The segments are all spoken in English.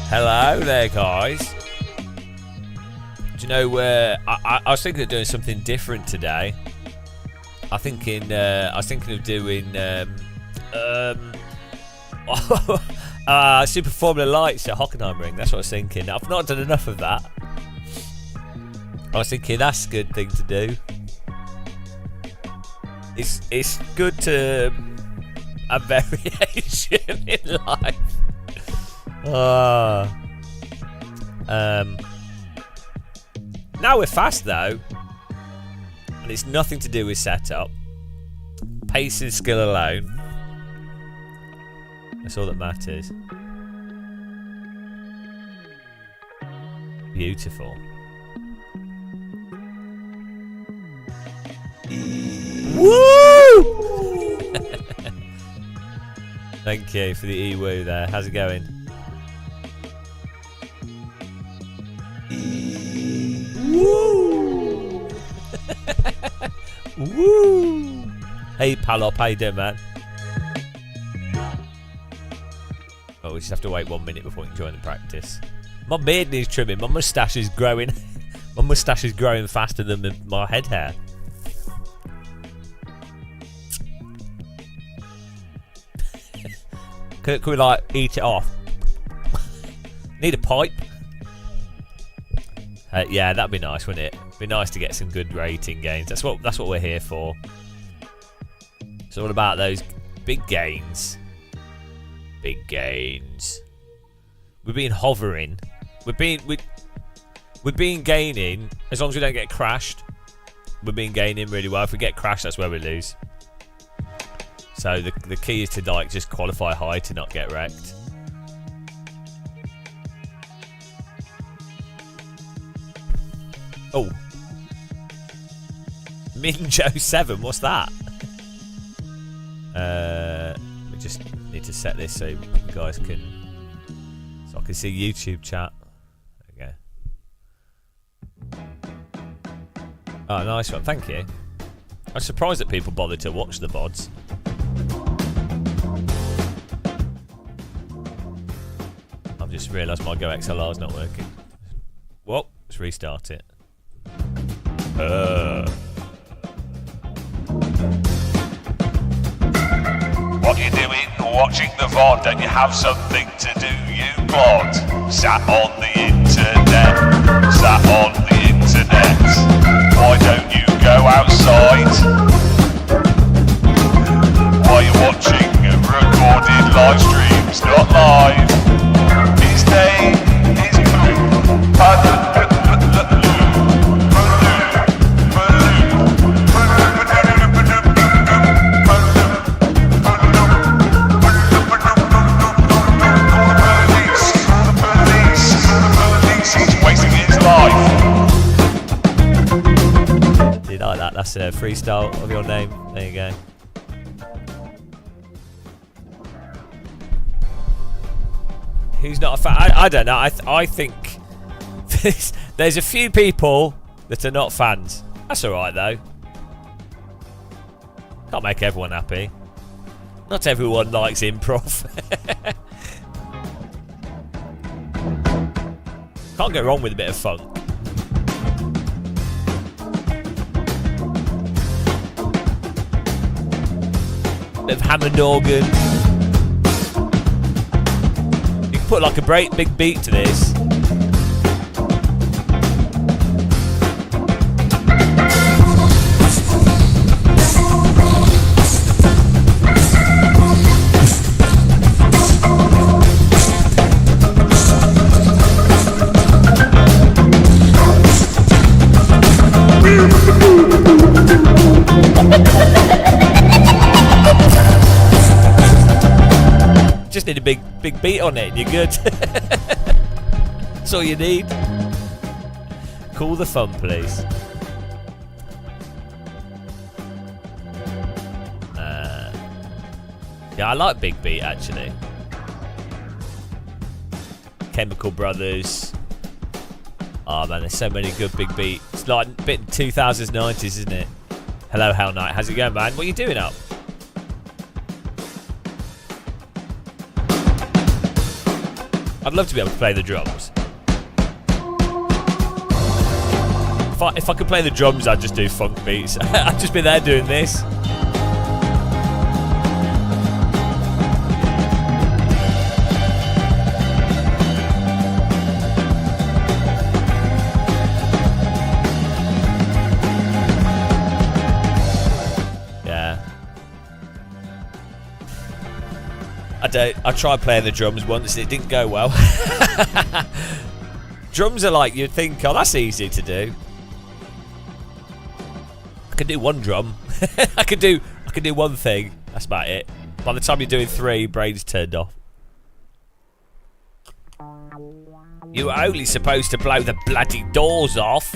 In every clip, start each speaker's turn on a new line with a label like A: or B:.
A: Hello there, guys. Do you know where I was thinking of doing something different today? I was thinking of doing Super Formula Lights at Hockenheimring. That's what I was thinking. I've not done enough of that. I was thinking that's a good thing to do. It's good to have variation in life. Now we're fast though, and it's nothing to do with setup. Pace and skill alone. That's all that matters. Beautiful. Woo! Thank you for the e-woo there. How's it going? Woo! Woo! Hey Palop, how you doing, man? Oh, we just have to wait 1 minute before we can join the practice. My beard needs trimming. My moustache is growing. My moustache is growing faster than my head hair. Can we like eat it off? Need a pipe? Yeah, that'd be nice, wouldn't it? Be nice to get some good rating gains. That's what we're here for. So what about those big gains? Big gains. We've been hovering. We've been gaining as long as we don't get crashed. We've been gaining really well. If we get crashed, that's where we lose. So the key is to like just qualify high to not get wrecked. Oh, Minjo 7. What's that? We just need to set this so you guys can, so I can see YouTube chat. There we go. Oh, nice one. Thank you. I'm surprised that people bother to watch the VODs. I've just realised my Go XLR is not working. Well, let's restart it. What you doing? Watching the VOD? Don't you have something to do, you plod? Sat on the internet. Sat on the internet. Why don't you go outside? Why you watching recorded live streams, not live? His name is like that. That's a freestyle of your name. There you go. Who's not a fan? I don't know. I think there's a few people that are not fans. That's alright though. Can't make everyone happy. Not everyone likes improv. Can't go wrong with a bit of funk. Bit of Hammond organ. You can put like a big beat to this. Just need a big beat on it and you're good. That's all you need. Cool the fun, please. Yeah, I like big beat actually. Chemical Brothers. Oh man, there's so many good big beats. It's like a bit 2000s, 90s, isn't it? Hello, Hell Knight. How's it going, man? What are you doing up? I'd love to be able to play the drums. If I could play the drums, I'd just do funk beats. I'd just be there doing this. Yeah. I tried playing the drums once. It didn't go well. Drums are like, you'd think, oh, that's easy to do. I can do one drum. I can do one thing. That's about it. By the time you're doing 3, brain's turned off. You were only supposed to blow the bloody doors off.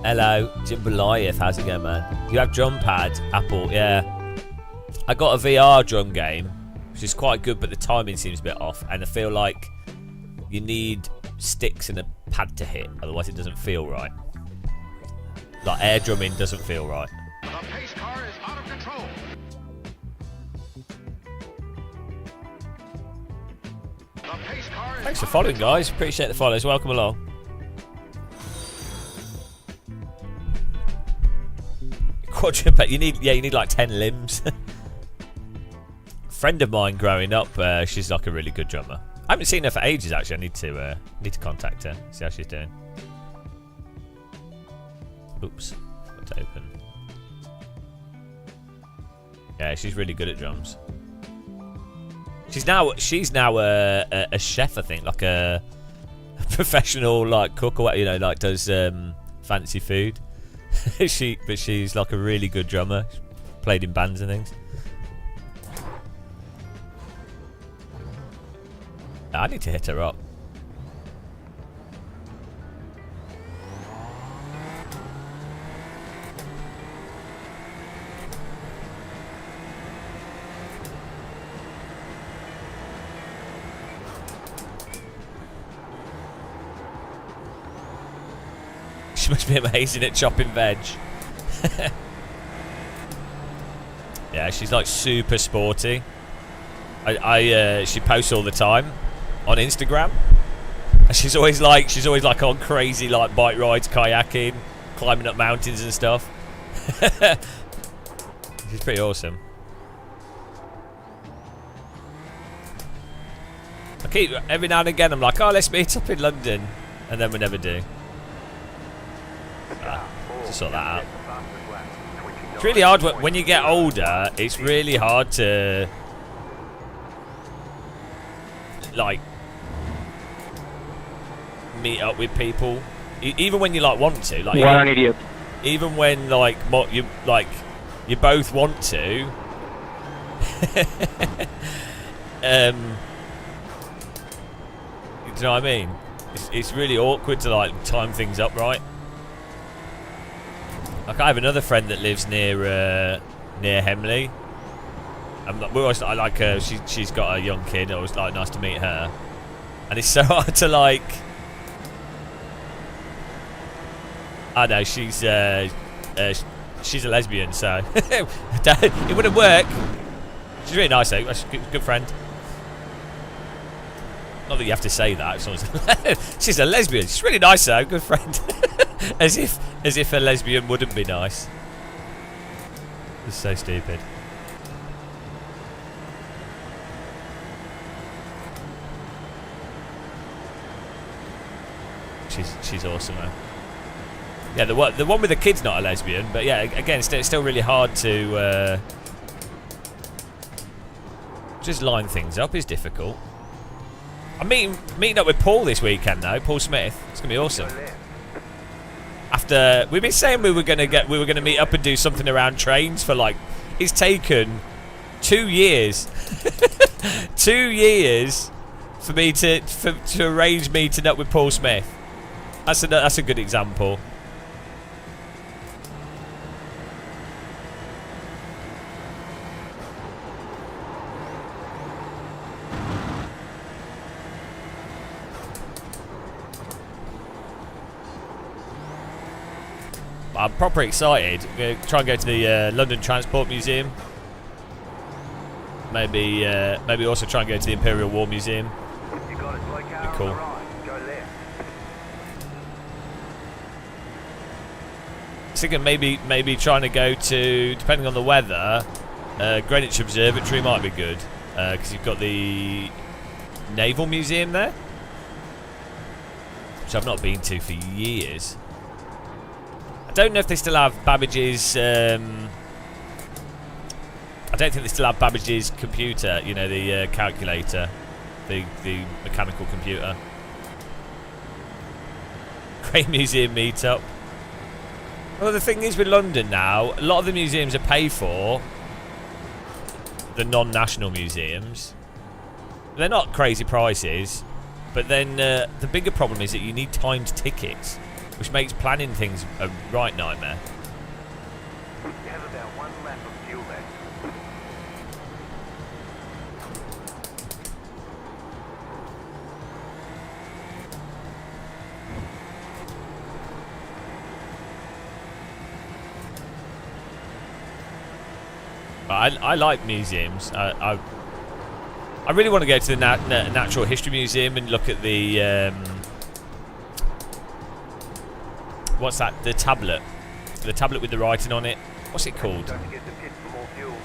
A: Hello, Jimbaliath, how's it going, man? You have drum pad, Apple, yeah. I got a VR drum game, which is quite good, but the timing seems a bit off, and I feel like you need sticks and a pad to hit, otherwise it doesn't feel right. Like air drumming doesn't feel right.
B: The pace car is out of control.
A: Thanks for following, guys. Appreciate the follows. Welcome along. Quadruped. You need like 10 limbs. Friend of mine growing up, she's like a really good drummer. I haven't seen her for ages actually. I need to contact her, see how she's doing. Oops, got to open. Yeah, she's really good at drums. She's now a chef, I think, like a professional like cook or what, you know, like does fancy food. But she's like a really good drummer. She's played in bands and things. I need to hit her up. She must be amazing at chopping veg. Yeah, she's like super sporty. She posts all the time on Instagram. And she's always like on crazy like bike rides, kayaking, climbing up mountains and stuff. She's pretty awesome. I keep every now and again I'm like, oh, let's meet up in London, and then we never do. Just sort that out. It's really hard when you get older. It's really hard to like meet up with people, even when you like want to. Like,
C: what an idiot!
A: Even when like you both want to. Do you know what I mean? It's really awkward to like time things up right. Like I have another friend that lives near Hemley. I like her. She's got a young kid. It was like nice to meet her, and it's so hard to like. I know she's a lesbian, so it wouldn't work. She's really nice though. She's a good friend. Not that you have to say that. She's a lesbian. She's really nice though. Good friend. as if a lesbian wouldn't be nice. It's so stupid. She's awesome though. Yeah, the one with the kid's not a lesbian, but yeah, again, it's still really hard to just line things up is difficult. I'm meeting up with Paul this weekend though, Paul Smith. It's gonna be awesome. After we've been saying we were gonna meet up and do something around trains for like, it's taken 2 years, 2 years for me to arrange meeting up with Paul Smith. That's a good example. I'm proper excited. I'm going to try and go to the London Transport Museum. Maybe also try and go to the Imperial War Museum.
B: You got it,
A: Be cool.
B: Go left.
A: I was thinking maybe trying to go to, depending on the weather, Greenwich Observatory might be good, because you've got the Naval Museum there, which I've not been to for years. I don't know if they still have Babbage's. I don't think they still have Babbage's computer. You know, the calculator, the mechanical computer. Great museum meetup. Well, the thing is with London now, a lot of the museums are paid for. The non-national museums. They're not crazy prices, but then the bigger problem is that you need timed tickets, which makes planning things a right nightmare.
B: You have about 1 lap of fuel left.
A: But I like museums. I really want to go to the Natural History Museum and look at the what's that? The tablet with the writing on it. What's it called?
B: Don't forget to pit for more fuel.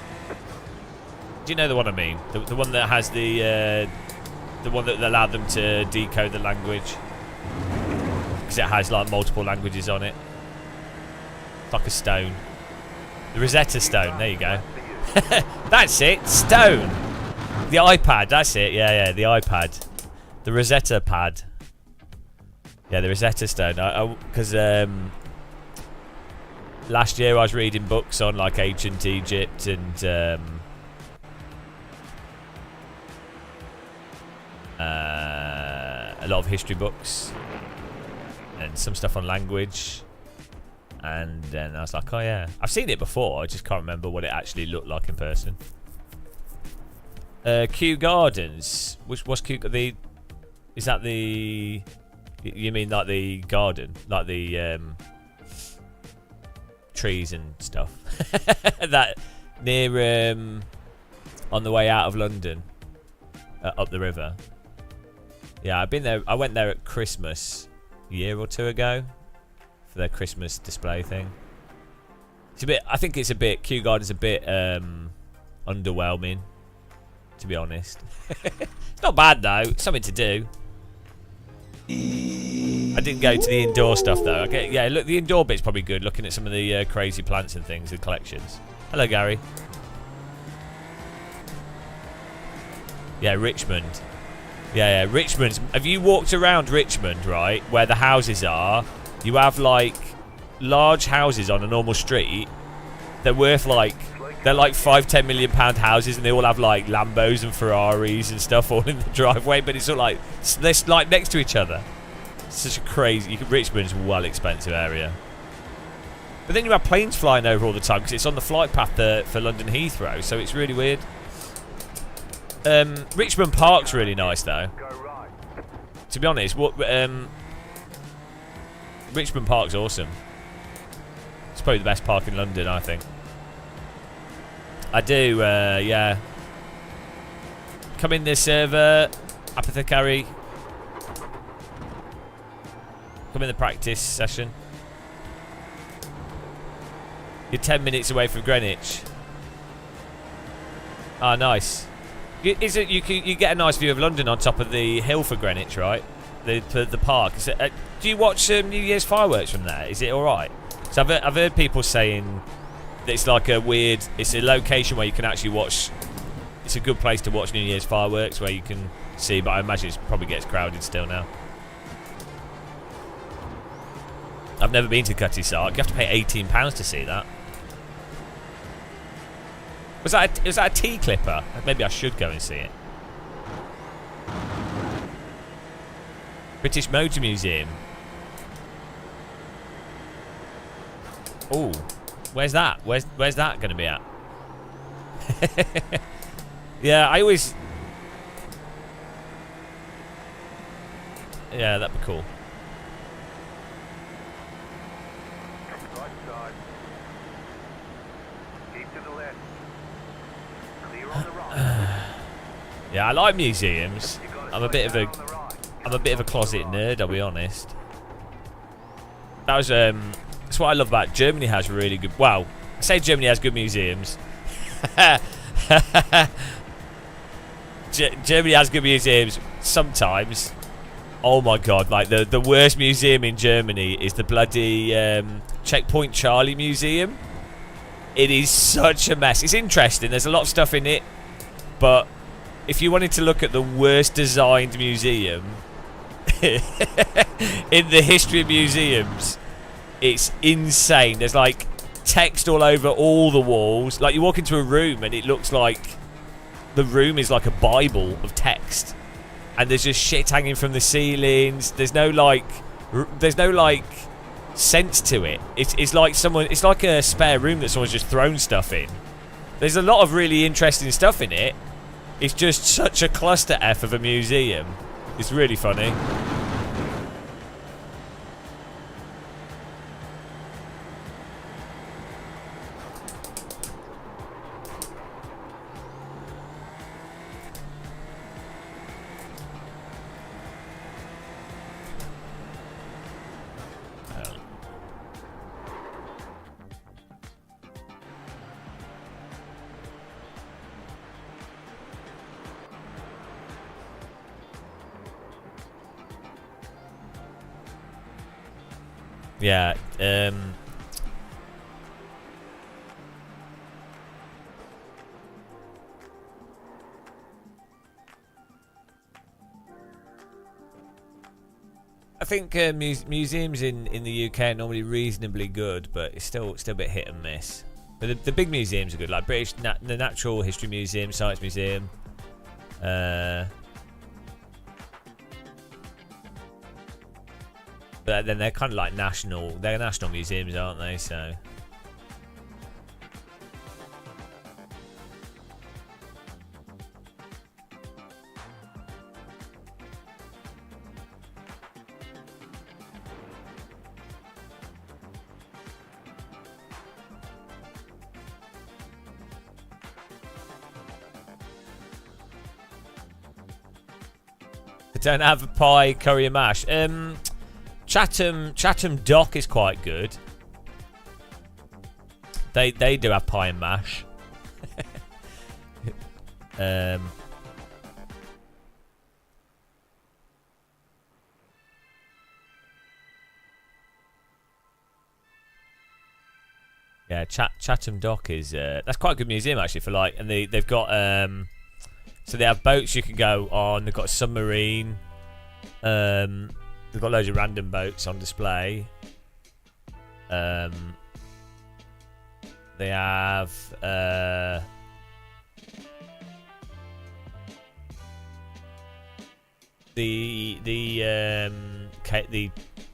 A: Do you know the one I mean? The one that has the one that allowed them to decode the language, because it has like multiple languages on it. It's like a stone. The Rosetta Stone. There you go. That's it. Stone. The iPad. That's it. Yeah, the iPad. The Rosetta pad. Yeah, the Rosetta Stone. Because last year I was reading books on like ancient Egypt and a lot of history books and some stuff on language. And then I was like, oh yeah, I've seen it before. I just can't remember what it actually looked like in person. Kew Gardens. What's Kew? Is that the? You mean like the garden, like the trees and stuff? That near on the way out of London, up the river. Yeah, I've been there. I went there at Christmas a year or two ago for their Christmas display thing. It's a bit. I think it's a bit. Kew Gardens a bit underwhelming, to be honest. It's not bad though. It's something to do. I didn't go to the indoor stuff though. Okay, yeah, look, the indoor bit's probably good. Looking at some of the crazy plants and things, the collections. Hello, Gary. Yeah, Richmond. Yeah, Richmond. Have you walked around Richmond, right, where the houses are? You have like large houses on a normal street. They're worth like, they're like £5-10 million houses, and they all have like Lambos and Ferraris and stuff all in the driveway. But it's all like they're like next to each other. It's such a crazy. Richmond's a well expensive area. But then you have planes flying over all the time because it's on the flight path for London Heathrow. So it's really weird. Richmond Park's really nice though. To be honest, Richmond Park's awesome. It's probably the best park in London, I think. I do, yeah. Come in this server, Apothecary. Come in the practice session. You're 10 minutes away from Greenwich. Ah, nice. You get a nice view of London on top of the hill for Greenwich, right? The park. Do you watch New Year's fireworks from there? Is it all right? So I've heard people saying that it's like a weird. It's a location where you can actually watch. It's a good place to watch New Year's fireworks where you can see. But I imagine it probably gets crowded still now. I've never been to Cutty Sark. You have to pay £18 to see that. Was that a tea clipper? Maybe I should go and see it. British Motor Museum. Oh, where's that? Where's that going to be at? Yeah, I always. Yeah, that'd be cool.
B: side. Keep to the left. Clear on the right.
A: Yeah, I like museums.
B: You got it
A: I'm a bit of a
B: on the right.
A: I'm a bit of a closet nerd, I'll be honest. That was that's what I love about Germany. Has really good. Well, I say Germany has good museums. Germany has good museums sometimes. Oh my god! Like the worst museum in Germany is the bloody Checkpoint Charlie Museum. It is such a mess. It's interesting. There's a lot of stuff in it, but if you wanted to look at the worst designed museum in the history of museums, it's insane. There's like text all over all the walls. Like you walk into a room and it looks like the room is like a Bible of text, and there's just shit hanging from the ceilings. There's no like sense to it. It's like someone. It's like a spare room that someone's just thrown stuff in. There's a lot of really interesting stuff in it. It's just such a cluster F of a museum. It's really funny. Yeah, I think museums in the UK are normally reasonably good, but it's still a bit hit and miss. But the big museums are good, like the Natural History Museum, Science Museum. But then they're kind of like national museums, aren't they? So. I don't have a pie, curry and mash. Chatham Dock is quite good. They do have pie and mash. Yeah, Chatham Dock is that's quite a good museum actually for like, and they've got so they have boats you can go on. They've got a submarine. They've got loads of random boats on display. They have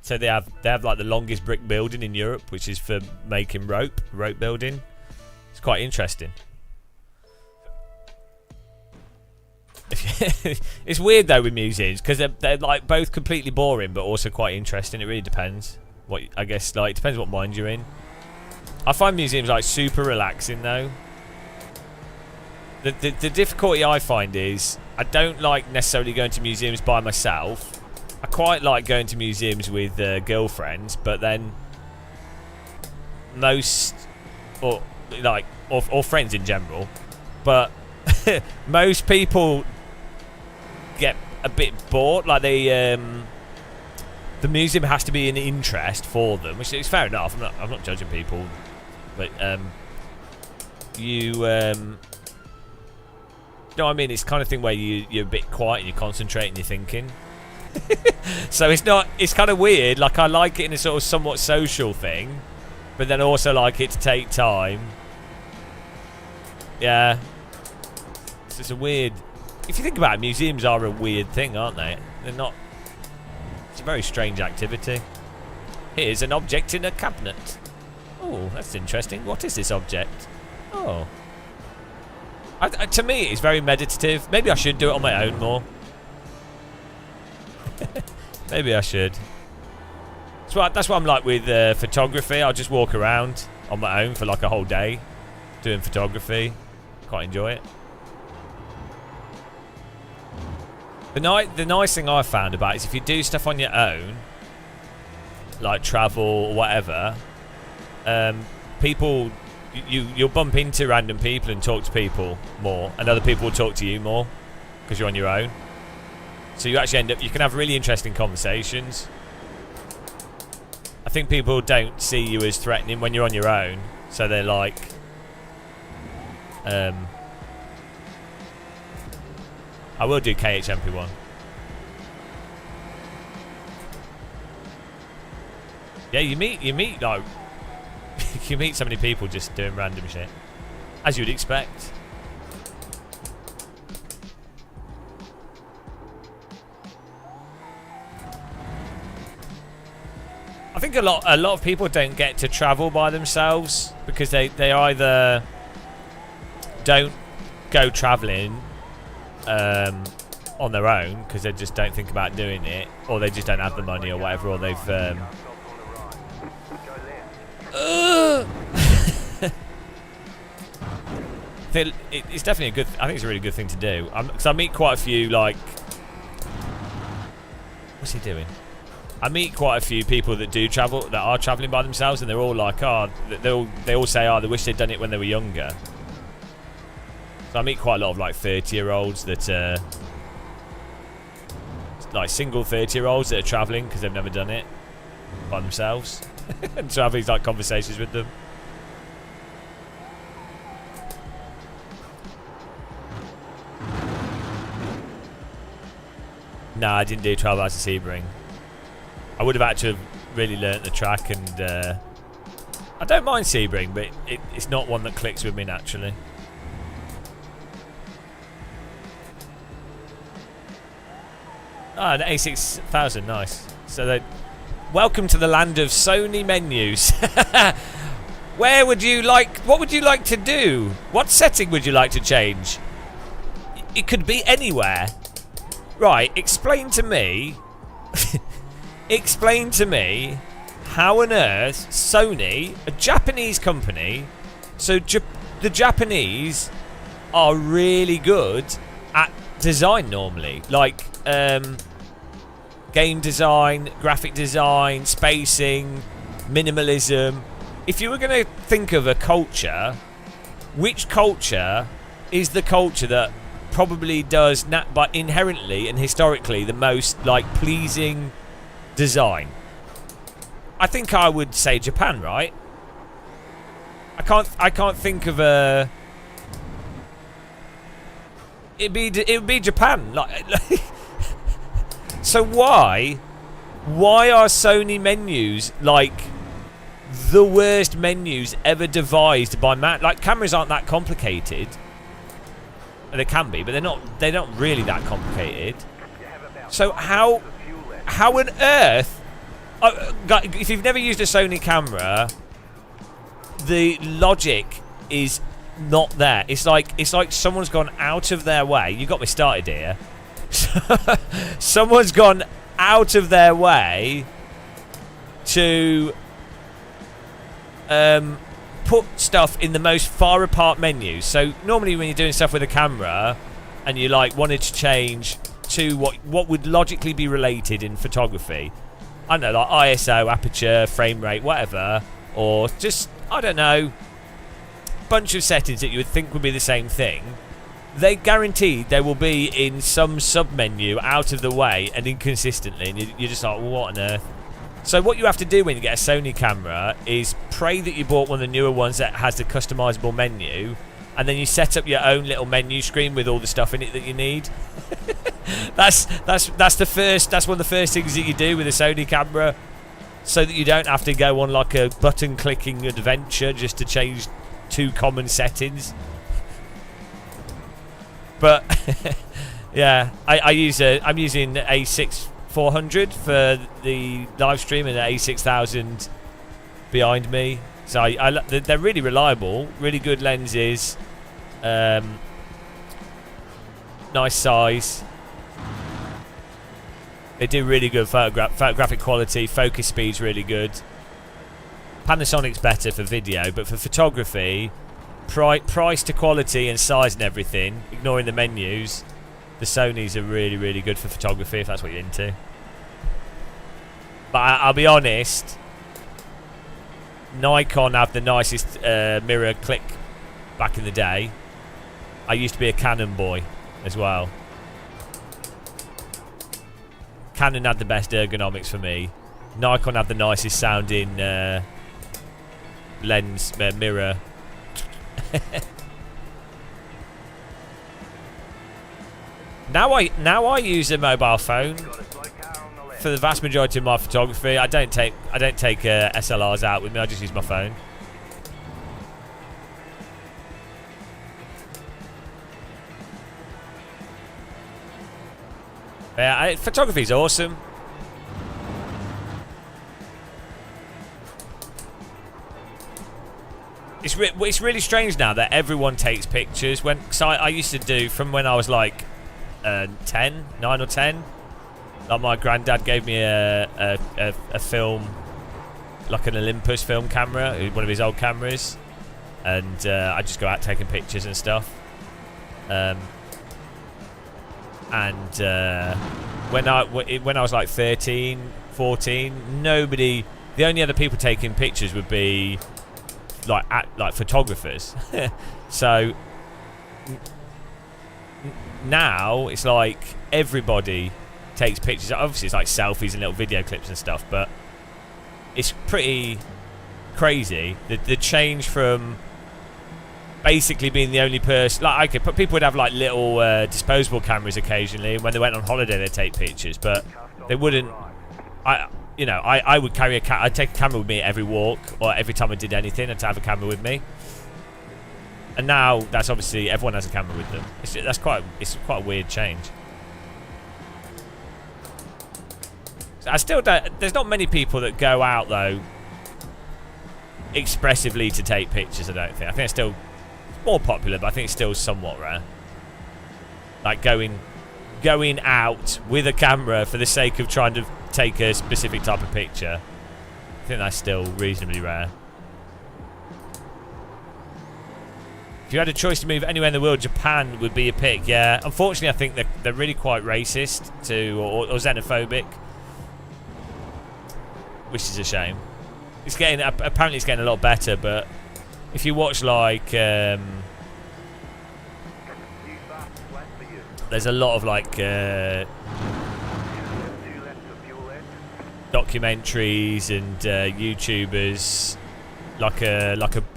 A: so they have like the longest brick building in Europe, which is for making rope building. It's quite interesting. It's weird though with museums because they're like both completely boring but also quite interesting. It really depends what, I guess, like it depends what mind you're in. I find museums like super relaxing though. The difficulty I find is I don't like necessarily going to museums by myself. I quite like going to museums with girlfriends, but then most or friends in general, but most people get a bit bored. Like the museum has to be an interest for them, which is fair enough. I'm not judging people, but you know what I mean. It's the kind of thing where you're a bit quiet and you concentrate and you're thinking. So it's kind of weird. Like I like it in a sort of somewhat social thing, but then I also like it to take time. Yeah. It's a weird. If you think about it, museums are a weird thing, aren't they? They're not. It's a very strange activity. Here's an object in a cabinet. Oh, that's interesting. What is this object? Oh. To me, it's very meditative. Maybe I should do it on my own more. Maybe I should. That's what I'm like with photography. I'll just walk around on my own for like a whole day doing photography. Quite enjoy it. The nice thing I've found about it is if you do stuff on your own, like travel or whatever, people, you'll bump into random people and talk to people more, and other people will talk to you more because you're on your own. So you actually you can have really interesting conversations. I think people don't see you as threatening when you're on your own, so they're like, I will do KHMP1. Yeah, you meet like you meet so many people just doing random shit, as you'd expect. I think a lot of people don't get to travel by themselves because they either don't go travelling on their own because they just don't think about doing it, or they just don't have the money or whatever, or they've it's definitely a good. I think it's a really good thing to do. Because I meet quite a few like. What's he doing? I meet quite a few people that do travel, that are travelling by themselves, and they're all like, oh, they all say, oh, they wish they'd done it when they were younger. So I meet quite a lot of like 30-year-olds that like single 30-year-olds that are travelling because they've never done it by themselves, and so having like conversations with them. No, I didn't do 12 hours of Sebring. I would have had to have really learnt the track, and I don't mind Sebring, but it's not one that clicks with me naturally. Ah, an A6000, nice. So welcome to the land of Sony menus. Where would you like? What would you like to do? What setting would you like to change? It could be anywhere. Right, explain to me. Explain to me how on earth Sony, a Japanese company, so the Japanese are really good at design normally, like game design, graphic design, spacing, minimalism. If you were going to think of a culture, which culture is the culture that probably does but inherently and historically the most like pleasing design? I think I would say Japan, right? I can't think of a. It would be Japan. Like so why are Sony menus like the worst menus ever devised by man? Like cameras aren't that complicated. They can be, but they're not really that complicated. So how on earth, if you've never used a Sony camera, the logic is not there. It's like someone's gone out of their way. You got me started here. Someone's gone out of their way to put stuff in the most far apart menus. So normally when you're doing stuff with a camera and you like wanted to change to what would logically be related in photography, I don't know, like ISO, aperture, frame rate, whatever, or just, I don't know, bunch of settings that you would think would be the same thing, they guaranteed there will be in some sub-menu out of the way and inconsistently, and you're just like, well, what on earth? So what you have to do when you get a Sony camera is pray that you bought one of the newer ones that has the customizable menu, and then you set up your own little menu screen with all the stuff in it that you need. That's one of the first things that you do with a Sony camera, so that you don't have to go on like a button clicking adventure just to change two common settings. But yeah, I'm using A6 400 for the live stream and the A6000 behind me. So they're really reliable, really good lenses, nice size. They do really good photographic quality. Focus speed's really good. Panasonic's better for video, but for photography, price to quality and size and everything, ignoring the menus, the Sonys are really, really good for photography if that's what you're into. But I'll be honest, Nikon have the nicest mirror click back in the day. I used to be a Canon boy as well. Canon had the best ergonomics for me. Nikon had the nicest sounding lens mirror. Now I use a mobile phone for the vast majority of my photography. I don't take SLRs out with me. I just use my phone. Yeah, photography's awesome. It's really strange now that everyone takes pictures. Cause I used to do from when I was like 9 or 10. Like my granddad gave me a film, like an Olympus film camera, one of his old cameras, and I just go out taking pictures and stuff. When I was like 13, 14, the only other people taking pictures would be like photographers. So now it's like everybody takes pictures. Obviously it's like selfies and little video clips and stuff, but it's pretty crazy the change from basically being the only person. Like, okay, people would have like little disposable cameras occasionally, and when they went on holiday they'd take pictures, but they wouldn't. I would carry I'd take a camera with me at every walk, or every time I did anything I'd have a camera with me. And now that's obviously everyone has a camera with them. It's quite a weird change. I still don't. There's not many people that go out though expressively to take pictures. I don't think. I think it's still more popular, but I think it's still somewhat rare. Like going out with a camera for the sake of trying to take a specific type of picture. I think that's still reasonably rare. If you had a choice to move anywhere in the world, Japan would be a pick. Yeah, unfortunately, I think they're really quite racist or xenophobic, which is a shame. Apparently it's getting a lot better, but if you watch like there's a lot of like documentaries and YouTubers like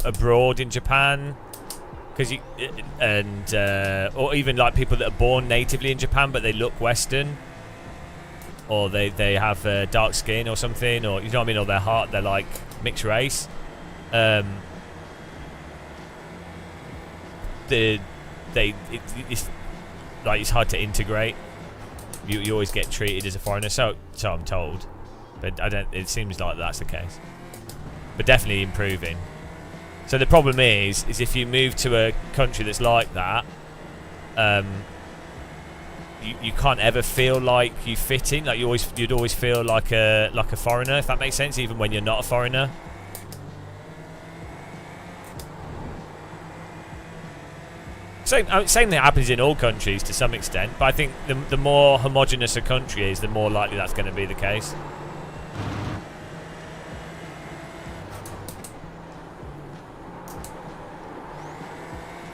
A: abroad in Japan, because or even like people that are born natively in Japan but they look Western, or they have dark skin or something, or you know what I mean, or they're like mixed race. It's hard to integrate. You always get treated as a foreigner, so I'm told, but I don't. It seems like that's the case, but definitely improving. So the problem is if you move to a country that's like that, you can't ever feel like you fit in. Like you'd always feel like a foreigner, if that makes sense, even when you're not a foreigner. Same thing happens in all countries to some extent, but I think the more homogenous a country is, the more likely that's going to be the case.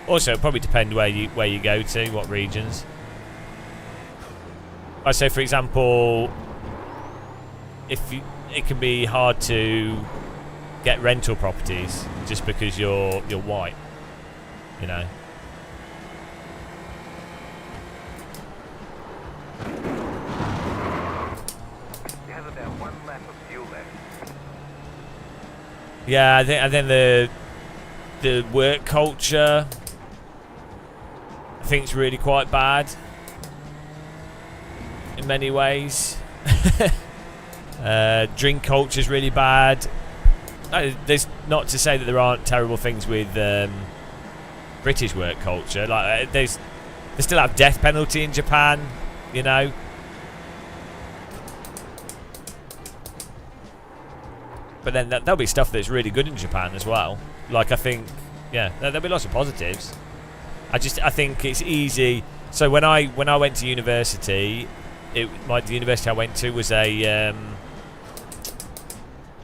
A: Also, it'll probably depend where you go to, what regions. I say, for example, it can be hard to get rental properties just because you're white, you know.
B: You have about 1 lap of fuel left.
A: Yeah, I think the work culture, I think it's really quite bad in many ways. Drink culture is really bad. There's not to say that there aren't terrible things with British work culture. Like they still have death penalty in Japan, you know. But then there'll be stuff that's really good in Japan as well. Like, I think, yeah, there'll be lots of positives. I think it's easy. So when I went to university, the university I went to was a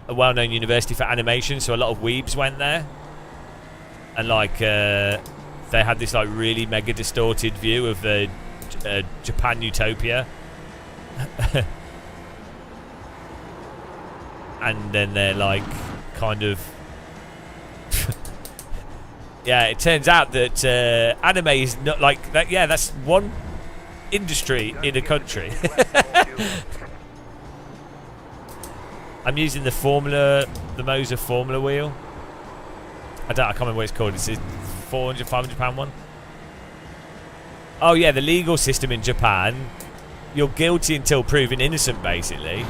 A: well-known university for animation. So a lot of weebs went there, and like they had this like really mega distorted view of the Japan utopia. And then they're like kind of yeah, it turns out that anime is not like that. Yeah, that's one industry in a country. I'm using the Moser Formula wheel. I can't remember what it's called. It's a 400, 500 pound one. Oh yeah, the legal system in Japan, you're guilty until proven innocent, basically.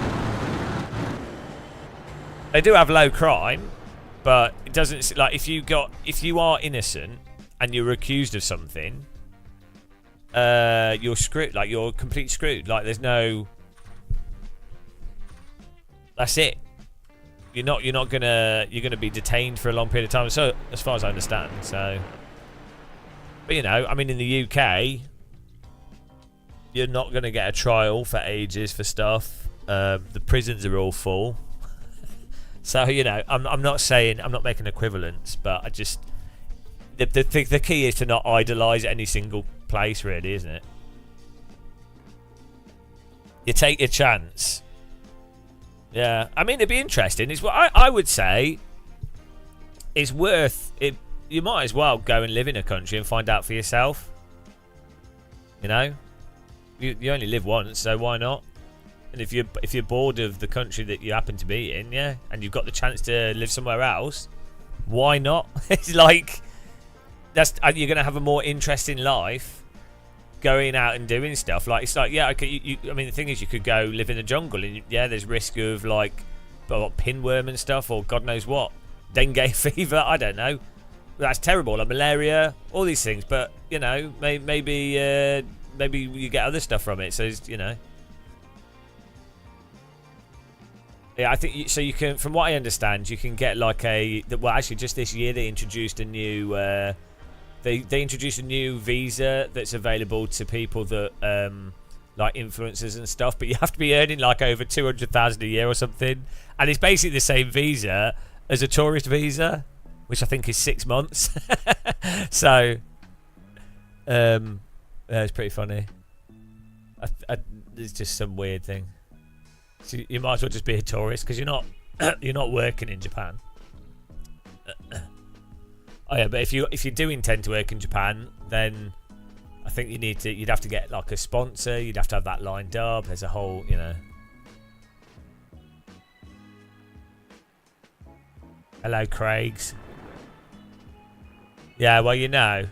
A: They do have low crime, but it doesn't, like, if you are innocent and you're accused of something, you're screwed. Like, you're completely screwed. Like, there's no. That's it. You're gonna be detained for a long period of time. So, as far as I understand, so. But you know, I mean, in the UK, you're not gonna get a trial for ages for stuff. The prisons are all full. So, you know, I'm not making equivalents, but I just the key is to not idolise any single place, really, isn't it? You take your chance. Yeah, I mean, it'd be interesting. It's what I would say. It's worth it. You might as well go and live in a country and find out for yourself. You know, you only live once, so why not? And if you're bored of the country that you happen to be in, yeah, and you've got the chance to live somewhere else, why not? It's like you're gonna have a more interesting life going out and doing stuff. Like, it's like, yeah, okay. I mean, the thing is, you could go live in the jungle, and yeah, there's risk of like pinworm and stuff, or God knows what, dengue fever. I don't know. That's terrible. Like malaria, all these things. But you know, maybe you get other stuff from it. So you know. Yeah, I think so. You can, from what I understand, you can get like well, actually, just this year they introduced a new. They introduced a new visa that's available to people that like influencers and stuff, but you have to be earning like over 200,000 a year or something, and it's basically the same visa as a tourist visa, which I think is 6 months. So, yeah, it's pretty funny. It's just some weird thing. So you might as well just be a tourist because you're not working in Japan. Oh yeah, but if you do intend to work in Japan, then I think you'd have to get like a sponsor. You'd have to have that lined up. There's a whole, you know. Hello, Craigs. Yeah, well, you know.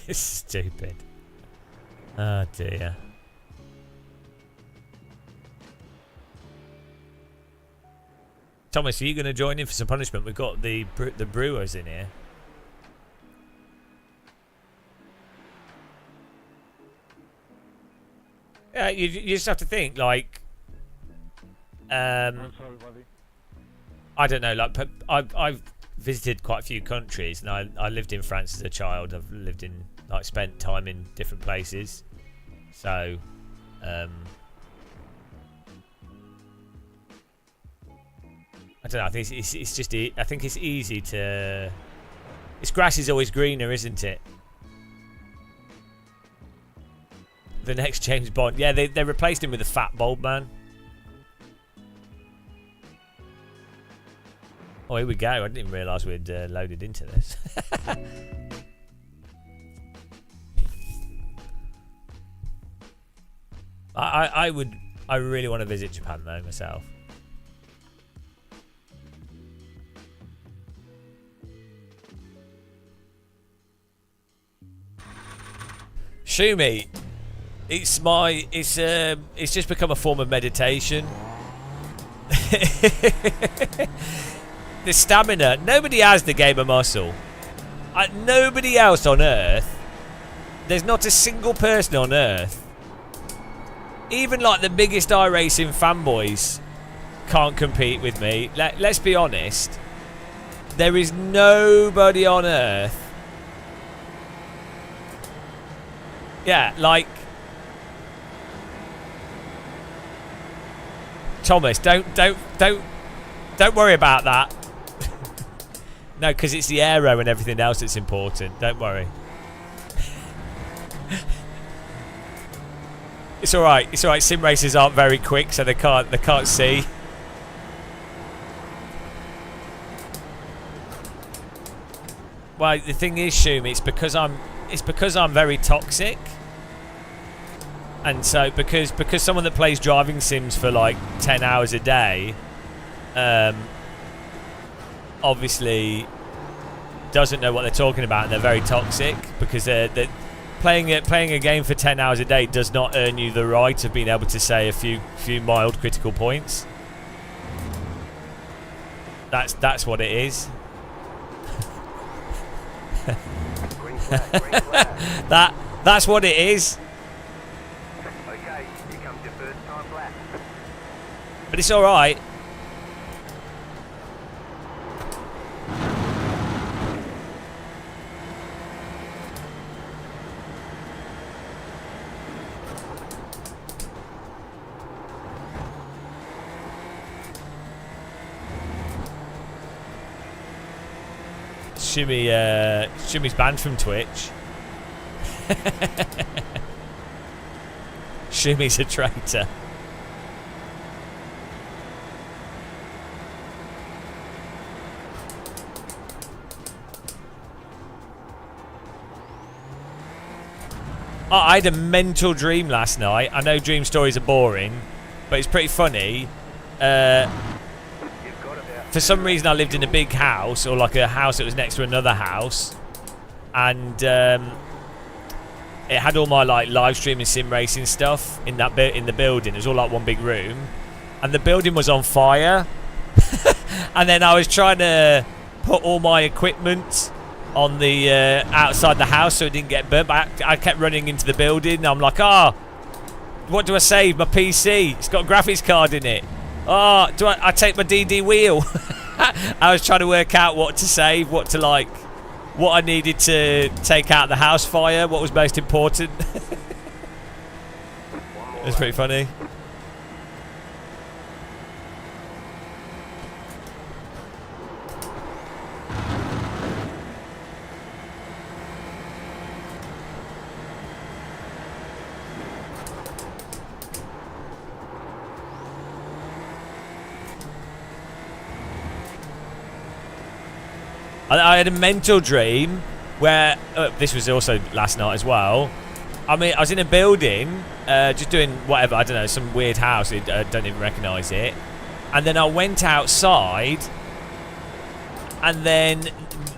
A: It's stupid. Oh dear. Thomas, are you going to join in for some punishment? We've got the brewers in here. Yeah, you just have to think, like, I don't know, like, I've visited quite a few countries, and I lived in France as a child. I've lived in, like, spent time in different places, so, I don't know. I think it's just. I think it's easy to. This grass is always greener, isn't it? The next James Bond. Yeah, they replaced him with a fat bald man. Oh, here we go. I didn't even realise we'd loaded into this. I really want to visit Japan though myself. Shumi, it's just become a form of meditation. The stamina, nobody has the gamer muscle. Nobody else on Earth. There's not a single person on Earth, even like the biggest iRacing fanboys, can't compete with me. Let's be honest. There is nobody on earth. Yeah, like Thomas. Don't worry about that. No, because it's the aero and everything else that's important. Don't worry. It's all right. It's all right. Sim racers aren't very quick, so they can't see. Well, the thing is, Shumi, it's because I'm very toxic, and so because someone that plays driving sims for like 10 hours a day, obviously doesn't know what they're talking about, and they're very toxic because they're playing a game for 10 hours a day does not earn you the right of being able to say a few mild critical points. That's what it is.
B: Green flag, green flag.
A: That's what it is.
B: Okay, here comes your first time lap.
A: But it's all right. Shumi's banned from Twitch. Shumi's a traitor. Oh, I had a mental dream last night. I know dream stories are boring, but it's pretty funny. For some reason, I lived in a big house, or like a house that was next to another house, and it had all my like live streaming sim racing stuff in the building. It was all like one big room, and the building was on fire. And then I was trying to put all my equipment on the outside the house so it didn't get burnt. But I kept running into the building. And I'm like, what do I save? My PC. It's got a graphics card in it. Oh, do I take my DD wheel? I was trying to work out what to save, what I needed to take out the house fire, what was most important. It was pretty funny. I had a mental dream where this was also last night as well. I mean, I was in a building just doing whatever, I don't know, some weird house. I don't even recognise it. And then I went outside, and then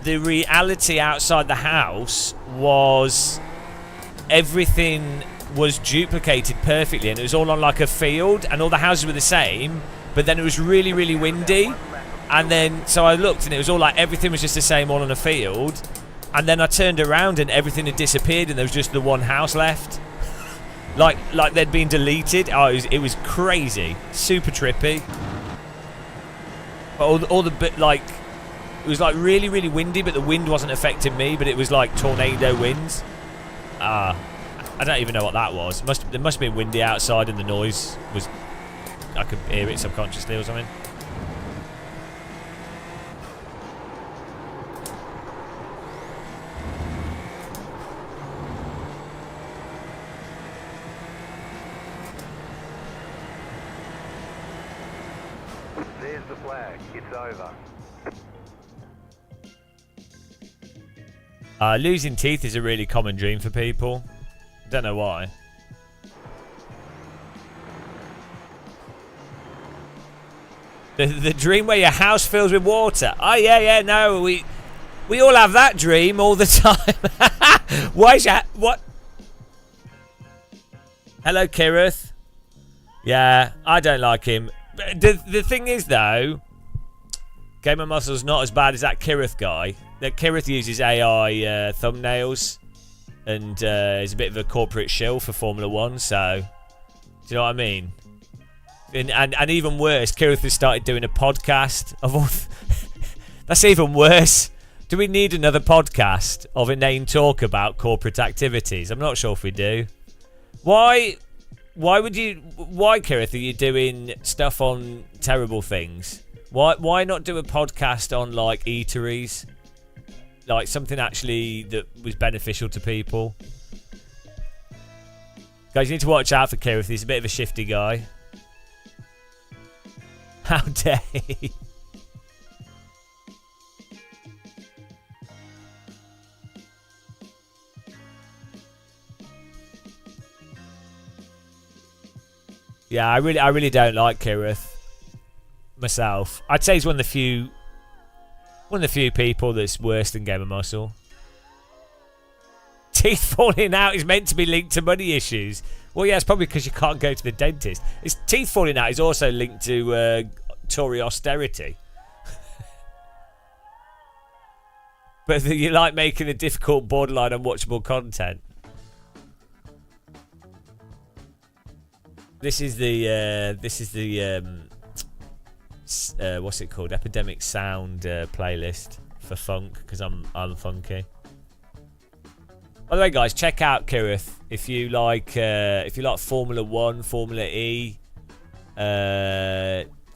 A: the reality outside the house was everything was duplicated perfectly, and it was all on like a field, and all the houses were the same, but then it was really, really windy. And then, so I looked, and it was all like, everything was just the same all on a field. And then I turned around, and everything had disappeared, and there was just the one house left. like they'd been deleted. Oh, it was crazy. Super trippy. But all the bit, like, it was like really, really windy, but the wind wasn't affecting me, but it was like tornado winds. I don't even know what that was. There must have been windy outside, and the noise was, I could hear it subconsciously or something.
B: There's the flag. It's over.
A: Losing teeth is a really common dream for people. Don't know why. The dream where your house fills with water. Oh yeah, no, we all have that dream all the time. Why is that? What? Hello, Kirith. Yeah, I don't like him. The thing is, though, Gamer Muscle's not as bad as that Kirith guy. That Kirith uses AI thumbnails and is a bit of a corporate shill for Formula 1, so do you know what I mean? And even worse, Kirith has started doing a podcast of all. That's even worse. Do we need another podcast of inane talk about corporate activities? I'm not sure if we do. Why, Kirith, are you doing stuff on terrible things? Why not do a podcast on like eateries? Like something actually that was beneficial to people? Guys, you need to watch out for Kirith. He's a bit of a shifty guy. How dare he? Yeah, I really don't like Kirith myself. I'd say he's one of the few people that's worse than Gamer Muscle. Teeth falling out is meant to be linked to money issues. Well, yeah, it's probably because you can't go to the dentist. His teeth falling out is also linked to Tory austerity. But you like making a difficult, borderline unwatchable content. This is the what's it called? Epidemic Sound playlist for funk, because I'm funky. By the way, guys, check out Kirith if you like Formula 1, Formula E,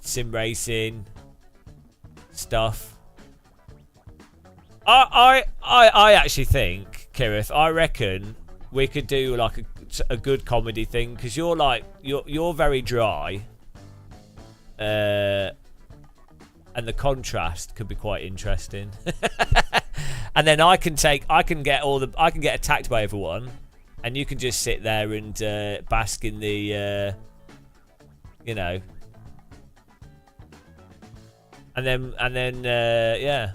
A: sim racing stuff. I actually think, Kirith, I reckon we could do like a good comedy thing, because you're very dry, and the contrast could be quite interesting. And then I can get attacked by everyone, and you can just sit there and bask in the you know, and then yeah.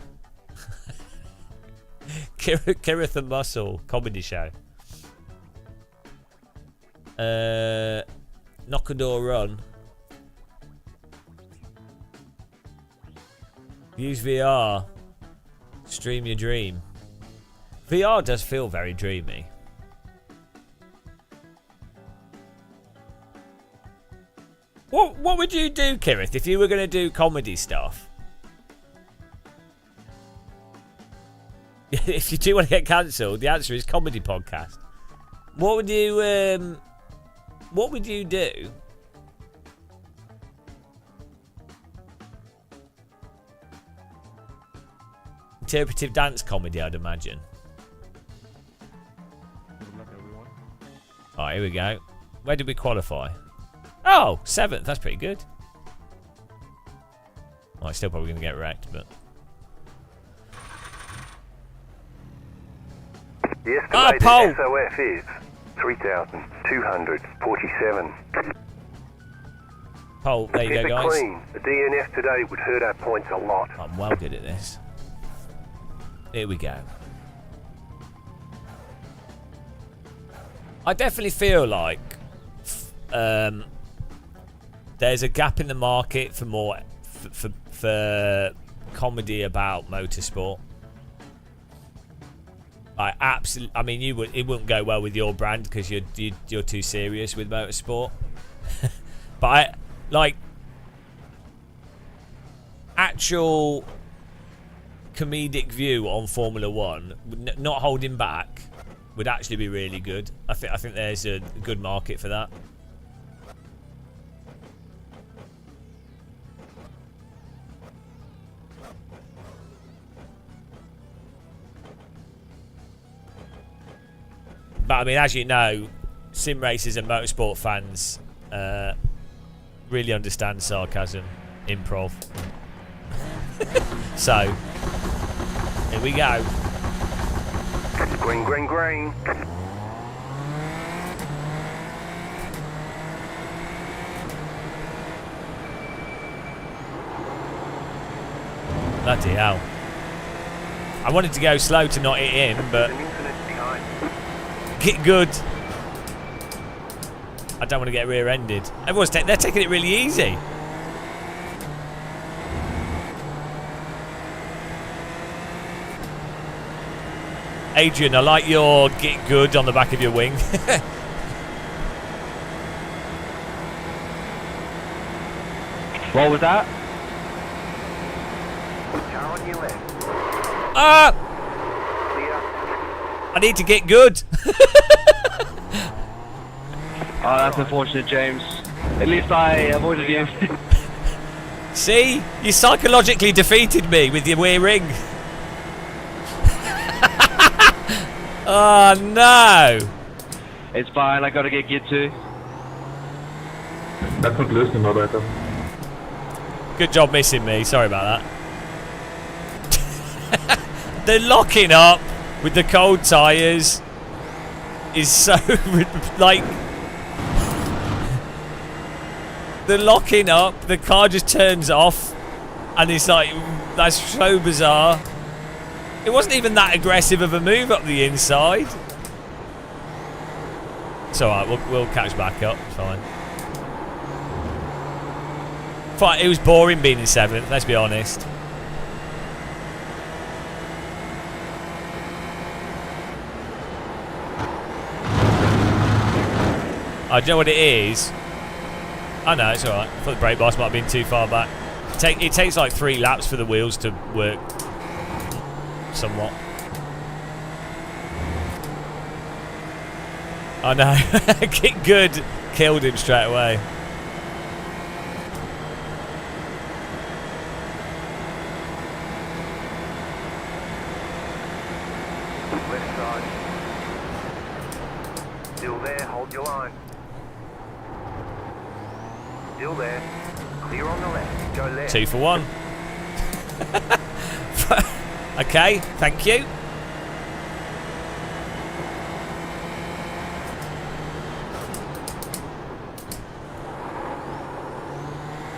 A: Kirith and Muscle comedy show. Knock a door run. Use VR. Stream your dream. VR does feel very dreamy. What would you do, Kirith, if you were going to do comedy stuff? If you do want to get cancelled, the answer is comedy podcast. What would you do? Interpretive dance comedy, I'd imagine. Alright, here we go. Where did we qualify? Oh, 7th. That's pretty good. Well, it's still probably going to get wrecked, but...
B: The estimated SOF is 3,247.
A: Pole, there you go, guys.
B: Clean. The DNF today would hurt our points a lot.
A: I'm well good at this. Here we go. I definitely feel like there's a gap in the market for more for comedy about motorsport. I mean, it wouldn't go well with your brand because you're too serious with motorsport. But like actual comedic view on Formula 1, not holding back, would actually be really good. I think there's a good market for that. But I mean, as you know, sim racers and motorsport fans really understand sarcasm, improv. So, here we go.
B: Green, green, green.
A: Bloody hell. I wanted to go slow to not hit him, but... Get good. I don't want to get rear-ended. They're taking it really easy. Adrian, I like your get good on the back of your wing.
C: What was that?
B: Car on your left.
A: Ah!
B: Clear.
A: I need to get good.
C: Oh, that's unfortunate, James. At least I avoided you.
A: See? You psychologically defeated me with your rear ring. Oh, no.
C: It's fine, I gotta get gear 2.
D: Lass uns lösen, Leute.
A: Good job missing me. Sorry about that. The locking up with the cold tyres is so like the locking up. The car just turns off, and it's like that's so bizarre. It wasn't even that aggressive of a move up the inside. It's alright. We'll catch back up. It's fine. Fine. It was boring being in 7th. Let's be honest. I do you know what it is. I know it's alright. I thought the brake bias might have been too far back. It takes like 3 laps for the wheels to work somewhat. I know. Get good. Killed him straight away.
B: Left side. Still there, hold your line. Still there. Clear on the left. Go left.
A: 2 for 1. Okay, thank you.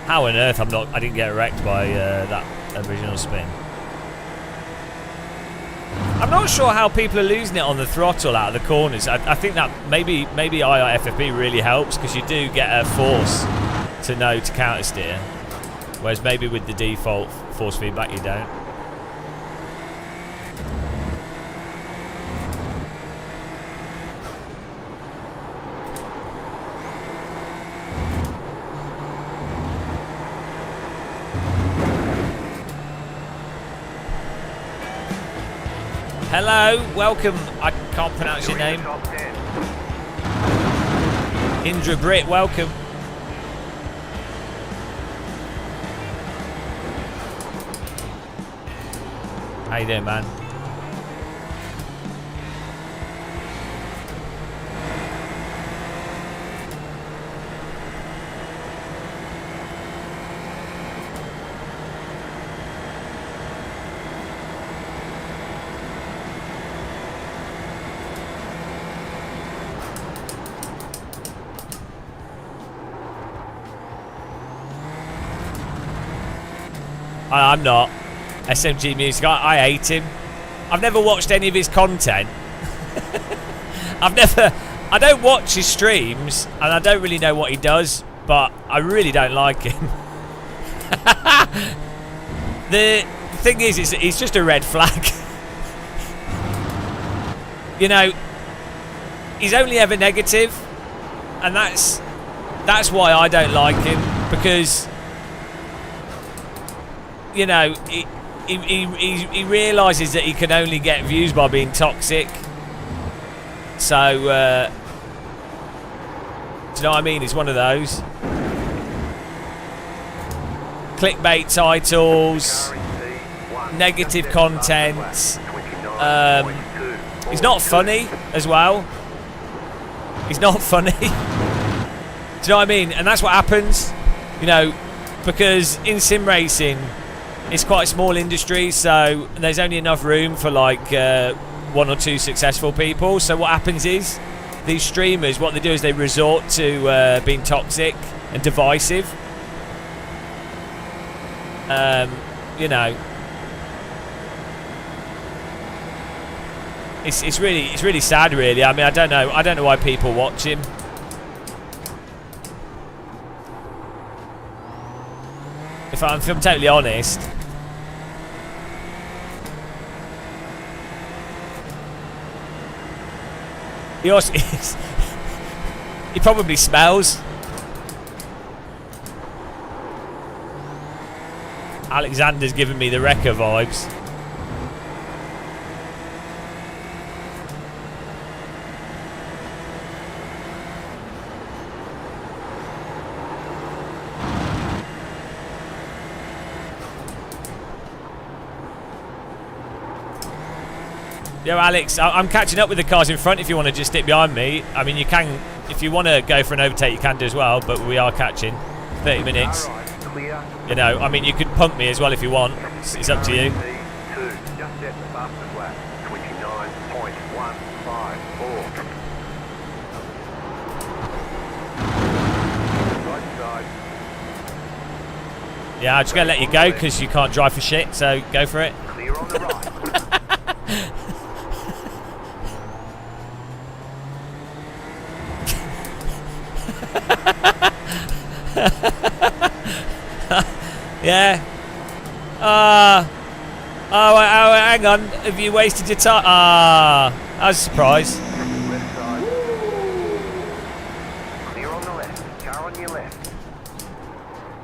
A: How on earth I didn't get wrecked by that original spin. I'm not sure how people are losing it on the throttle out of the corners. I think that maybe IIFFP really helps because you do get a force to know to counter steer, whereas maybe with the default force feedback you don't. Hello, welcome. I can't pronounce your name.
B: Top 10.
A: Indra Britt, welcome. How you doing, man? I'm not. SMG Music, I hate him. I've never watched any of his content. I don't watch his streams, and I don't really know what he does, but I really don't like him. The thing is, he's just a red flag. You know, he's only ever negative, and that's why I don't like him, because you know, he realises that he can only get views by being toxic. So, do you know what I mean? He's one of those. Clickbait titles, negative content. He's not funny as well. He's not funny. Do you know what I mean? And that's what happens, you know, because in sim racing, it's quite a small industry, so there's only enough room for like 1 or 2 successful people. So what happens is these streamers, what they do is they resort to being toxic and divisive. You know, it's really sad, really. I mean, I don't know why people watch him. If I'm totally honest. He also he probably smells. Alexander's giving me the wrecker vibes. Yo, Alex, I'm catching up with the cars in front if you want to just stick behind me. I mean, you can, if you want to go for an overtake, you can do as well, but we are catching. 30 minutes.
B: Alright, clear.
A: You know, I mean, you could pump me as well if you want. It's up to you.
B: P2, just set the fastest lap. 29.154. Right side.
A: Yeah, I'm just going to let you go because you can't drive for shit, so go for it.
B: Clear on the right.
A: Yeah. Oh, hang on. Have you wasted your time? I was surprised.
B: Left side. Clear on the left. Car on your left.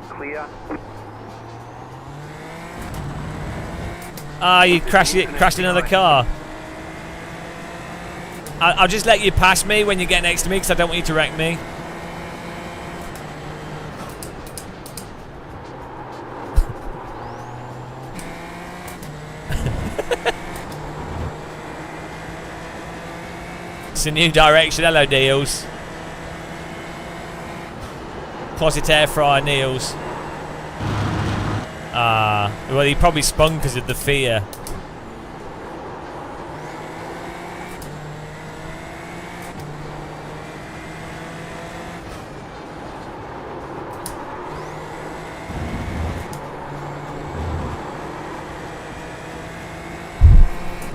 B: Clear.
A: You crashed another car. I'll just let you pass me when you get next to me because I don't want you to wreck me. It's a new direction. Hello, Niels. Closet air fryer, Niels. Well, he probably spun because of the fear.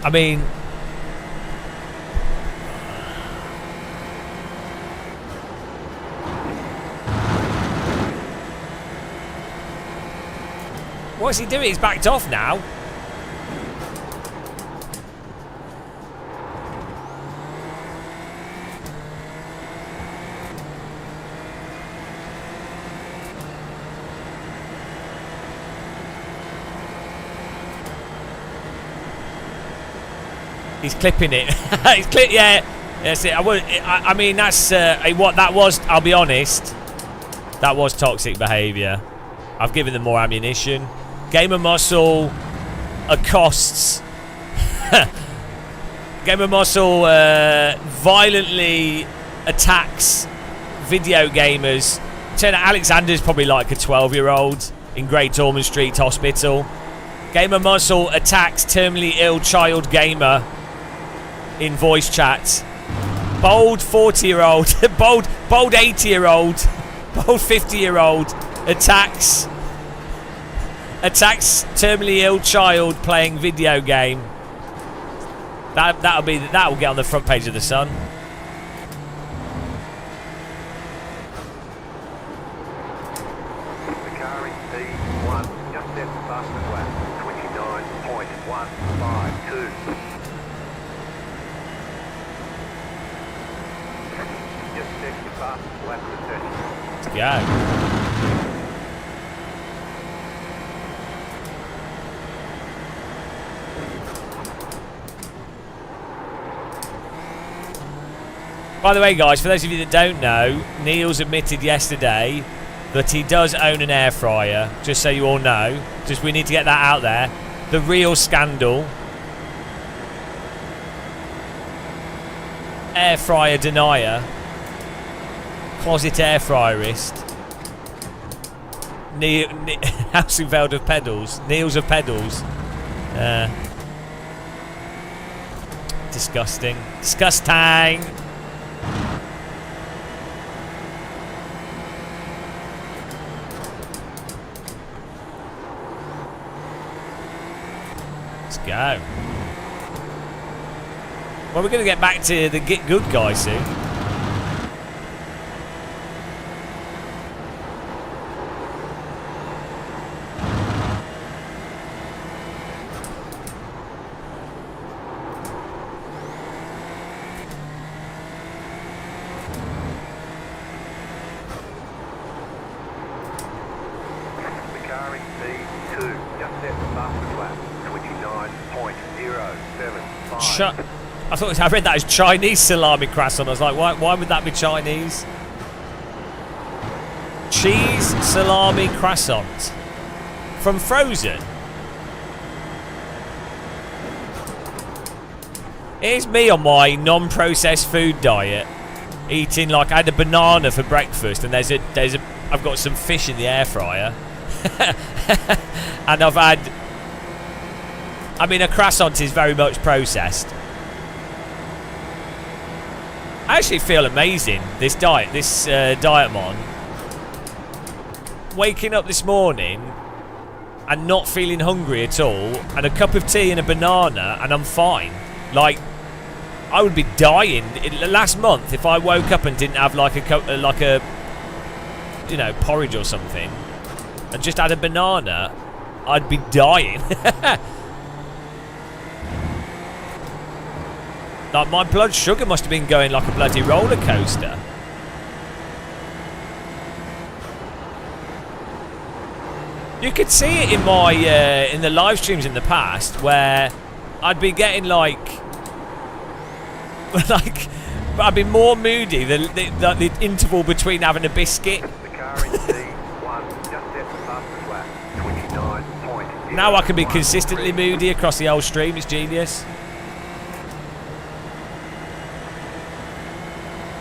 A: I mean, what's he doing? He's backed off now. He's clipping it. He's yeah, that's it. I mean, that's what that was. I'll be honest. That was toxic behaviour. I've given them more ammunition. Game of Muscle accosts. Game of Muscle violently attacks video gamers. Turn out Alexander's probably like a 12-year-old in Great Ormond Street Hospital. Game of Muscle attacks terminally ill child gamer in voice chat. Bold 40-year-old, bold 80-year-old, bold 50-year-old attacks terminally ill child playing video game. That'll get on the front page of the Sun.
B: The car is P1. Just set the fastest lap. 29.152. Just set your fastest lap to 30.
A: Let's go. By the way, guys, for those of you that don't know, Niels admitted yesterday that he does own an air fryer, just so you all know. Just we need to get that out there. The real scandal. Air fryer denier. Closet air fryerist. Housenfeld of pedals. Niels of pedals. Disgusting. Disgusting. Let's go. Well, we're going to get back to the Get Good guy soon.
B: The car car in P2, just set the fastest lap, 29.075.
A: I thought I read that as Chinese salami croissant. I was like, why would that be Chinese? Cheese salami croissant from Frozen. Here's me on my non-processed food diet, eating like I had a banana for breakfast, and I've got some fish in the air fryer, and I've had. I mean, a croissant is very much processed. I actually feel amazing. This diet I'm on. Waking up this morning and not feeling hungry at all, and a cup of tea and a banana, and I'm fine. Like, I would be dying. Last month, if I woke up and didn't have like a porridge or something, and just had a banana, I'd be dying. Like, my blood sugar must have been going like a bloody roller coaster. You could see it in my in the live streams in the past, where I'd be getting like I'd be more moody than the interval between having a biscuit.
B: The car in P1, just set the fastest lap, 29.0.
A: Now I can be consistently moody across the whole stream. It's genius.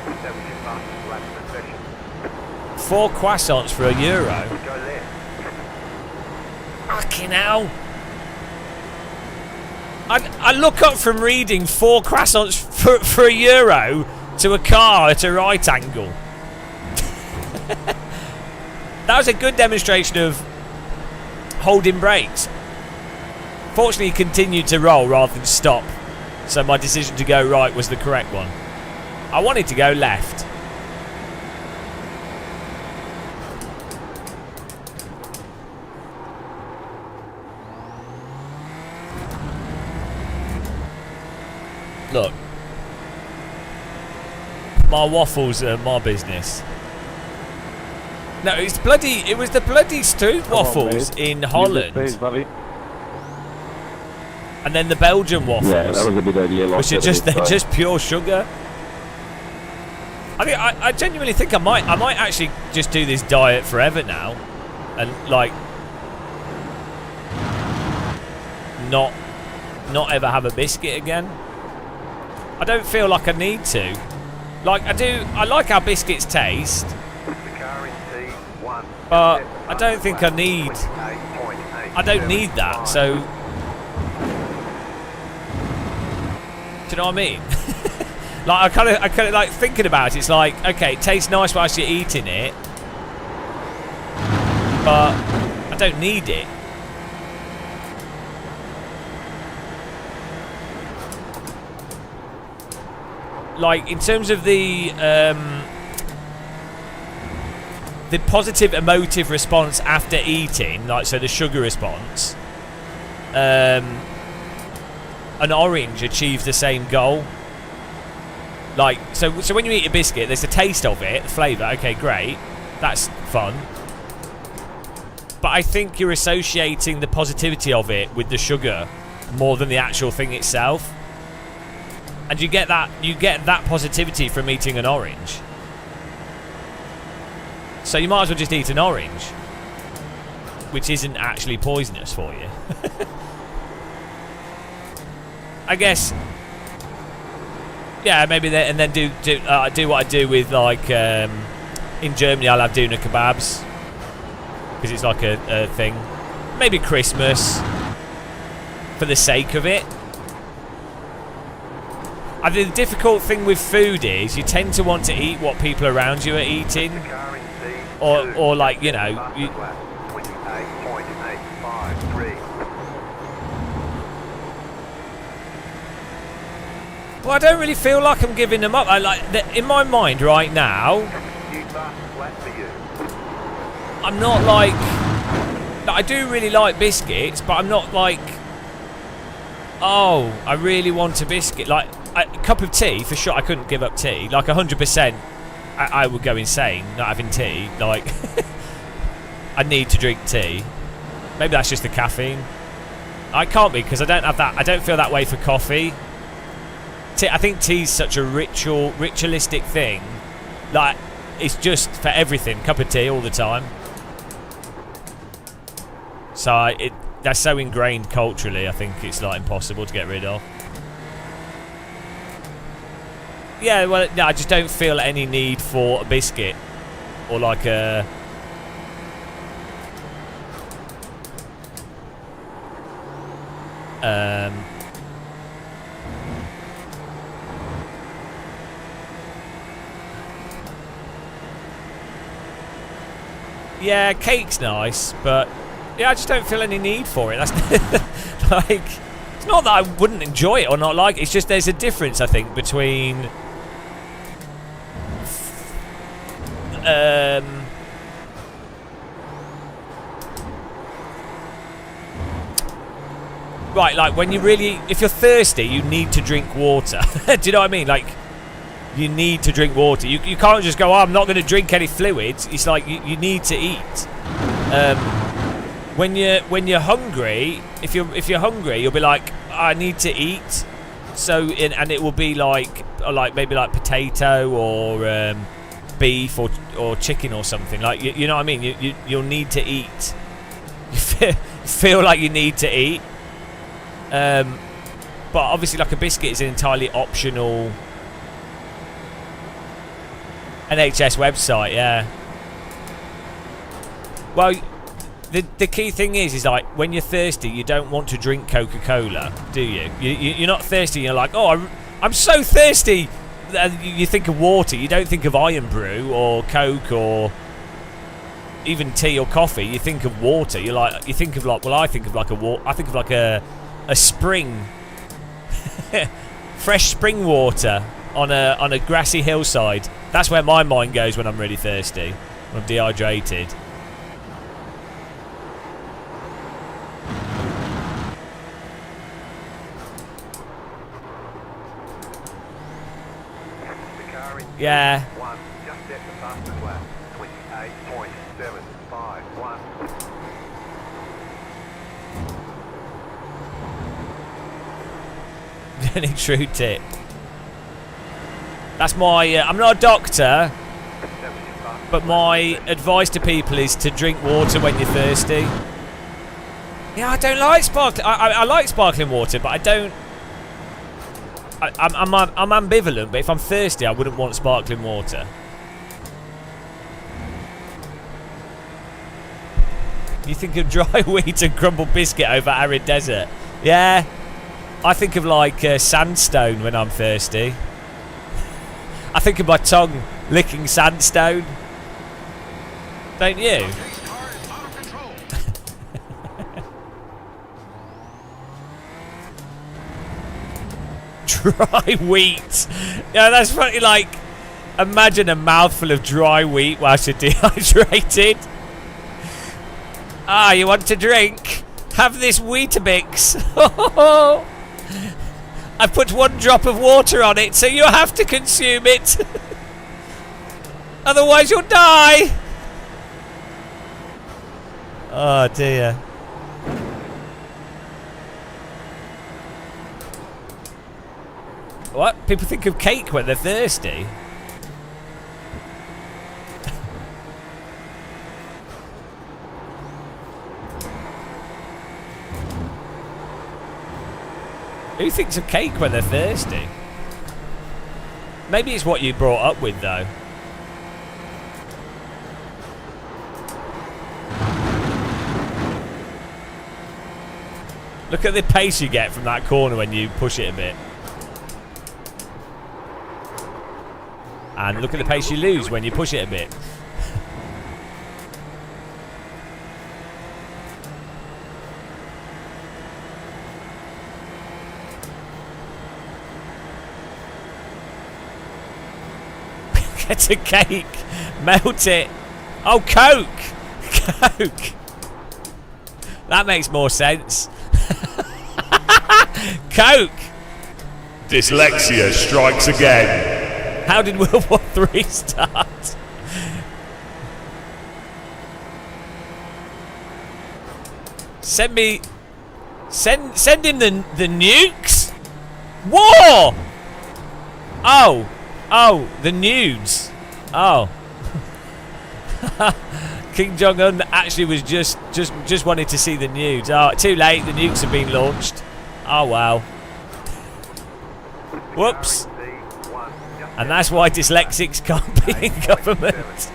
B: That was your fastest lap of the session.
A: 4 croissants for €1.
B: Go left.
A: Fucking hell. I look up from reading 4 croissants for €1 to a car at a right angle. That was a good demonstration of holding brakes. Fortunately, he continued to roll rather than stop, so my decision to go right was the correct one. I wanted to go left. Look, my waffles are my business. No, it was the bloody Stroop waffles in Holland, and then the Belgian waffles,
D: Yeah, that was a good idea.
A: which are just pure sugar. I genuinely think I might actually just do this diet forever now, and like not ever have a biscuit again. I don't feel like I need to. Like, I like how biscuits taste,
B: The car in P1,
A: but I don't think I need. I don't need that. So, do you know what I mean? Like, I kind of like thinking about it. It's like, okay, it tastes nice whilst you're eating it, but I don't need it. Like, in terms of the positive emotive response after eating, like, so the sugar response, an orange achieves the same goal. Like, so when you eat a biscuit, there's the taste of it, the flavour. Okay, great, that's fun. But I think you're associating the positivity of it with the sugar more than the actual thing itself. And you get that positivity from eating an orange. So you might as well just eat an orange, which isn't actually poisonous for you. I guess. Yeah, maybe and then do what I do with, like, in Germany I'll have doner kebabs because it's like a thing. Maybe Christmas for the sake of it. I think the difficult thing with food is you tend to want to eat what people around you are eating, or like, you know, well, I don't really feel like I'm giving them up. In my mind right now, I'm not like I do really like biscuits, but I'm not like, oh, I really want a biscuit. Like, a cup of tea, for sure, I couldn't give up tea. Like, 100%, I would go insane not having tea. Like, I need to drink tea. Maybe that's just the caffeine. I can't be because I don't have that. I don't feel that way for coffee. I think tea's such a ritualistic thing. Like, it's just for everything. Cup of tea all the time. So that's so ingrained culturally. I think it's like impossible to get rid of. Yeah, well, no, I just don't feel any need for a biscuit or like a. Yeah, cake's nice, but yeah, I just don't feel any need for it. That's like, it's not that I wouldn't enjoy it or not like it. It's just there's a difference, I think, between right, like when you really, if you're thirsty, you need to drink water. Do you know what I mean? Like, you need to drink water. You can't just go, oh, I'm not going to drink any fluids. It's like you need to eat. When you're hungry, if you're hungry, you'll be like, I need to eat. So and it will be like maybe like potato or beef or chicken or something. Like you know what I mean? You'll need to eat. You feel like you need to eat. But obviously, like a biscuit is an entirely optional. NHS website, yeah. Well, the key thing is like when you're thirsty, you don't want to drink Coca-Cola, do you? You're not thirsty. You're like, oh, I'm so thirsty. You think of water. You don't think of Iron Brew or Coke or even tea or coffee. You think of water. You think of like, well, I think of like a spring, fresh spring water on a grassy hillside. That's where my mind goes when I'm really thirsty, when I'm dehydrated. Yeah.
B: One, just set the fastest lap. 28.751.
A: Any true tip. That's my. I'm not a doctor, but my advice to people is to drink water when you're thirsty. Yeah, I don't like sparkling. I like sparkling water, but I don't. I'm ambivalent, but if I'm thirsty, I wouldn't want sparkling water. You think of dry wheat and crumbled biscuit over arid desert? Yeah, I think of like sandstone when I'm thirsty. I think of my tongue licking sandstone. Don't you? Dry wheat. Yeah, that's funny. Like, imagine a mouthful of dry wheat whilst you're dehydrated. Ah, you want to drink? Have this Weetabix. I've put 1 drop of water on it, so you have to consume it. Otherwise you'll die. Oh dear. What? People think of cake when they're thirsty? Who thinks of cake when they're thirsty? Maybe it's what you brought up with, though. Look at the pace you get from that corner when you push it a bit. And look at the pace you lose when you push it a bit. Get a cake, melt it. Oh, Coke! Coke! That makes more sense. Coke!
D: Dyslexia strikes again.
A: How did World War III start? Send him the nukes. War. Oh, the nudes. Oh. King Jong-un actually was just wanted to see the nudes. Oh, too late. The nukes have been launched. Oh wow. Whoops. And that's why dyslexics can't be in government.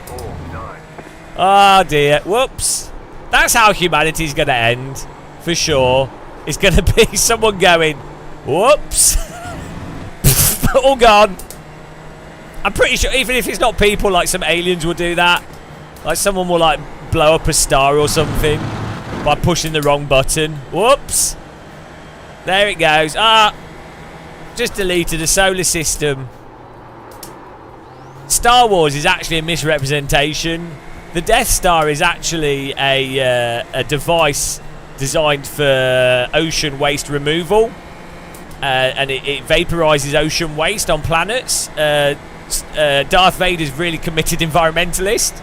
A: Oh dear. Whoops. That's how humanity's going to end, for sure. It's going to be someone going, whoops. All gone. I'm pretty sure, even if it's not people, like some aliens will do that. Like someone will like blow up a star or something by pushing the wrong button. Whoops. There it goes. Ah. Just deleted a solar system. Star Wars is actually a misrepresentation. The Death Star is actually a device designed for ocean waste removal, and it vaporizes ocean waste on planets. Darth Vader's really committed environmentalist,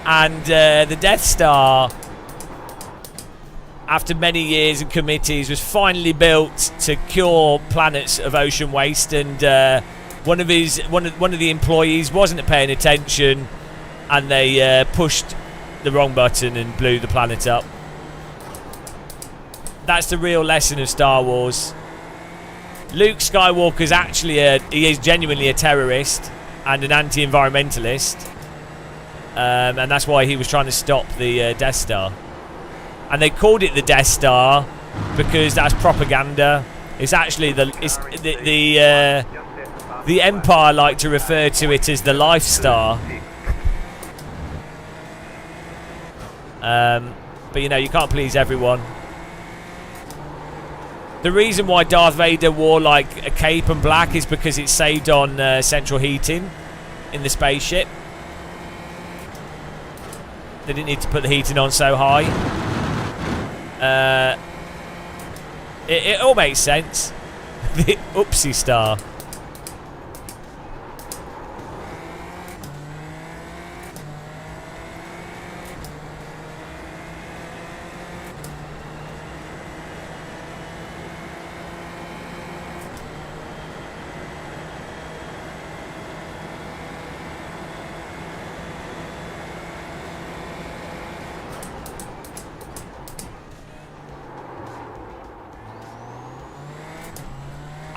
A: and the Death Star, after many years and committees, was finally built to cure planets of ocean waste. And one of the employees wasn't paying attention, and they pushed the wrong button and blew the planet up. That's the real lesson of Star Wars. Luke Skywalker's actually he is genuinely a terrorist and an anti-environmentalist, and that's why he was trying to stop the Death Star. And they called it the Death Star because that's propaganda. It's actually the Empire like to refer to it as the Life Star. But you know, you can't please everyone. The reason why Darth Vader wore like a cape and black is because it saved on central heating in the spaceship. They didn't need to put the heating on so high. It all makes sense. The Oopsie Star.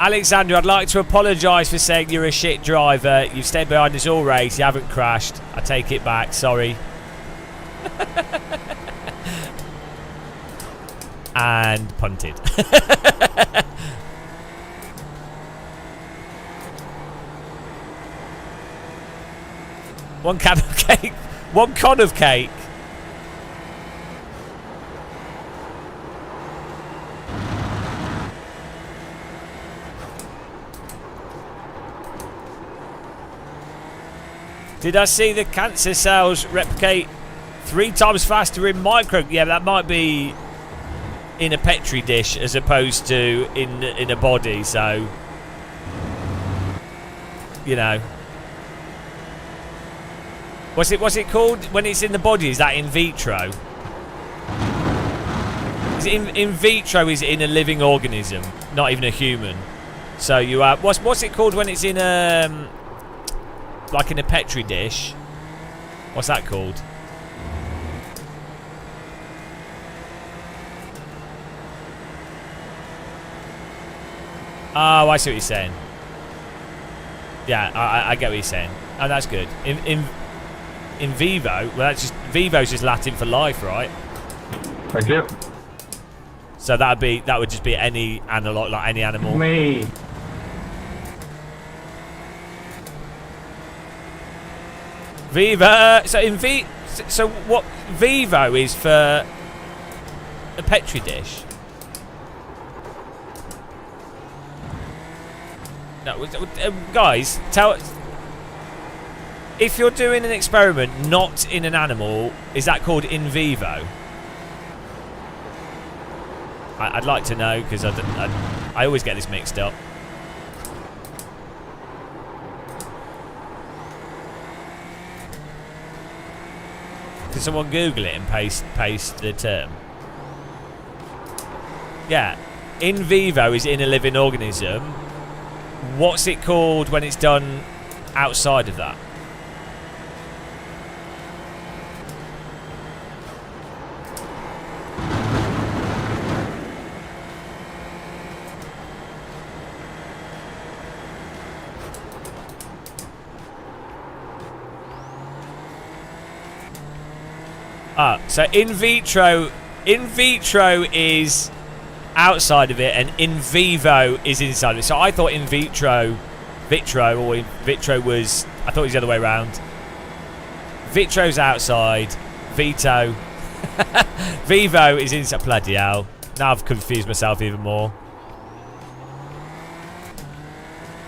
A: Alexander, I'd like to apologise for saying you're a shit driver. You've stayed behind us all race. You haven't crashed. I take it back. Sorry. And punted. One can of cake. One con of cake. Did I see the cancer cells replicate 3 times faster in micro? Yeah, that might be in a petri dish as opposed to in a body. So, you know, what's it called when it's in the body? Is that in vitro? Is it in vitro? Is in a living organism, not even a human. So you have what's it called when it's in like in a petri dish? What's that called? Oh, I see what you're saying. Yeah, I get what you're saying. Oh, that's good. In vivo, well, that's just vivo's just Latin for life, right?
E: Thank you.
A: So that would just be any analog, like any animal.
E: Me.
A: Viva. So what vivo is for a petri dish? No, guys, tell. If you're doing an experiment not in an animal, is that called in vivo? I'd like to know, because I always get this mixed up. Can someone Google it and paste the term? Yeah. In vivo is in a living organism. What's it called when it's done outside of that? So in vitro is outside of it, and in vivo is inside of it. So I thought in vitro was, I thought it was the other way around. Vitro's outside, vivo is inside. Bloody hell! Now I've confused myself even more.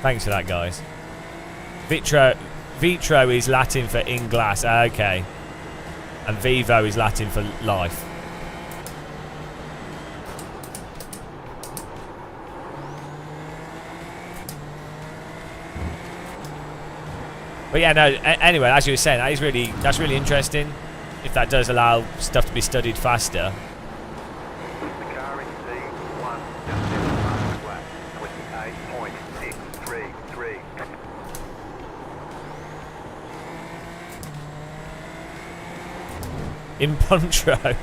A: Thanks for that, guys. Vitro is Latin for in glass. Okay. And vivo is Latin for life. But yeah, no. Anyway, as you were saying, that's really interesting. If that does allow stuff to be studied faster.
B: The car in C1 just left the fastest lap. 28.633.
A: In Pontro.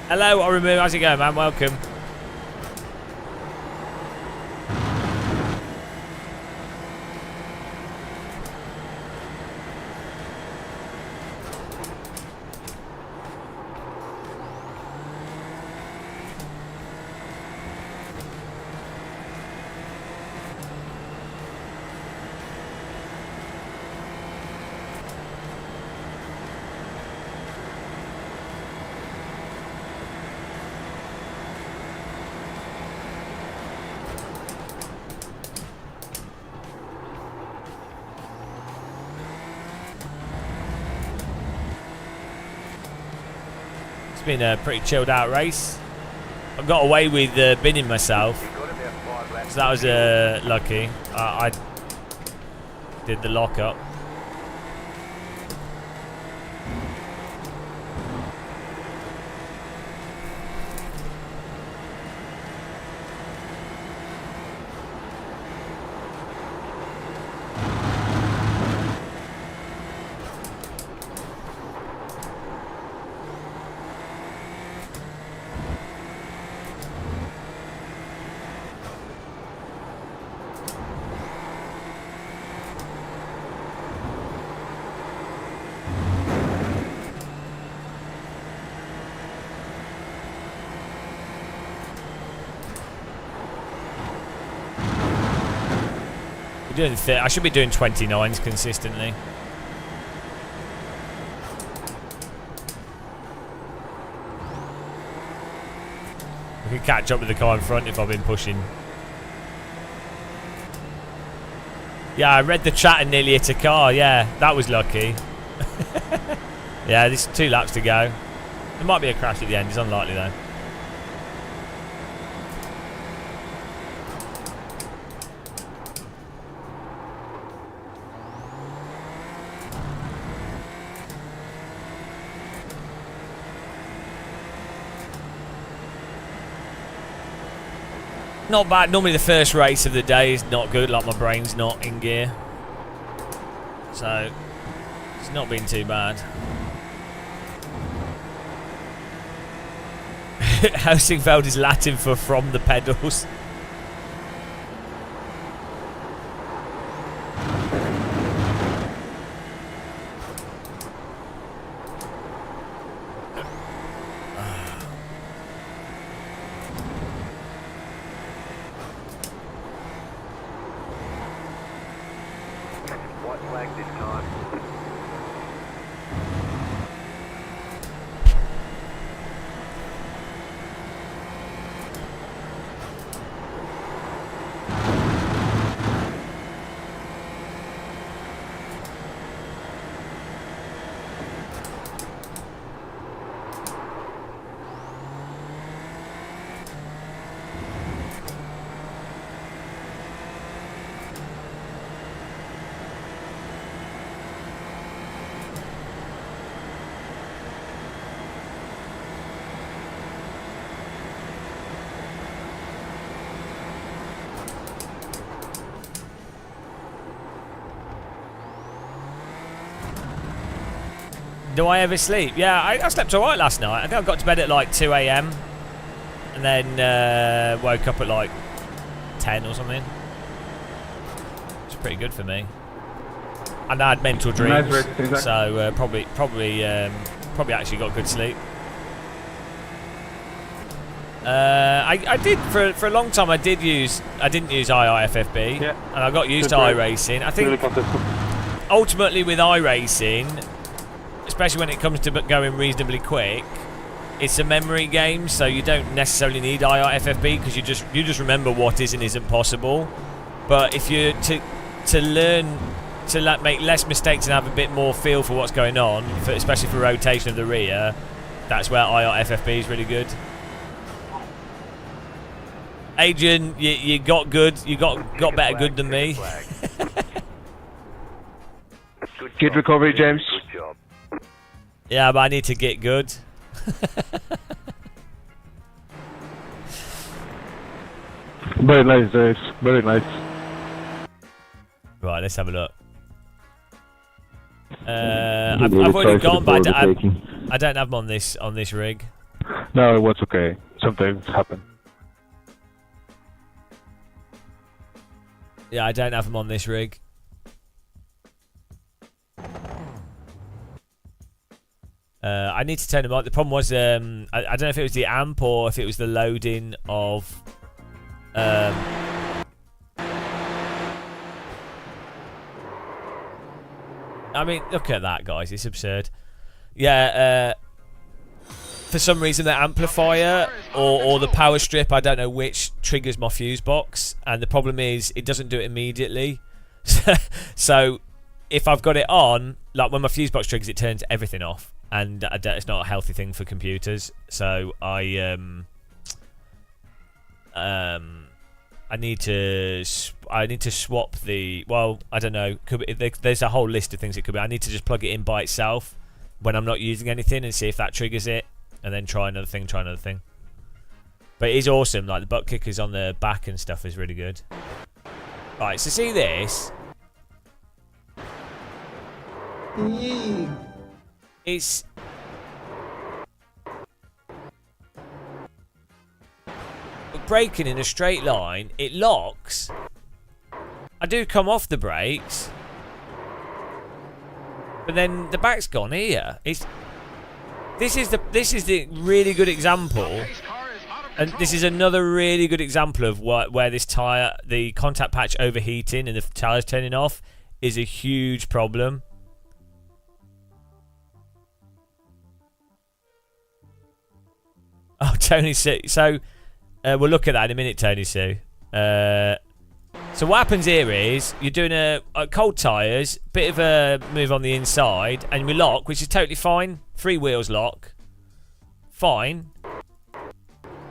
A: Hello, Orimu. How's it going, man? Welcome. Been a pretty chilled out race. I got away with binning myself, so that was lucky. I did the lock up. I should be doing 29s consistently. I can catch up with the car in front if I've been pushing. Yeah, I read the chat and nearly hit a car. Yeah, that was lucky. Yeah, there's 2 laps to go. There might be a crash at the end. It's unlikely though. Not bad. Normally the first race of the day is not good, like my brain's not in gear. So, it's not been too bad. Helsingfeld is Latin for from the pedals.
B: White flag this time.
A: Do I ever sleep? Yeah, I slept alright last night. I think I got to bed at like 2 a.m. and then woke up at like 10 or something. It's pretty good for me. And I had mental dreams, so probably actually got good sleep. I did for a long time. I didn't use IIFFB, and I got used to iRacing. I think ultimately with iRacing, especially when it comes to going reasonably quick, it's a memory game, so you don't necessarily need IIFFB because you just remember what is and isn't possible. But if you're to learn to make less mistakes and have a bit more feel for what's going on, especially for rotation of the rear, that's where IIFFB is really good. Adrian, you got good. You got better good than me.
C: Good recovery, James.
B: Good job.
A: Yeah, but I need to get good.
E: Very nice, James. Very nice.
A: Right, let's have a look. I've already gone, but I don't have them on this rig.
E: No, it was okay. Sometimes happen.
A: Yeah, I don't have them on this rig. I need to turn them on. The problem was, I don't know if it was the amp or if it was the loading of. I mean, look at that, guys. It's absurd. Yeah, for some reason, the amplifier or the power strip, I don't know which, triggers my fuse box. And the problem is, it doesn't do it immediately. So, if I've got it on, like when my fuse box triggers, it turns everything off. And it's not a healthy thing for computers. So, I need to swap the. Well, I don't know. There's a whole list of things it could be. I need to just plug it in by itself when I'm not using anything and see if that triggers it, and then try another thing. But it is awesome. Like the butt kickers on the back and stuff is really good. Right. So see this. It's. Braking in a straight line, it locks. I do come off the brakes, but then the back's gone here. This is the really good example, and this is another really good example of where this tyre, the contact patch overheating and the tyres turning off, is a huge problem. Oh, Tony, so. We'll look at that in a minute, Tony Sue. So what happens here is you're doing a cold tyres, bit of a move on the inside, and we lock, which is totally fine. 3 wheels lock, fine.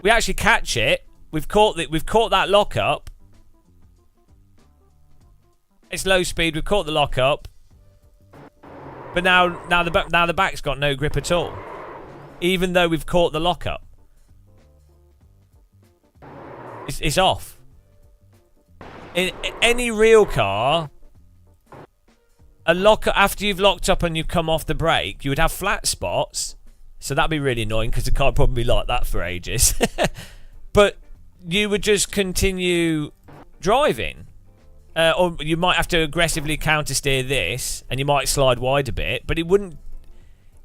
A: We actually catch it. We've caught that lock up. It's low speed. We've caught the lock up, but now the back's got no grip at all, even though we've caught the lock up. It's off. In any real car, a lock after you've locked up and you've come off the brake, you would have flat spots. So that'd be really annoying because the car would probably be like that for ages. But you would just continue driving. Or you might have to aggressively countersteer this, and you might slide wide a bit, but it wouldn't.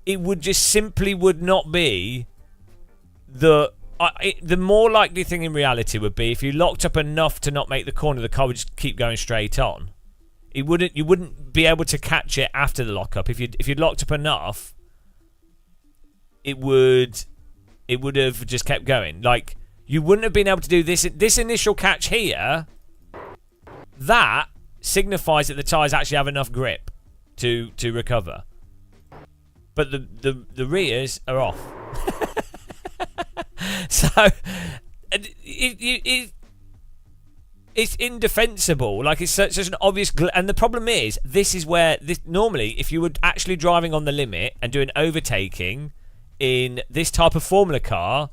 A: It would just simply would not be the more likely thing in reality would be if you locked up enough to not make the corner, the car would just keep going straight on. You wouldn't be able to catch it after the lockup. If you'd locked up enough, it would have just kept going. Like, you wouldn't have been able to do this initial catch here. That signifies that the tyres actually have enough grip to recover. But the rears are off. So it's indefensible. Like, it's such an obvious and the problem is, this is where normally if you were actually driving on the limit and doing overtaking in this type of Formula car,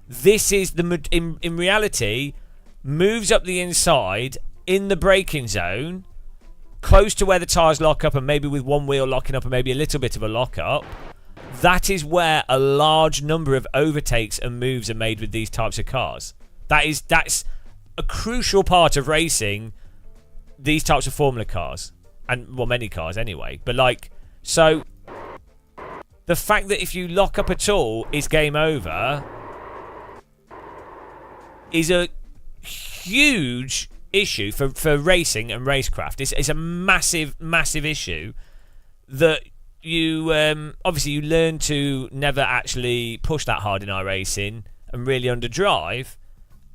A: this is in reality moves up the inside in the braking zone, close to where the tyres lock up, and maybe with one wheel locking up and maybe a little bit of a lock up, that is where a large number of overtakes and moves are made with these types of cars. That's a crucial part of racing these types of Formula cars. And, well, many cars anyway. But, like, so the fact that if you lock up at all, it's game over is a huge issue for racing and racecraft. It's a massive, massive issue that you obviously you learn to never actually push that hard in iRacing and really underdrive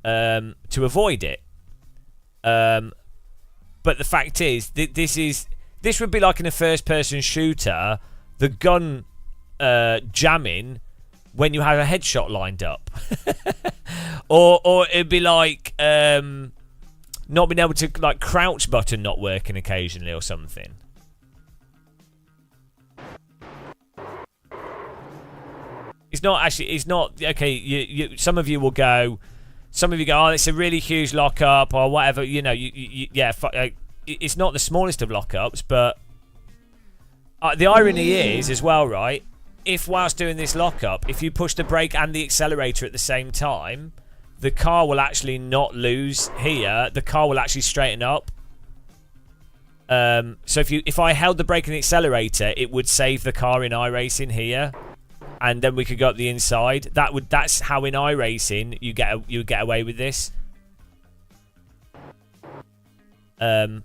A: to avoid it. But the fact is, this would be like in a first-person shooter, the gun jamming when you have a headshot lined up, or it'd be like not being able to, like, crouch button not working occasionally or something. It's not okay. Some of you will go. Some of you go, oh, it's a really huge lockup or whatever. You know, it's not the smallest of lockups, but the irony is as well, right? If whilst doing this lockup, if you push the brake and the accelerator at the same time, the car will actually not lose here. The car will actually straighten up. So if I held the brake and the accelerator, it would save the car in iRacing here. And then we could go up the inside. That's how in iRacing you get away with this. But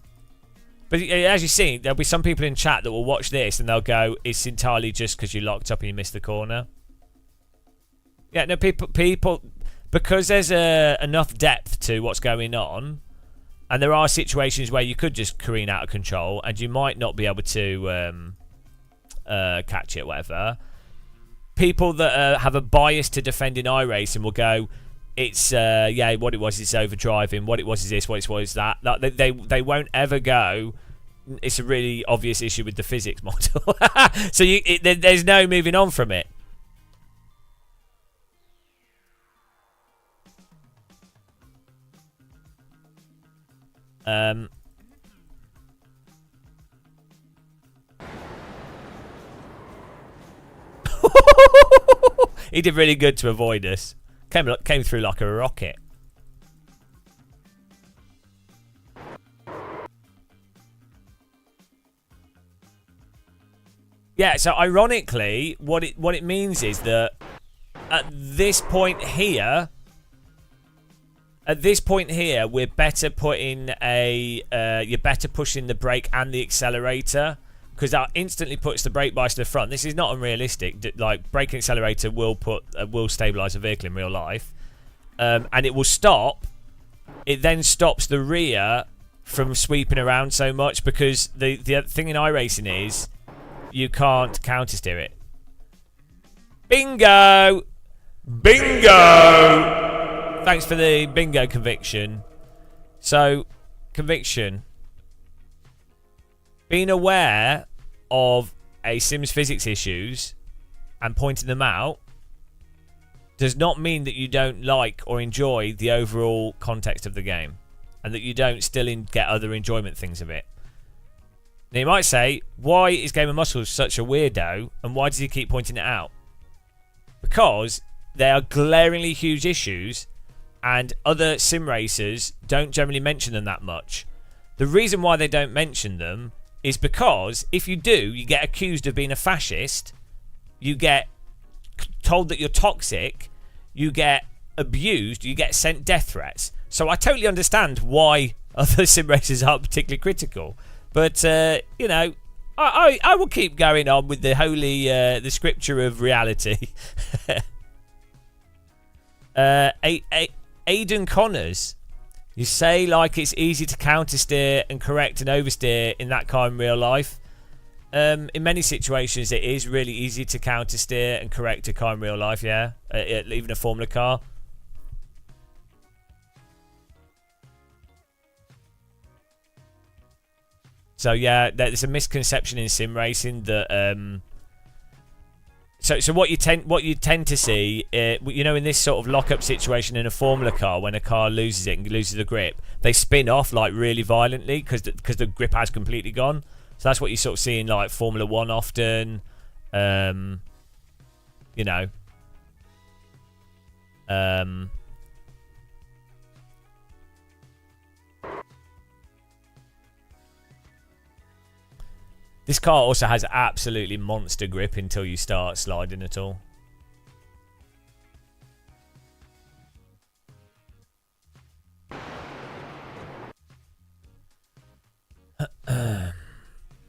A: as you see, there'll be some people in chat that will watch this and they'll go, "It's entirely just because you locked up and you missed the corner." Yeah, no, people, because there's enough depth to what's going on, and there are situations where you could just careen out of control and you might not be able to catch it, whatever. People that have a bias to defending iRacing will go, it's what it was is overdriving, what it was is this, what it was is that. They won't ever go, it's a really obvious issue with the physics model. So there's no moving on from it. He did really good to avoid us. Came through like a rocket. Yeah, so ironically, what it means is that at this point here, we're better putting you're better pushing the brake and the accelerator, because that instantly puts the brake bias to the front. This is not unrealistic. Like, brake and accelerator will stabilize a vehicle in real life, and it will stop. It then stops the rear from sweeping around so much, because the thing in iRacing is you can't counter steer it. Bingo!
D: Bingo!
A: Thanks for the bingo conviction. So, conviction. Being aware of a sim's physics issues and pointing them out does not mean that you don't like or enjoy the overall context of the game, and that you don't still get other enjoyment things of it. Now you might say, why is Game of Muscles such a weirdo, and why does he keep pointing it out? Because they are glaringly huge issues, and other sim racers don't generally mention them that much. The reason why they don't mention them is because if you do, you get accused of being a fascist, you get told that you're toxic, you get abused, you get sent death threats. So I totally understand why other sim racers aren't particularly critical. But, you know, I will keep going on with the holy, the scripture of reality. Aidan Connors, you say like it's easy to counter steer and correct and oversteer in that car in real life. In many situations, it is really easy to counter steer and correct a car in real life. Yeah, even a Formula car. So yeah, there's a misconception in sim racing that so what you tend to see, you know, in this sort of lockup situation in a Formula car, when a car loses it and loses the grip, they spin off like really violently because the grip has completely gone. So that's what you sort of see in like Formula 1 often. you know. This car also has absolutely monster grip until you start sliding at all.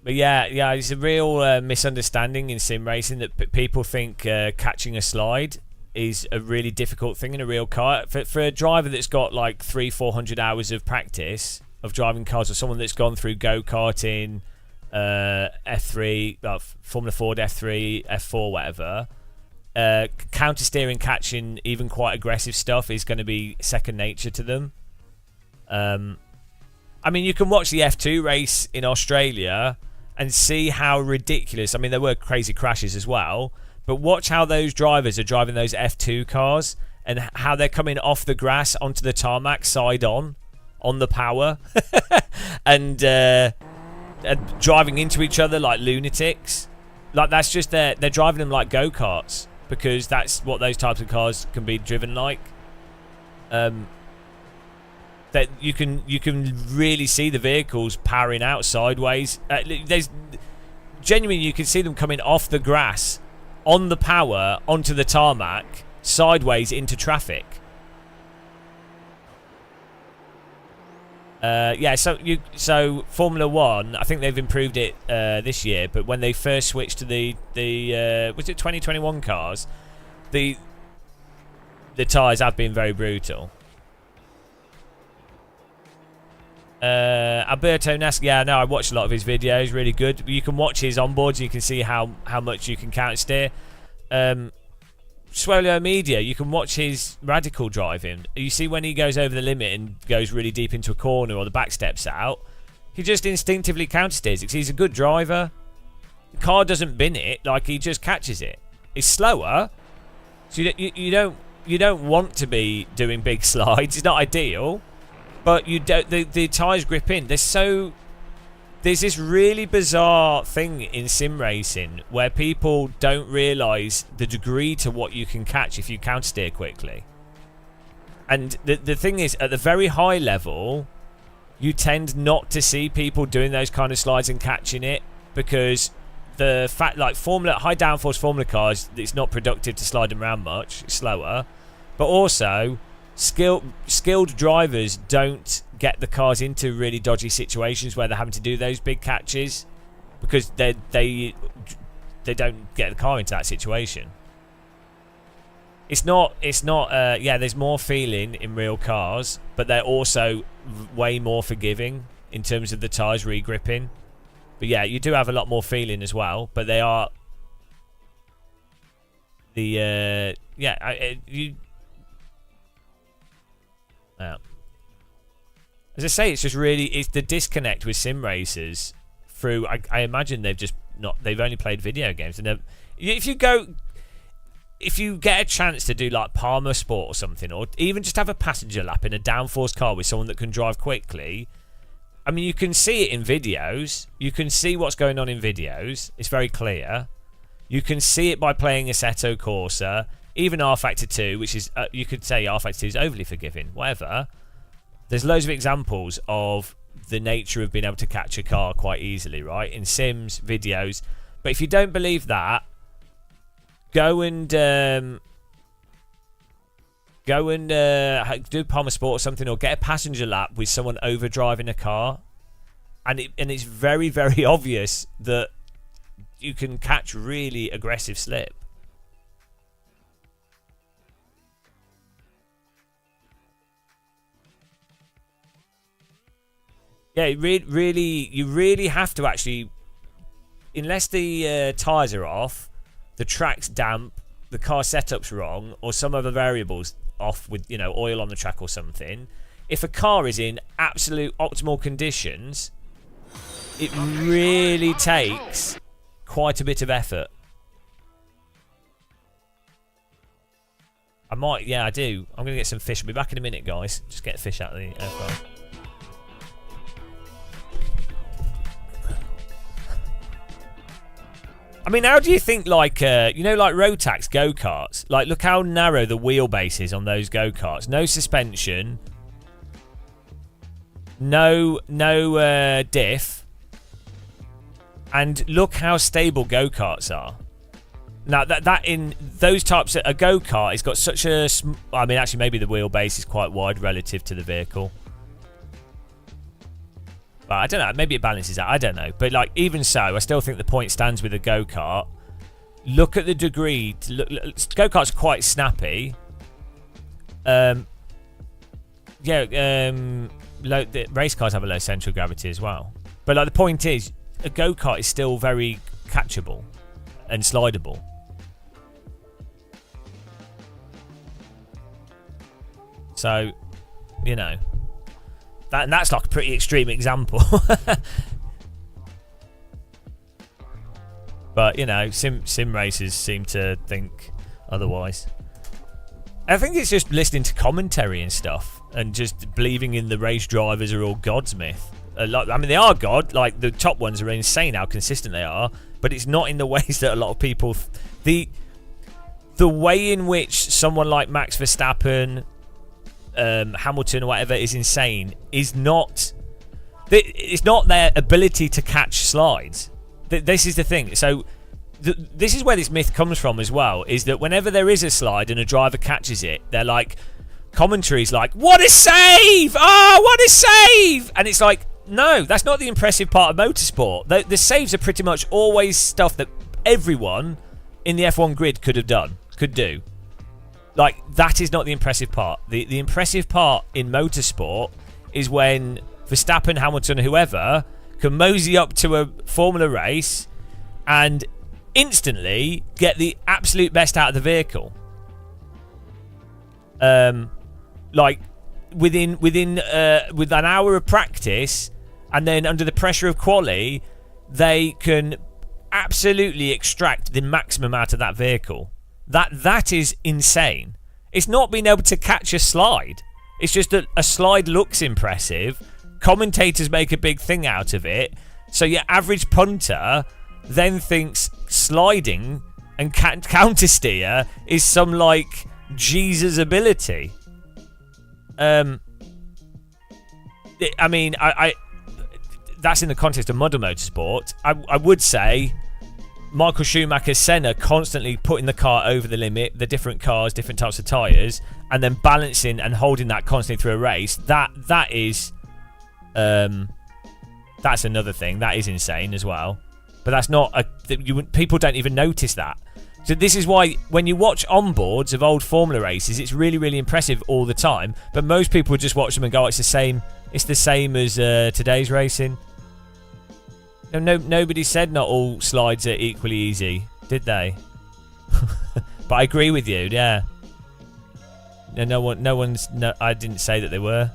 A: But yeah, it's a real misunderstanding in sim racing that people think catching a slide is a really difficult thing in a real car. For a driver that's got like 300-400 hours of practice of driving cars, or someone that's gone through go-karting, F3, Formula Ford, F3, F4, whatever, counter steering, catching even quite aggressive stuff is going to be second nature to them. I mean, you can watch the F2 race in Australia and see how ridiculous. I mean, there were crazy crashes as well, but watch how those drivers are driving those F2 cars and how they're coming off the grass onto the tarmac side on the power and driving into each other like lunatics. Like, that's just they're driving them like go-karts, because that's what those types of cars can be driven like. That you can really see the vehicles powering out sideways. There's genuinely, you can see them coming off the grass on the power onto the tarmac sideways into traffic. So Formula One, I think they've improved it this year, but when they first switched to the was it 2021 cars, the tyres have been very brutal. Alberto Nasca, yeah, no, I watched a lot of his videos, really good. You can watch his onboards, you can see how much you can counter steer. Swolio Media, you can watch his radical driving. You see when he goes over the limit and goes really deep into a corner, or the back steps out, he just instinctively counter steers because he's a good driver. The car doesn't bin it, like, he just catches it. It's slower, so you don't want to be doing big slides. It's not ideal. But you don't. The tyres grip in. There's this really bizarre thing in sim racing where people don't realise the degree to what you can catch if you counter steer quickly. And the thing is, at the very high level, you tend not to see people doing those kind of slides and catching it, because the fact, like, high downforce Formula cars, it's not productive to slide them around much. It's slower, but also skilled drivers don't get the cars into really dodgy situations where they're having to do those big catches, because they don't get the car into that situation. It's not yeah, there's more feeling in real cars, but they're also way more forgiving in terms of the tyres re-gripping. But yeah, you do have a lot more feeling as well, but they are the as I say, it's just really, it's the disconnect with sim racers through. I imagine they've only played video games, and if you get a chance to do like Palmer Sport or something, or even just have a passenger lap in a downforce car with someone that can drive quickly. I mean, you can see it in videos. You can see what's going on in videos. It's very clear. You can see it by playing Assetto Corsa. Even R-Factor 2, which is, you could say R-Factor 2 is overly forgiving, whatever. There's loads of examples of the nature of being able to catch a car quite easily, right? In sims, videos. But if you don't believe that, go and do Palmer Sport or something, or get a passenger lap with someone overdriving a car. And it's very, very obvious that you can catch really aggressive slip. Yeah, you really have to actually, unless the tyres are off, the track's damp, the car setup's wrong, or some other variables off with, oil on the track or something. If a car is in absolute optimal conditions, it really takes quite a bit of effort. I do. I'm going to get some fish. I'll be back in a minute, guys. Just get the fish out of the air fryer. I mean, how do you think, like, like Rotax go-karts? Like, look how narrow the wheelbase is on those go-karts. No suspension. No diff. And look how stable go-karts are. Now, that in those types of... A go-kart, it's got such a... I mean, actually, maybe the wheelbase is quite wide relative to the vehicle. But I don't know. Maybe it balances out. I don't know. But, like, even so, I still think the point stands with a go-kart. Look at the degree... Go-karts are quite snappy. The race cars have a low centre of gravity as well. But, like, the point is, a go-kart is still very catchable and slidable. So, you know, that's like a pretty extreme example. But, you know, sim racers seem to think otherwise. I think it's just listening to commentary and stuff and just believing in the race drivers are all God's myth. I mean, they are God. Like, the top ones are insane how consistent they are, but it's not in the ways that a lot of people... The way in which someone like Max Verstappen, Hamilton or whatever is insane is not... It's not their ability to catch slides. This is the thing. So this is where this myth comes from as well, is that whenever there is a slide and a driver catches it, they're like... Commentary's like, what a save! Oh, what a save! And it's like, no, that's not the impressive part of motorsport. The saves are pretty much always stuff that everyone in the F1 grid could do. Like, that is not the impressive part. The impressive part in motorsport is when Verstappen, Hamilton, whoever can mosey up to a Formula race and instantly get the absolute best out of the vehicle. Like with an hour of practice, and then under the pressure of quali, they can absolutely extract the maximum out of that vehicle. That is insane. It's not being able to catch a slide. It's just that a slide looks impressive. Commentators make a big thing out of it. So your average punter then thinks sliding and counter steer is some like Jesus ability. I mean, I that's in the context of modern motorsport. I would say Michael Schumacher, Senna constantly putting the car over the limit, the different cars, different types of tyres, and then balancing and holding that constantly through a race. That is that's another thing. That is insane as well. But that's not people don't even notice that. So this is why when you watch onboards of old Formula races, it's really, really impressive all the time. But most people just watch them and go, "It's the same. It's the same as today's racing." Nobody said not all slides are equally easy, did they? But I agree with you. Yeah. No, I didn't say that they were.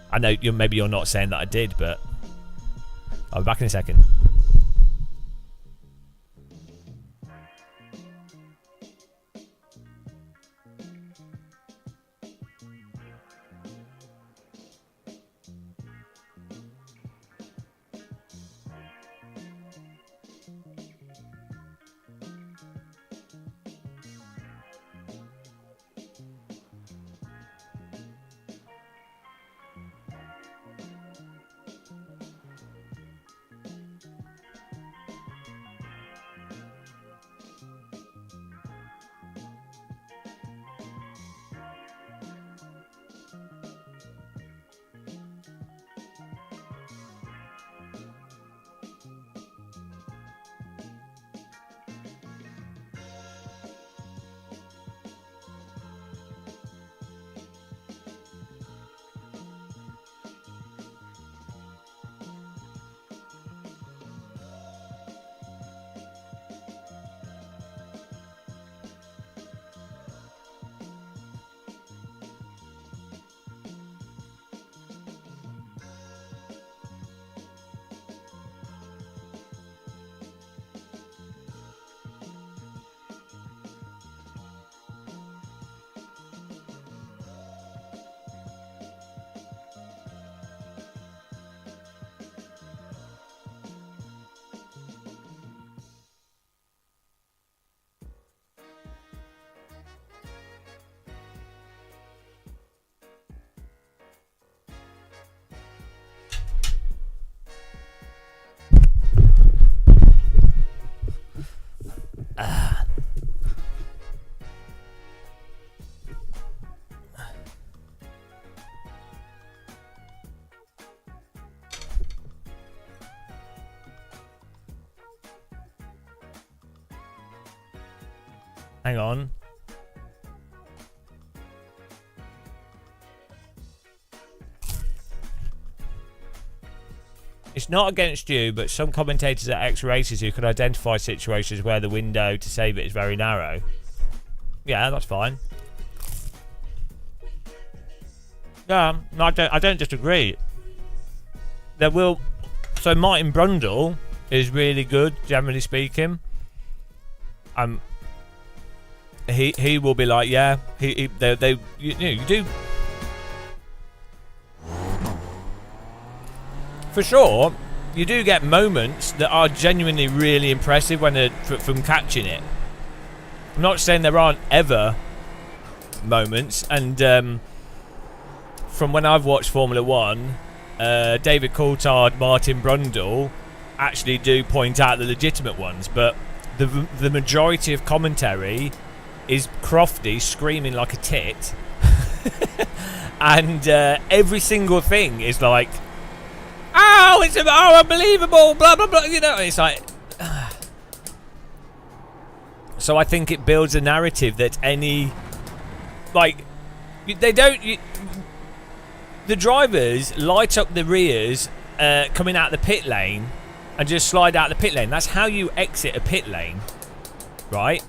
A: I know maybe you're not saying that I did, but I'll be back in a second. Hang on. It's not against you, but some commentators at X races who can identify situations where the window to save it is very narrow. Yeah, that's fine. Yeah, no, I don't disagree. There will. So Martin Brundle is really good, generally speaking. He will be like, yeah, you do. For sure, you do get moments that are genuinely really impressive when they're from catching it. I'm not saying there aren't ever moments, and from when I've watched Formula One, David Coulthard, Martin Brundle actually do point out the legitimate ones, but the majority of commentary is Crofty screaming like a tit, and every single thing is like, "Oh, it's unbelievable!" Blah blah blah. You know, it's like. So I think it builds a narrative that they don't. The drivers light up the rears coming out the pit lane and just slide out the pit lane. That's how you exit a pit lane, right?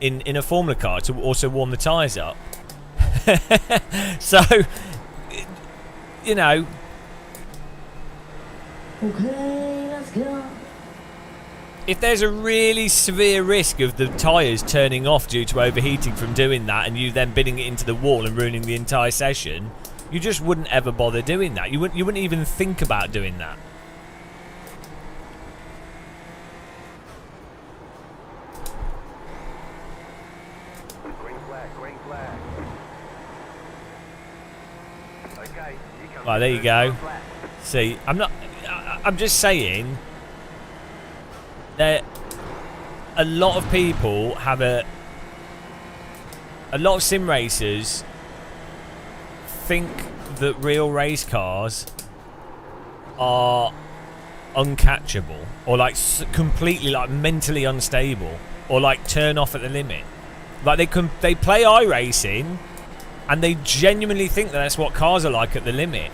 A: In a Formula car to also warm the tyres up. So, you know.
F: Okay, let's go.
A: If there's a really severe risk of the tyres turning off due to overheating from doing that, and you then bidding it into the wall and ruining the entire session, you just wouldn't ever bother doing that. You wouldn't even think about doing that.
B: Green flag, green flag. Okay, here comes
A: Right, there
B: the
A: you go.
B: first flag.
A: See, I'm just saying that a lot of people have a lot of sim racers think that real race cars are uncatchable or like completely like mentally unstable or like turn off at the limit. Like they play iRacing and they genuinely think that that's what cars are like at the limit.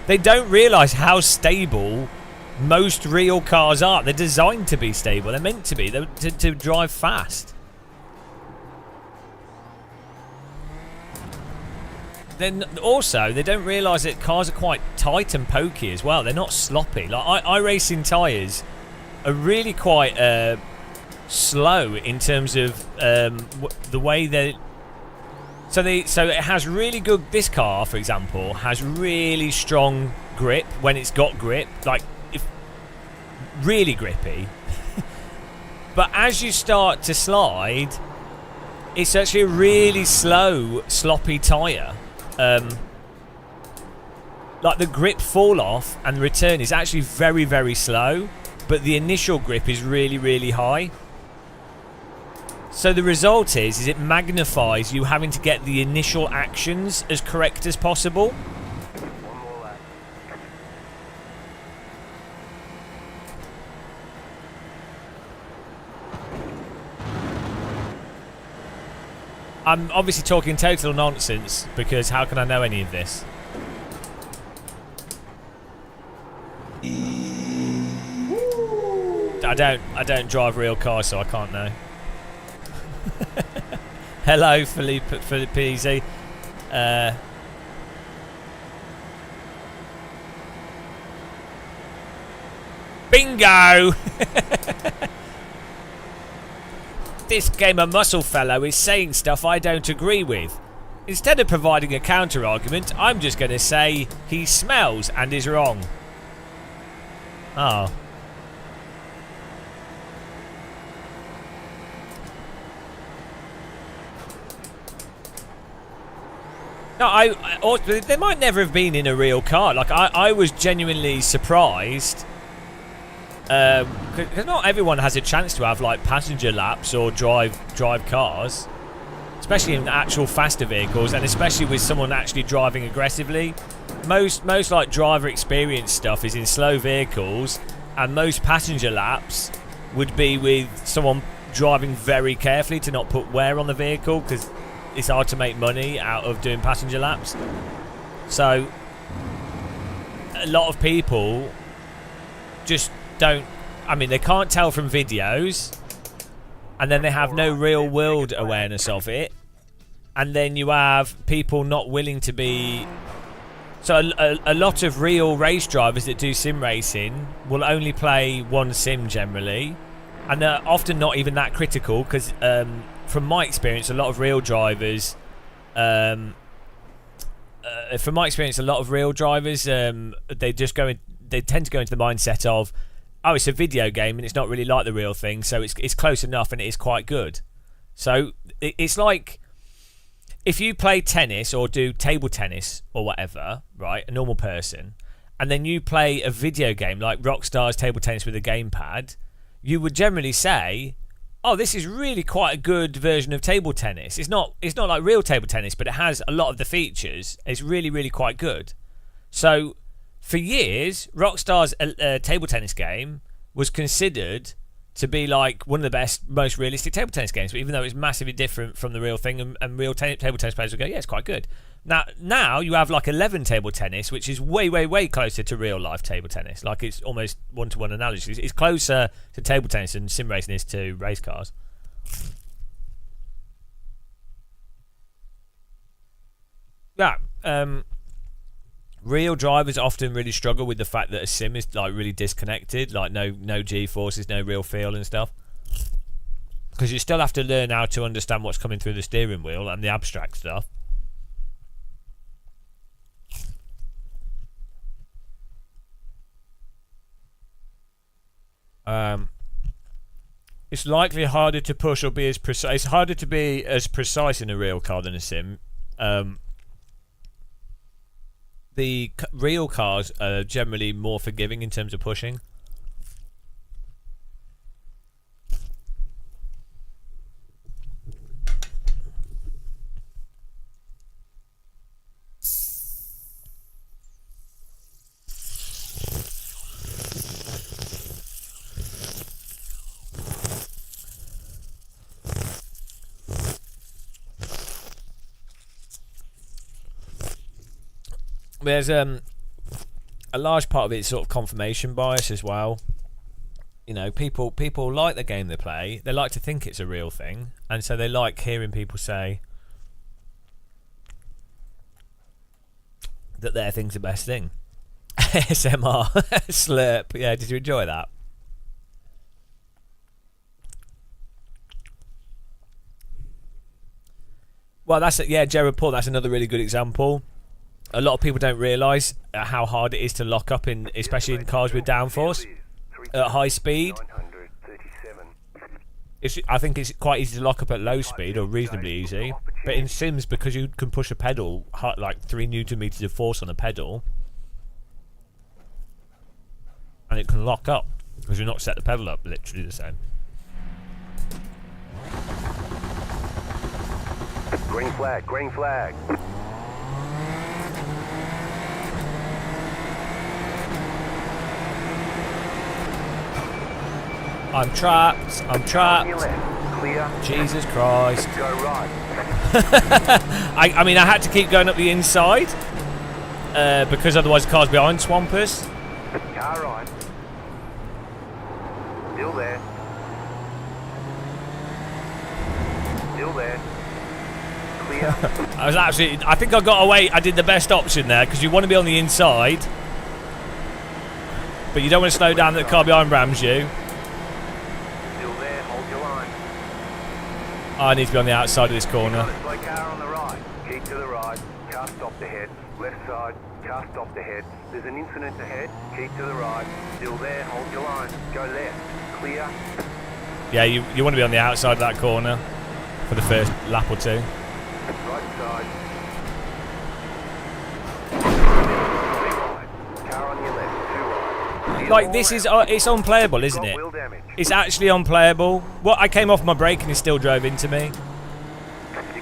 A: They don't realise how stable most real cars are. They're designed to be stable. They're meant to be. They're to drive fast. Then also, they don't realise that cars are quite tight and pokey as well. They're not sloppy. Like iRacing tyres are really quite slow in terms of the way they. So it has really good. This car, for example, has really strong grip when it's got grip. Like really grippy. But as you start to slide, it's actually a really slow, sloppy tyre. Like the grip fall off and return is actually very, very slow, but the initial grip is really, really high. So the result is it magnifies you having to get the initial actions as correct as possible.
B: One more lap.
A: I'm obviously talking total nonsense because how can I know any of this? I don't drive real cars, so I can't know. Hello, Felipe. Bingo! This gamer muscle fellow is saying stuff I don't agree with. Instead of providing a counter argument, I'm just going to say he smells and is wrong. Oh. No, they might never have been in a real car. Like I was genuinely surprised. Because not everyone has a chance to have like passenger laps or drive cars, especially in actual faster vehicles, and especially with someone actually driving aggressively. Most like driver experience stuff is in slow vehicles, and most passenger laps would be with someone driving very carefully to not put wear on the vehicle, because it's hard to make money out of doing passenger laps. So a lot of people just don't, I mean, they can't tell from videos, and then they have no real world awareness of it, and then you have people not willing to be. So a lot of real race drivers that do sim racing will only play one sim generally, and they're often not even that critical, because from my experience, a lot of real drivers they just go in, they tend to go into the mindset of, oh, it's a video game and it's not really like the real thing, so it's close enough and it is quite good. So it's like if you play tennis or do table tennis or whatever, right, a normal person, and then you play a video game like Rockstar's Table Tennis with a gamepad, you would generally say, oh, this is really quite a good version of table tennis. It's not like real table tennis, but it has a lot of the features. It's really, really quite good. So for years, Rockstar's table tennis game was considered to be like one of the best, most realistic table tennis games. But even though it's massively different from the real thing, and real table tennis players would go, yeah, it's quite good. Now you have like 11 table tennis, which is way, way, way closer to real life table tennis. Like it's almost one-to-one analogy. It's closer to table tennis than sim racing is to race cars. Yeah. Real drivers often really struggle with the fact that a sim is like really disconnected, like no G-forces, no real feel and stuff. Because you still have to learn how to understand what's coming through the steering wheel and the abstract stuff. It's likely harder to push or be as precise. It's harder to be as precise in a real car than a sim. The real cars are generally more forgiving in terms of pushing. There's a large part of it is sort of confirmation bias as well. You know, people like the game they play. They like to think it's a real thing, and so they like hearing people say that their thing's the best thing. ASMR slurp. Yeah, did you enjoy that? Well, that's it. Yeah, Jared Paul. That's another really good example. A lot of people don't realise how hard it is to lock up in, especially in cars with downforce at high speed. I think it's quite easy to lock up at low speed, or reasonably easy. But in sims, because you can push a pedal like 3 Newton meters of force on a pedal, and it can lock up because you're not set the pedal up literally the same.
B: Green flag, green flag.
A: I'm trapped. I'm trapped.
B: Clear.
A: Jesus Christ.
B: Go right.
A: I mean, I had to keep going up the inside because otherwise the car's behind swampers.
B: Car right. Still there. Still there. Clear.
A: I think I got away. I did the best option there, because you want to be on the inside, but you don't want to slow down that the car behind rams you. I need to be on the outside of this corner.
B: Slow car on the right. Keep to the right. Car stopped ahead. Left side. Car stopped ahead. There's an incident ahead. Keep to the right. Still there. Hold your line. Go left. Clear.
A: Yeah, you want to be on the outside of that corner for the first lap or two.
B: Right side. Car on your left. Too right.
A: Like, this is it's unplayable, isn't it?
B: Wheel damage.
A: It's actually unplayable. What, I came off my brake and he still drove into me.
B: Your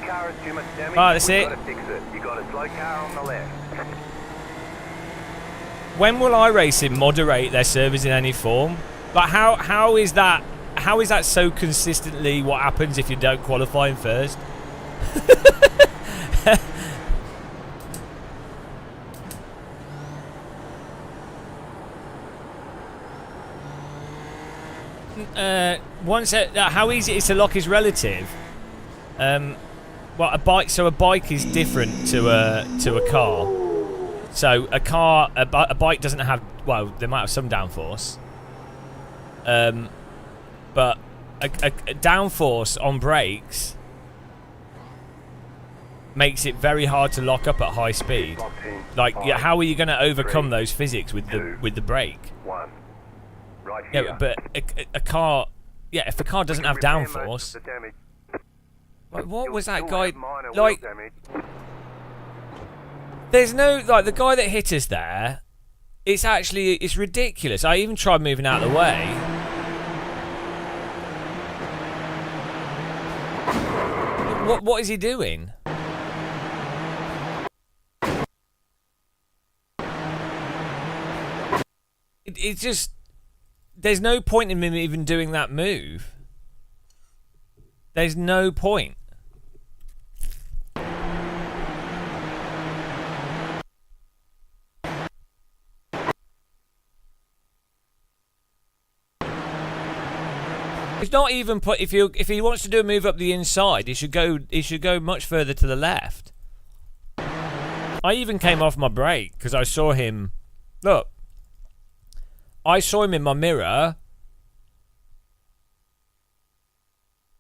B: car has too much damage.
A: Alright, that's it.
B: You've got to fix it. You've got a slow car on the left.
A: When will iRacing moderate their servers in any form? Like, how is that how is that so consistently what happens if you don't qualify in first? How easy it is to lock is relative. Well, a bike is different to a car. So a bike doesn't have, well, they might have some downforce. But a downforce on brakes makes it very hard to lock up at high speed. Like, how are you going to overcome those physics with the brake?
B: Right here.
A: Yeah, but a car, if a car doesn't have downforce. What was that guy like? There's no, like, the guy that hit us there. It's ridiculous. I even tried moving out of the way. What is he doing? It's just, there's no point in him even doing that move. There's no point. It's not even put. If he wants to do a move up the inside, he should go much further to the left. I even came off my brake because I saw him. Look, I saw him in my mirror,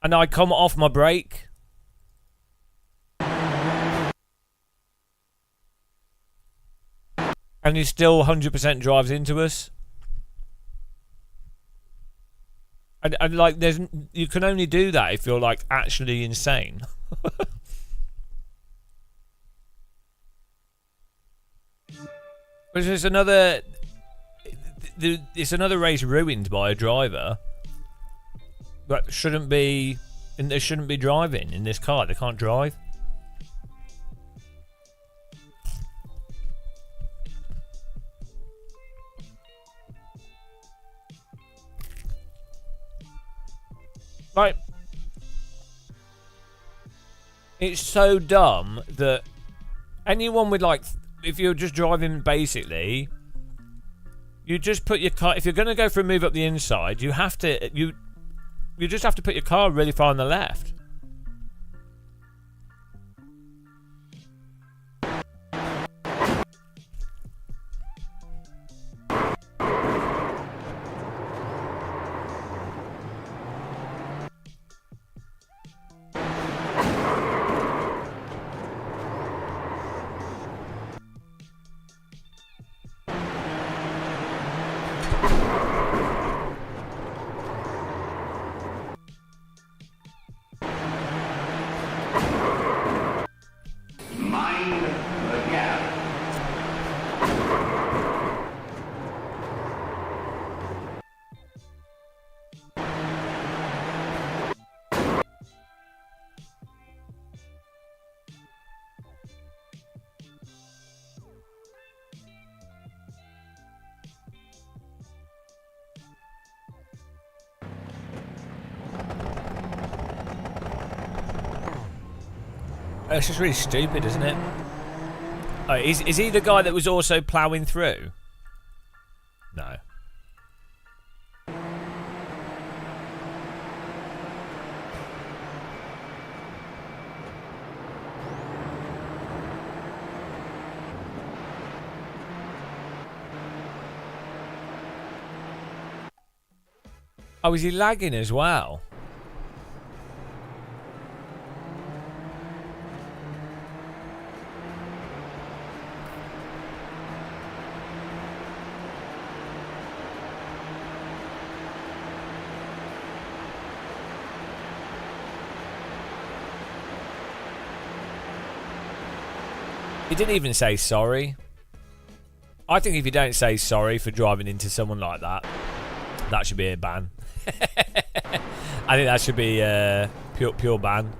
A: and I come off my brake. And he still 100% drives into us. And like, you can only do that if you're like actually insane. Which is another. It's another race ruined by a driver. But shouldn't be. And they shouldn't be driving in this car. They can't drive. Like, it's so dumb that anyone with, like, if you're just driving basically, you just put your car, if you're going to go for a move up the inside, you have to, you just have to put your car really far on the left. It's just really stupid, isn't it? Oh, is he the guy that was also ploughing through? No. Oh, is he lagging as well? He didn't even say sorry. I think if you don't say sorry for driving into someone like that, that should be a ban. I think that should be a pure ban.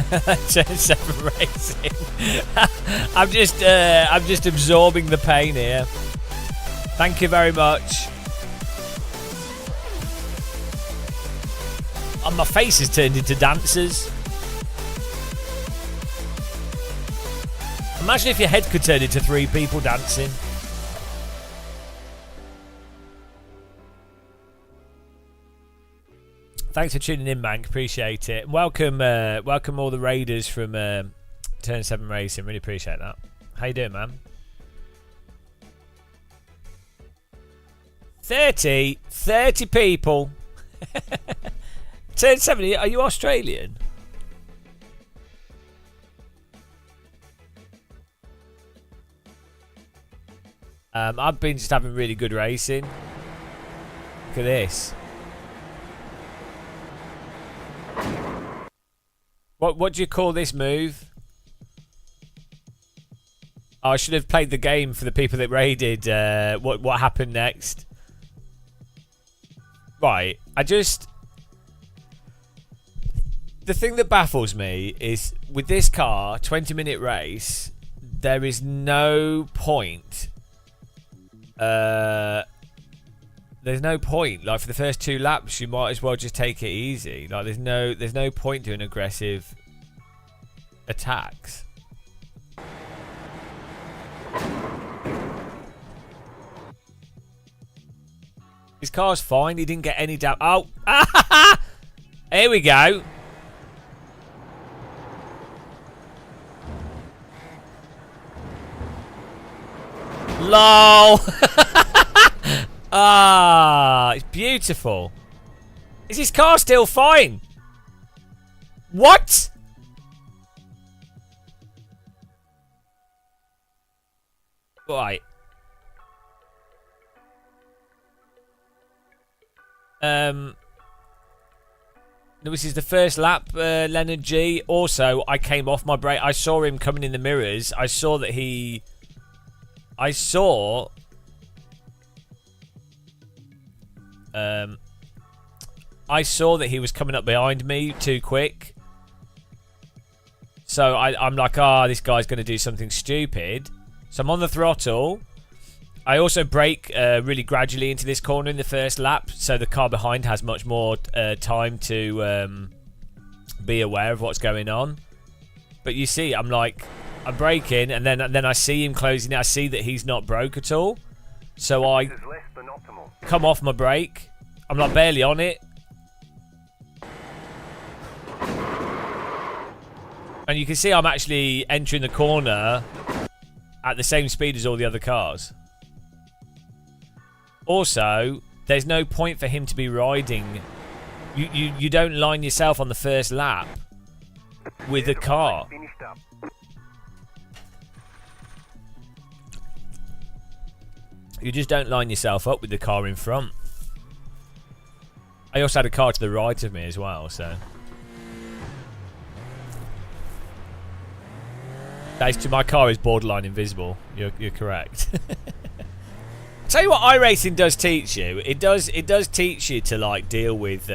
A: Turn 7 racing. I'm just absorbing the pain here. Thank you very much. And my face has turned into dancers. Imagine if your head could turn into 3 people dancing. Thanks for tuning in, Mank. Appreciate it. Welcome all the raiders from Turn 7 Racing. Really appreciate that. How you doing, man? 30 people. Turn 7, are you Australian? I've been just having really good racing. Look at this. What do you call this move? Oh, I should have played the game for the people that raided. What happened next? Right, the thing that baffles me is with this car, 20-minute race, there is no point. There's no point. Like for the first 2 laps, you might as well just take it easy. Like there's no point doing aggressive attacks. His car's fine. He didn't get any damage. Oh, here we go. LOL. It's beautiful. Is his car still fine? What? Right. This is the first lap, Leonard G. Also, I came off my brake. I saw him coming in the mirrors. I saw that he... I saw that he was coming up behind me too quick. So I'm like, this guy's going to do something stupid. So I'm on the throttle. I also brake really gradually into this corner in the first lap, so the car behind has much more time to be aware of what's going on. But you see, I'm braking, and then I see him closing. I see that he's not broke at all, so I come off my brake. I'm like barely on it, and you can see I'm actually entering the corner at the same speed as all the other cars. Also, there's no point for him to be riding. You don't line yourself on the first lap with a car. You just don't line yourself up with the car in front. I also had a car to the right of me as well, so. My car is borderline invisible. You're correct. Tell you what, iRacing does teach you. It does teach you to like deal with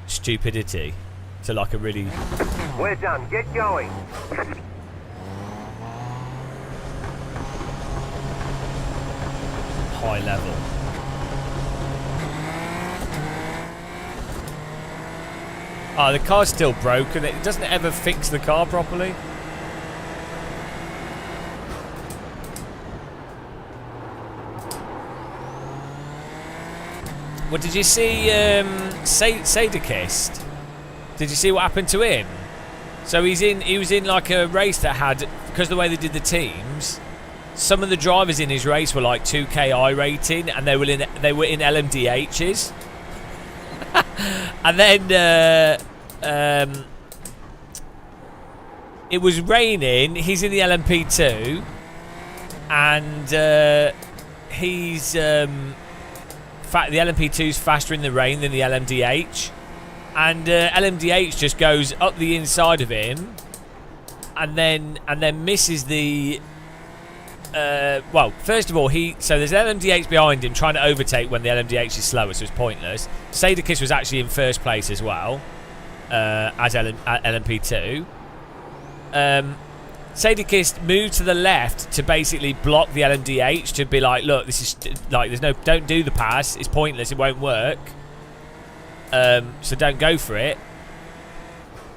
A: stupidity to like a really.
B: We're done. Get going.
A: High level. Oh, the car's still broken. It doesn't ever fix the car properly. Well, did you see Sadakist? Did you see what happened to him? So he was in like a race that had, because the way they did the teams, some of the drivers in his race were like 2K I rating, and they were in LMDHs. And then it was raining. He's in the LMP2, and he's the LMP2's faster in the rain than the LMDH, and LMDH just goes up the inside of him, and then misses the. Well, first of all, so there's LMDH behind him trying to overtake when the LMDH is slower, so it's pointless. Sadakis was actually in first place as well. as LMP2. Sadekist moved to the left to basically block the LMDH to be like, look, this is like, don't do the pass. It's pointless. It won't work. So don't go for it.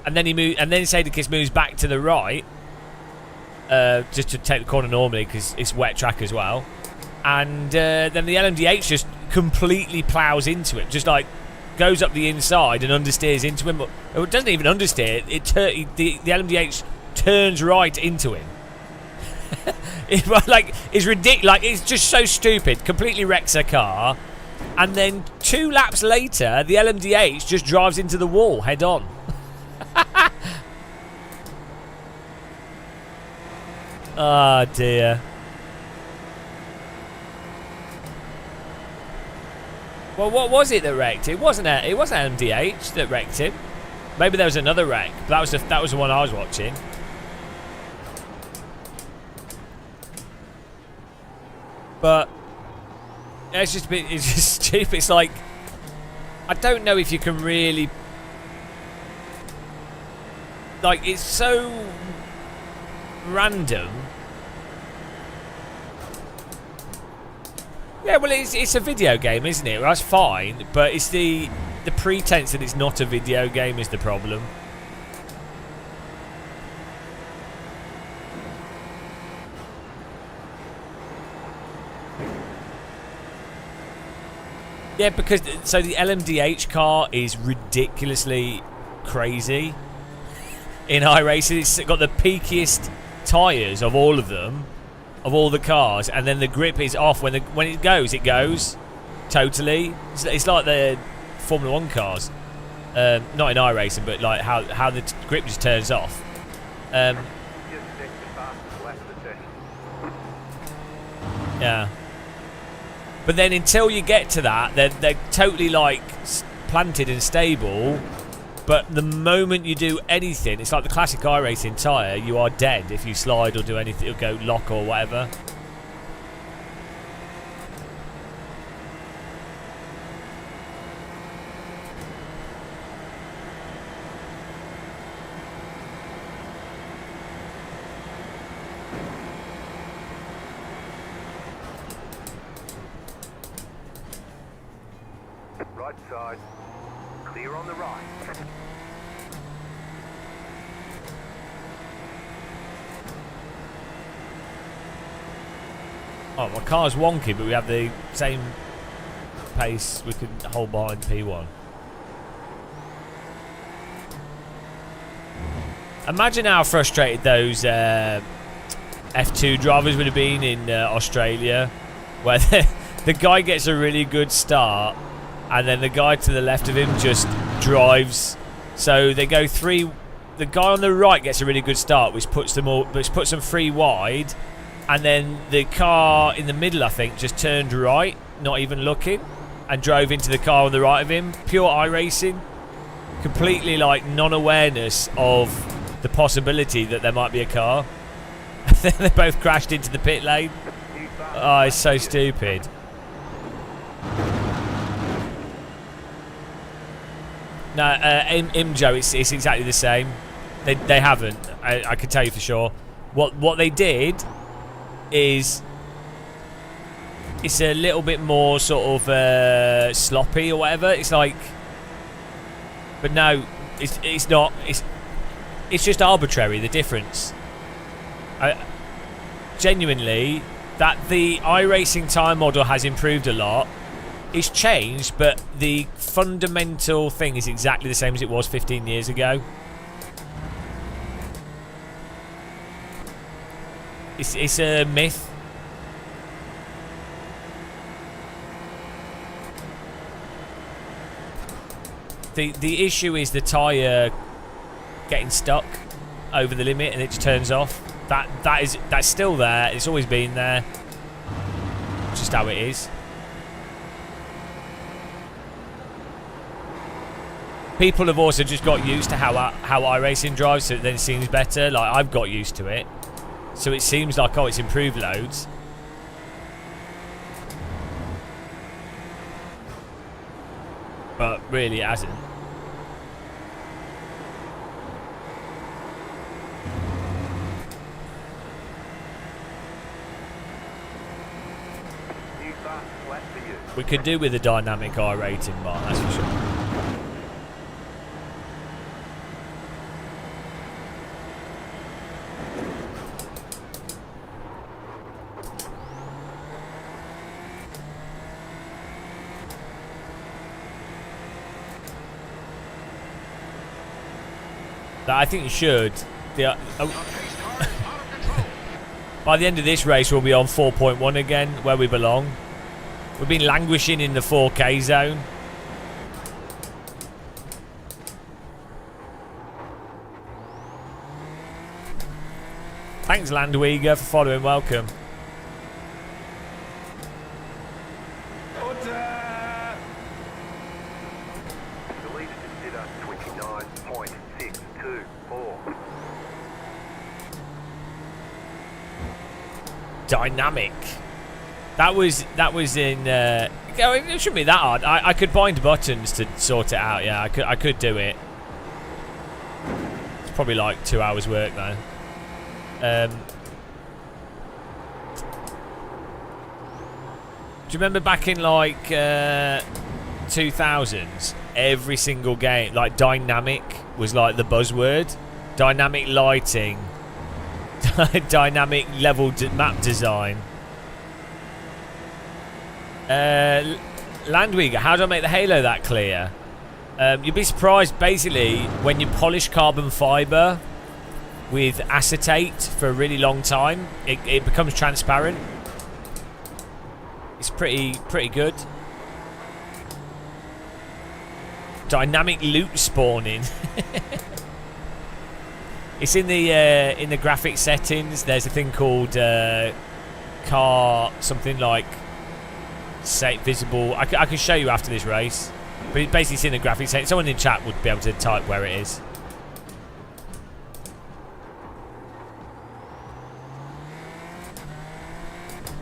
A: And then Sadekist moves back to the right, just to take the corner normally because it's wet track as well. And then the LMDH just completely plows into it, just like goes up the inside and understeers into him. It doesn't even understeer. The LMDH turns right into him. It's ridiculous. Like, it's just so stupid. Completely wrecks a car, and then 2 laps later, the LMDH just drives into the wall head on. Oh dear. Well, what was it that wrecked him? It wasn't LMDH that wrecked him. Maybe there was another wreck. But that was the one I was watching. But it's just stupid. It's like, I don't know if you can really, like, it's so random. Yeah, well, it's a video game, isn't it? Well, that's fine, but it's the pretense that it's not a video game is the problem. Yeah, because so the LMDH car is ridiculously crazy in iRacing. It's got the peakiest tyres of all of them, of all the cars, and then the grip is off when it goes totally. It's like the Formula 1 cars, not in iRacing, but like how the grip just turns off. Yeah. But then until you get to that, they're totally like planted and stable. But the moment you do anything, it's like the classic iRacing tyre, you are dead if you slide or do anything, or go lock or whatever.
B: Right side, clear on the right.
A: Oh, my car's wonky, but we have the same pace we can hold behind P1. Imagine how frustrated those F2 drivers would have been in Australia, where the guy gets a really good start and then the guy to the left of him just drives. So they go 3. The guy on the right gets a really good start, which puts them 3 wide, and then the car in the middle, I think, just turned right, not even looking, and drove into the car on the right of him. Pure iRacing, completely like non-awareness of the possibility that there might be a car. And then they both crashed into the pit lane. Oh, it's so stupid. No, Imjo, it's exactly the same. They haven't. I can tell you for sure. What they did is it's a little bit more sort of sloppy or whatever. It's like, but no, it's not. It's just arbitrary, the difference. Genuinely, that the iRacing tyre model has improved a lot. It's changed, but the fundamental thing is exactly the same as it was 15 years ago. It's a myth. The issue is the tyre getting stuck over the limit and it just turns off. That's still there. It's always been there. It's just how it is. People have also just got used to how iRacing drives, so it then seems better. Like, I've got used to it, so it seems like, oh, it's improved loads. But really, it hasn't. We could do with a dynamic I rating bar, that's for sure. I think you should. By the end of this race, we'll be on 4.1 again, where we belong. We've been languishing in the 4K zone. Thanks, Landweger, for following. Welcome.
B: The leader just did a 29.624.
A: Dynamic. That was in. It shouldn't be that hard. I could bind buttons to sort it out. Yeah, I could do it. It's probably like 2 hours work though. Do you remember back in like 2000s? Every single game, like dynamic, was like the buzzword. Dynamic lighting, dynamic level map design. Landweger, how do I make the halo that clear? You'd be surprised, basically, when you polish carbon fibre with acetate for a really long time, it becomes transparent. It's pretty good. Dynamic loot spawning. It's in the graphic settings. There's a thing called car something like set visible. I can show you after this race, but it basically it's in the graphic settings. Someone in chat would be able to type where it is.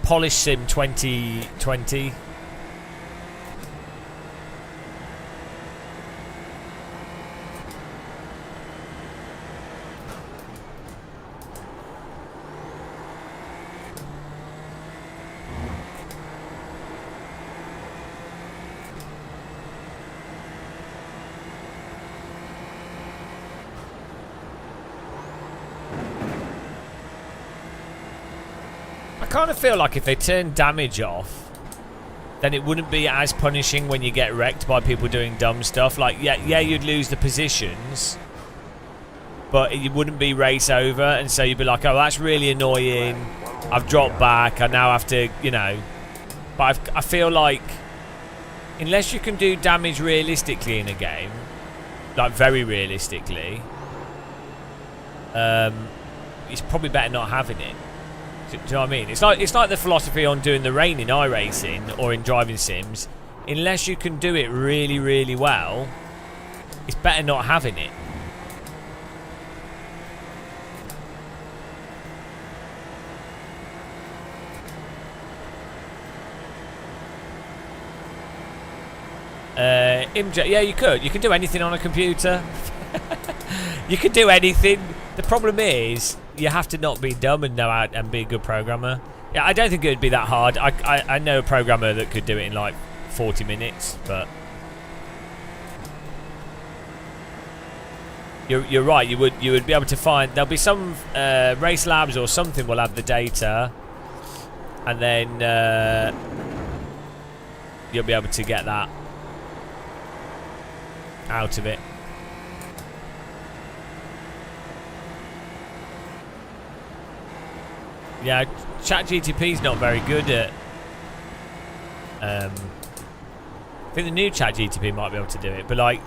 A: Polish Sim 2020. I kind of feel like if they turn damage off, then it wouldn't be as punishing when you get wrecked by people doing dumb stuff. Like, yeah, you'd lose the positions, but it wouldn't be race over, and so you'd be like, oh, that's really annoying. I've dropped back. I now have to, you know. But I feel like unless you can do damage realistically in a game, like very realistically, it's probably better not having it. Do you know what I mean? It's like the philosophy on doing the rain in iRacing or in driving sims. Unless you can do it really, really well, it's better not having it. Imja, yeah, you could. You can do anything on a computer. You can do anything. The problem is, you have to not be dumb and know how and be a good programmer. Yeah, I don't think it would be that hard. I know a programmer that could do it in like 40 minutes, but you're right. You would be able to find, there'll be some race labs or something will have the data, and then you'll be able to get that out of it. Yeah, ChatGTP's not very good at. I think the new ChatGTP might be able to do it, but like,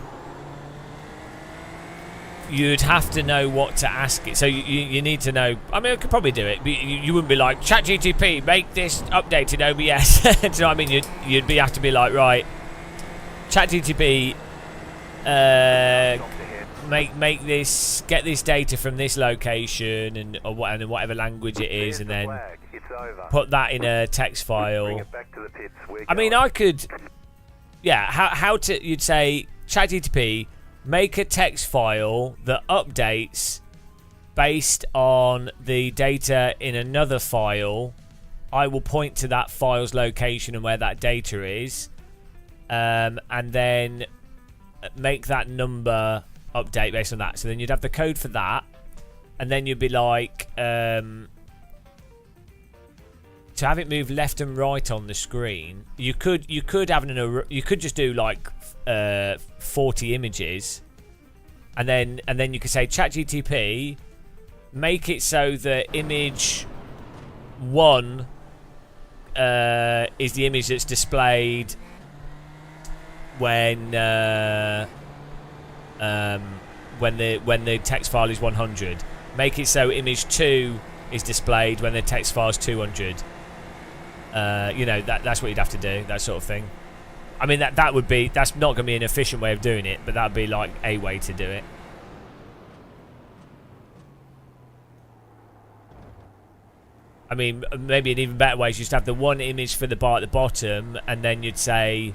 A: you'd have to know what to ask it. So you need to know. I mean, I could probably do it, but you wouldn't be like, ChatGTP, make this update in OBS. Do you know what I mean? You'd have to be like, right, ChatGTP, make this, get this data from this location and whatever language it is, and then put that in a text file. I mean, I could, yeah. How to? You'd say ChatGTP, make a text file that updates based on the data in another file I will point to that file's location and where that data is, and then make that number update based on that. So then you'd have the code for that, and then you'd be like, to have it move left and right on the screen. You could have you could just do like 40 images, and then you could say ChatGTP, make it so that image 1 is the image that's displayed when the text file is 100. Make it so image 2 is displayed when the text file is 200. You know, that's what you'd have to do, that sort of thing. I mean, that's not going to be an efficient way of doing it, but that'd be like a way to do it. I mean, maybe an even better way is just have the one image for the bar at the bottom, and then you'd say,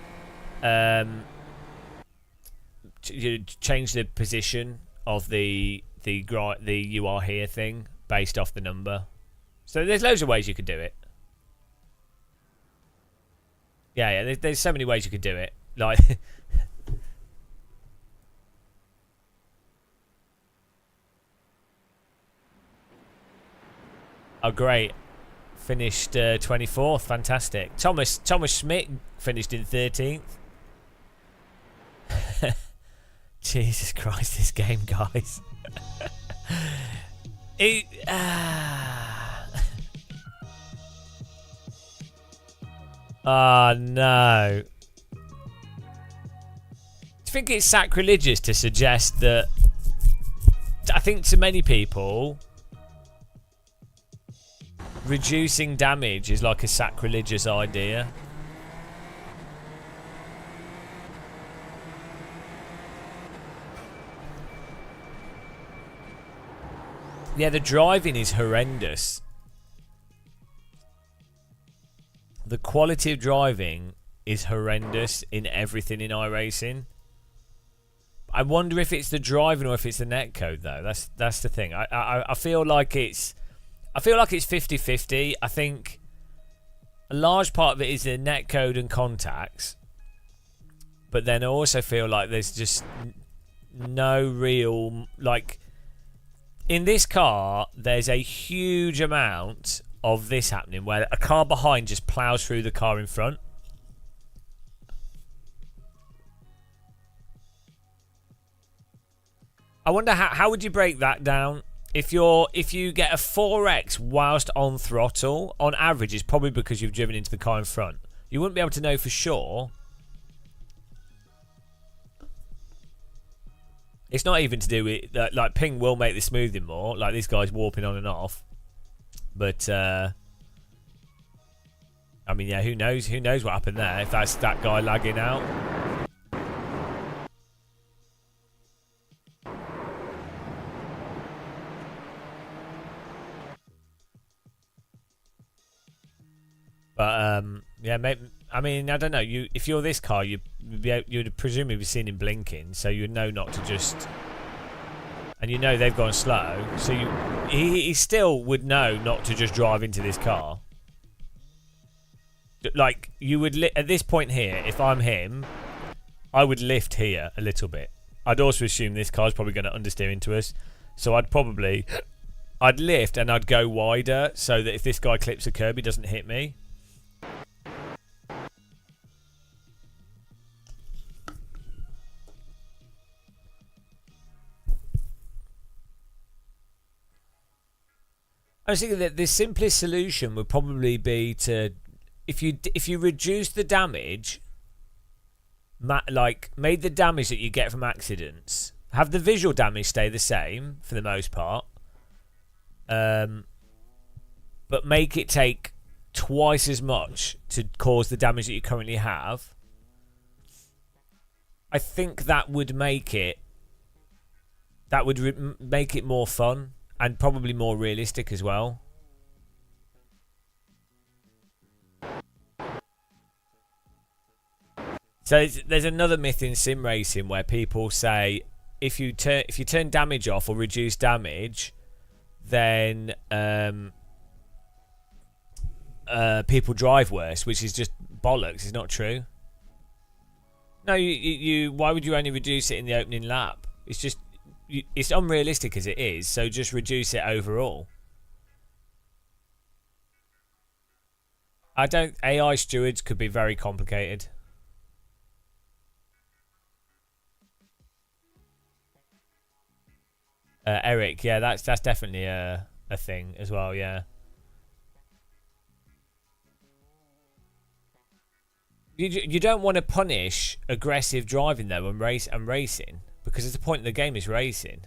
A: you'd change the position of the "you are here" thing based off the number. So there's loads of ways you could do it. Yeah, there's so many ways you could do it. Like, oh great, finished 24th, fantastic. Thomas Schmidt finished in 13th. Jesus Christ, this game, guys. Oh no. Do you think it's sacrilegious to suggest that? I think to many people, reducing damage is like a sacrilegious idea. Yeah, the driving is horrendous. The quality of driving is horrendous in everything in iRacing. I wonder if it's the driving or if it's the netcode though. That's the thing. I feel like it's 50-50. I think a large part of it is the netcode and contacts. But then I also feel like there's just no real, like, in this car there's a huge amount of this happening where a car behind just plows through the car in front. I wonder how would you break that down? If you get a 4x whilst on throttle, on average it's probably because you've driven into the car in front. You wouldn't be able to know for sure. It's not even to do with like ping will make the smoothing more, like this guy's warping on and off. But I mean, yeah, who knows what happened there, if that's that guy lagging out. But yeah, maybe, I mean, I don't know. If you're this car, you'd presumably be seen him blinking, so you'd know not to just. And you know they've gone slow, so he still would know not to just drive into this car. Like, you would at this point here, if I'm him, I would lift here a little bit. I'd also assume this car's probably going to understeer into us, so I'd lift and I'd go wider so that if this guy clips a curb, he doesn't hit me. I was thinking that the simplest solution would probably be to, if you reduce the damage, like made the damage that you get from accidents, have the visual damage stay the same for the most part, but make it take twice as much to cause the damage that you currently have. I think that would make it make it more fun. And probably more realistic as well. So there's another myth in sim racing where people say if you turn damage off or reduce damage, then people drive worse, which is just bollocks. It's not true. No, you why would you only reduce it in the opening lap? It's just it's unrealistic as it is. So just reduce it overall. AI stewards could be very complicated. Eric, yeah, that's definitely a thing as well, yeah. You don't want to punish aggressive driving though and racing, because it's the point of the game is racing.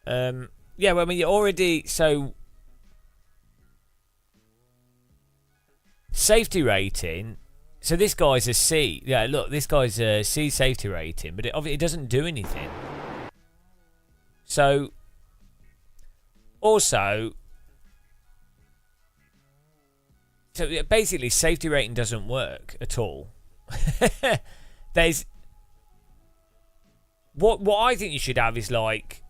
A: Yeah, well, I mean, you're already safety rating. So this guy's a C. Yeah, look, this guy's a C safety rating, but it doesn't do anything. So also, basically, safety rating doesn't work at all. There's what I think you should have is like.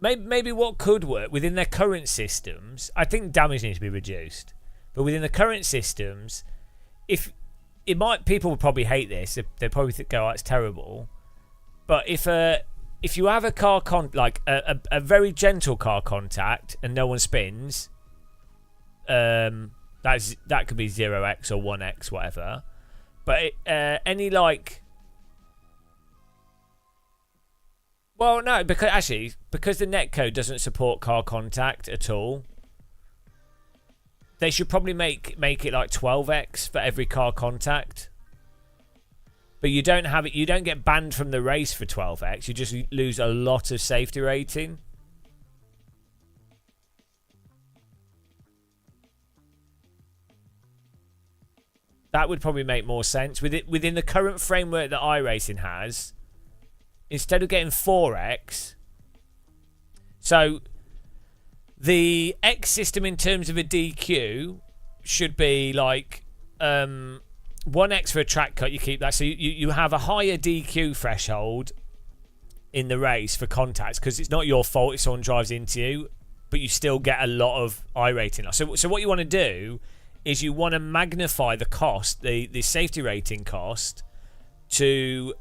A: Maybe what could work within their current systems, I think damage needs to be reduced. But within the current systems, people would probably hate this. They'd probably go, "Oh, it's terrible." But if you have a car like a very gentle car contact and no one spins, that could be 0x or 1x, whatever. But any like. Well, no, because the netcode doesn't support car contact at all, they should probably make it like 12x for every car contact. But you don't have it. You don't get banned from the race for 12x. You just lose a lot of safety rating. That would probably make more sense within the current framework that iRacing has. Instead of getting 4x, so the X system in terms of a DQ should be like 1x for a track cut. You keep that, so you have a higher DQ threshold in the race for contacts because it's not your fault if someone drives into you, but you still get a lot of I rating. So what you want to do is you want to magnify the cost, the safety rating cost, to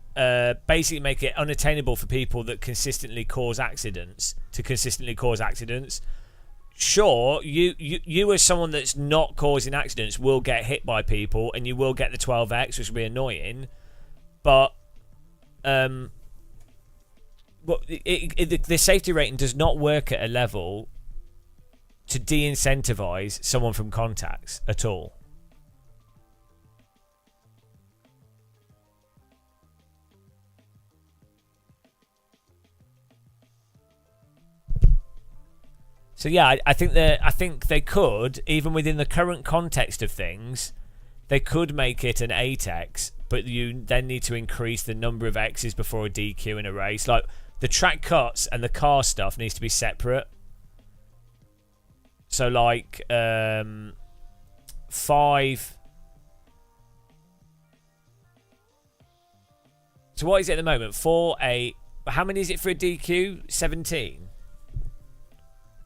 A: basically make it unattainable for people that consistently cause accidents. Sure, you as someone that's not causing accidents will get hit by people and you will get the 12x, which will be annoying. But the safety rating does not work at a level to de-incentivize someone from contacts at all. So yeah, I think they could, even within the current context of things, they could make it an 8x, but you then need to increase the number of X's before a DQ in a race. Like the track cuts and the car stuff needs to be separate. So like 5. So what is it at the moment? 4, 8. How many is it for a DQ? 17.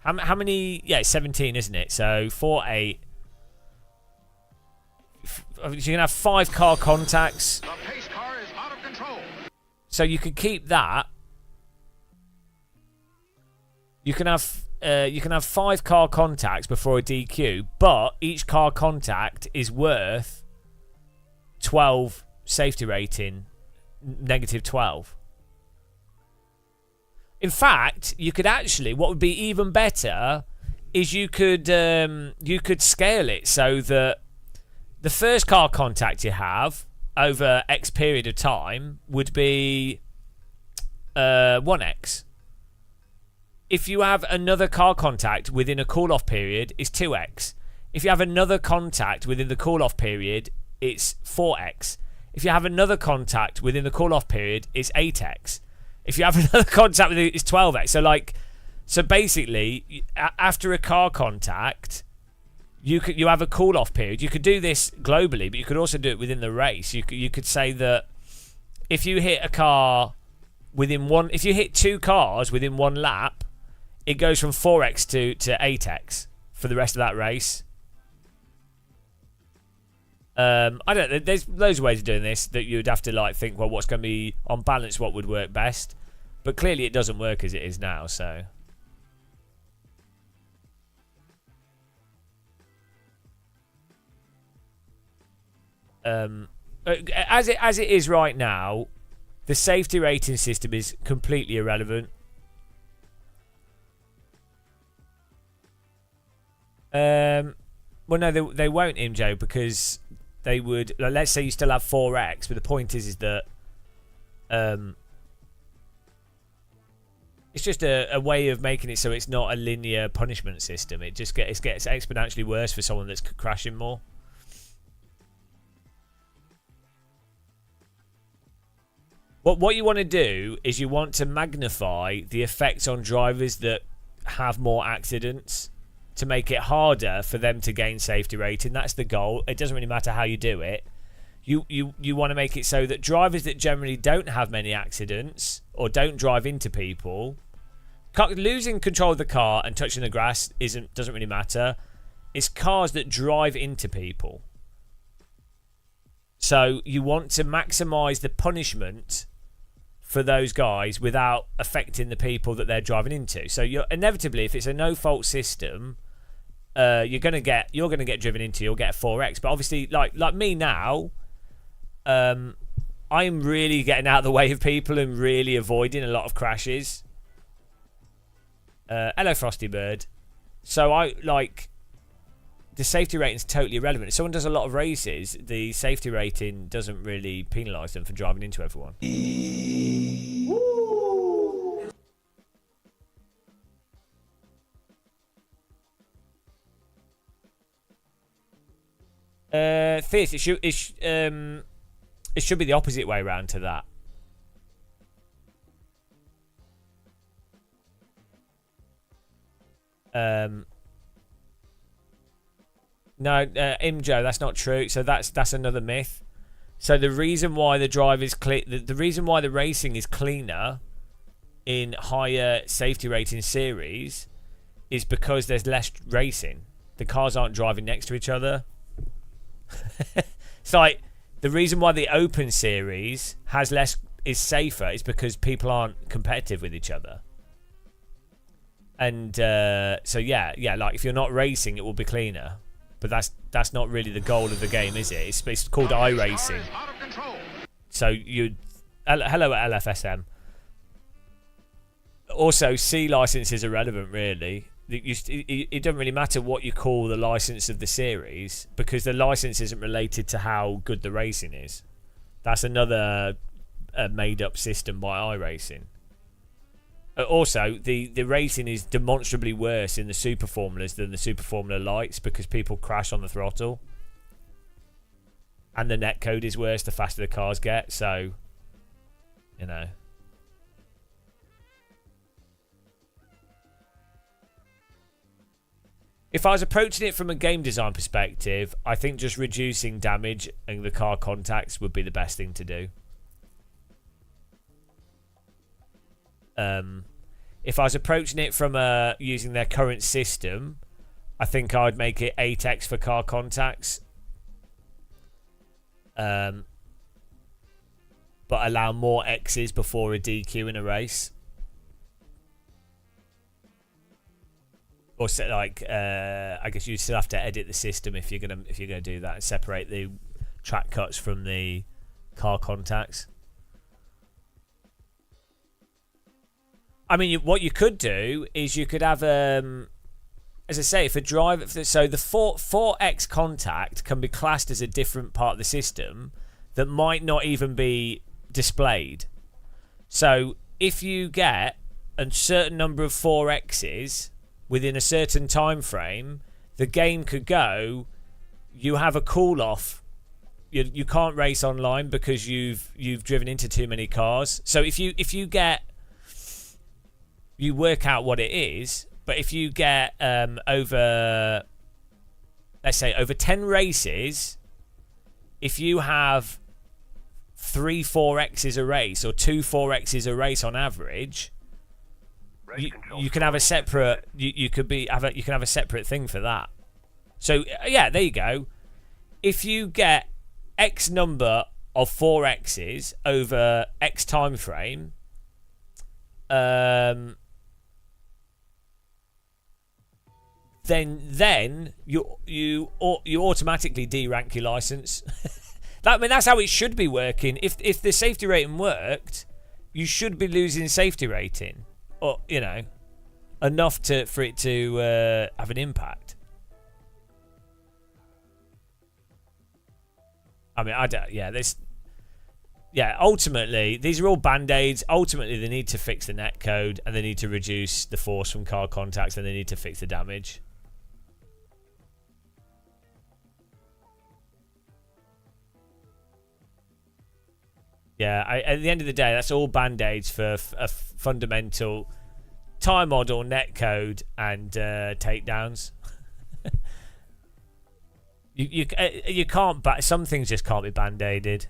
A: How many? Yeah, it's 17, isn't it? So 4, 8. You can have 5 car contacts.
G: The pace car is out of control.
A: So you could keep that. You can have 5 car contacts before a DQ, but each car contact is worth 12 safety rating, negative 12. In fact, you could actually, what would be even better is you could scale it so that the first car contact you have over X period of time would be 1x. If you have another car contact within a call-off period, it's 2x. If you have another contact within the call-off period, it's 4x. If you have another contact within the call-off period, it's 8x. If you have another contact with it, it's 12x. So basically, after a car contact, you have a call-off period. You could do this globally, but you could also do it within the race. You could say that if you hit a car within one, if you hit 2 cars within 1 lap, it goes from 4x to 8x for the rest of that race. I don't know. There's loads of ways of doing this that you'd have to like think, well, what's going to be on balance, what would work best. But clearly it doesn't work as it is now, so. As it is right now, the safety rating system is completely irrelevant. Well, no, they won't, MJ, because they would. Like, let's say you still have 4x, but the point is that it's just a way of making it so it's not a linear punishment system. It just gets exponentially worse for someone that's crashing more. What you want to do is you want to magnify the effects on drivers that have more accidents to make it harder for them to gain safety rating. That's the goal. It doesn't really matter how you do it. You want to make it so that drivers that generally don't have many accidents or don't drive into people, losing control of the car and touching the grass doesn't really matter. It's cars that drive into people. So you want to maximize the punishment for those guys without affecting the people that they're driving into. So you're inevitably, if it's a no-fault system, you're gonna get driven into. You'll get a 4x. But obviously, like me now, I'm really getting out of the way of people and really avoiding a lot of crashes. Hello, Frosty Bird. So I like. The safety rating is totally irrelevant. If someone does a lot of races, the safety rating doesn't really penalise them for driving into everyone. Fierce. It should be the opposite way around to that. No, Imjo, that's not true. So that's another myth. So the reason why the reason why the racing is cleaner in higher safety rating series is because there's less racing. The cars aren't driving next to each other. It's like the reason why the open series is safer is because people aren't competitive with each other. And so yeah, like if you're not racing, it will be cleaner. But that's not really the goal of the game, is it? It's called iRacing. So hello at LFSM. Also, C license is irrelevant, really. It doesn't really matter what you call the license of the series because the license isn't related to how good the racing is. That's another made-up system by iRacing. Also, the racing is demonstrably worse in the Super Formulas than the Super Formula Lights because people crash on the throttle. And the netcode is worse the faster the cars get, so, you know. If I was approaching it from a game design perspective, I think just reducing damage and the car contacts would be the best thing to do. If I was approaching it from using their current system, I think I'd make it 8x for car contacts, but allow more X's before a DQ in a race. Or like, I guess you still have to edit the system if you're gonna do that and separate the track cuts from the car contacts. I mean, what you could do is you could have, as I say, so the 4x contact can be classed as a different part of the system that might not even be displayed. So if you get a certain number of 4x's within a certain time frame, the game could go, you have a cool off. You can't race online because you've driven into too many cars. So if you get, you work out what it is, but if you get over, let's say over 10 races, if you have 3 4Xs a race or 2 4Xs a race on average, you can have a separate you can have a separate thing for that. So yeah, there you go. If you get X number of 4Xs over X time frame, then you automatically derank your license. That's how it should be working. If the safety rating worked, you should be losing safety rating, or enough for it to have an impact. I mean, ultimately, these are all band-aids. Ultimately, they need to fix the netcode, and they need to reduce the force from car contacts, and they need to fix the damage. Yeah, at the end of the day, that's all band-aids for a fundamental time model, netcode, and takedowns. You can't. Some things just can't be band-aided.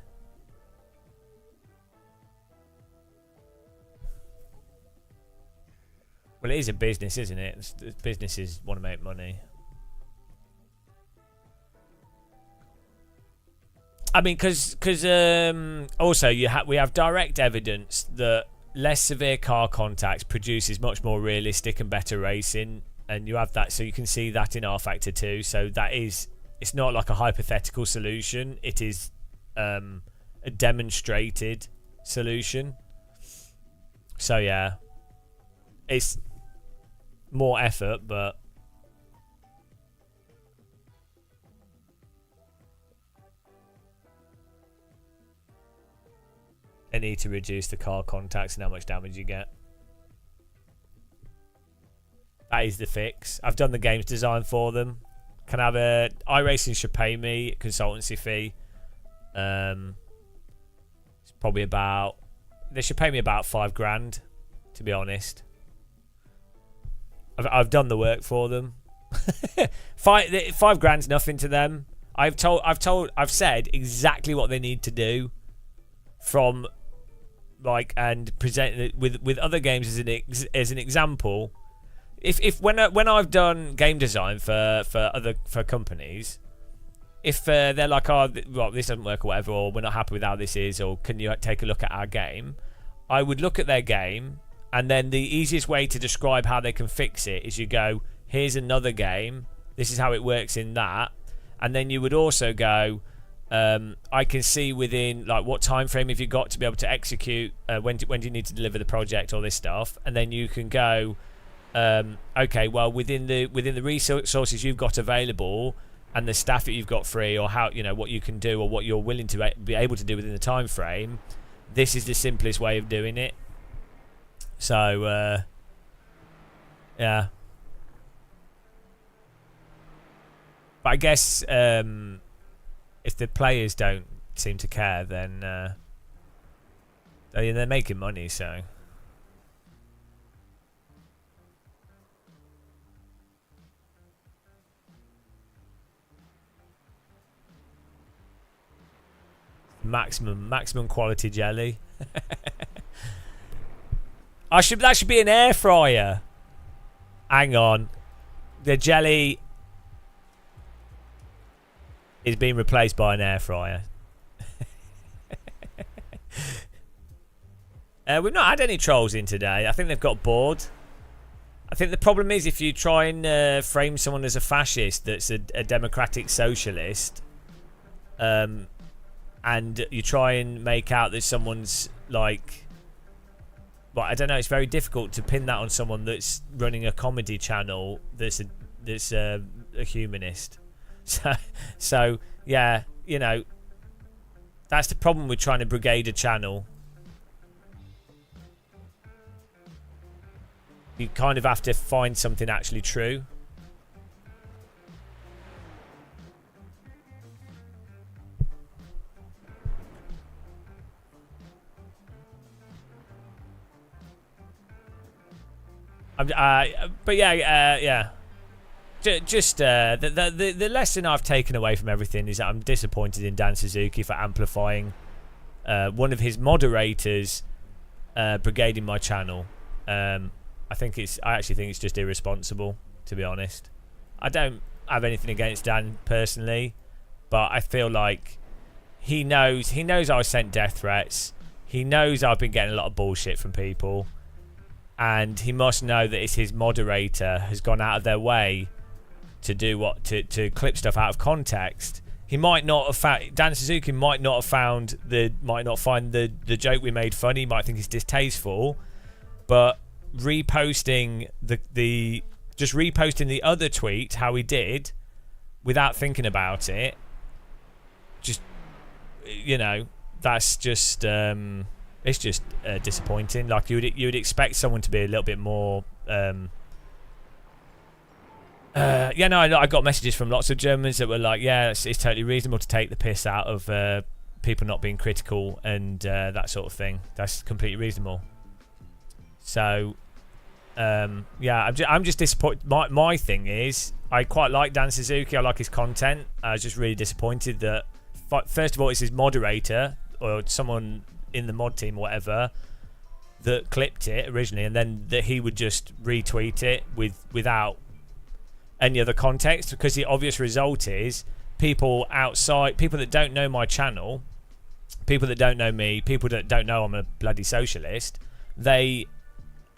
A: Well, it is a business, isn't it? Businesses want to make money. I mean, because also we have direct evidence that less severe car contacts produces much more realistic and better racing, and you have that, so you can see that in R Factor 2. So that is, it's not like a hypothetical solution. It is a demonstrated solution. So yeah, it's more effort, but they need to reduce the car contacts and how much damage you get. That is the fix. I've done the games design for them. Can have a iRacing should pay me a consultancy fee. It's probably about, they should pay me about $5,000, to be honest. I've done the work for them. $5,000's nothing to them. I've said exactly what they need to do, from and present it with other games as an example. If when I've done game design for companies, if they're like, oh, well, this doesn't work or whatever, or we're not happy with how this is, or can you take a look at our game, I would look at their game, and then the easiest way to describe how they can fix it is you go, here's another game, this is how it works in that, and then you would also go, I can see within, like, what time frame have you got to be able to execute, when do you need to deliver the project, all this stuff, and then you can go, okay, well, within the resources you've got available and the staff that you've got free, or how, what you can do, or what you're willing to be able to do within the time frame, this is the simplest way of doing it. So yeah, but I guess if the players don't seem to care, then they're making money, so maximum quality jelly. That should be an air fryer. Hang on, the jelly is being replaced by an air fryer. We've not had any trolls in today. I think they've got bored. I think the problem is, if you try and frame someone as a fascist that's a democratic socialist, and you try and make out that someone's like, but I don't know, it's very difficult to pin that on someone that's running a comedy channel that's a humanist. So yeah, that's the problem with trying to brigade a channel. You kind of have to find something actually true. But yeah. Just the lesson I've taken away from everything is that I'm disappointed in Dan Suzuki for amplifying one of his moderators brigading my channel. I actually think it's just irresponsible, to be honest. I don't have anything against Dan personally, but I feel like he knows I sent death threats. He knows I've been getting a lot of bullshit from people, and he must know that it's his moderator has gone out of their way to do what to clip stuff out of context. He might not have found Dan Suzuki might not find the joke we made funny. He might think it's distasteful, but reposting the other tweet how he did without thinking about it, just that's just it's just disappointing. Like you would expect someone to be a little bit more I got messages from lots of Germans that were like, yeah, it's totally reasonable to take the piss out of people not being critical and that sort of thing. That's completely reasonable. So I'm just disappointed. My thing is, I quite like Dan Suzuki. I like his content. I was just really disappointed that first of all it's his moderator or someone in the mod team or whatever that clipped it originally, and then that he would just retweet it without any other context, because the obvious result is people that don't know my channel, people that don't know me, people that don't know I'm a bloody socialist, they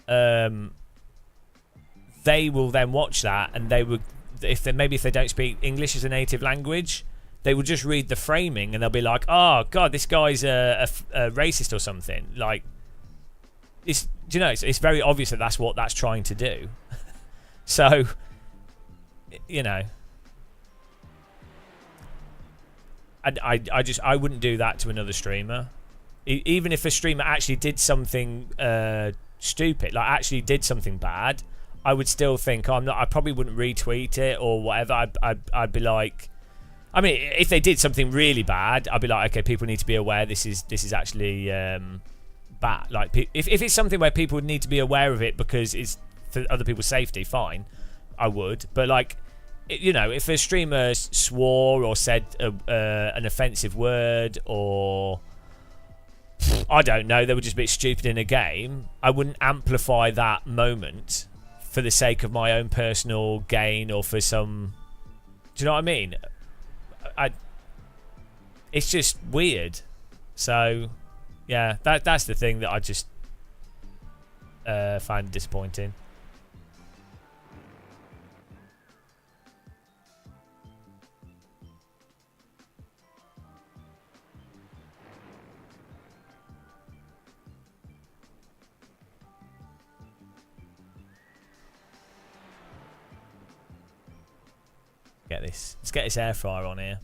A: will then watch that, and they would, if they don't speak English as a native language, they will just read the framing and they'll be like, oh god, this guy's a racist or something. Like, it's very obvious that that's what that's trying to do. So I wouldn't do that to another streamer, even if a streamer actually did something stupid, like actually did something bad. I would still think I probably wouldn't retweet it or whatever. I'd be like, I mean, if they did something really bad, I'd be like, okay, people need to be aware this is actually bad. Like, if it's something where people need to be aware of it because it's for other people's safety, fine, I would. But like, if a streamer swore or said an offensive word, or I don't know, they were just a bit stupid in a game, I wouldn't amplify that moment for the sake of my own personal gain or for some. Do you know what I mean? It's just weird. So yeah, that's the thing that I just find disappointing. Let's get this air fryer on here.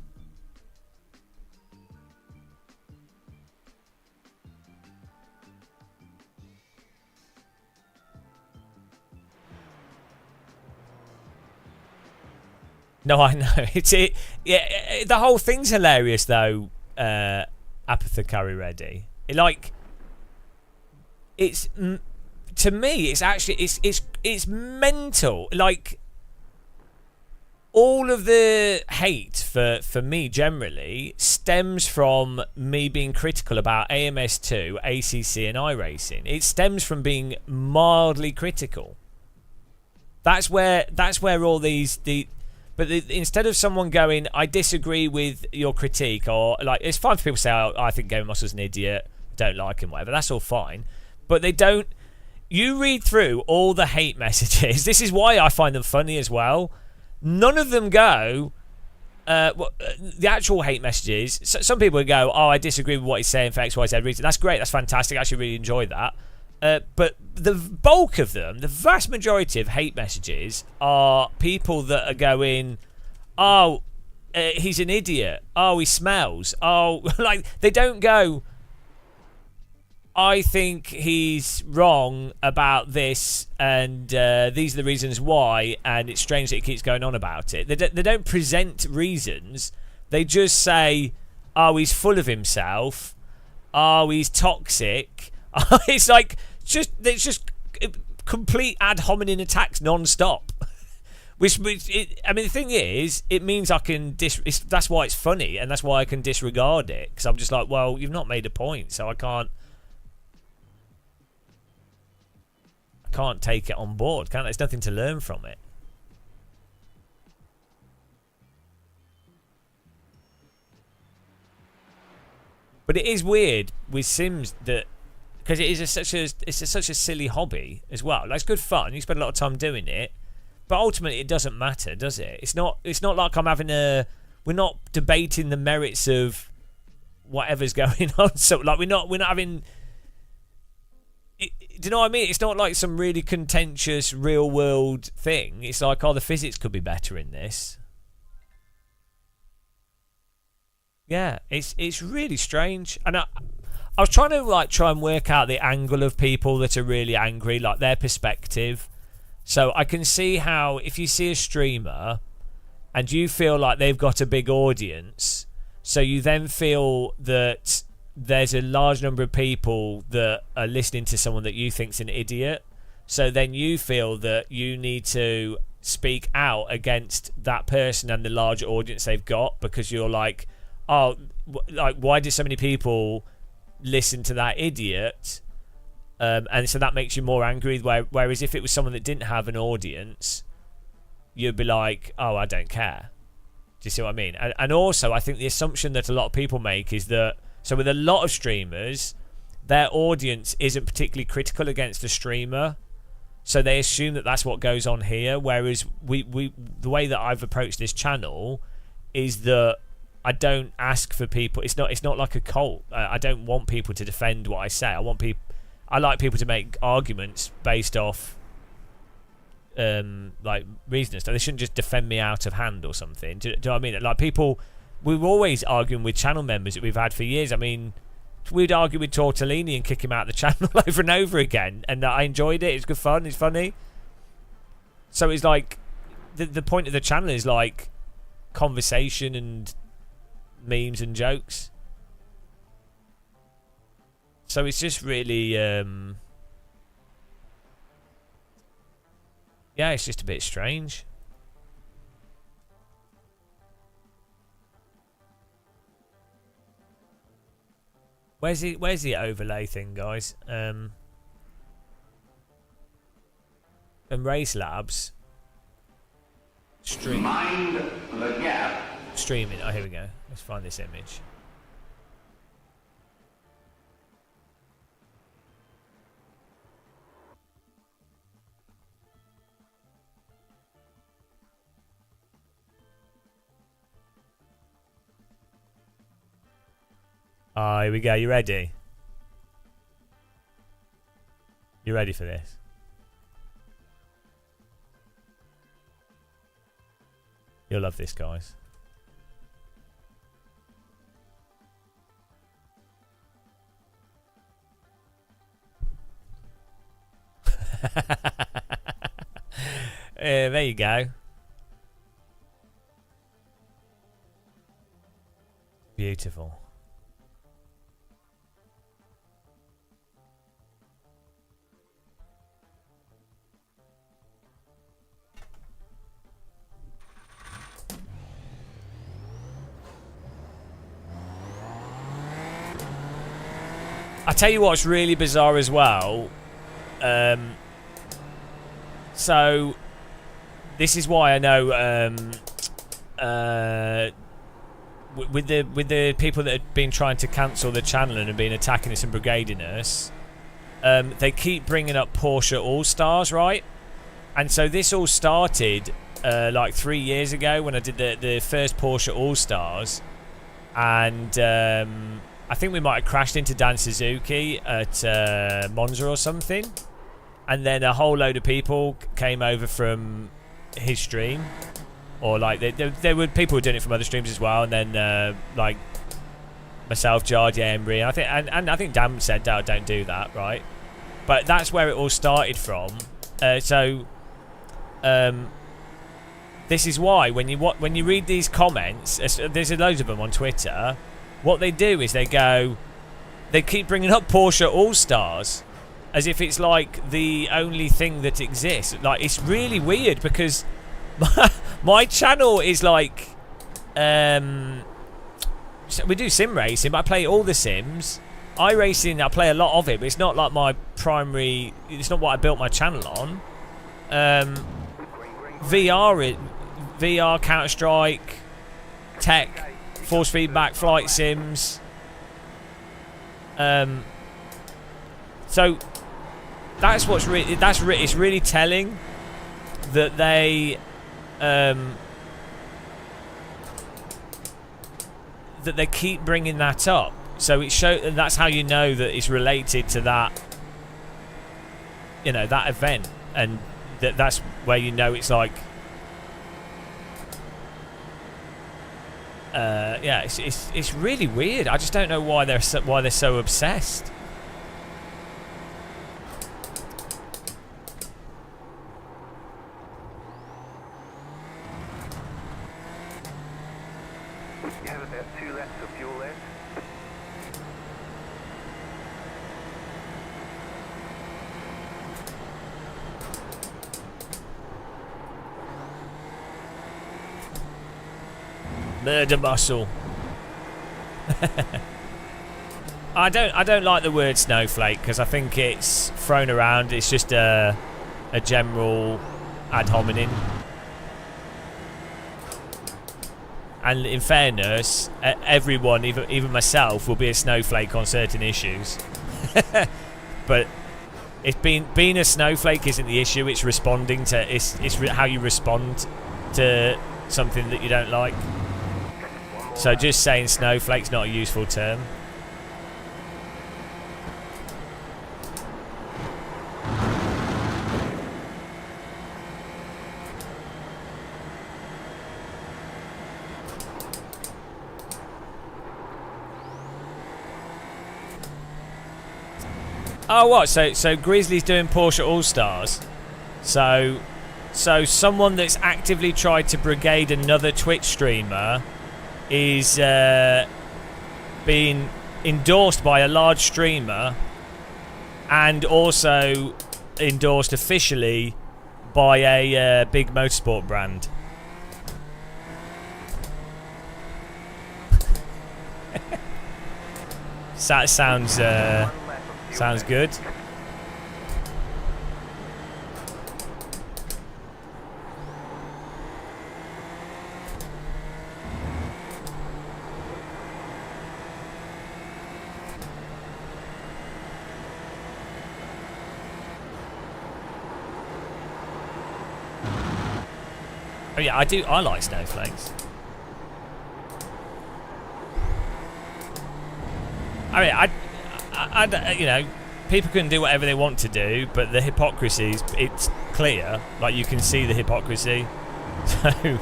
A: No, I know. Yeah, the whole thing's hilarious though. Apothecary ready. It's to me, it's actually it's mental. Like, all of the hate for me generally stems from me being critical about AMS2, ACC and iRacing. It stems from being mildly critical. That's where all instead of someone going, I disagree with your critique, or like, it's fine for people to say, oh, I think Game Moss was an idiot, don't like him, whatever. That's all fine. But they don't. You read through all the hate messages. This is why I find them funny as well. None of them go, the actual hate messages, some people would go, oh, I disagree with what he's saying for X, Y, Z reason. That's great, that's fantastic, I actually really enjoy that. But the bulk of them, the vast majority of hate messages, are people that are going, oh, he's an idiot, oh, he smells, oh, like, they don't go, I think he's wrong about this, and these are the reasons why, and it's strange that he keeps going on about it. They don't present reasons. They just say, oh, he's full of himself. Oh, he's toxic. It's like, it's just complete ad hominem attacks non-stop. I mean, the thing is, it means I can that's why it's funny, and that's why I can disregard it, because I'm just like, well, you've not made a point, so I can't take it on board, can I? There's nothing to learn from it. But it is weird with Sims that, because it is such a silly hobby as well. Like, it's good fun. You spend a lot of time doing it. But ultimately, it doesn't matter, does it? It's not like I'm having we're not debating the merits of whatever's going on. So, like, we're not having. Do you know what I mean? It's not like some really contentious real world thing. It's like, oh, the physics could be better in this. Yeah, it's really strange, and I was trying to try and work out the angle of people that are really angry, like their perspective. So I can see how if you see a streamer and you feel like they've got a big audience, so you then feel that there's a large number of people that are listening to someone that you think's an idiot. So then you feel that you need to speak out against that person and the large audience they've got, because you're like, oh, like, why do so many people listen to that idiot? And so that makes you more angry. Whereas if it was someone that didn't have an audience, you'd be like, oh, I don't care. Do you see what I mean? And also, I think the assumption that a lot of people make is that, so with a lot of streamers, their audience isn't particularly critical against the streamer. So they assume that that's what goes on here. Whereas the way that I've approached this channel is that I don't ask for people. It's not like a cult. I don't want people to defend what I say. I like people to make arguments based off like reason and stuff. They shouldn't just defend me out of hand or something. Do you know what I mean? Like, people, we were always arguing with channel members that we've had for years. I mean, we'd argue with Tortellini and kick him out of the channel over and over again, and I enjoyed it. It's good fun. It's funny. So it's like the point of the channel is like conversation and memes and jokes. So it's just really, yeah, it's just a bit strange. Where's the overlay thing, guys? And Race Labs.
G: Mind the gap.
A: Streaming. Oh, here we go. Let's find this image. Oh, here we go. You ready? You ready for this? You'll love this, guys. There you go. Beautiful. I tell you what's really bizarre as well. So this is why I know with the people that have been trying to cancel the channel and have been attacking us and brigading us, they keep bringing up Porsche All Stars, right? And so this all started like 3 years ago when I did the first Porsche All Stars, and I think we might have crashed into Dan Suzuki at Monza or something, and then a whole load of people came over from his stream, or like there were people who were doing it from other streams as well, and then like myself, Jardy, Embry, and I think Dan said, "Oh, don't do that," right? But that's where it all started from. This is why when you read these comments, there's loads of them on Twitter. What they do is they keep bringing up Porsche All Stars as if it's like the only thing that exists. Like, it's really weird because My channel is like, so we do sim racing, but I play all the sims. iRacing, I play a lot of it, but it's not like my primary. It's not what I built my channel on. VR, Counter Strike, tech, force feedback, flight sims. So that's what's it's really telling that they keep bringing that up. So and that's how you know that it's related to that, that event, and that's where you know it's like, yeah, it's really weird. I just don't know why they're so obsessed.
B: You have about 2 laps of fuel left.
A: Murder muscle. I don't like the word snowflake because I think it's thrown around. It's just a general ad hominem. And in fairness, everyone, even myself, will be a snowflake on certain issues. But being a snowflake isn't the issue. It's responding to it's how you respond to something that you don't like. So just saying snowflake's not a useful term. Oh, what? So Grizzly's doing Porsche All Stars. So someone that's actively tried to brigade another Twitch streamer is being endorsed by a large streamer and also endorsed officially by a big motorsport brand. That sounds good. Oh yeah, I like snowflakes. I mean, I people can do whatever they want to do, but the hypocrisy it's clear. Like, you can see the hypocrisy. So, There's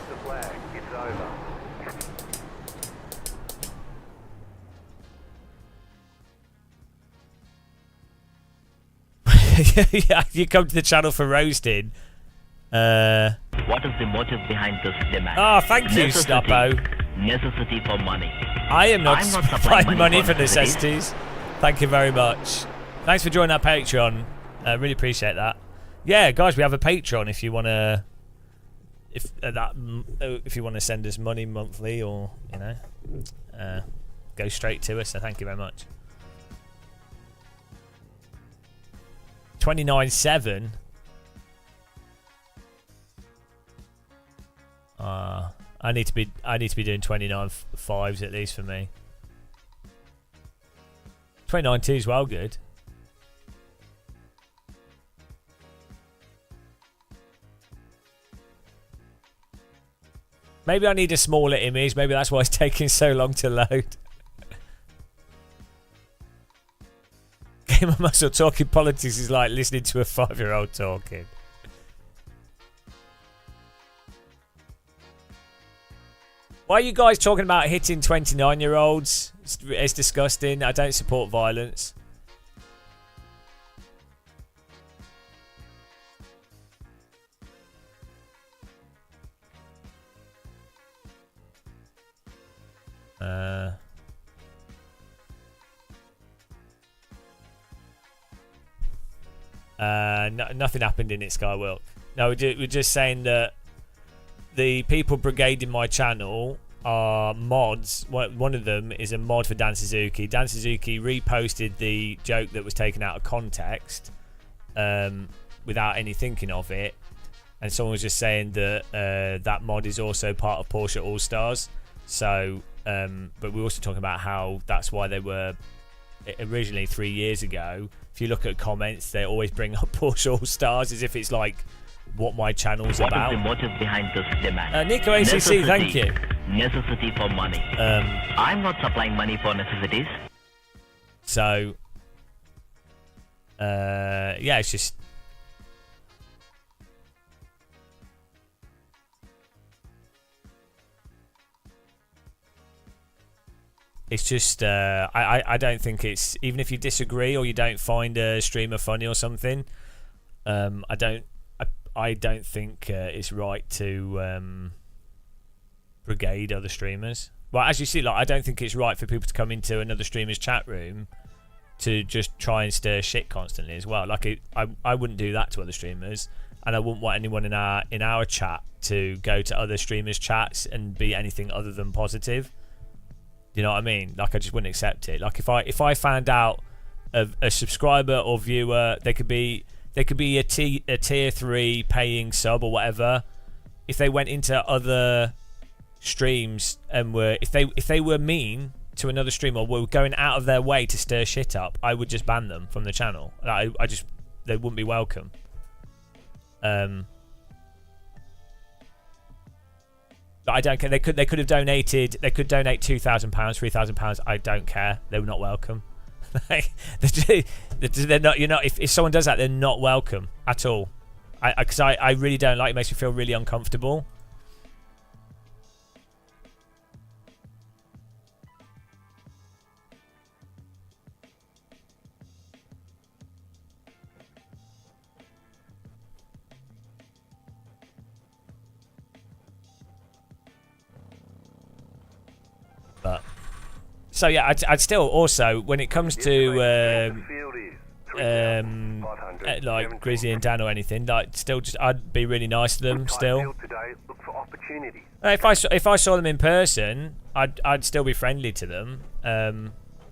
B: the flag. It's over.
A: Yeah, you come to the channel for roasting.
H: What is the motive behind this demand?
A: Oh, thank you,
H: Necessity.
A: Snappo.
H: Necessity for money.
A: I am not
H: I'm not
A: supplying
H: supplying
A: money for
H: necessities.
A: necessities. Thank you very much. Thanks for joining our Patreon. I really appreciate that. Yeah, guys, we have a Patreon if you want to, if you want to send us money monthly, or go straight to us. So thank you very much. 29.7. I need to be doing 29.5s at least for me. 29.2 is well good. Maybe I need a smaller image. Maybe that's why it's taking so long to load. Game of Muscle talking politics is like listening to a 5-year-old talking. Why are you guys talking about hitting 29-year-olds? It's disgusting. I don't support violence. Nothing happened in it, Skyworld. No, we're just saying that the people brigading my channel are mods. One of them is a mod for Dan Suzuki. Dan Suzuki reposted the joke that was taken out of context without any thinking of it, and someone was just saying that that mod is also part of Porsche All Stars. So, but we're also talking about how that's why they were originally 3 years ago. If you look at comments, they always bring up Porsche All Stars as if it's like what my channel's about.
H: What is the motive behind this demand?
A: Nico ACC, thank you.
H: Necessity for money. I'm not supplying money for necessities.
A: So, yeah, it's just. It's just, I don't think it's, even if you disagree or you don't find a streamer funny or something, I don't think it's right to brigade other streamers. Well, as you see, like, I don't think it's right for people to come into another streamer's chat room to just try and stir shit constantly as well. Like, I wouldn't do that to other streamers, and I wouldn't want anyone in our chat to go to other streamers' chats and be anything other than positive. You know what I mean? Like, I just wouldn't accept it. Like, if I found out a subscriber or viewer, they could be a tier 3 paying sub or whatever. If they went into other streams and if they were mean to another streamer or were going out of their way to stir shit up, I would just ban them from the channel. They wouldn't be welcome. But I don't care. They could have donated. They could donate £2,000, £3,000. I don't care. They were not welcome. They're not. You're not. If someone does that, they're not welcome at all. Because I really don't like it. It makes me feel really uncomfortable. But so yeah, I'd still also, when it comes to like Grizzly and Dan or anything, like, still just, I'd be really nice to them still. If I saw them in person, I'd still be friendly to them,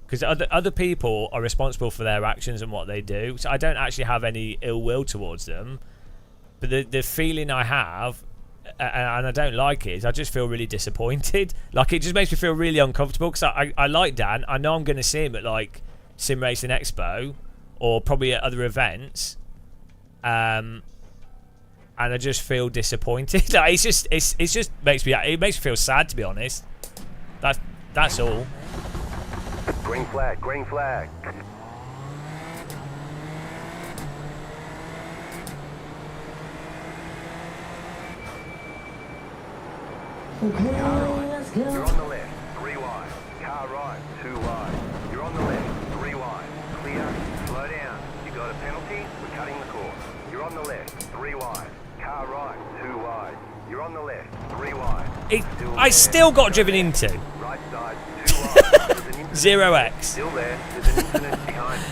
A: because other people are responsible for their actions and what they do. So I don't actually have any ill will towards them, but the feeling I have, and I don't like it, is I just feel really disappointed. Like, it just makes me feel really uncomfortable, because I like Dan. I know I'm going to see him at like Sim Racing Expo or probably at other events, and I just feel disappointed. Like, it just makes me feel sad, to be honest. That's all.
B: Green flag, green flag.
F: Okay, let's go.
B: You're on the left, 3 wide. Car right, 2 wide. You're on the left, 3 wide. Clear, slow down. You got a penalty, we're cutting the course. You're on the left, 3 wide. Car right, 2 wide. You're on the left, 3 wide.
A: I still got driven into.
B: Right side, 2 wide. There's an incident.
A: 0x.
B: Still there, there's an incident behind.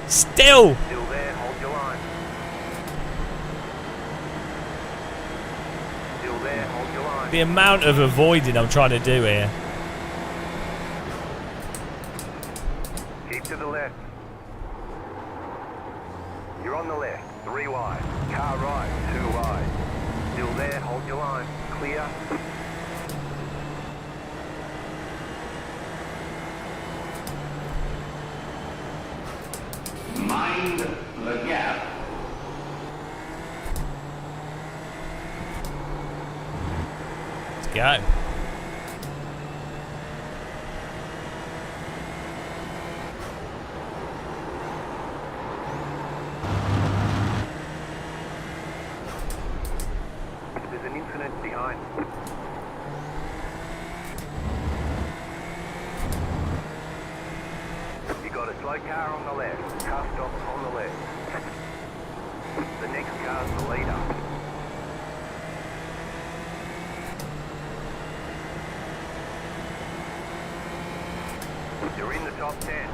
A: Still.
B: Still there, hold your line. Still there, hold your line.
A: The amount of avoiding I'm trying to do here.
B: Keep to the left. You're on the left, 3 wide. Car right, 2 wide. Still there, hold your line. Clear.
G: Mind the gap.
A: Let's go.
B: There's an incident behind. You got a slow car on the left. Car stops on the left. The next car's the leader. You're in the top 10.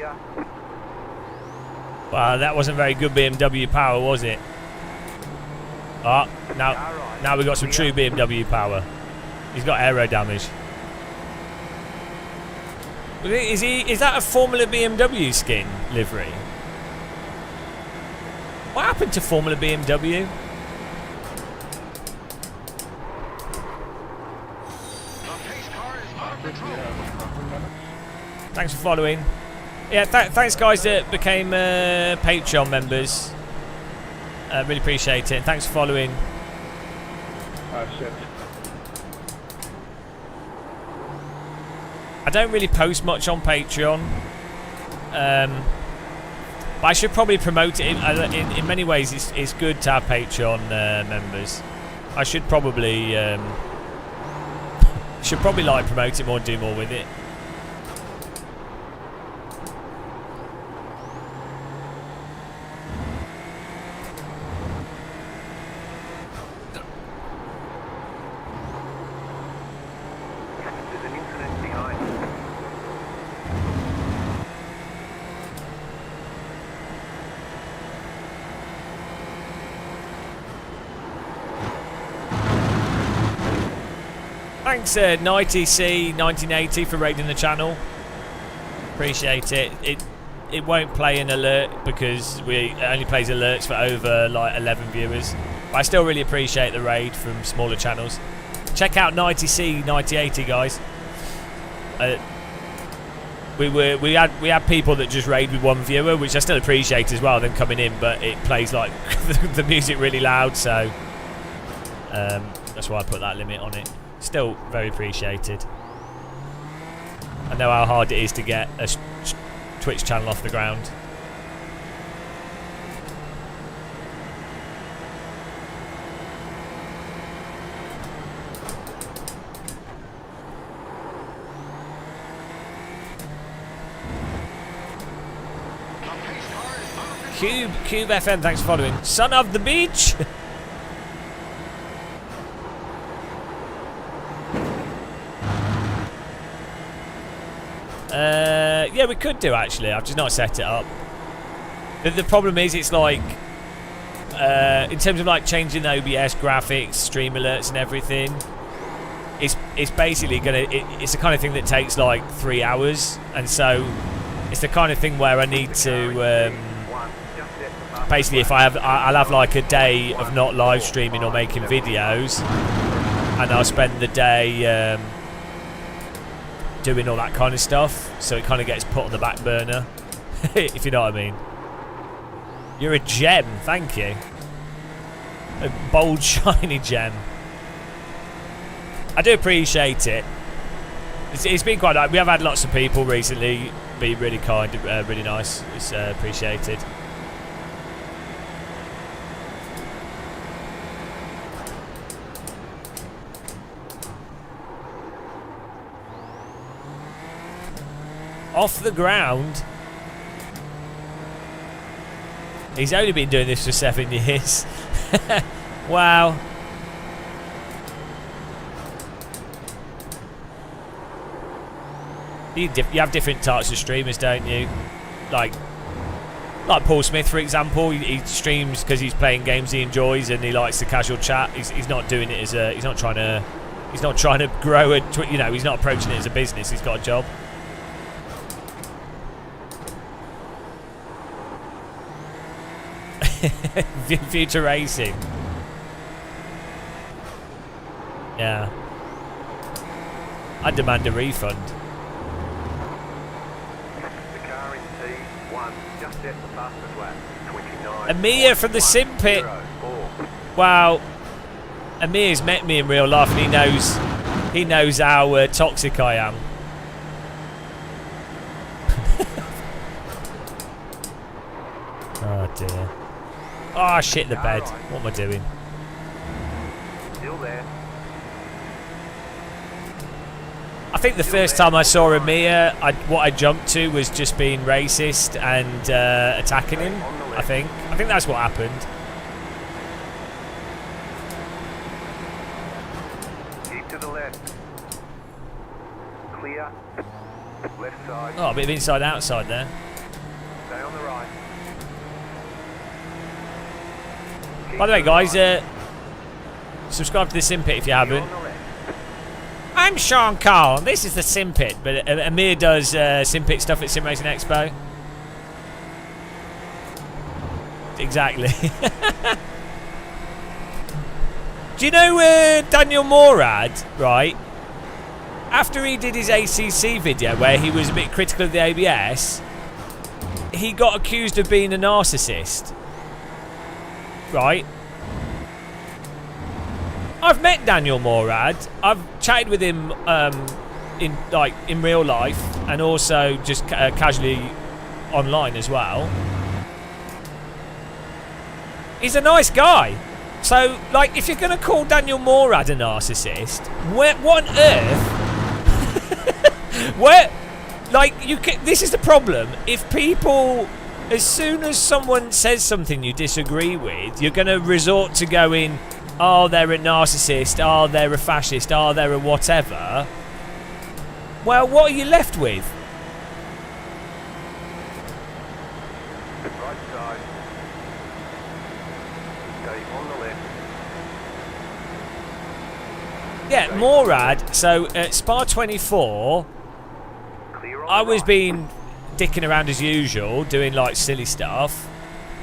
B: Clear.
A: Well, that wasn't very good BMW power, was it? Oh, now we got some true BMW power. He's got aero damage. Is that a Formula BMW skin livery? What happened to Formula BMW? Thanks for following. Yeah, thanks guys that became Patreon members. Really appreciate it. Thanks for following.
E: Shit.
A: I don't really post much on Patreon. But I should probably promote it. In many ways, it's good to have Patreon members. I should probably like promote it more and do more with it.
B: There's an incident behind.
A: Thanks, NightC 1980 for raiding the channel. Appreciate it. It won't play an alert because it only plays alerts for over like 11 viewers. But I still really appreciate the raid from smaller channels. Check out 90C 9080, guys. We had people that just raid with one viewer, which I still appreciate as well, them coming in, but it plays like the music really loud, so that's why I put that limit on it. Still very appreciated. I know how hard it is to get a Twitch channel off the ground. Cube FM, thanks for following. Son of the beach. Yeah, we could do actually. I've just not set it up. The problem is, it's like in terms of like changing the OBS graphics, stream alerts, and everything. It's basically it's the kind of thing that takes like 3 hours, and so it's the kind of thing where I need to basically, if I'll have like a day of not live streaming or making videos, and I'll spend the day doing all that kind of stuff, so it kind of gets put on the back burner. If you know what I mean. You're a gem, thank you. A bold, shiny gem. I do appreciate it. It's been quite nice. We have had lots of people recently be really kind, really nice. It's appreciated. Off the ground. He's only been doing this for 7 years. Wow. You have different types of streamers, don't you? Like Paul Smith, for example. He streams because he's playing games he enjoys and he likes the casual chat. He's not doing it as a. He's not trying to grow a. You know, he's not approaching it as a business. He's got a job. Future racing. Yeah. I demand a refund.
B: The car in T1 just set the fastest lap. 29.
A: Amir from the Sim Pit. Wow. Amir's met me in real life and he knows how toxic I am. Oh dear. Oh, shit the bed. What am I doing?
B: Still there.
A: I think the first time I saw Amir, what I jumped to was just being racist and attacking him. I think that's what happened.
B: Keep to the left. Clear. Left side.
A: Oh, a bit of inside outside there.
B: Stay on the right.
A: By the way, guys, subscribe to the Simpit if you haven't. I'm Sean Cole. This is the Simpit, but Amir does Simpit stuff at Sim Racing Expo. Exactly. Do you know Daniel Morad, right? After he did his ACC video where he was a bit critical of the ABS, he got accused of being a narcissist. Right? I've met Daniel Morad. I've chatted with him in real life and also just casually online as well. He's a nice guy. So, like, if you're going to call Daniel Morad a narcissist, what on earth? Where, like, this is the problem. If people, as soon as someone says something you disagree with, you're going to resort to going, oh, they're a narcissist, oh, they're a fascist, oh, they're a whatever. Well, what are you left with?
B: Right side. Stay on the left.
A: Yeah, Morad, so at Spa 24,
B: Clear on
A: I
B: the
A: was
B: right.
A: being dicking around as usual, doing like silly stuff.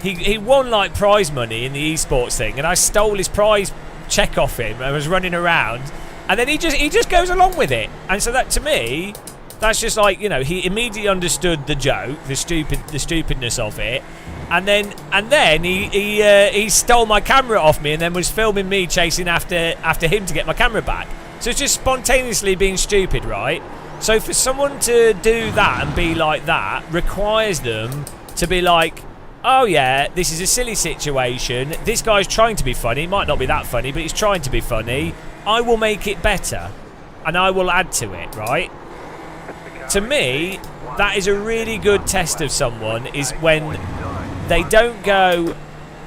A: He won like prize money in the esports thing, and I stole his prize check off him. I was running around, and then he just goes along with it. And so that, to me, that's just like, you know, he immediately understood the joke, the stupidness of it, and then he stole my camera off me, and then was filming me chasing after him to get my camera back. So it's just spontaneously being stupid, right? So for someone to do that and be like that requires them to be like, oh yeah, this is a silly situation. This guy's trying to be funny. He might not be that funny, but he's trying to be funny. I will make it better, and I will add to it, right? To me, that is a really good test of someone, is when they don't go,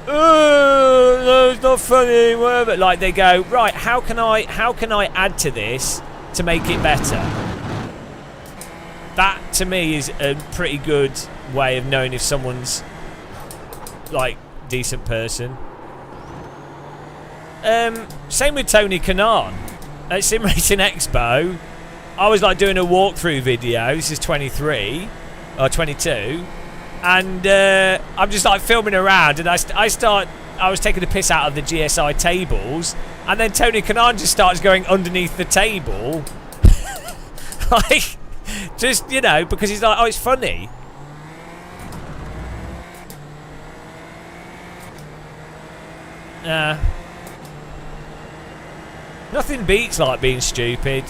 A: oh, no, it's not funny, whatever. Like, they go, right, how can I add to this to make it better? That, to me, is a pretty good way of knowing if someone's like decent person. Same with Tony Kanaan at Sim Racing Expo. I was like doing a walkthrough video. This is 23 or 22, and I'm just like filming around, and I was taking the piss out of the GSI tables, and then Tony Kanaan just starts going underneath the table, like, just, you know, because he's like, oh, it's funny. Nothing beats like being stupid.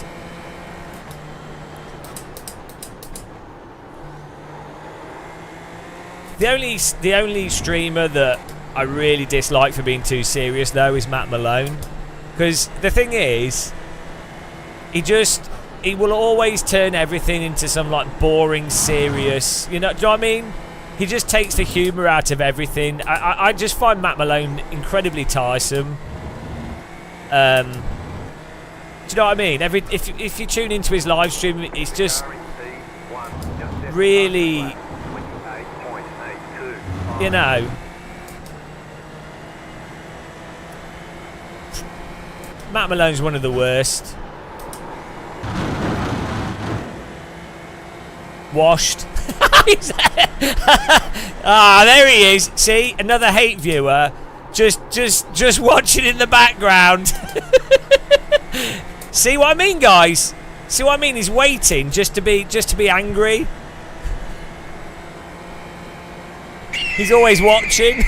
A: The only streamer that I really dislike for being too serious though is Matt Malone, because the thing is, he will always turn everything into some like boring, serious, you know, do you know what I mean? He just takes the humour out of everything. I just find Matt Malone incredibly tiresome. Do you know what I mean? If you tune into his live stream, it's just really, you know, Matt Malone's one of the worst. Washed. There he is. See, another hate viewer, just watching in the background. See what I mean, guys? See what I mean? He's waiting just to be angry. He's always watching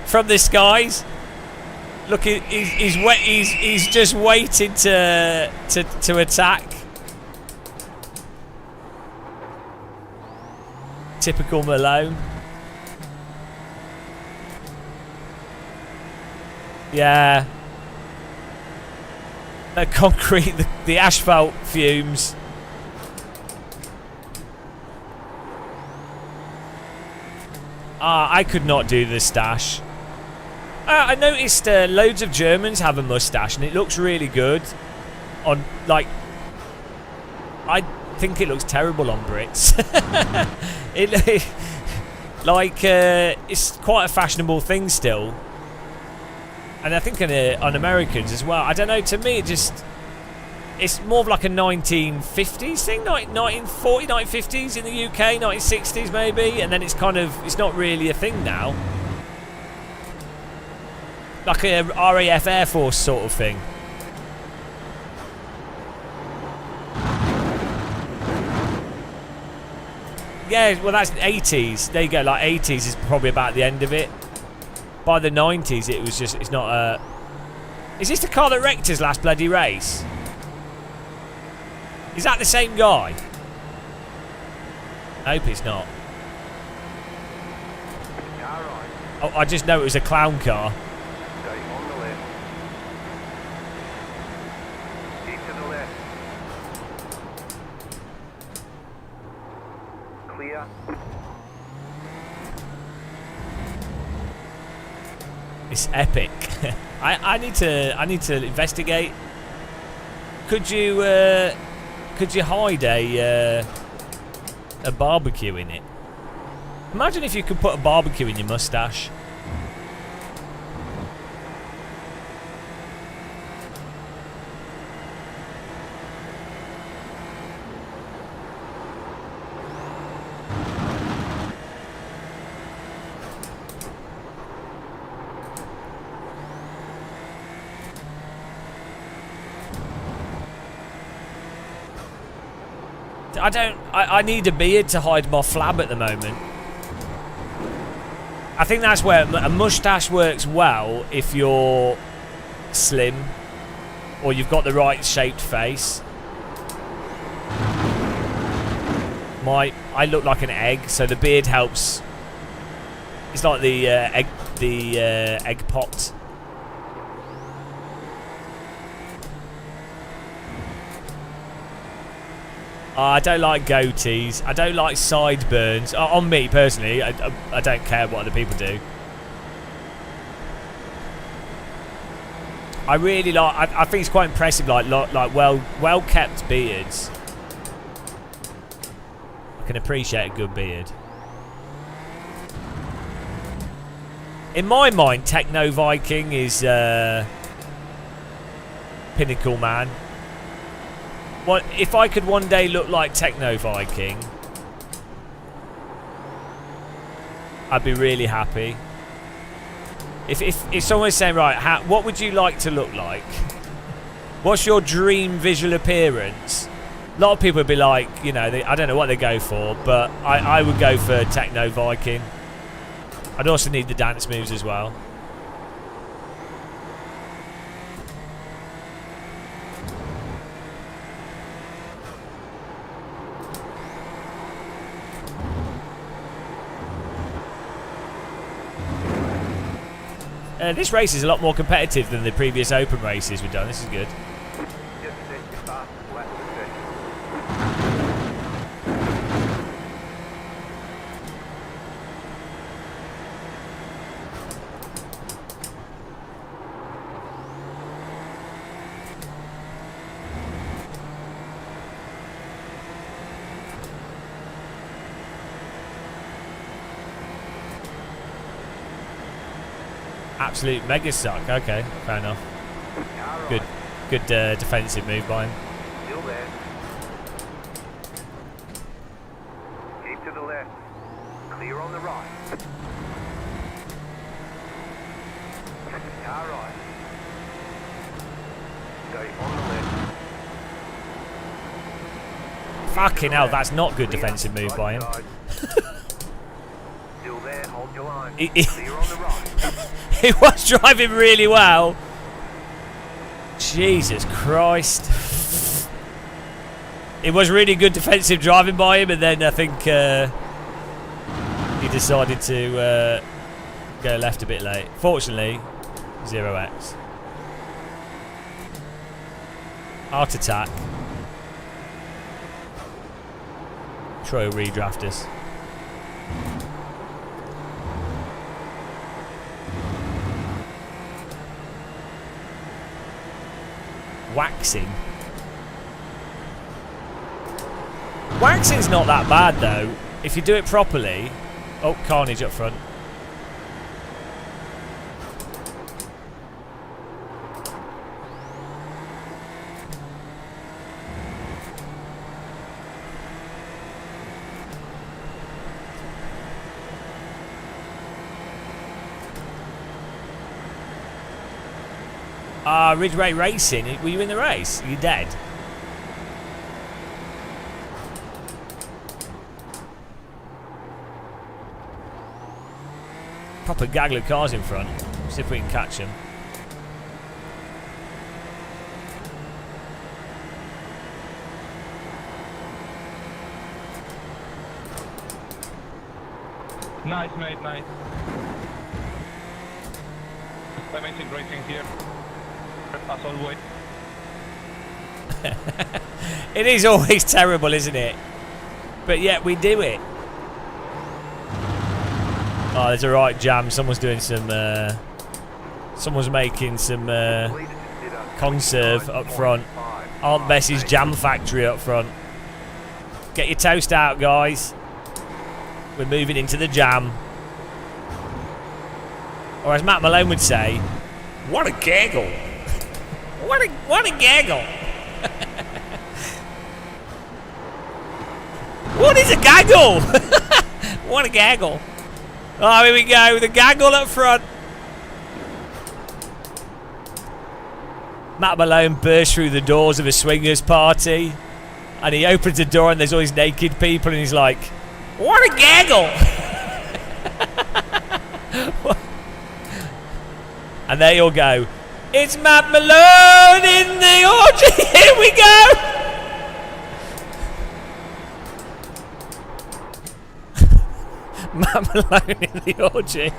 A: from the skies. Look, he's just waiting to attack. Typical Malone. Yeah. The concrete, the asphalt fumes. I could not do the stash. I noticed loads of Germans have a mustache, and it looks really good. On, like, I think it looks terrible on Brits. Like, it's quite a fashionable thing still. And I think on Americans as well. I don't know, to me it just... It's more of like a 1950s thing, 1940s, 1950s in the UK, 1960s maybe. And then it's kind of... It's not really a thing now. Like a RAF Air Force sort of thing. Yeah, well that's 80s. There you go, like 80s is probably about the end of it. By the 90s it was just, it's not a... Is this the car that wrecked his last bloody race? Is that the same guy? I hope it's not.
B: Car right.
A: Oh, I just know it was a clown car.
B: Stay on the left. Keep to the left. Clear.
A: It's epic. I need to investigate. Could you hide a barbecue in it? Imagine if you could put a barbecue in your mustache. I need a beard to hide my flab at the moment. I think that's where a moustache works well if you're slim or you've got the right shaped face. I look like an egg, so the beard helps. It's like the egg pot. I don't like goatees. I don't like sideburns. On me personally, I don't care what other people do. I really like. I think it's quite impressive. Like well kept beards. I can appreciate a good beard. In my mind, Techno Viking is pinnacle man. What if I could one day look like Techno Viking? I'd be really happy. If someone's saying, right, what would you like to look like? What's your dream visual appearance? A lot of people would be like, you know, I don't know what they go for, but I would go for Techno Viking. I'd also need the dance moves as well. This race is a lot more competitive than the previous open races we've done. This is good.
B: Just set your fastest lap of the session.
A: Absolute mega suck. Okay, fair enough.
B: Car right.
A: Good defensive move by him.
B: Still there. Keep to the left. Clear on the right. Car right. Stay on the left.
A: Fucking hell, that's not good defensive move by him.
B: Still there, hold your line.
A: He
B: Clear on the right.
A: he was driving really well. Jesus Christ. It was really good defensive driving by him, and then I think he decided to go left a bit late. Fortunately, 0x. Heart attack. Try to redraft us. Waxing. Waxing's not that bad though. If you do it properly, Oh, carnage up front. Ridgeway Racing. Were you in the race? Are you dead? Proper gaggle of cars in front. See if we can catch them.
E: Nice, mate, nice. Amazing racing here. As always.
A: It is always terrible, isn't it? But yet we do it. Oh, there's a right jam. Someone's doing some. Someone's making some conserve up front. Aunt Bessie's jam factory up front. Get your toast out, guys. We're moving into the jam. Or as Matt Malone would say, what a gaggle. What a gaggle. What is a gaggle? What a gaggle. Oh, here we go. The gaggle up front. Matt Malone bursts through the doors of a swingers party. And he opens the door and there's all these naked people and he's like, what a gaggle. And there you'll go. It's Matt Malone in the orgy. Here we go. Matt Malone in the orgy.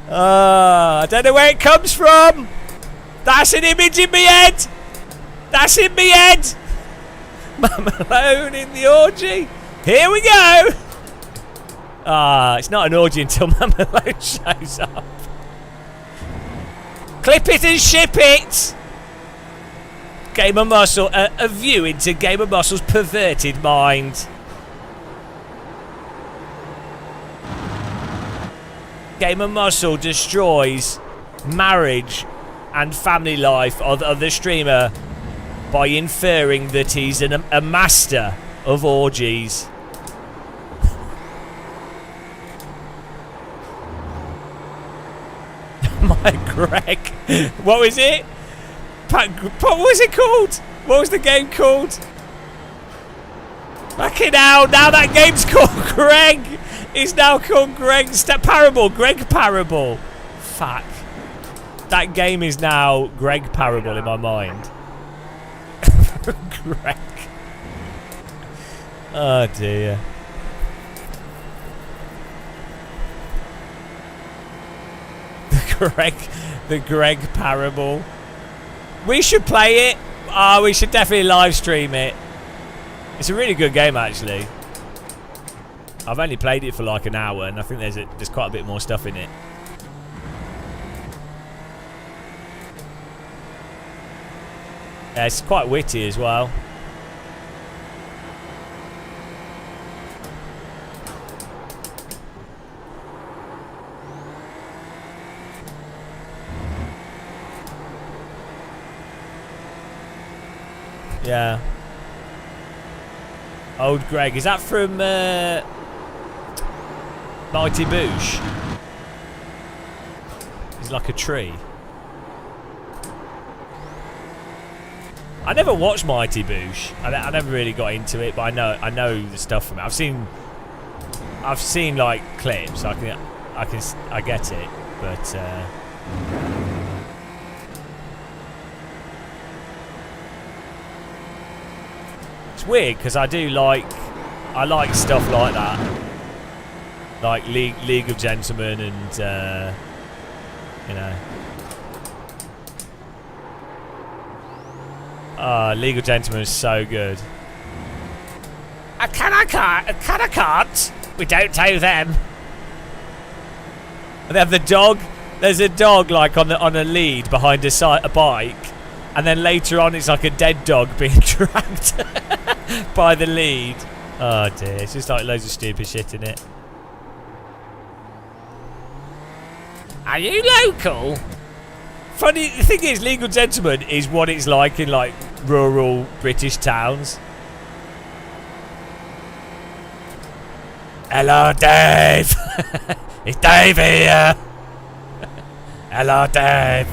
A: I don't know where it comes from. That's an image in my head. That's in my head. Matt Malone in the orgy. Here we go. It's not an orgy until Matt Malone shows up. Clip it and ship it! Game of Muscle, a view into Game of Muscle's perverted mind. Game of Muscle destroys marriage and family life of the streamer by inferring that he's a master of orgies. My Greg. What was it? What was it called? What was the game called? Fucking hell, now that game's called Greg. It's now called Greg Parable. Greg Parable. Fuck. That game is now Greg Parable in my mind. Greg. Oh dear. The Greg Parable. We should play it. We should definitely live stream it. It's a really good game, actually. I've only played it for like an hour, and I think there's quite a bit more stuff in it. Yeah, it's quite witty as well. Yeah. Old Greg. Is that from Mighty Boosh? He's like a tree. I never watched Mighty Boosh. I never really got into it, but I know the stuff from it. I've seen like clips. I get it, but it's weird because I like stuff like that, like League of Gentlemen and you know. League of Gentlemen is so good. I can't. We don't tow them. And they have the dog. There's a dog like on a lead behind a bike, and then later on it's like a dead dog being dragged by the lead. Oh dear, it's just like loads of stupid shit in it. Are you local? Funny, the thing is, Legal Gentleman is what it's like in, like, rural British towns. Hello, Dave! It's Dave here! Hello, Dave!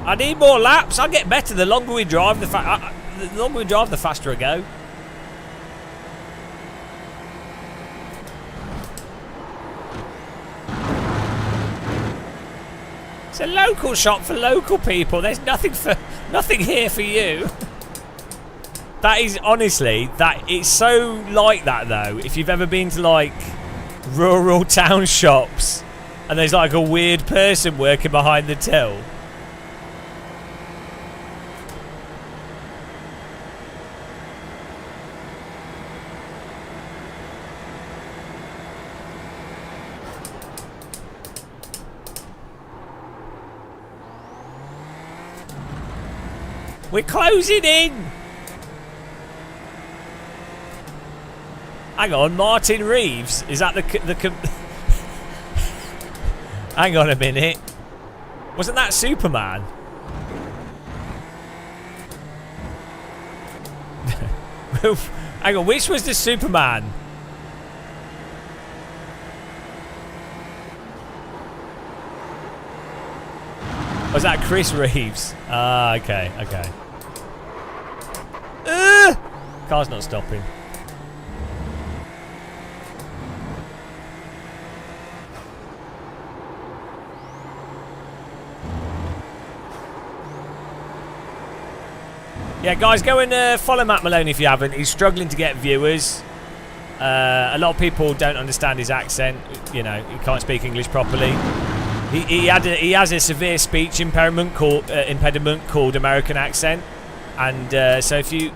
A: I need more laps. I get better the longer we drive. The longer we drive, the faster I go. It's a local shop for local people. There's nothing here for you. That is honestly it's so like that though. If you've ever been to like rural town shops and there's like a weird person working behind the till. We're closing in! Hang on, Martin Reeves? Is that the Hang on a minute. Wasn't that Superman? Hang on, which was the Superman? Was that Chris Reeves? Ah, okay. Car's not stopping. Yeah, guys, go and follow Matt Malone if you haven't. He's struggling to get viewers. A lot of people don't understand his accent. You know, he can't speak English properly. He has a severe speech impediment called American accent, and so if you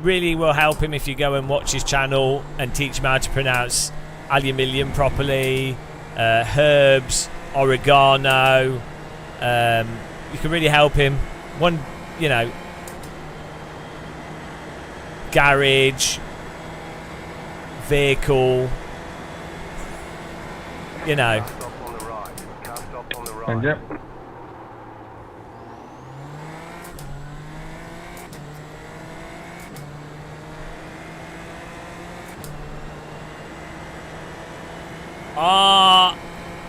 A: really will help him if you go and watch his channel and teach him how to pronounce aluminium properly, herbs, oregano. You can really help him. One, you know, garage, vehicle, you know.
E: And yep.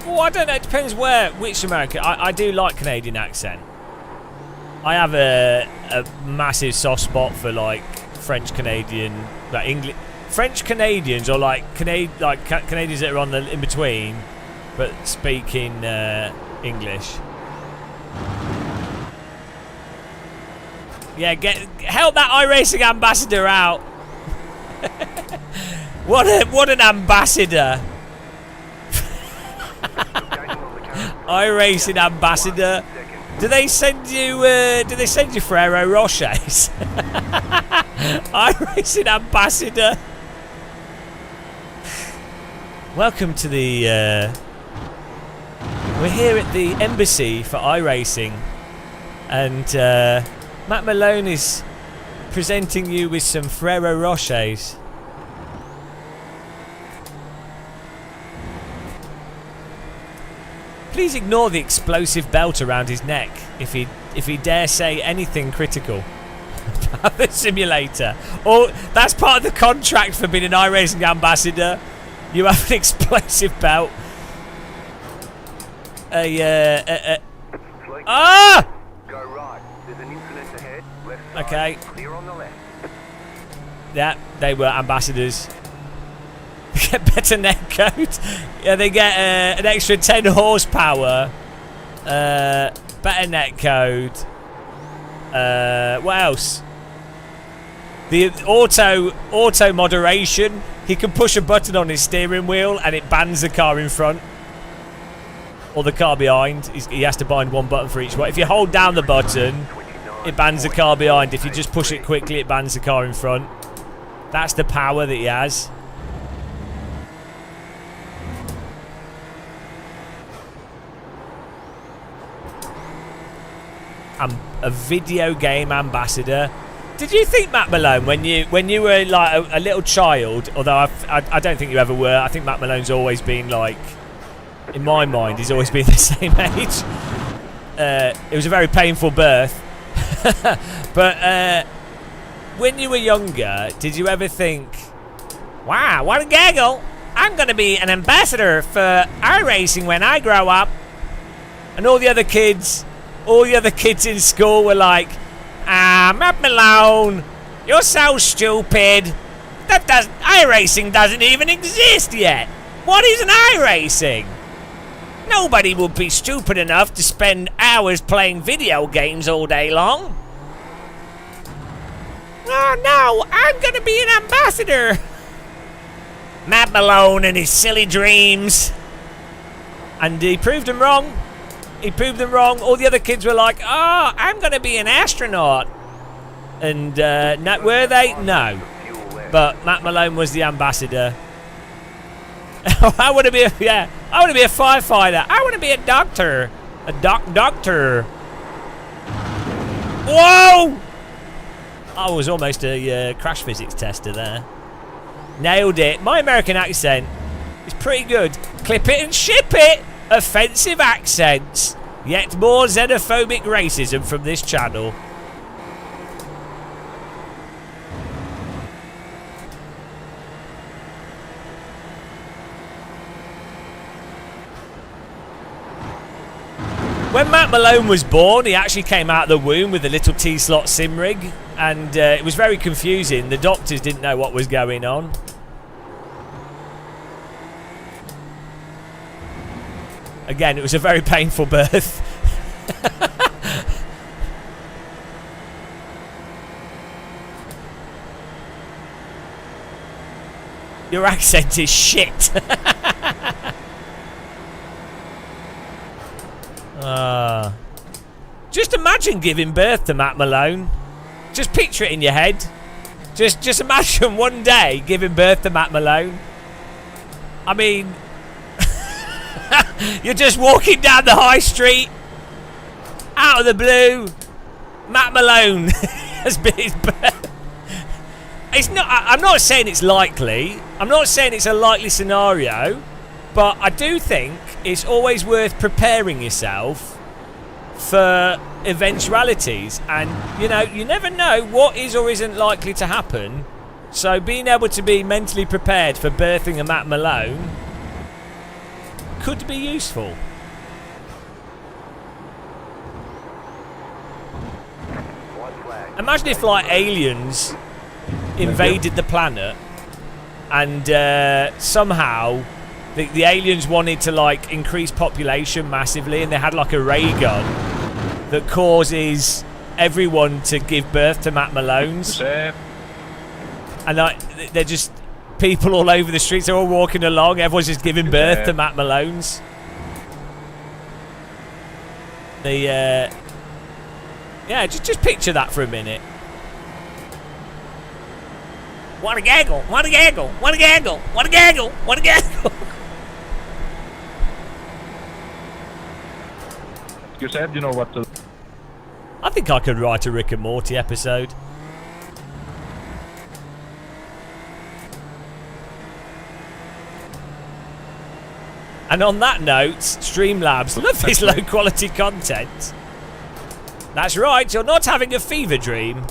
A: Well, I don't know. It depends which American. I do like Canadian accent. I have a massive soft spot for like French Canadian, like English, French Canadians, or like Canadians that are on the in between, but speaking English. Yeah, help that iRacing ambassador out. What an ambassador. iRacing ambassador. Do they send you Ferrero Rochers? iRacing ambassador. Welcome to the we're here at the embassy for iRacing, and Matt Malone is presenting you with some Ferrero Rochers. Please ignore the explosive belt around his neck if he dare say anything critical about the simulator. Or that's part of the contract for being an iRacing ambassador. You have an explosive belt.
B: Go right. There's an incident ahead. Left side.
A: Okay.
B: Clear on the left.
A: Yeah, they were ambassadors. They get better netcode. Yeah, they get an extra 10 horsepower. Better netcode. What else? The auto moderation. He can push a button on his steering wheel and it bans the car in front. or the car behind. He has to bind one button for each one. If you hold down the button, it bans the car behind. If you just push it quickly, it bans the car in front. That's the power that he has. I'm a video game ambassador. Did you think, Matt Malone, when you were like a little child, although I don't think you ever were, I think Matt Malone's always been like, in my mind, he's always been the same age. It was a very painful birth. But when you were younger, did you ever think, wow, what a gaggle, I'm going to be an ambassador for iRacing when I grow up? And all the other kids in school were like, Matt Malone, you're so stupid. iRacing doesn't even exist yet. What is an iRacing? Nobody would be stupid enough to spend hours playing video games all day long. Oh no, I'm gonna be an ambassador. Matt Malone and his silly dreams. And he proved them wrong. All the other kids were like, oh, I'm going to be an astronaut. And were they? No. But Matt Malone was the ambassador. I want to be a firefighter. I want to be a doctor. A doctor. Whoa! I was almost a crash physics tester there. Nailed it. My American accent is pretty good. Clip it and ship it. Offensive accents. Yet more xenophobic racism from this channel. When Matt Malone was born, he actually came out of the womb with a little T-slot sim rig, and it was very confusing. The doctors didn't know what was going on. Again, it was a very painful birth. Your accent is shit. Just imagine giving birth to Matt Malone. Just picture it in your head. Just imagine one day giving birth to Matt Malone. I mean... You're just walking down the high street, out of the blue. Matt Malone has been his birth. It's not. I'm not saying it's likely. I'm not saying it's a likely scenario, but I do think it's always worth preparing yourself for eventualities. And you never know what is or isn't likely to happen. So being able to be mentally prepared for birthing a Matt Malone could be useful. Imagine if like aliens invaded the planet and somehow the aliens wanted to like increase population massively, and they had like a ray gun that causes everyone to give birth to Matt Malones. And they're just people all over the streets. They're all walking along. Everyone's just giving birth to Matt Malones. Just picture that for a minute. What a gaggle! What a gaggle! What a gaggle! What a gaggle! What a gaggle!
E: You said you know what to...
A: I think I could write a Rick and Morty episode. And on that note, Streamlabs, love this low quality content. That's right, you're not having a fever dream.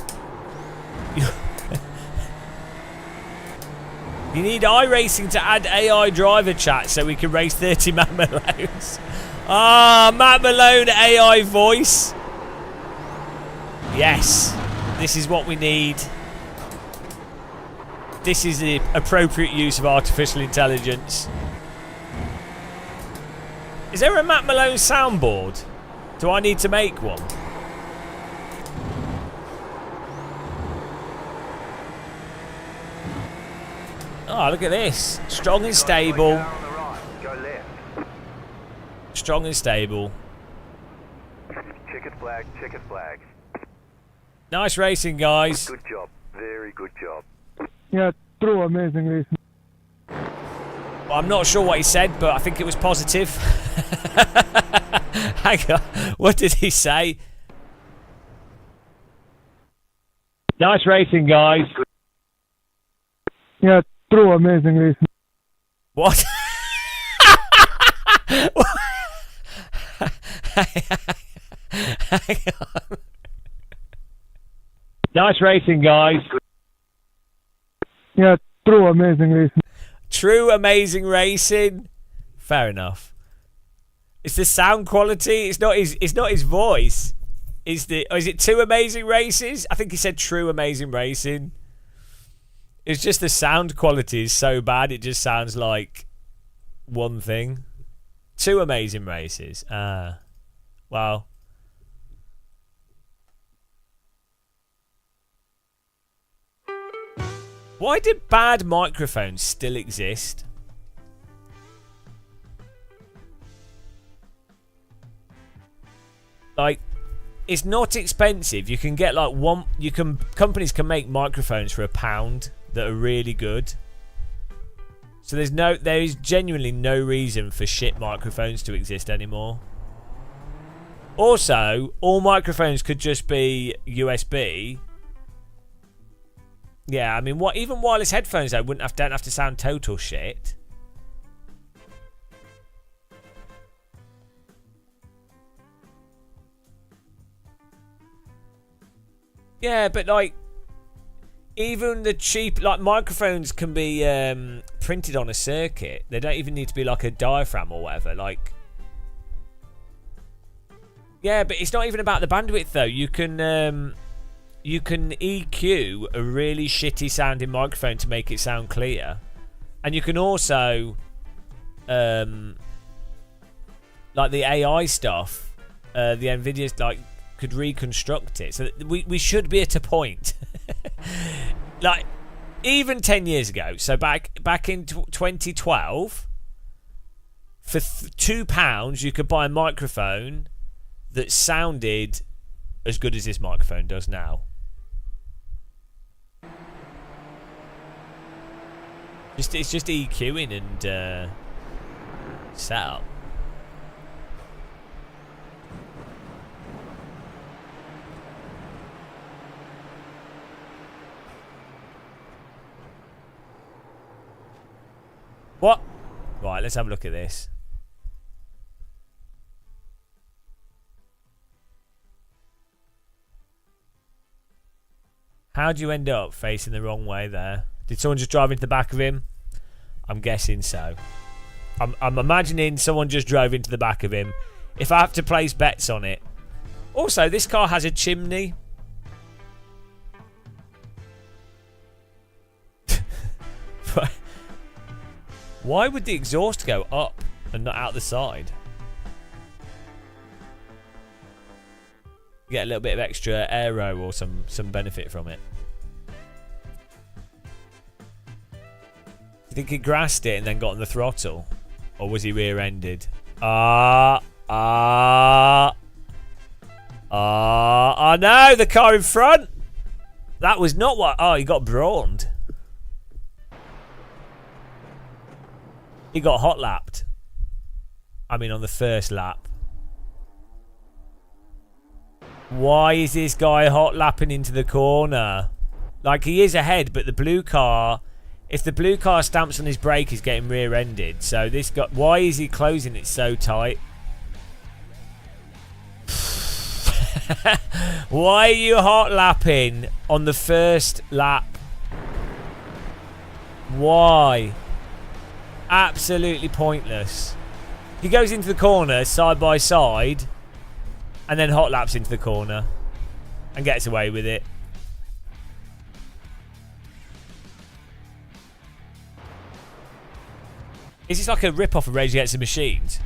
A: You need iRacing to add AI driver chat so we can race 30 Matt Malones. Matt Malone AI voice. Yes, this is what we need. This is the appropriate use of artificial intelligence. Is there a Matt Malone soundboard? Do I need to make one? Oh, look at this. Strong and stable. strong and stable.
B: Checkered flag, checkered flag.
A: Nice racing, guys.
B: Good job. Very good job.
E: Yeah, true, amazing racing.
A: Well, I'm not sure what he said, but I think it was positive. Hang on. What did he say? Nice racing, guys.
E: Yeah, true, amazing racing.
A: What? Hang on. Nice racing, guys.
E: Yeah, true, amazing racing.
A: True, amazing racing. Fair enough. It's the sound quality. It's not his. It's not his voice. Is it two amazing races? I think he said true, amazing racing. It's just the sound quality is so bad. It just sounds like one thing. Two amazing races. Well. Why did bad microphones still exist? Like, it's not expensive. You can get like companies can make microphones for £1 that are really good. So there is genuinely no reason for shit microphones to exist anymore. Also, all microphones could just be USB. Yeah, I mean, even wireless headphones though don't have to sound total shit. Yeah, but like, even the cheap microphones can be printed on a circuit. They don't even need to be like a diaphragm or whatever. Like, yeah, but it's not even about the bandwidth though. You can EQ a really shitty sounding microphone to make it sound clear, and you can also like the AI stuff. The Nvidia's like could reconstruct it, so that we should be at a point. Like even 10 years ago, so back in 2012, for £2 you could buy a microphone that sounded as good as this microphone does now. It's just EQing and setup. What? Right, let's have a look at this. How do you end up facing the wrong way there? Did someone just drive into the back of him? I'm guessing so. I'm imagining someone just drove into the back of him. If I have to place bets on it. Also, this car has a chimney. Why would the exhaust go up and not out the side? Get a little bit of extra aero or some benefit from it. Do you think he grasped it and then got on the throttle? Or was he rear-ended? Oh no, the car in front! That was not what... Oh, he got brawned. He got hot lapped. I mean, on the first lap. Why is this guy hot lapping into the corner? Like, he is ahead, but the blue car... If the blue car stamps on his brake, he's getting rear-ended. So this guy... Why is he closing it so tight? Why are you hot lapping on the first lap? Why? Absolutely pointless. He goes into the corner side by side and then hot laps into the corner and gets away with it. Is this like a rip-off of Rage Against the Machines?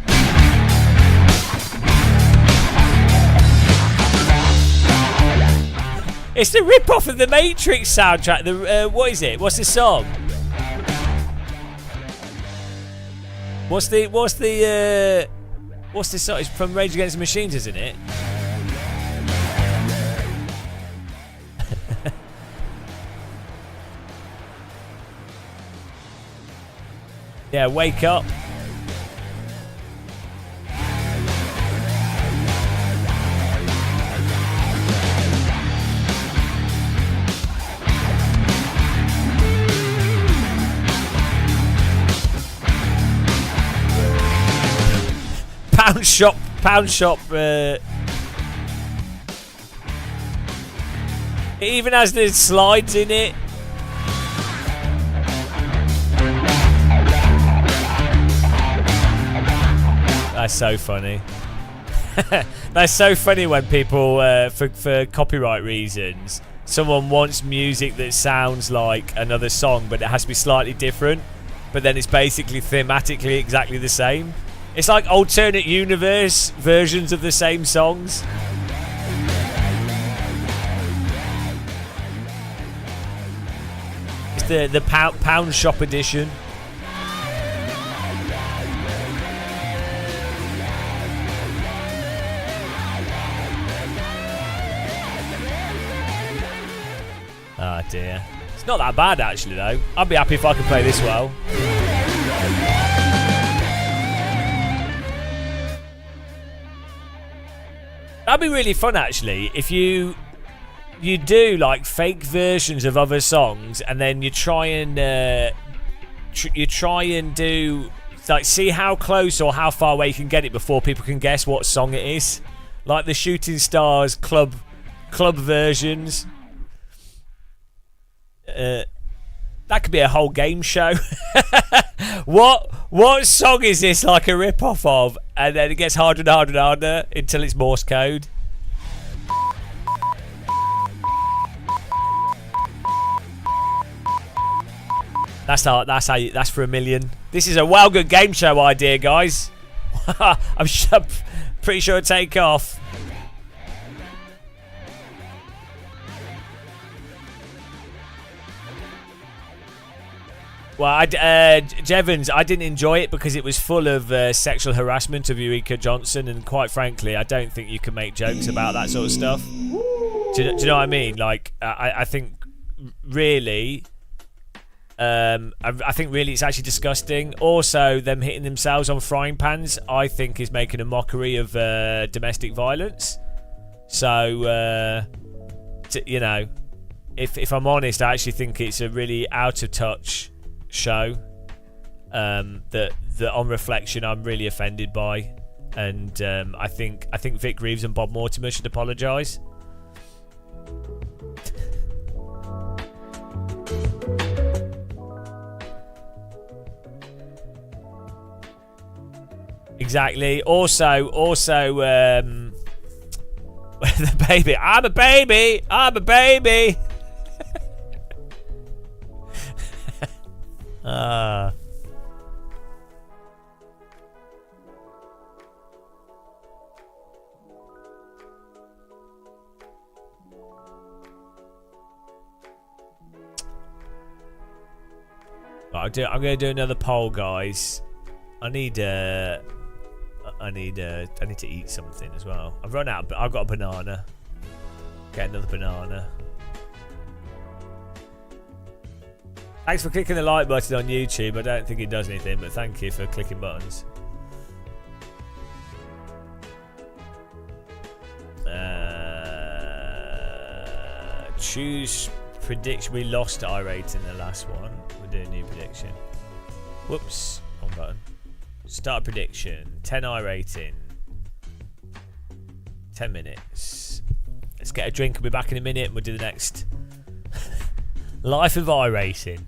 A: It's the rip-off of the Matrix soundtrack. The what is it? What's the song? What's the What's this song? It's from Rage Against the Machines, isn't it? Yeah, wake up. Pound shop. It even has the slides in it. That's so funny. That's so funny when people, for copyright reasons, someone wants music that sounds like another song, but it has to be slightly different. But then it's basically thematically exactly the same. It's like alternate universe versions of the same songs. It's the pound shop edition. Oh dear. It's not that bad actually though. I'd be happy if I could play this well. That'd be really fun actually if you do like fake versions of other songs and then you try and do like see how close or how far away you can get it before people can guess what song it is. Like the Shooting Stars club versions. That could be a whole game show. What song is this like a rip-off of? And then it gets harder and harder and harder until it's Morse code. That's for $1 million. This is a well good game show idea, guys. I'm pretty sure it'll take off. Well, Jevons, I didn't enjoy it because it was full of sexual harassment of Eureka Johnson, and quite frankly, I don't think you can make jokes about that sort of stuff. Do you know what I mean? Like, I think really, I think really it's actually disgusting. Also, them hitting themselves on frying pans, I think, is making a mockery of domestic violence. So, you know, if I'm honest, I actually think it's a really out of touch show that on reflection I'm really offended by, and I think Vic Reeves and Bob Mortimer should apologise. Exactly. Also the baby. I'm a baby. I'm going to do another poll, guys. I need to eat something as well. I've run out. I've got a banana. Get another banana. Thanks for clicking the like button on YouTube. I don't think it does anything, but thank you for clicking buttons. Choose prediction. We lost irate in the last one. We'll do a new prediction. Whoops. Wrong button. Start prediction. 10 irating. 10 minutes. Let's get a drink. We'll be back in a minute and we'll do the next life of iRacing.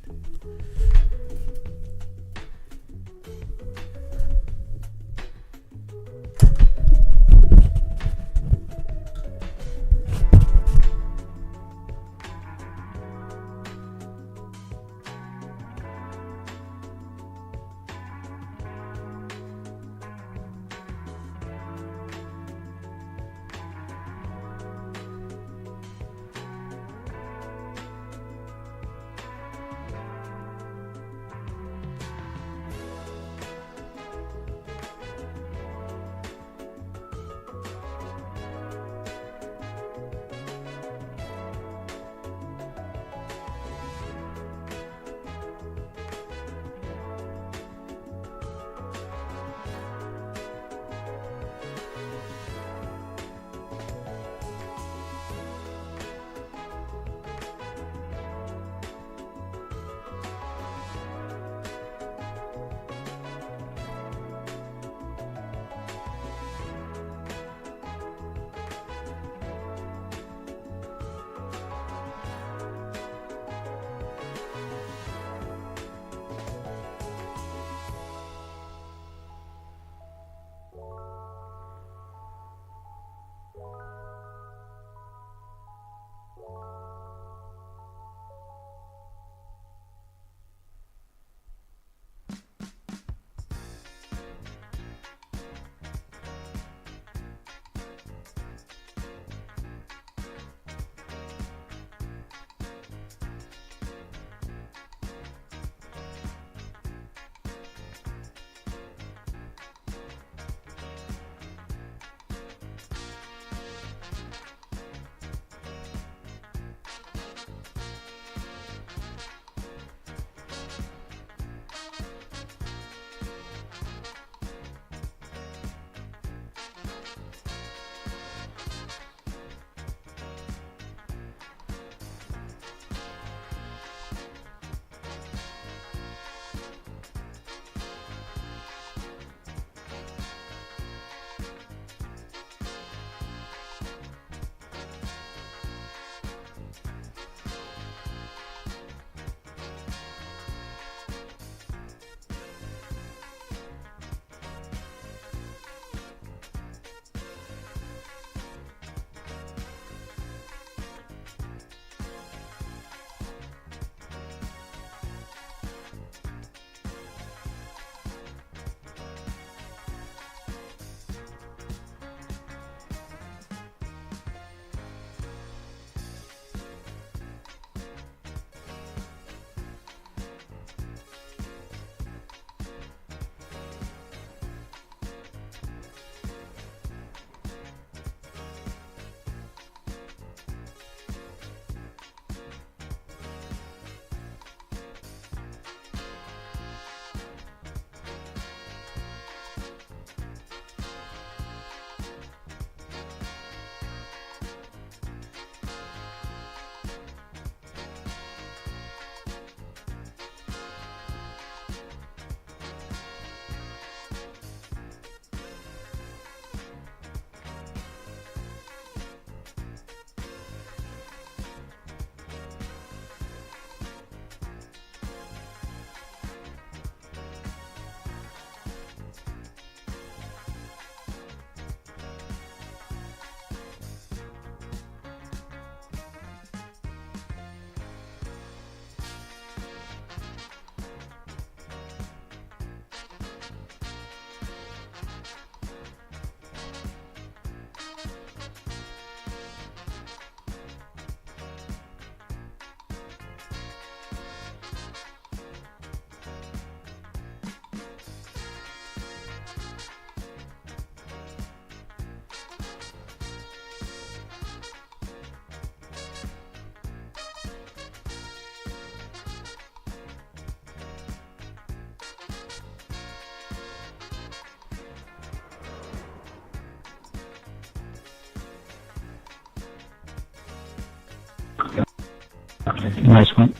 I: Nice one.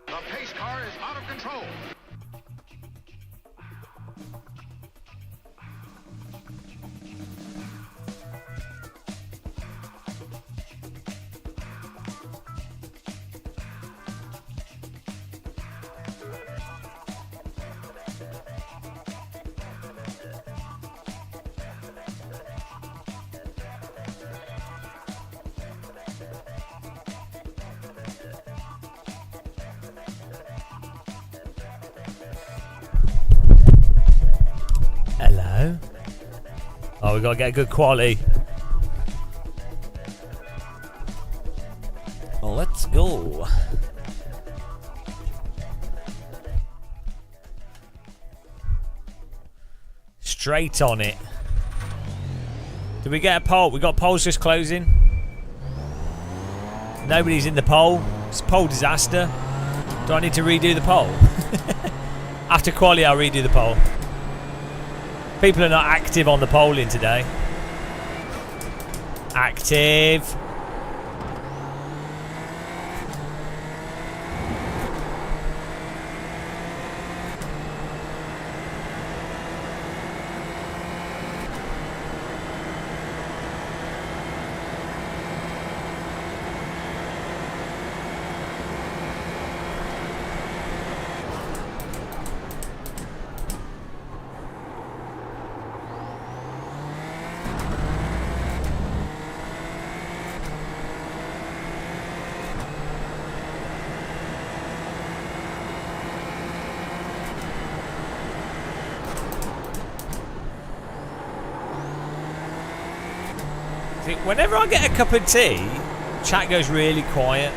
B: The pace car is out of control.
A: Hello. Oh, we gotta get good quality. Let's go. Straight on it. Did we get a poll? We got polls just closing. Nobody's in the poll. It's a poll disaster. Do I need to redo the poll? After quali, I'll redo the poll. People are not active on the polling today. Active. Whenever I get a cup of tea, chat goes really quiet.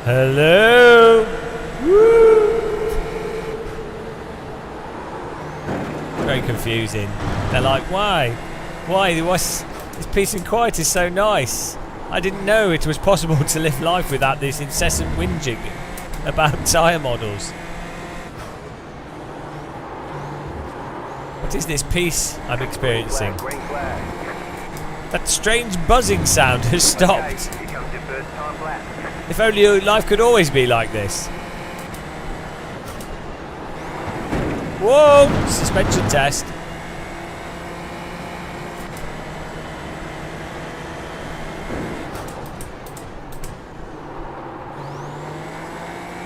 A: Hello. Woo. Very confusing. They're like, why? Why? This peace and quiet is so nice. I didn't know it was possible to live life without this incessant whinging about tyre models. What is this peace I'm experiencing?
B: Green flag.
A: That strange buzzing sound has stopped.
B: Okay, here comes your first time lap.
A: If only your life could always be like this. Whoa! Suspension test.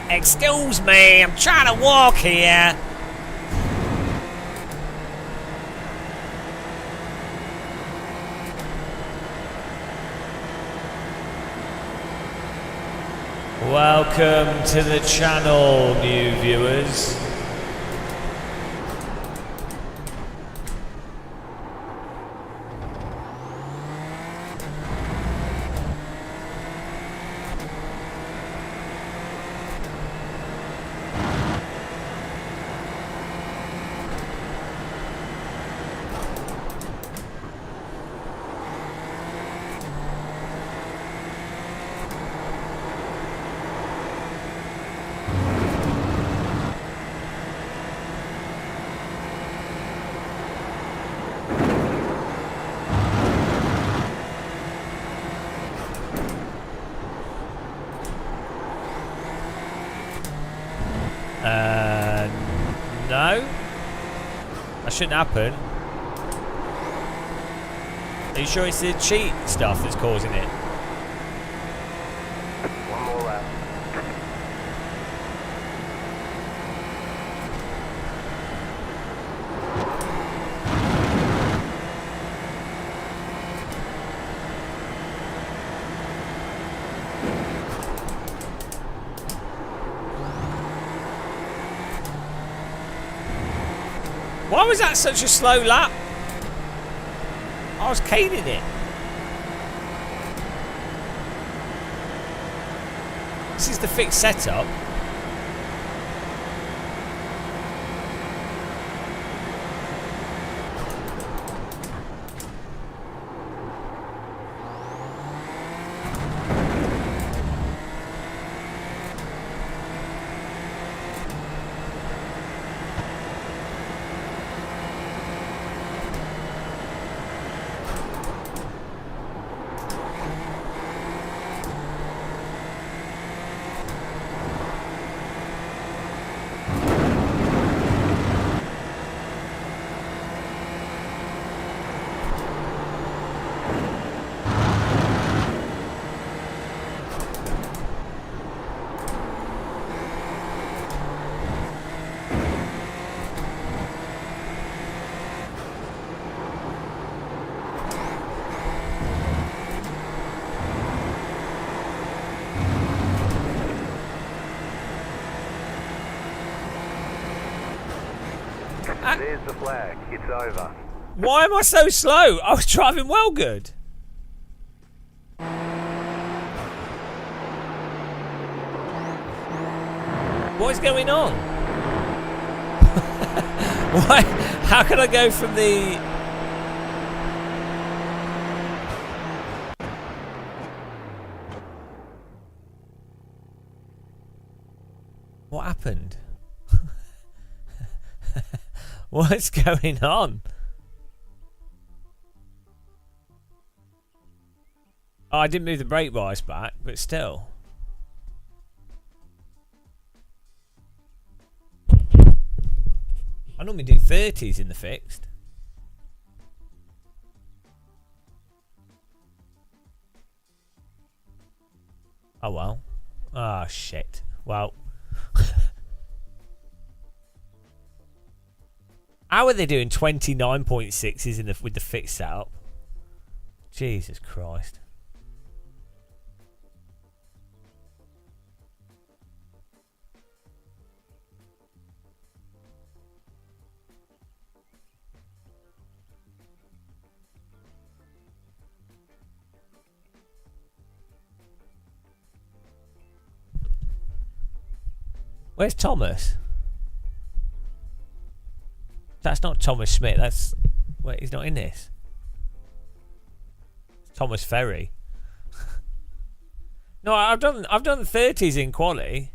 A: Excuse me, I'm trying to walk here. Welcome to the channel, new viewers. No, that shouldn't happen. Are you sure it's the cheat stuff that's causing it?
B: One more lap.
A: Why was that such a slow lap? I was caning it. This is the fixed setup.
B: There's the flag. It's over.
A: Why am I so slow? I was driving well good. What is going on? Why? How can I go from the... What happened? What's going on? Oh, I didn't move the brake bias back, but still. I normally do 30s in the fixed. Oh well. Ah, shit. Well. How are they doing 29.6s in the with the fixed setup? Jesus Christ. Where's Thomas? That's not Thomas Schmidt. That's wait. He's not in this. It's Thomas Ferry. No, I've done 30s in quali.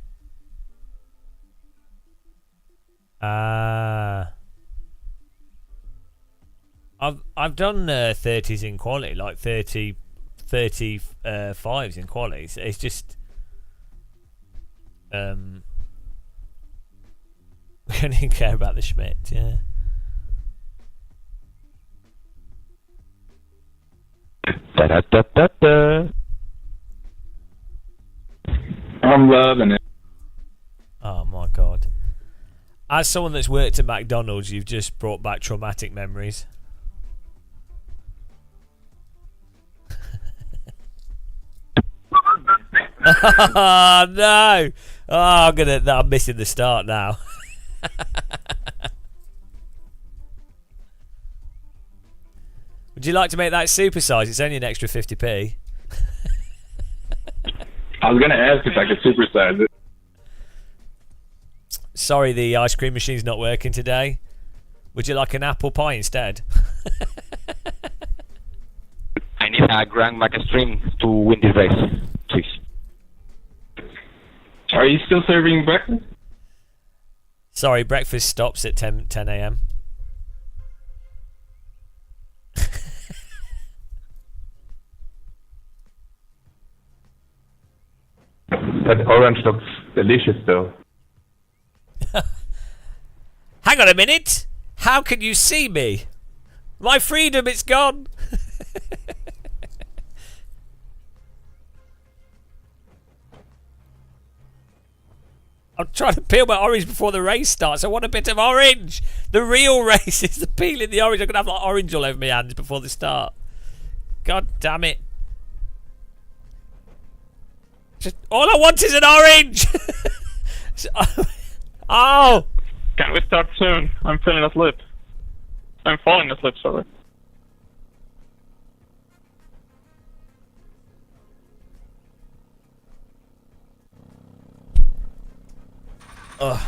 A: I've done 30s in quali, like 35s in quali. It's just we don't even care about the Schmidt, yeah.
I: Da-da-da-da-da. I'm loving it.
A: Oh my god. As someone that's worked at McDonald's, you've just brought back traumatic memories. Oh no! Oh, I'm missing the start now. Would you like to make that supersize? It's only an extra 50p.
I: I was gonna ask if I could supersize it.
A: Sorry, the ice cream machine's not working today. Would you like an apple pie instead?
J: I need a Grand Mac stream to win this race, please.
I: Are you still serving breakfast?
A: Sorry, breakfast stops at 10 a.m.
I: That orange looks delicious though.
A: Hang on a minute! How can you see me? My freedom, it's gone! I'm trying to peel my orange before the race starts. I want a bit of orange! The real race is the peeling the orange. I'm going to have like orange all over my hands before the start. God damn it. Just, all I want is an orange! Oh!
K: Can we start soon? I'm feeling asleep. I'm falling asleep, sorry.
A: Ugh.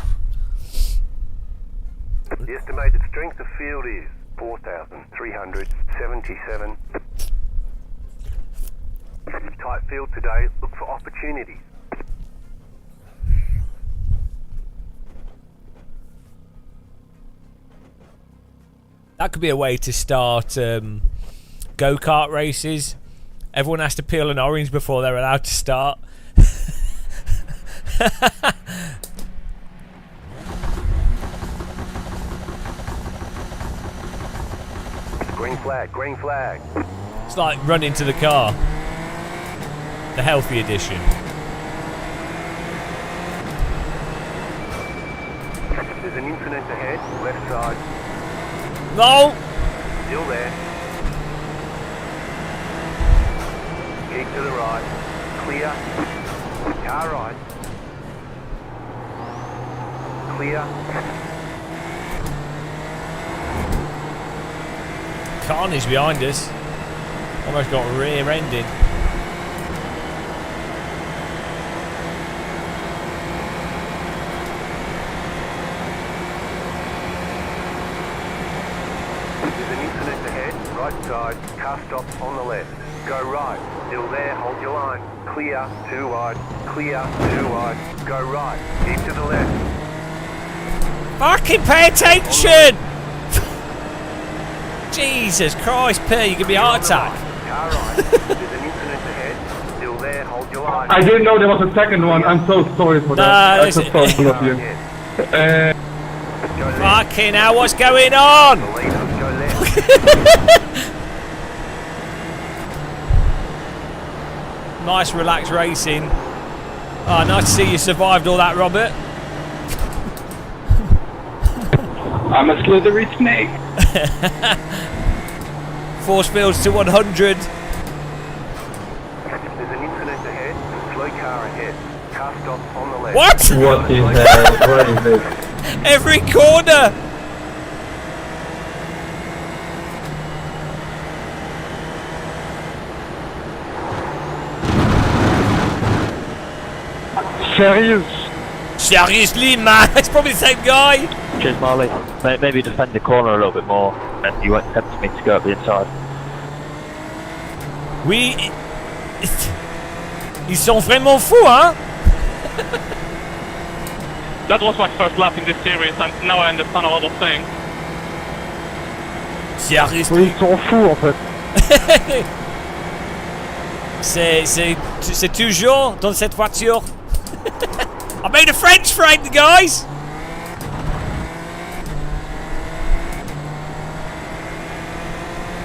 B: The estimated strength of field is 4,377. Tight field today. Look for opportunities.
A: That could be a way to start go-kart races. Everyone has to peel an orange before they're allowed to start.
B: Green flag, green flag.
A: It's like running to the car. The healthy edition.
B: There's an incident ahead, left side.
A: No!
B: Still there. Keep to the right. Clear. Car right. Clear.
A: Carnage behind us. Almost got rear-ended.
B: There's an incident ahead, right side, car stop on the left. Go right, still there, hold your line. Clear, too wide, clear, too wide. Go right, keep to the left.
A: Fucking pay attention! Jesus Christ, Per, you give me a heart attack.
B: Car right. There's an incident ahead. Still there. Hold your line.
I: I didn't know there was a second one. I'm so sorry for that. I'm so sorry for all of you.
A: Fucking hell, what's going on?
B: The leader, go left.
A: Nice relaxed racing. Oh, nice to see you survived all that, Robert.
I: I'm a slithery snake.
A: Force fields to 100.
B: There's an incident ahead. Slow car ahead. Car stop on the left.
A: What?
I: What is this?
A: Every corner.
C: Serious?
A: Seriously, man, it's probably the same guy.
H: Cheers, Marley. Maybe defend the corner a little bit more, and you won't tempt me to go up the inside.
A: Oui. Ils sont vraiment fous, hein?
K: That was my first lap in this series, and now I understand a lot of things.
A: Seriously.
C: Ils sont fous en fait.
A: C'est toujours dans cette voiture. I made a French friend, guys.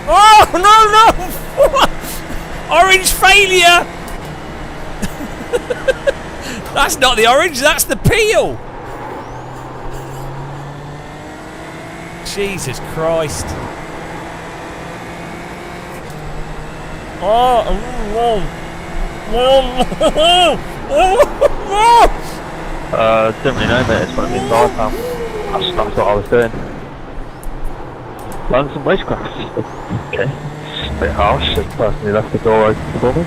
A: Oh no! Orange failure. That's not the orange. That's the peel. Jesus Christ.
H: Didn't really know that it's one of the inside now. That's what I was doing. Learn some racecraft. Okay. It's a bit harsh, the person who left the door open for me.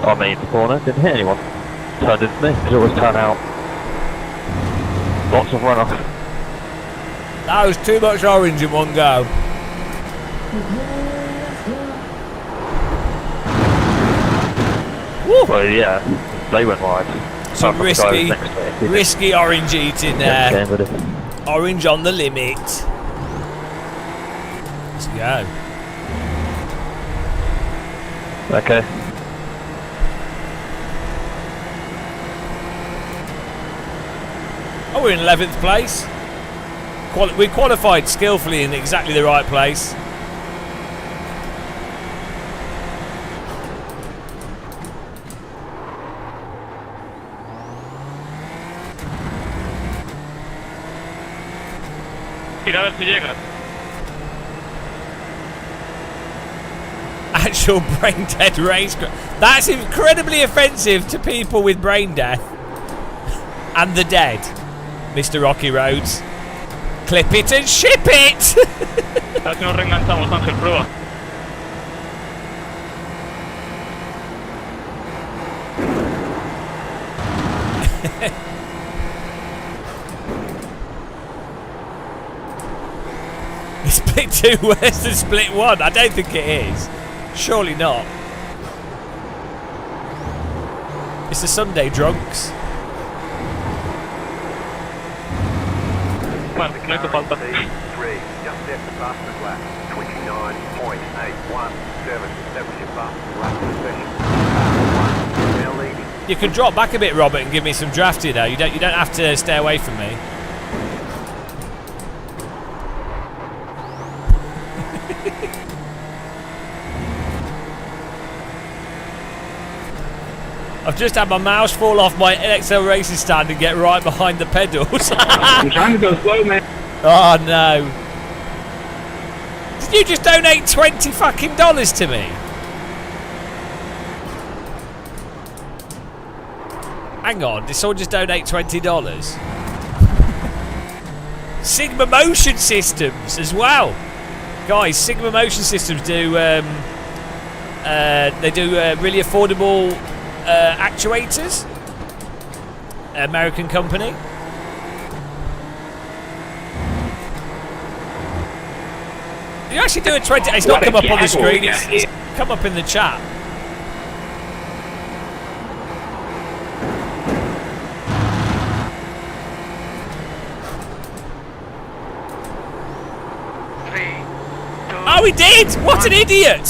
H: I made the corner, didn't hit anyone. Turned into me, could always turn out. Lots of runoff.
A: That was too much orange in one go.
H: Well, yeah, they went wide.
A: Some risky orange eating there.
H: Okay,
A: Orange on the limit. Let's go.
H: Okay.
A: Oh, we're in 11th place. We qualified skillfully in exactly the right place.
K: Mira a ver si llegas.
A: Actual brain dead race. That's incredibly offensive to people with brain death. And the dead. Mr. Rocky Roads. Clip it and ship it!
K: A ver si nos reenganchamos, Ángel, prueba.
A: Is split 2 worse than split 1? I don't think it is. Surely not. It's the Sunday drunks.
K: Bueno, no hizo falta.
B: Three, just left the fastest lap. 29.817. That was your fastest lap of the session. Now leading.
A: You can drop back a bit, Robert, and give me some draft, you know. You don't have to stay away from me. I've just had my mouse fall off my NXL racing stand and get right behind the pedals.
I: I'm trying to go slow, man.
A: Oh no. Did you just donate $20 fucking to me? Hang on, did someone just donate $20? Sigma Motion Systems as well. Guys, Sigma Motion Systems do they do really affordable actuators. American company. You actually do a 20. It's not come up on the screen. It's come up in the chat. Oh, he did! What an idiot!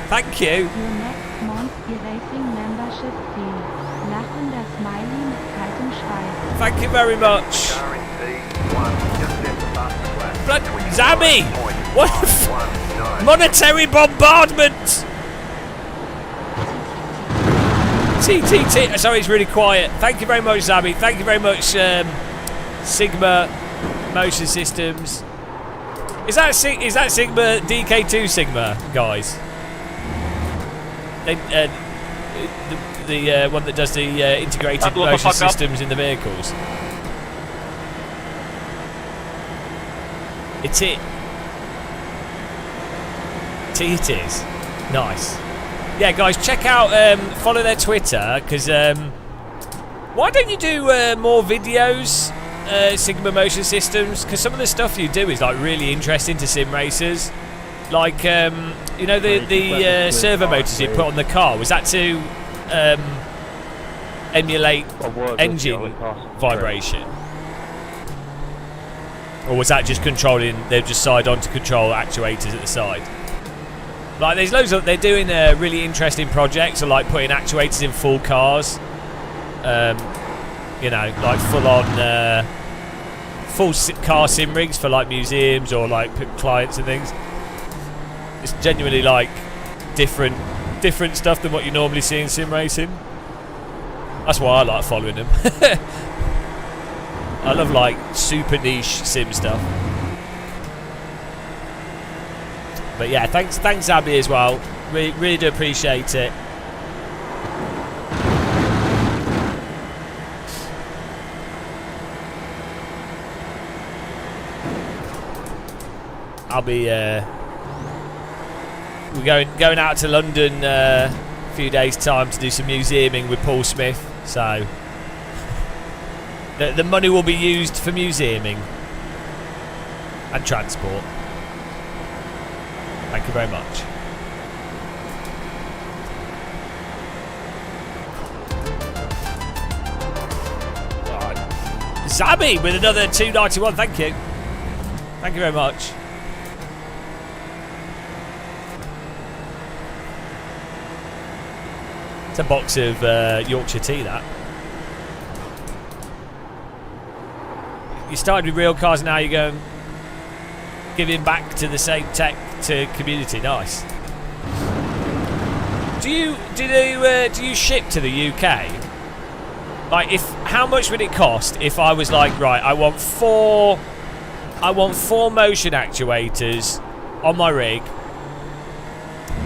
A: Thank you.
F: Your next month E-Racing membership fee. Lachender Smiley mit kaltem Schweiß.
A: Thank you very much.
B: Car in P1, just set the fastest lap.
A: Blood
B: 21
A: Zabby!
B: point
A: What?
B: 19.
A: Monetary bombardment! TTT. Sorry, it's really quiet. Thank you very much, Zabby. Thank you very much, Sigma Motion Systems. Is that Sigma DK2 Sigma, guys? They, the one that does the integrated motion systems in the vehicles. It's it. It is. Nice. Yeah, guys, check out, follow their Twitter, because why don't you do more videos, Sigma Motion Systems? Because some of the stuff you do is like really interesting to sim racers. Like, you know, the servo motors you put on the car, was that to emulate engine vibration? Or was that just controlling, they've just side on to control actuators at the side? Like, there's loads of, they're doing really interesting projects, or like putting actuators in full cars. You know, like full on, full car sim rigs for like museums or like clients and things. It's genuinely like different stuff than what you normally see in sim racing. That's why I like following them. I love like super niche sim stuff. But yeah, thanks Abby as well. Really do appreciate it. I'll be we're going out to London a few days' time to do some museuming with Paul Smith. So the money will be used for museuming and transport. Thank you very much. Zabby with another 291. Thank you. Thank you very much. It's a box of Yorkshire tea, that. You started with real cars, now you're going giving back to the same tech to community. Nice. Do you ship to the UK? Like, how much would it cost if I was like, right, I want four motion actuators on my rig,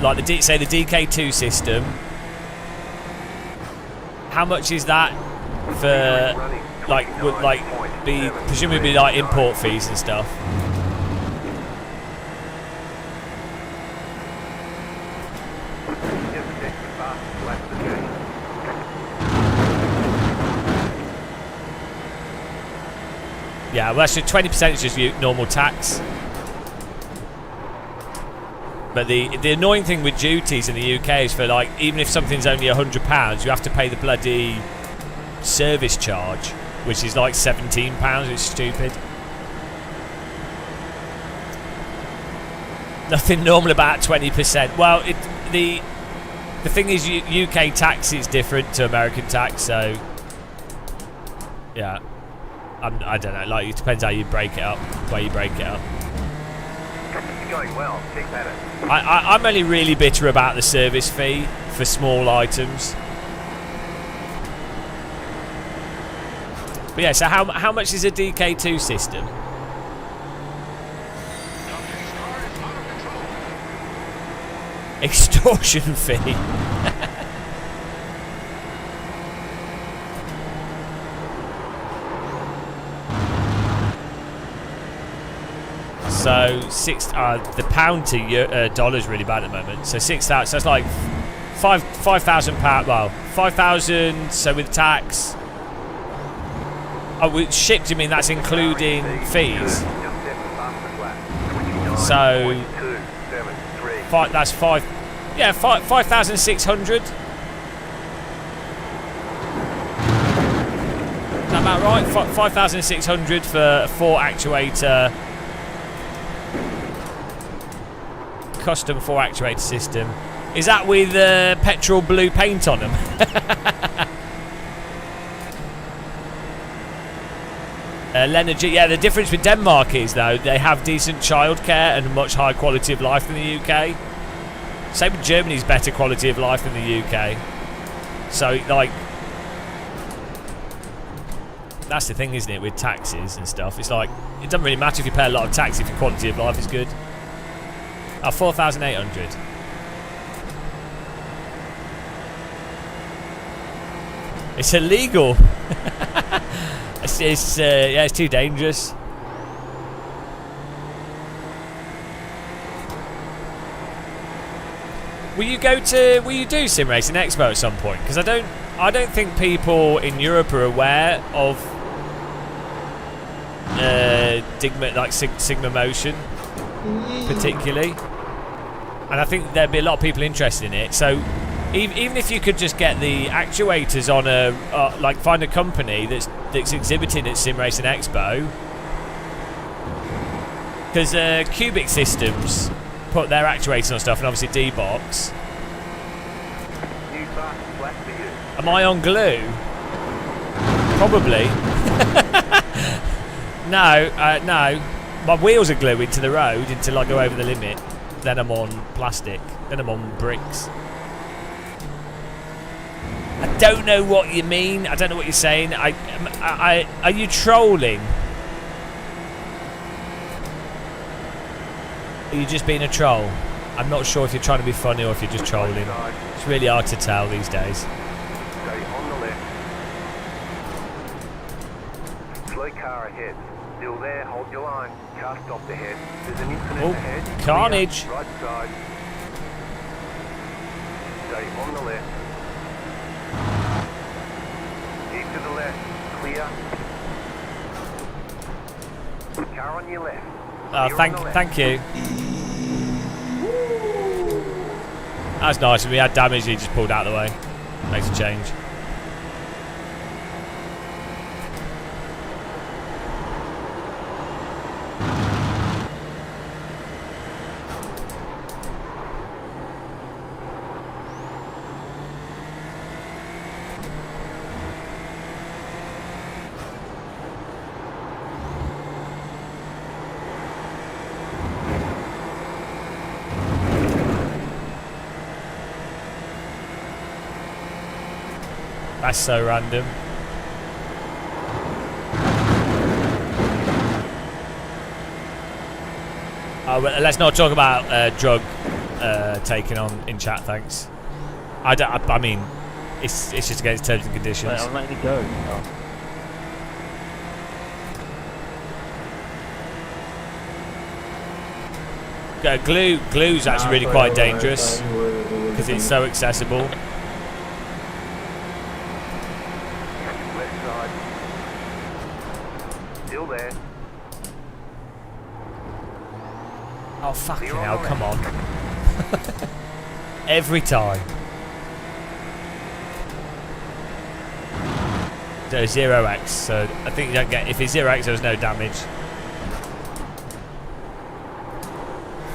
A: like say the DK2 system. How much is that for? Like, would like be presumably like import fees and stuff? Yeah, well, actually 20% is just normal tax. But the annoying thing with duties in the UK is, for like, even if something's only £100, you have to pay the bloody service charge, which is like £17. It's stupid. Nothing normal about 20%. Well, the thing is, UK tax is different to American tax, so yeah. I don't know. Like, it depends how you break it up, where you break it up.
B: It's going well. Keep at it.
A: I'm only really bitter about the service fee for small items. But yeah, so how much is a DK2 system? Extortion fee. So the pound to dollar is really bad at the moment. So 6,000. So it's like £5,000. Well, 5,000. So with tax. Oh, with shipped, you mean that's including fees? So that's five. Yeah, 5,600. Is that about right? 5,600 for a 4 actuator custom 4 actuator system. Is that with petrol blue paint on them? Leonard G, yeah, the difference with Denmark is, though, they have decent childcare and much higher quality of life than the UK. Same with Germany's better quality of life than the UK. So, like, that's the thing, isn't it, with taxes and stuff. It's like, it doesn't really matter if you pay a lot of tax if your quality of life is good. 4,800. It's illegal. Yeah, it's too dangerous. Will you do Sim Racing Expo at some point? Because I don't think people in Europe are aware of Sigma Motion particularly, and I think there'd be a lot of people interested in it. So even if you could just get the actuators on like find a company that's exhibiting at Sim Racing Expo, because Cubic Systems put their actuators on stuff, and obviously D-Box. Am I on glue? Probably. No. My wheels are gluing to the road until I go over the limit. Then I'm on plastic. Then I'm on bricks. I don't know what you mean. I don't know what you're saying. Are you trolling? Are you just being a troll? I'm not sure if you're trying to be funny or if you're just trolling. It's really hard to tell these days.
B: Stay on the left. Slow car ahead. Still there, hold your line. Car stopped ahead. There's an incident ahead.
A: Carnage.
B: Clear, right side. Stay on the left. Keep to the left. Clear. Car on your left.
A: Thank you. That's nice. If we had damage, he just pulled out of the way. Makes a change. That's so random. Well, let's not talk about drug taking on in chat, thanks. I mean, it's just against terms and conditions.
H: Wait, I'm letting you go.
A: Glue's actually really quite dangerous because it's so accessible.
B: There.
A: Oh fucking hell, come on. Every time. So 0x, so I think you don't get, if it's 0x there's no damage.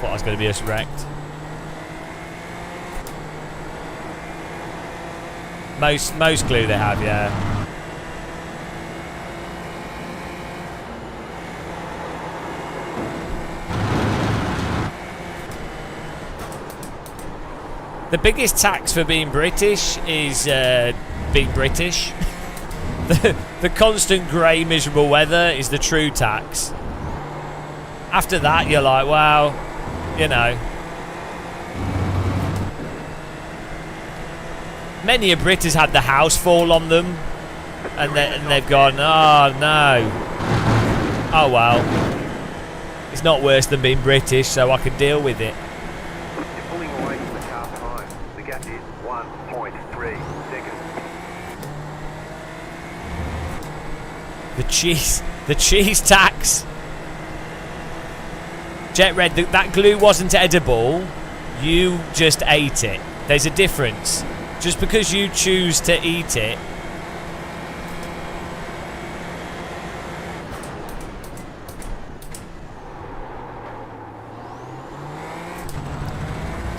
A: Thought I was going to be just wrecked. Most glue they have, yeah. The biggest tax for being British is being British. The constant grey, miserable weather is the true tax. After that, you're like, well, you know. Many a Brit has had the house fall on them, and they've gone, oh no. Oh well. It's not worse than being British, so I can deal with it.
B: Gap is 1.3 seconds.
A: The cheese tax. Jet Red, that glue wasn't edible. You just ate it. There's a difference. Just because you choose to eat it.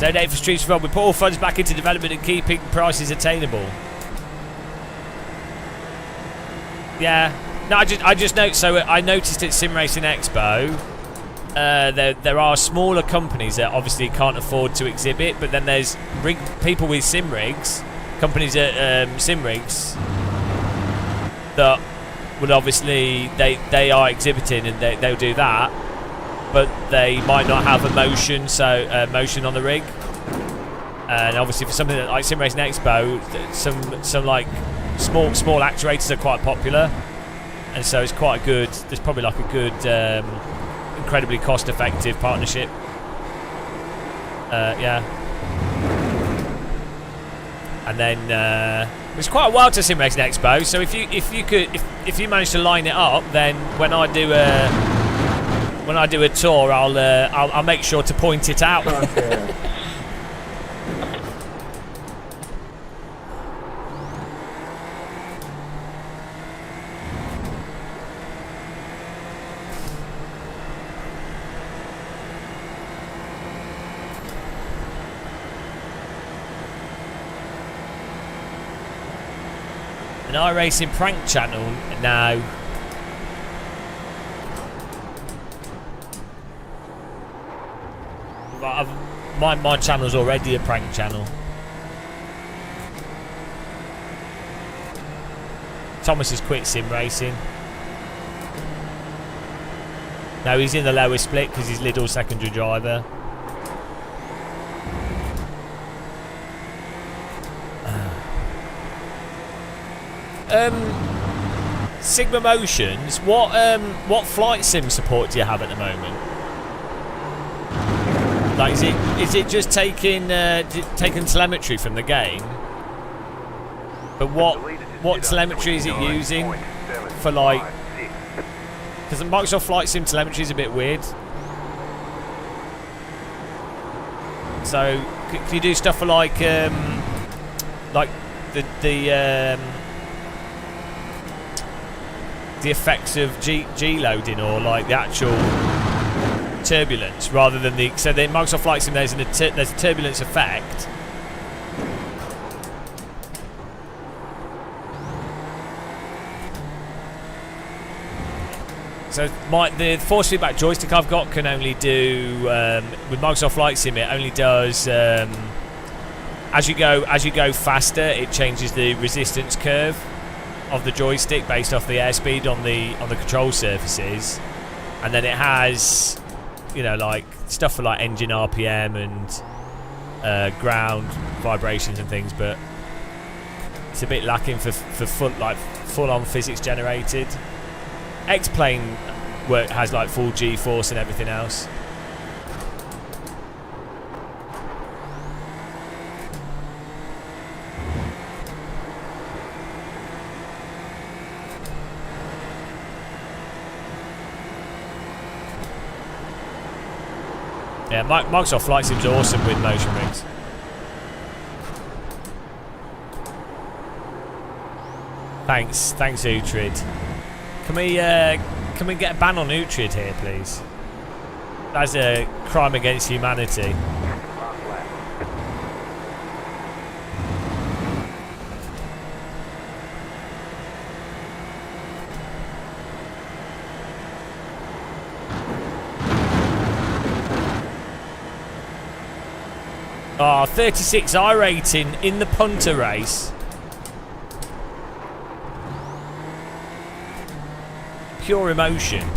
A: Donate for Streets for Fun. We put all funds back into development and keeping prices attainable. Yeah. No, I just note. So I noticed at Sim Racing Expo, there are smaller companies that obviously can't afford to exhibit, but then there's people with sim rigs, companies at sim rigs that would obviously they are exhibiting and they'll do that, but they might not have a motion on the rig. And obviously for something like Sim Racing Expo, some like small actuators are quite popular. And so it's quite a good, there's probably like a good, incredibly cost-effective partnership. Yeah. And then it's quite a while to Sim Racing Expo. So if you manage to line it up, then when I do a tour, I'll make sure to point it out.
E: Okay.
A: An iRacing prank channel now. My channel's already a prank channel. Thomas has quit sim racing. No, he's in the lower split because he's Lidl secondary driver. Sigma Motions, what flight sim support do you have at the moment? Like, is it just taking telemetry from the game? But what telemetry is it using for, like? Because the Microsoft Flight Sim telemetry is a bit weird. So can you do stuff for like the effects of G loading, or like the actual turbulence, rather than the Microsoft Flight Sim there's a turbulence effect. So the force feedback joystick I've got can only do with Microsoft Flight Sim. It only does as you go faster, it changes the resistance curve of the joystick based off the airspeed on the control surfaces, and then it has, you know, like stuff for like engine RPM and ground vibrations and things, but it's a bit lacking for full-on physics generated. X-Plane has like full G-force and everything else. Yeah, Microsoft Flight Sim's awesome with motion rigs. Thanks, Utrid. Can we get a ban on Utrid here, please? That's a crime against humanity. Oh, 36 I rating in the punter race. Pure emotion.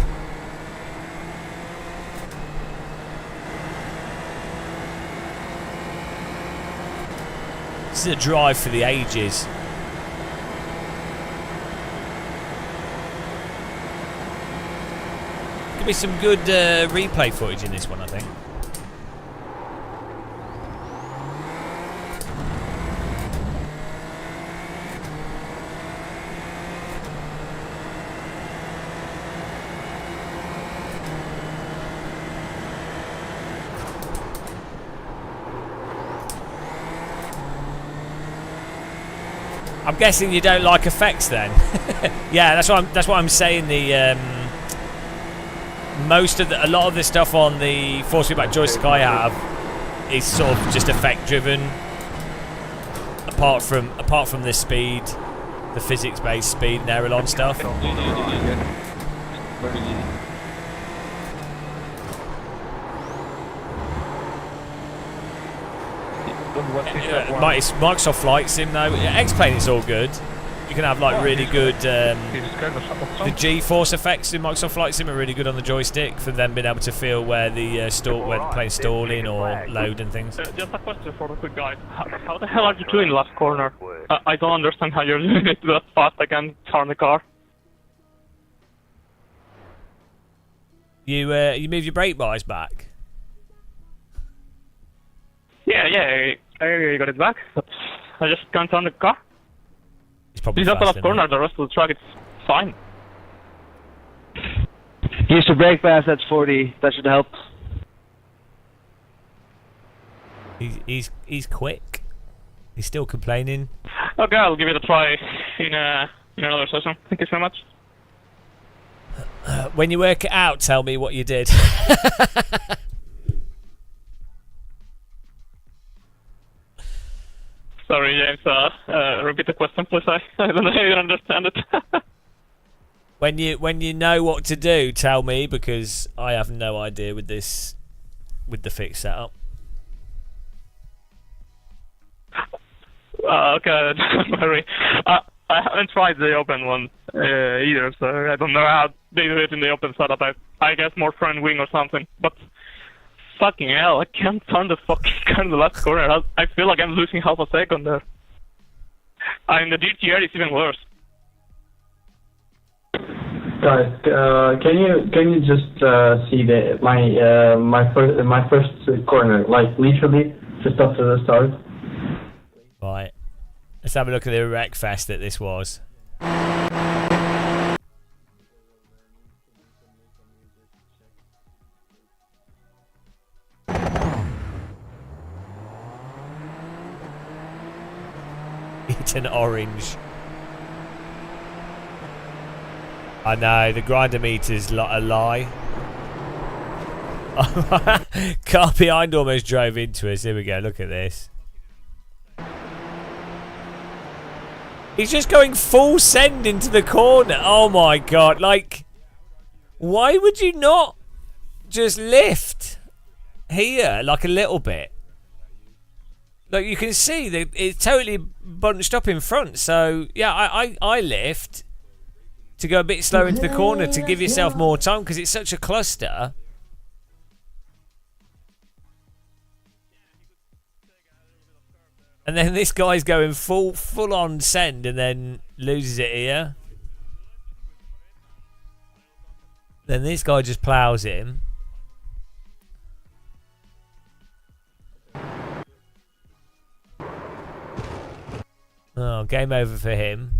A: This is a drive for the ages. Could be some good replay footage in this one, I think. I'm guessing you don't like effects then. Yeah, that's what I'm saying. The a lot of the stuff on the force feedback joystick I have is sort of just effect driven. Apart from the speed, the physics based speed and aileron stuff. Microsoft Flight Sim though. X-Plane is all good. You can have like really good the G-force effects in Microsoft Flight Sim are really good on the joystick for them being able to feel where the where the plane's stalling or loading things.
K: Just a question for the quick guy. How the hell are you doing last corner? I don't understand how you're doing it that fast. I can't turn the car.
A: You move your brake bars back.
K: Yeah, I got it back, but I just can't turn the car.
A: It's probably
K: It's just the
A: fast,
K: last corner, the rest of the track it's fine.
C: Use the brake pass, that's 40. That should help.
A: He's quick. He's still complaining.
K: Okay, I'll give it a try in another session. Thank you so much.
A: When you work it out, tell me what you did.
K: Sorry, James. Repeat the question, please. I don't even understand it.
A: When you know what to do, tell me, because I have no idea with the fixed setup.
K: Okay, don't worry. I haven't tried the open one either, so I don't know how they do it in the open setup. I guess more front wing or something. But fucking hell, I can't turn the fucking car in the last corner. I feel like I'm losing half a second there. In the GTR, it's even worse.
L: Guys, can you just see my first corner, like literally just after the start?
A: Right. Let's have a look at the wreck fest that this was. Eat an orange. I know, the grinder meter's a lie. Car behind almost drove into us. Here we go, look at this. He's just going full send into the corner. Oh my god, like, why would you not just lift here, like a little bit? Like, you can see that it's totally bunched up in front. So, yeah, I lift to go a bit slower into the corner to give yourself more time because it's such a cluster. And then this guy's going full on send and then loses it here. Then this guy just plows him. Oh, game over for him.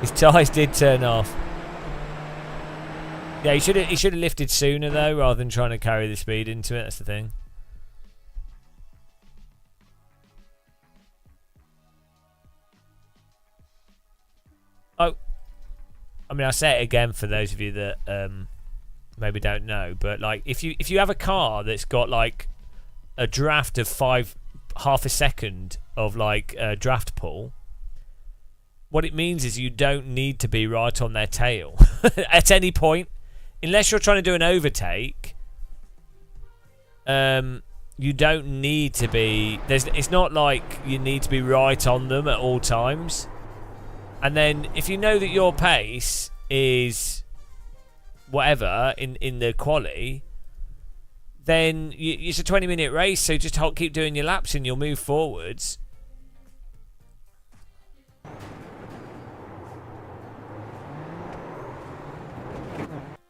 A: His tyres did turn off. Yeah, he should have lifted sooner though, rather than trying to carry the speed into it. That's the thing. Oh, I mean, I'll say it again for those of you that maybe don't know, but like if you have a car that's got like a draft of half a second of like draft pull, what it means is you don't need to be right on their tail at any point, unless you're trying to do an overtake. You don't need to be. It's not like you need to be right on them at all times. And then if you know that your pace is whatever in the quali, then it's a 20-minute race, so just keep doing your laps and you'll move forwards.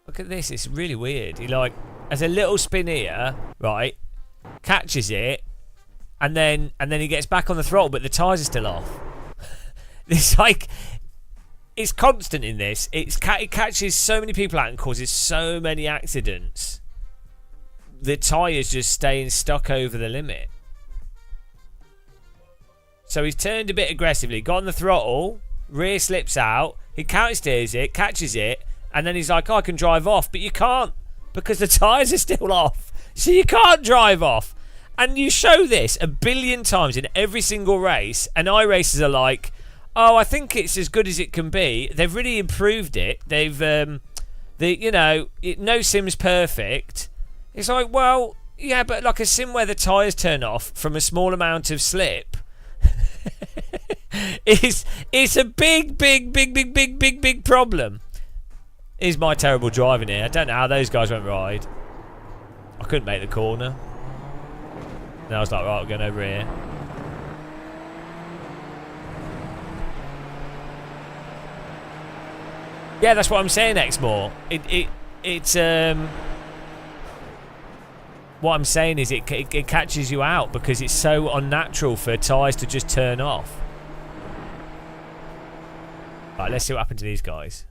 A: Look at this, it's really weird. He like has a little spin here, right? Catches it, and then he gets back on the throttle, but the tyres are still off. It's like, it's constant in this. It catches so many people out and causes so many accidents. The tyres just staying stuck over the limit. So he's turned a bit aggressively, got on the throttle, rear slips out, he counter steers it, catches it, and then he's like, oh, I can drive off, but you can't. because the tyres are still off. So you can't drive off. And you show this a billion times in every single race, and iRacers are like, oh, I think it's as good as it can be. They've really improved it. They've, no sim's perfect. It's like, well, yeah, but like a sim where the tyres turn off from a small amount of slip, it's a big problem. Is my terrible driving here. I don't know how those guys went right. I couldn't make the corner. And I was like, right, we're going over here. Yeah, that's what I'm saying, Exmore. It's what I'm saying is it catches you out because it's so unnatural for tyres to just turn off. Right, let's see what happened to these guys.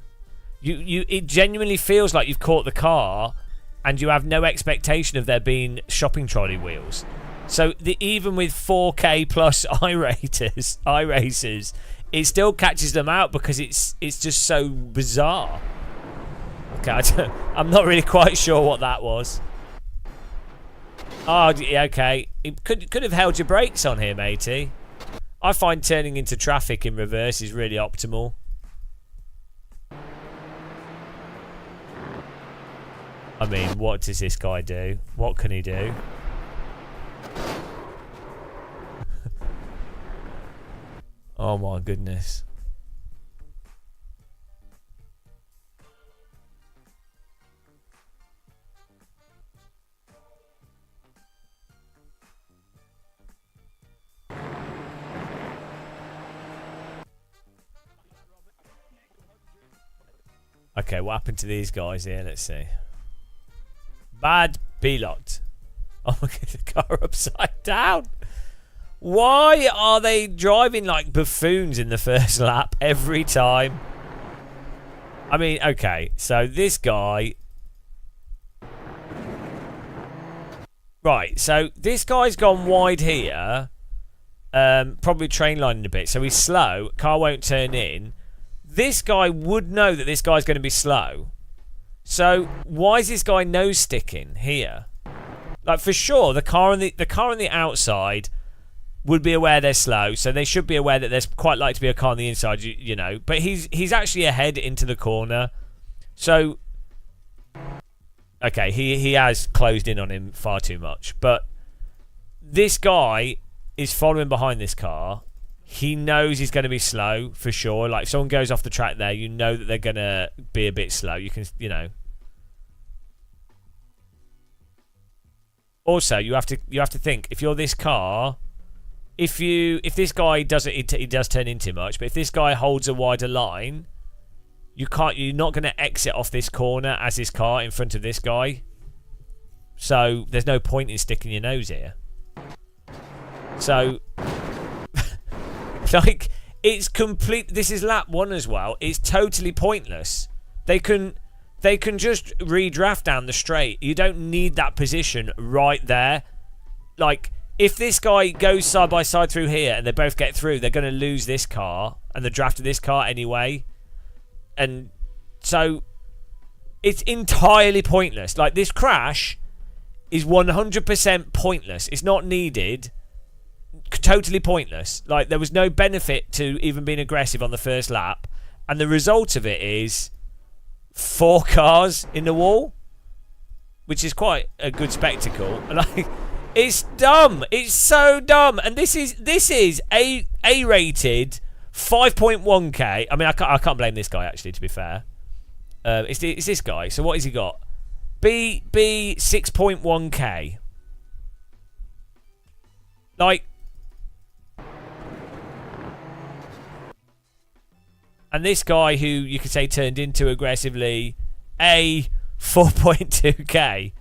A: It genuinely feels like you've caught the car and you have no expectation of there being shopping trolley wheels. So even with 4K plus iRacers, it still catches them out because it's just so bizarre. Okay, I'm not really quite sure what that was. Oh, yeah, okay. It could have held your brakes on here, matey. I find turning into traffic in reverse is really optimal. I mean, what does this guy do? What can he do? Oh my goodness. Okay, what happened to these guys here? Let's see. Bad pilot. Oh my god, the car upside down. Why are they driving like buffoons in the first lap every time? I mean, okay, so this guy... Right, so this guy's gone wide here. Probably train lining a bit, so he's slow. Car won't turn in. This guy would know that this guy's going to be slow. So why is this guy nose sticking here? Like, for sure, the car on the outside would be aware they're slow, so they should be aware that there's quite likely to be a car on the inside, you know. But he's actually ahead into the corner, so okay, he has closed in on him far too much. But this guy is following behind this car. He knows he's going to be slow for sure. Like, if someone goes off the track there, you know that they're going to be a bit slow. You can, you know. Also, you have to think, if you're this car, if this guy doesn't, he does turn in too much, but if this guy holds a wider line, you're not going to exit off this corner as this car in front of this guy. So there's no point in sticking your nose here. So, like, it's complete. This is lap 1 as well. It's totally pointless. They can just redraft down the straight. You don't need that position right there. Like, if this guy goes side by side through here and they both get through, they're going to lose this car and the draft of this car anyway. And so it's entirely pointless. Like, this crash is 100% pointless. It's not needed. Totally pointless. Like, there was no benefit to even being aggressive on the first lap. And the result of it is 4 cars in the wall, which is quite a good spectacle. Like, it's dumb. It's so dumb. And this is a rated 5.1k. I mean, I can't blame this guy, actually, to be fair. It's this guy. So what has he got? B 6.1k. Like, and this guy, who you could say turned into aggressively, a 4.2k.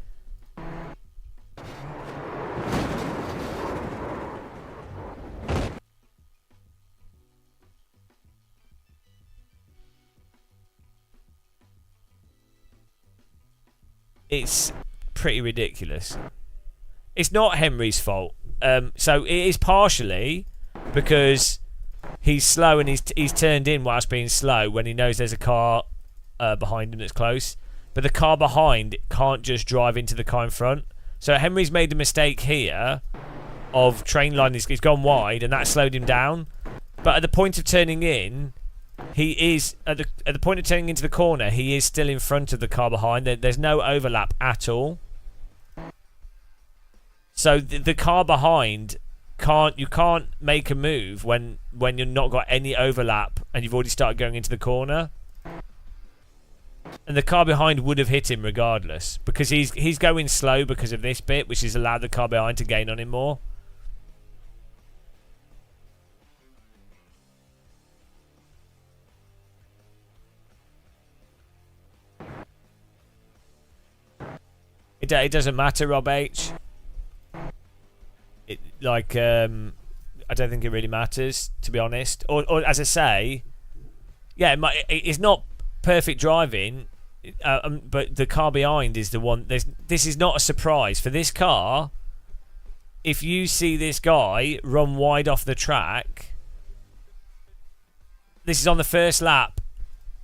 A: It's pretty ridiculous. It's not Henry's fault. So it is partially because he's slow and he's turned in whilst being slow when he knows there's a car behind him that's close. but the car behind can't just drive into the car in front. So Henry's made the mistake here of train line. He's gone wide, and that slowed him down. But at the point of turning in, he is at the point of turning into the corner. He is still in front of the car behind. There's no overlap at all. So the car behind you can't make a move when you've not got any overlap and you've already started going into the corner. And the car behind would have hit him regardless, because he's going slow because of this bit, which has allowed the car behind to gain on him more. It doesn't matter, Rob H. I don't think it really matters, to be honest. Or as I say, yeah, it's not perfect driving, but the car behind is the one. This is not a surprise for this car. If you see this guy run wide off the track, this is on the first lap,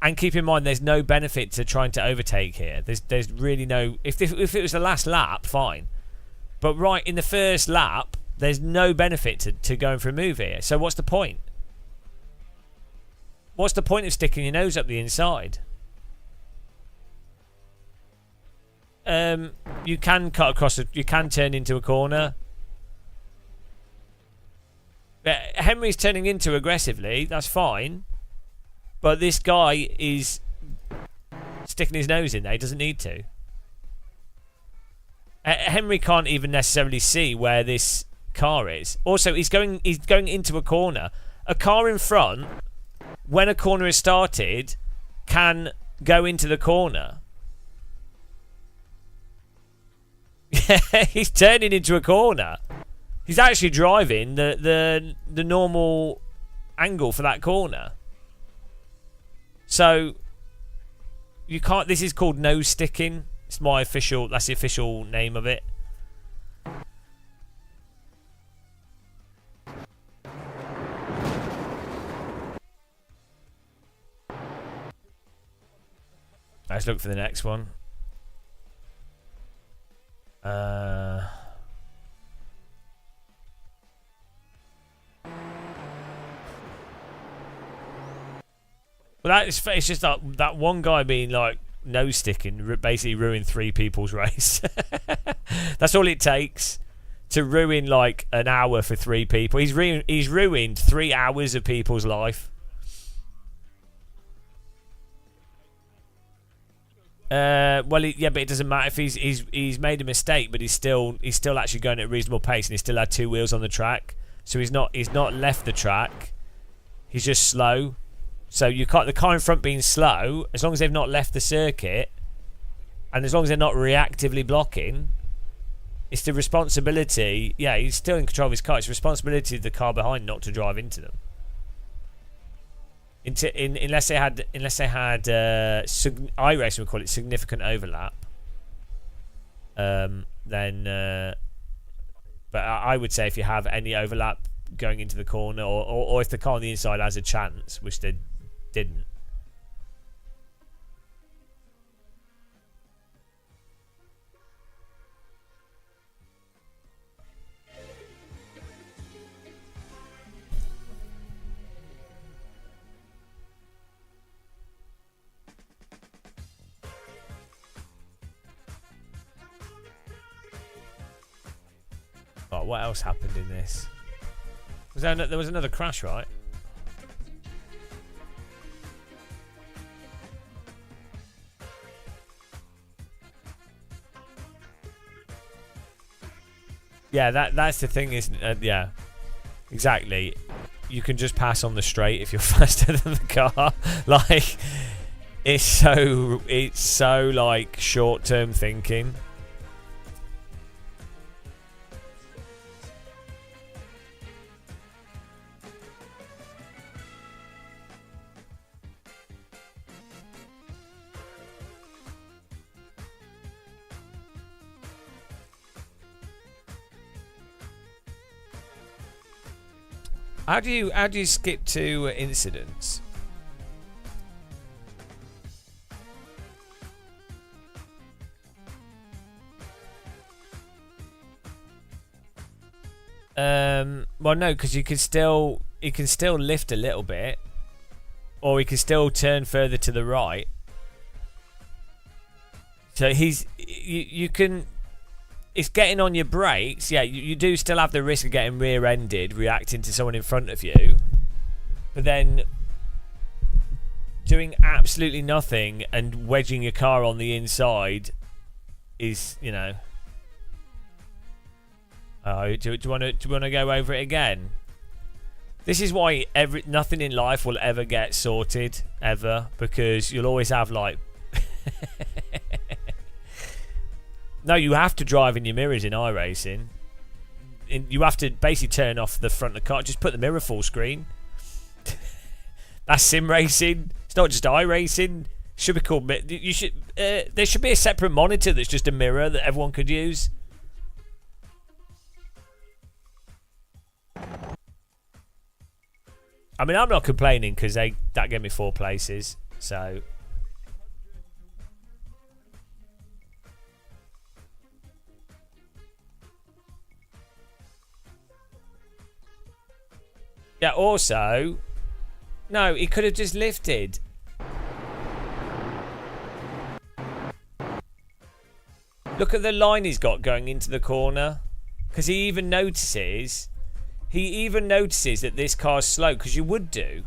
A: and keep in mind there's no benefit to trying to overtake here. There's really no. If it was the last lap, fine, but right in the first lap, there's no benefit to going for a move here. So what's the point? What's the point of sticking your nose up the inside? You can cut across. You can turn into a corner. Henry's turning into aggressively. That's fine. But this guy is sticking his nose in there. He doesn't need to. Henry can't even necessarily see where this car is. Also, he's going into a corner. A car in front, when a corner is started, can go into the corner. He's turning into a corner. He's actually driving the normal angle for that corner. So you can't. This is called nose sticking. It's my official. That's the official name of it. Let's look for the next one. Well, it's just that one guy being like nose sticking basically ruined 3 people's race. That's all it takes to ruin like an hour for 3 people. He's ruined 3 hours of people's life. Well, yeah, but it doesn't matter if he's made a mistake, but he's still actually going at a reasonable pace, and he still had 2 wheels on the track, so he's not left the track. He's just slow. So you can't, the car in front being slow, as long as they've not left the circuit, and as long as they're not reactively blocking, it's the responsibility. Yeah, he's still in control of his car. It's the responsibility of the car behind not to drive into them. Unless they had iRacing would call it significant overlap. Then, but I would say if you have any overlap going into the corner, or if the car on the inside has a chance, which they didn't. Oh, what else happened in this? There was another crash, right? Yeah, that's the thing, isn't it? Yeah, exactly. You can just pass on the straight if you're faster than the car. Like, it's so like short-term thinking. How do you skip to incidents? Well, no, because he can still lift a little bit, or he can still turn further to the right. So you can. It's getting on your brakes. Yeah, you do still have the risk of getting rear-ended, reacting to someone in front of you. But then doing absolutely nothing and wedging your car on the inside is, you know. Oh, do you want to go over it again? This is why nothing in life will ever get sorted ever, because you'll always have like. No, you have to drive in your mirrors in iRacing. You have to basically turn off the front of the car. Just put the mirror full screen. That's sim racing. It's not just iRacing. Should be called. You should. There should be a separate monitor that's just a mirror that everyone could use. I mean, I'm not complaining because that gave me 4 places. So. Yeah, also, no, he could have just lifted. Look at the line he's got going into the corner. Because he even notices that this car's slow, because you would do.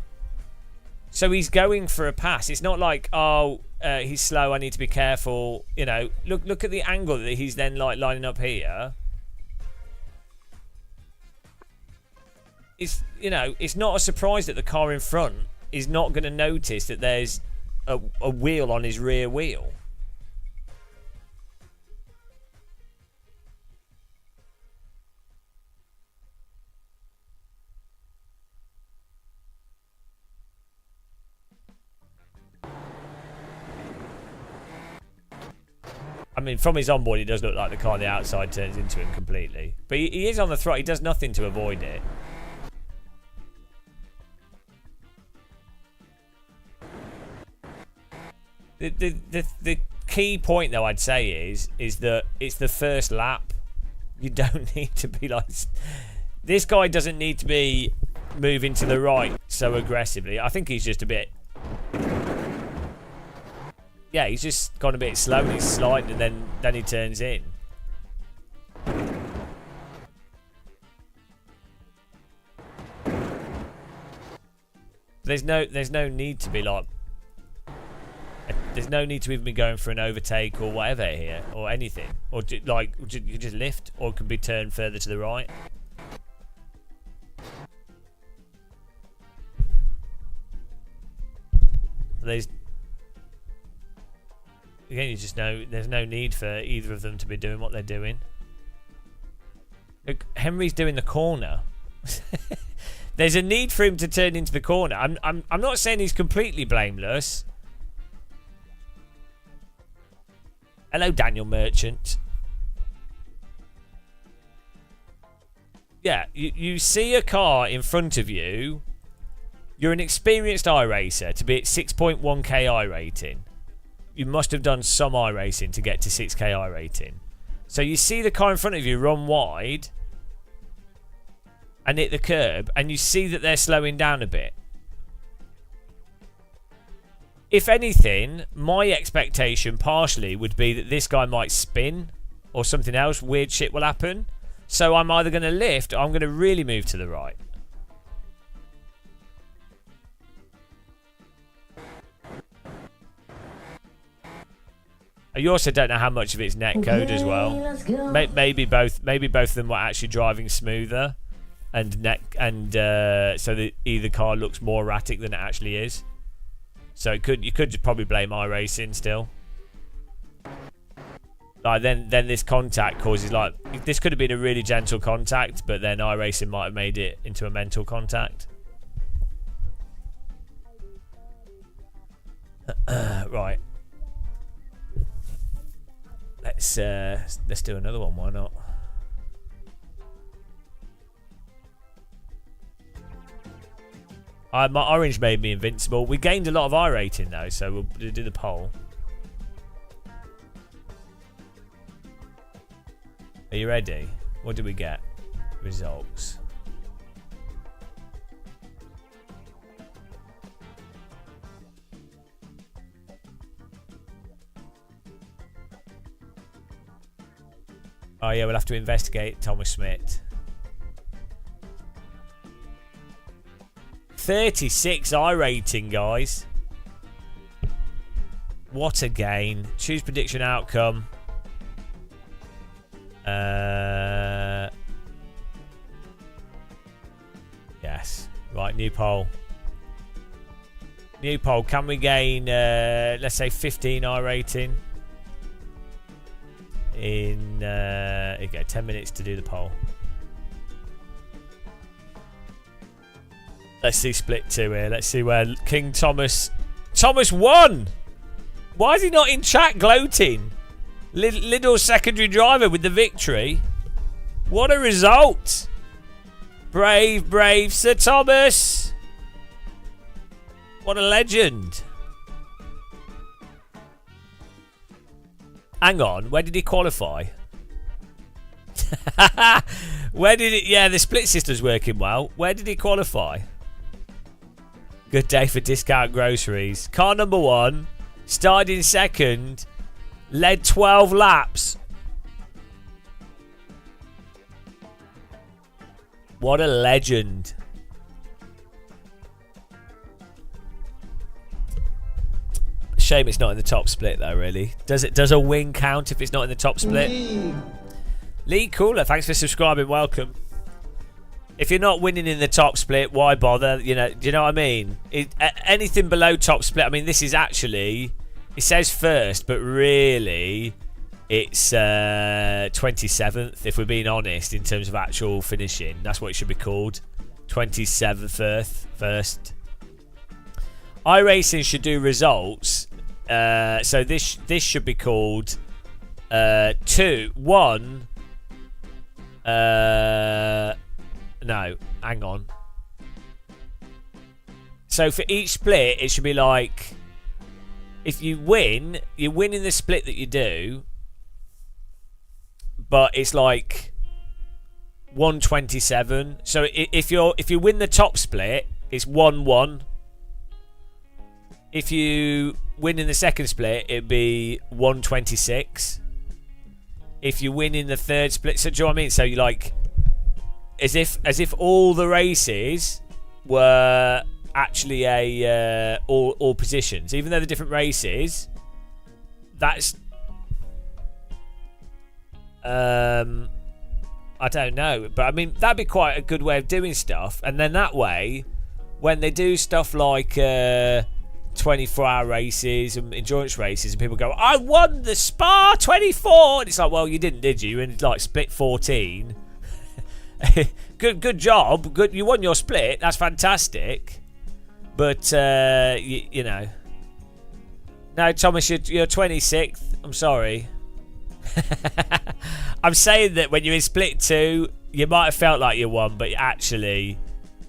A: So he's going for a pass. It's not like, oh, he's slow, I need to be careful. You know, look at the angle that he's then like lining up here. It's, you know, it's not a surprise that the car in front is not going to notice that there's a wheel on his rear wheel. I mean, from his onboard, it does look like the car on the outside turns into him completely. But he is on the throttle. He does nothing to avoid it. The key point, though, I'd say is that it's the first lap. You don't need to be like... This guy doesn't need to be moving to the right so aggressively. I think he's just a bit... Yeah, he's just gone a bit slow and he's sliding and then he turns in. There's no need to be like... There's no need to even be going for an overtake or whatever here, or anything. Or you just lift, or it can be turned further to the right. Again, you just know there's no need for either of them to be doing what they're doing. Look, Henry's doing the corner. There's a need for him to turn into the corner. I'm not saying he's completely blameless. Hello, Daniel Merchant. Yeah, you see a car in front of you. You're an experienced iRacer to be at 6.1k iRating. You must have done some iRacing to get to 6k iRating. So you see the car in front of you run wide and hit the curb, and you see that they're slowing down a bit. If anything, my expectation partially would be that this guy might spin or something else weird shit will happen. So I'm either going to lift or I'm going to really move to the right. You also don't know how much of it's netcode as well. Maybe both of them were actually driving smoother, and so that either car looks more erratic than it actually is. So you could just probably blame iRacing still. Like then this contact causes like this could have been a really gentle contact, but then iRacing might have made it into a mental contact. Right. Let's do another one. Why not? My orange made me invincible. We gained a lot of iRating though, so we'll do the poll. Are you ready? What did we get? results. Oh yeah, we'll have to investigate Thomas Smith. 36 I rating, guys. What a gain. Choose prediction outcome. Yes. Right, new poll. New poll. Can we gain, let's say, 15 I rating? In, here you go, 10 minutes to do the poll. Let's see split 2 here. Let's see where King Thomas... Thomas won! Why is he not in chat gloating? Little secondary driver with the victory. What a result! Brave, brave Sir Thomas! What a legend! Hang on, where did he qualify? Where did it... Yeah, the split system's working well. Where did he qualify? Good day for discount groceries. Car number 1, started in second, led 12 laps. What a legend. Shame it's not in the top split though, really. Does a win count if it's not in the top split? Lee Cooler, thanks for subscribing, welcome. If you're not winning in the top split, why bother? You know, do you know what I mean? Anything below top split, I mean, this is actually, it says first, but really, it's 27th, if we're being honest, in terms of actual finishing. That's what it should be called. 27th, first. iRacing should do results. So this should be called 2, 1. No, hang on. So for each split, it should be like, if you win in the split that you do, but it's like 127. So if you win the top split, it's 1-1. If you win in the second split, it'd be 126. If you win in the third split, so do you know what I mean? So you like, as if all the races were actually all positions, even though they're different races. That's I don't know, but I mean that'd be quite a good way of doing stuff. And then that way, when they do stuff like 24-hour races and endurance races, and people go, I won the Spa 24, and it's like, well, you didn't, did you? And like split 14. good job, good, you won your split, that's fantastic, but you know, no, Thomas, you're 26th, I'm sorry. I'm saying that when you're in split 2, you might have felt like you won, but actually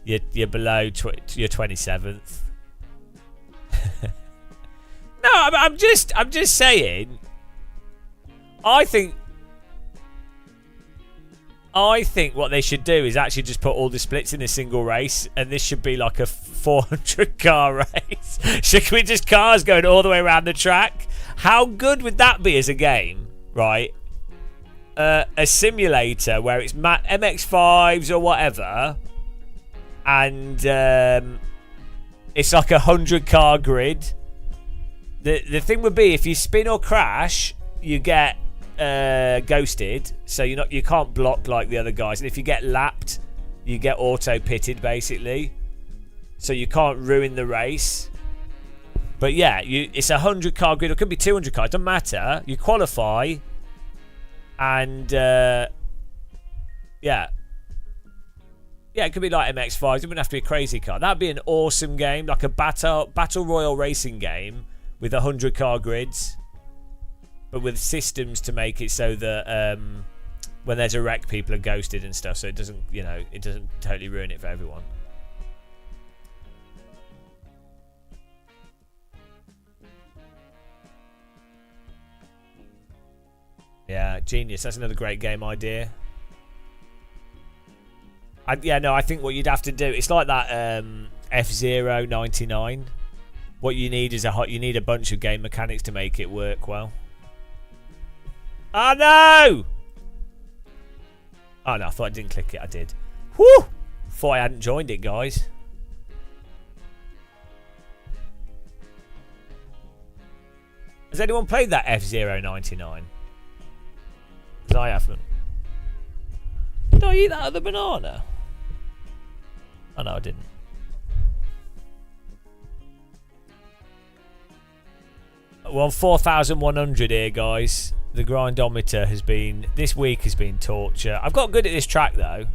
A: you're below, you're 27th. No, I'm just saying, I think what they should do is actually just put all the splits in a single race, and this should be like a 400 car race. Should we just cars going all the way around the track? How good would that be as a game, right? A simulator where it's MX5s or whatever, and it's like 100 car grid. The thing would be, if you spin or crash, you get ghosted, so you can't block like the other guys, and if you get lapped, you get auto pitted basically, so you can't ruin the race. But yeah, it's 100 car grid, or it could be 200 cars, doesn't matter. You qualify, and yeah, it could be like MX5s. It wouldn't have to be a crazy car. That'd be an awesome game, like a battle royal racing game with 100 car grids, but with systems to make it so that when there's a wreck, people are ghosted and stuff, so it doesn't, you know, it doesn't totally ruin it for everyone. Yeah, genius. That's another great game idea. I think what you'd have to do, it's like that F-099. What you need is you need a bunch of game mechanics to make it work well. Oh no! Oh no, I thought I didn't click it. I did. Whew! Thought I hadn't joined it, guys. Has anyone played that F-099? Because I haven't. Did I eat that other banana? Oh no, I didn't. We're on 4,100 here, guys. The grindometer has been... This week has been torture. I've got good at this track, though.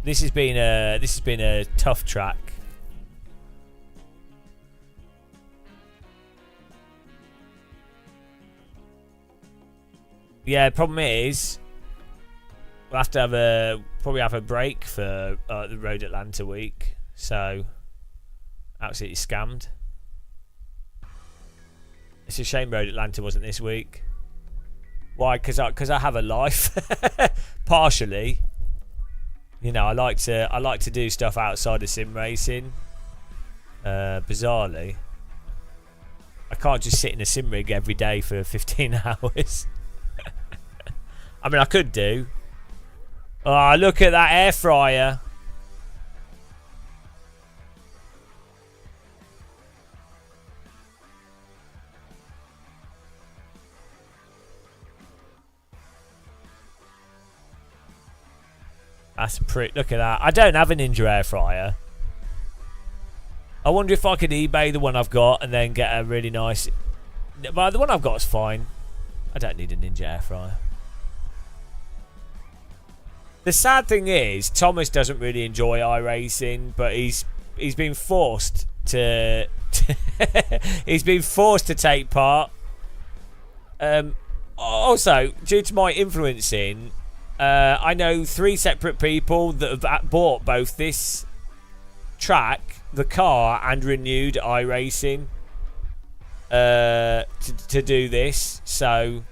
A: This has been a tough track. Yeah, problem is we'll have to probably have a break for the Road Atlanta week. So absolutely scammed. It's a shame Road Atlanta wasn't this week. Why? Because I have a life. Partially. You know, I like to do stuff outside of sim racing. Bizarrely, I can't just sit in a sim rig every day for 15 hours. I mean, I could do. Oh, look at that air fryer. That's pretty. Look at that. I don't have a Ninja air fryer. I wonder if I could eBay the one I've got and then get a really nice. But the one I've got is fine. I don't need a Ninja air fryer. The sad thing is, Thomas doesn't really enjoy iRacing, but he's been forced to. He's been forced to take part. Also, due to my influencing. I know 3 separate people that have bought both this track, the car, and renewed iRacing to do this. So,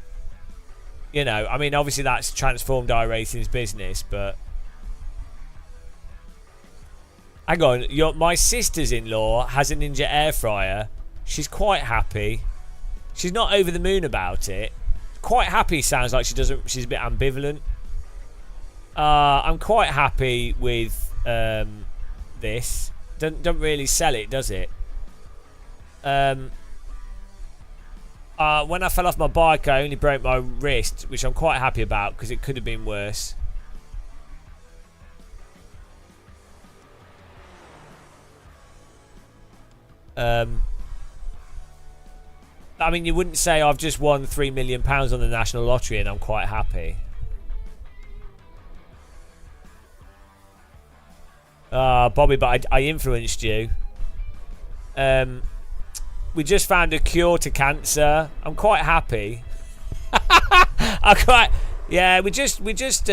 A: you know, I mean, obviously that's transformed iRacing's business, but hang on, my sister's-in-law has a Ninja air fryer. She's quite happy. She's not over the moon about it. Quite happy sounds like she's a bit ambivalent. I'm quite happy with this. Don't really sell it, does it? When I fell off my bike, I only broke my wrist, which I'm quite happy about because it could have been worse. I mean, you wouldn't say I've just won £3 million on the national lottery and I'm quite happy. Bobby, but I influenced you. We just found a cure to cancer. I'm quite happy. We just managed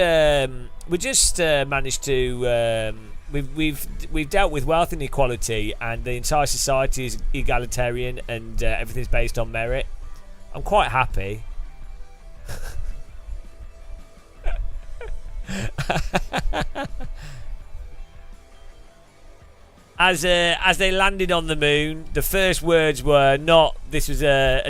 A: to. We've dealt with wealth inequality, and the entire society is egalitarian, and everything's based on merit. I'm quite happy. As they landed on the moon, the first words were not "This was a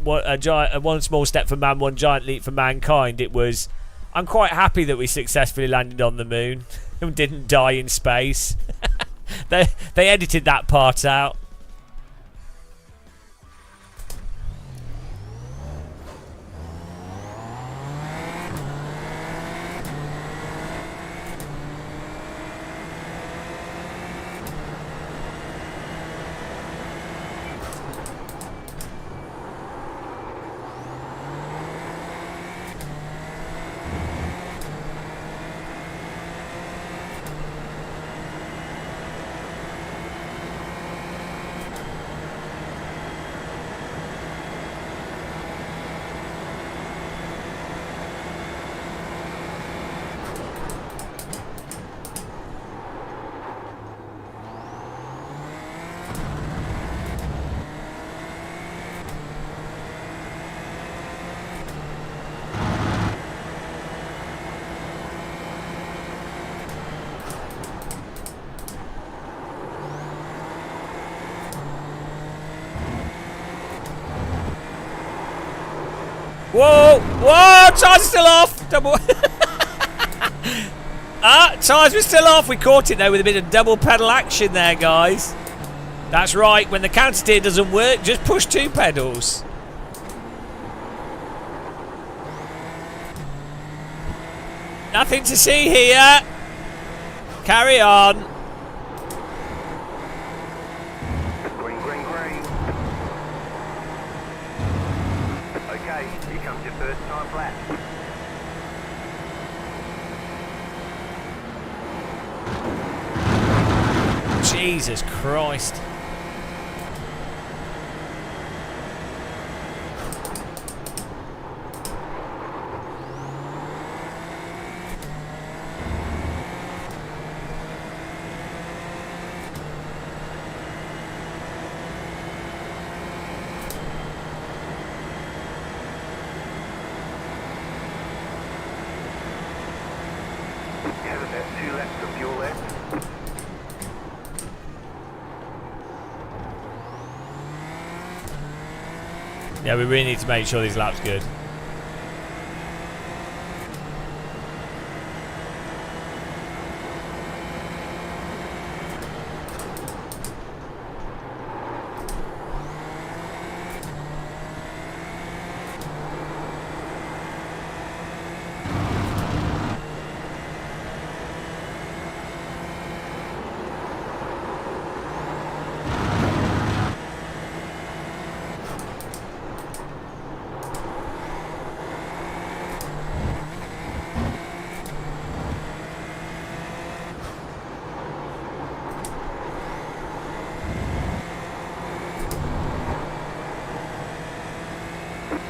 A: one small step for man, one giant leap for mankind." It was, "I'm quite happy that we successfully landed on the moon and didn't die in space." They edited that part out. Whoa! Whoa! Tires are still off! Double... tires were still off. We caught it, though, with a bit of double pedal action there, guys. That's right. When the counter steer doesn't work, just push 2 pedals. Nothing to see here. Carry on.
B: Green, green, green. Okay, here comes your first time flat.
A: Jesus Christ.
B: You have about 2 laps of fuel left.
A: Yeah, we really need to make sure these laps good.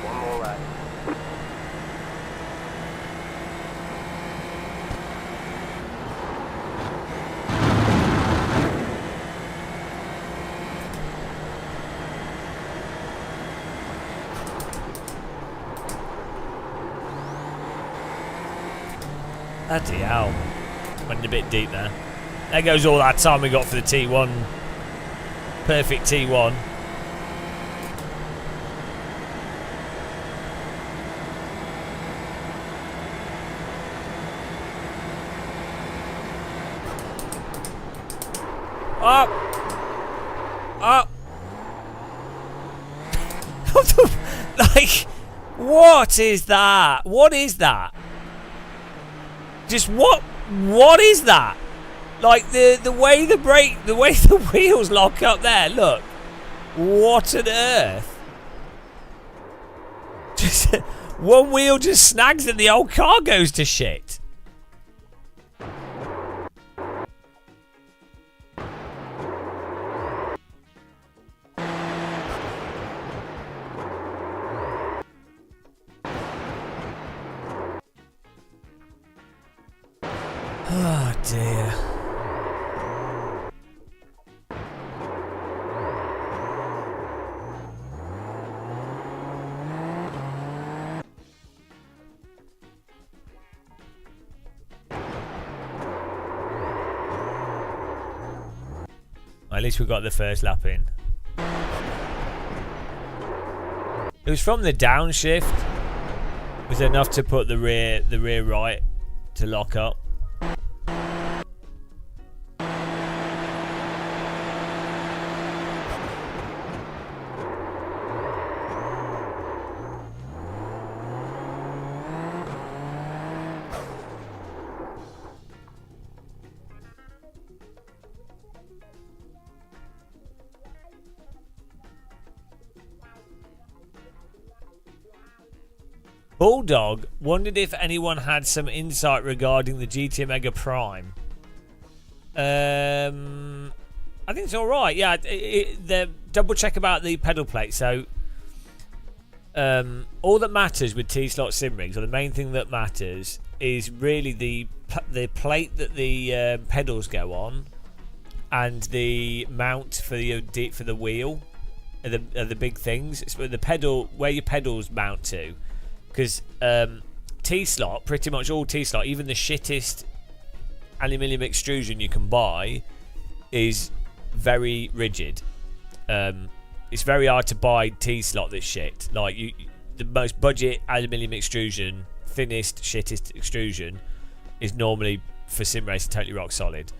B: One more lap.
A: Bloody hell. Went a bit deep there. There goes all that time we got for the T1. Perfect T1. Up! Up! Like, what is that? What is that? Just what is that? Like the way the brake, the way the wheels lock up there, look. What on earth? Just one wheel just snags and the old car goes to shit. Oh dear. At least we got the first lap in. It was from the downshift. It was enough to put the rear right to lock up. Bulldog wondered if anyone had some insight regarding the GT Mega Prime. I think it's all right. Yeah, the double check about the pedal plate. So, all that matters with T-slot sim rigs, or the main thing that matters, is really the plate that the pedals go on, and the mount for the wheel, are the big things. It's the pedal where your pedals mount to. Because T-slot, pretty much all T-slot, even the shittest aluminium extrusion you can buy, is very rigid. It's very hard to buy T-slot that's shit. Like the most budget aluminium extrusion, thinnest, shittest extrusion, is normally for sim racing totally rock solid.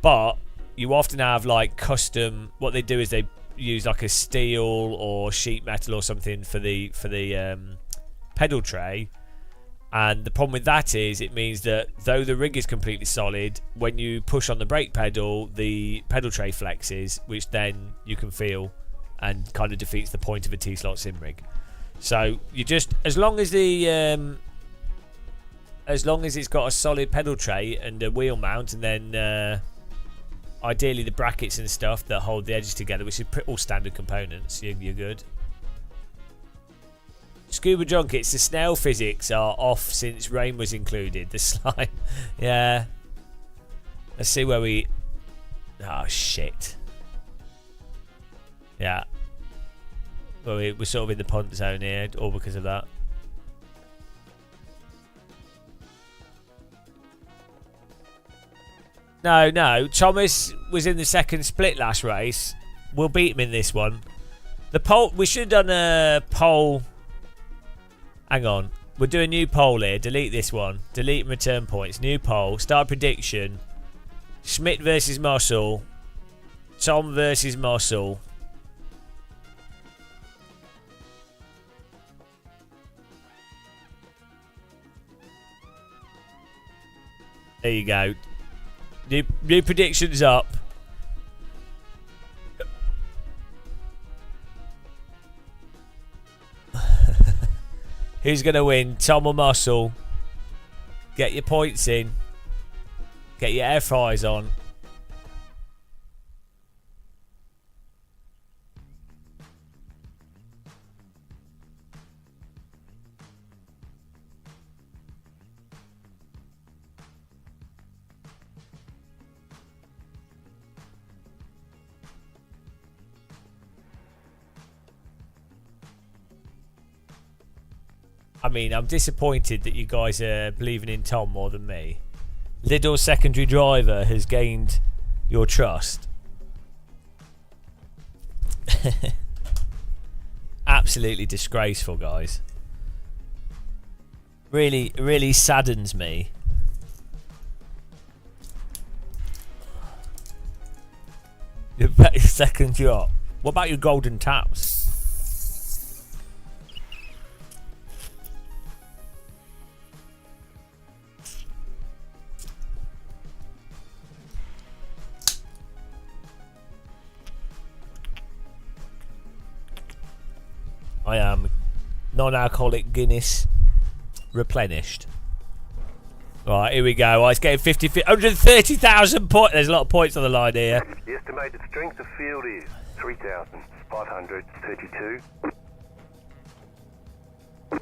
A: But you often have like custom. What they do is they use like a steel or sheet metal or something for the pedal tray. And the problem with that is it means that though the rig is completely solid, when you push on the brake pedal, the pedal tray flexes, which then you can feel and kind of defeats the point of a T-slot sim rig. So you just, as long as it's got a solid pedal tray and a wheel mount, and then ideally the brackets and stuff that hold the edges together, which is all standard components, you're good. Scuba Junkets, the snail physics are off since rain was included. The slime. Yeah. Let's see where we... Oh, shit. Yeah. Well, we're sort of in the punt zone here, all because of that. No. Thomas was in the second split last race. We'll beat him in this one. The poll... We should have done a poll... Hang on. We'll do a new poll here. Delete this one. Delete and return points. New poll. Start prediction. Schmidt versus Mossel. Tom versus Mossel. There you go. New predictions up. Who's going to win? Tom or Mossel? Get your points in. Get your air fryers on. I mean, I'm disappointed that you guys are believing in Tom more than me. Lidl secondary driver has gained your trust. Absolutely disgraceful, guys. Really, really saddens me. Your second drop. What about your golden taps? I am non-alcoholic Guinness replenished. Right, here we go. It's getting 130,000 points. There's a lot of points on the line here.
B: The estimated strength of field is 3,532.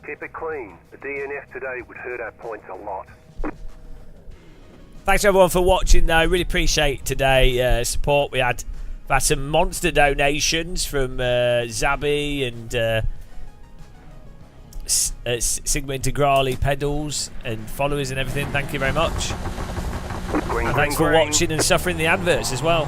B: Keep it clean. The DNF today would hurt our points a lot.
A: Thanks everyone for watching though. Really appreciate today support. We had some monster donations from Zabi and Sigma Integrali pedals and followers and everything. Thank you very much. And thanks for watching and suffering the adverts as well.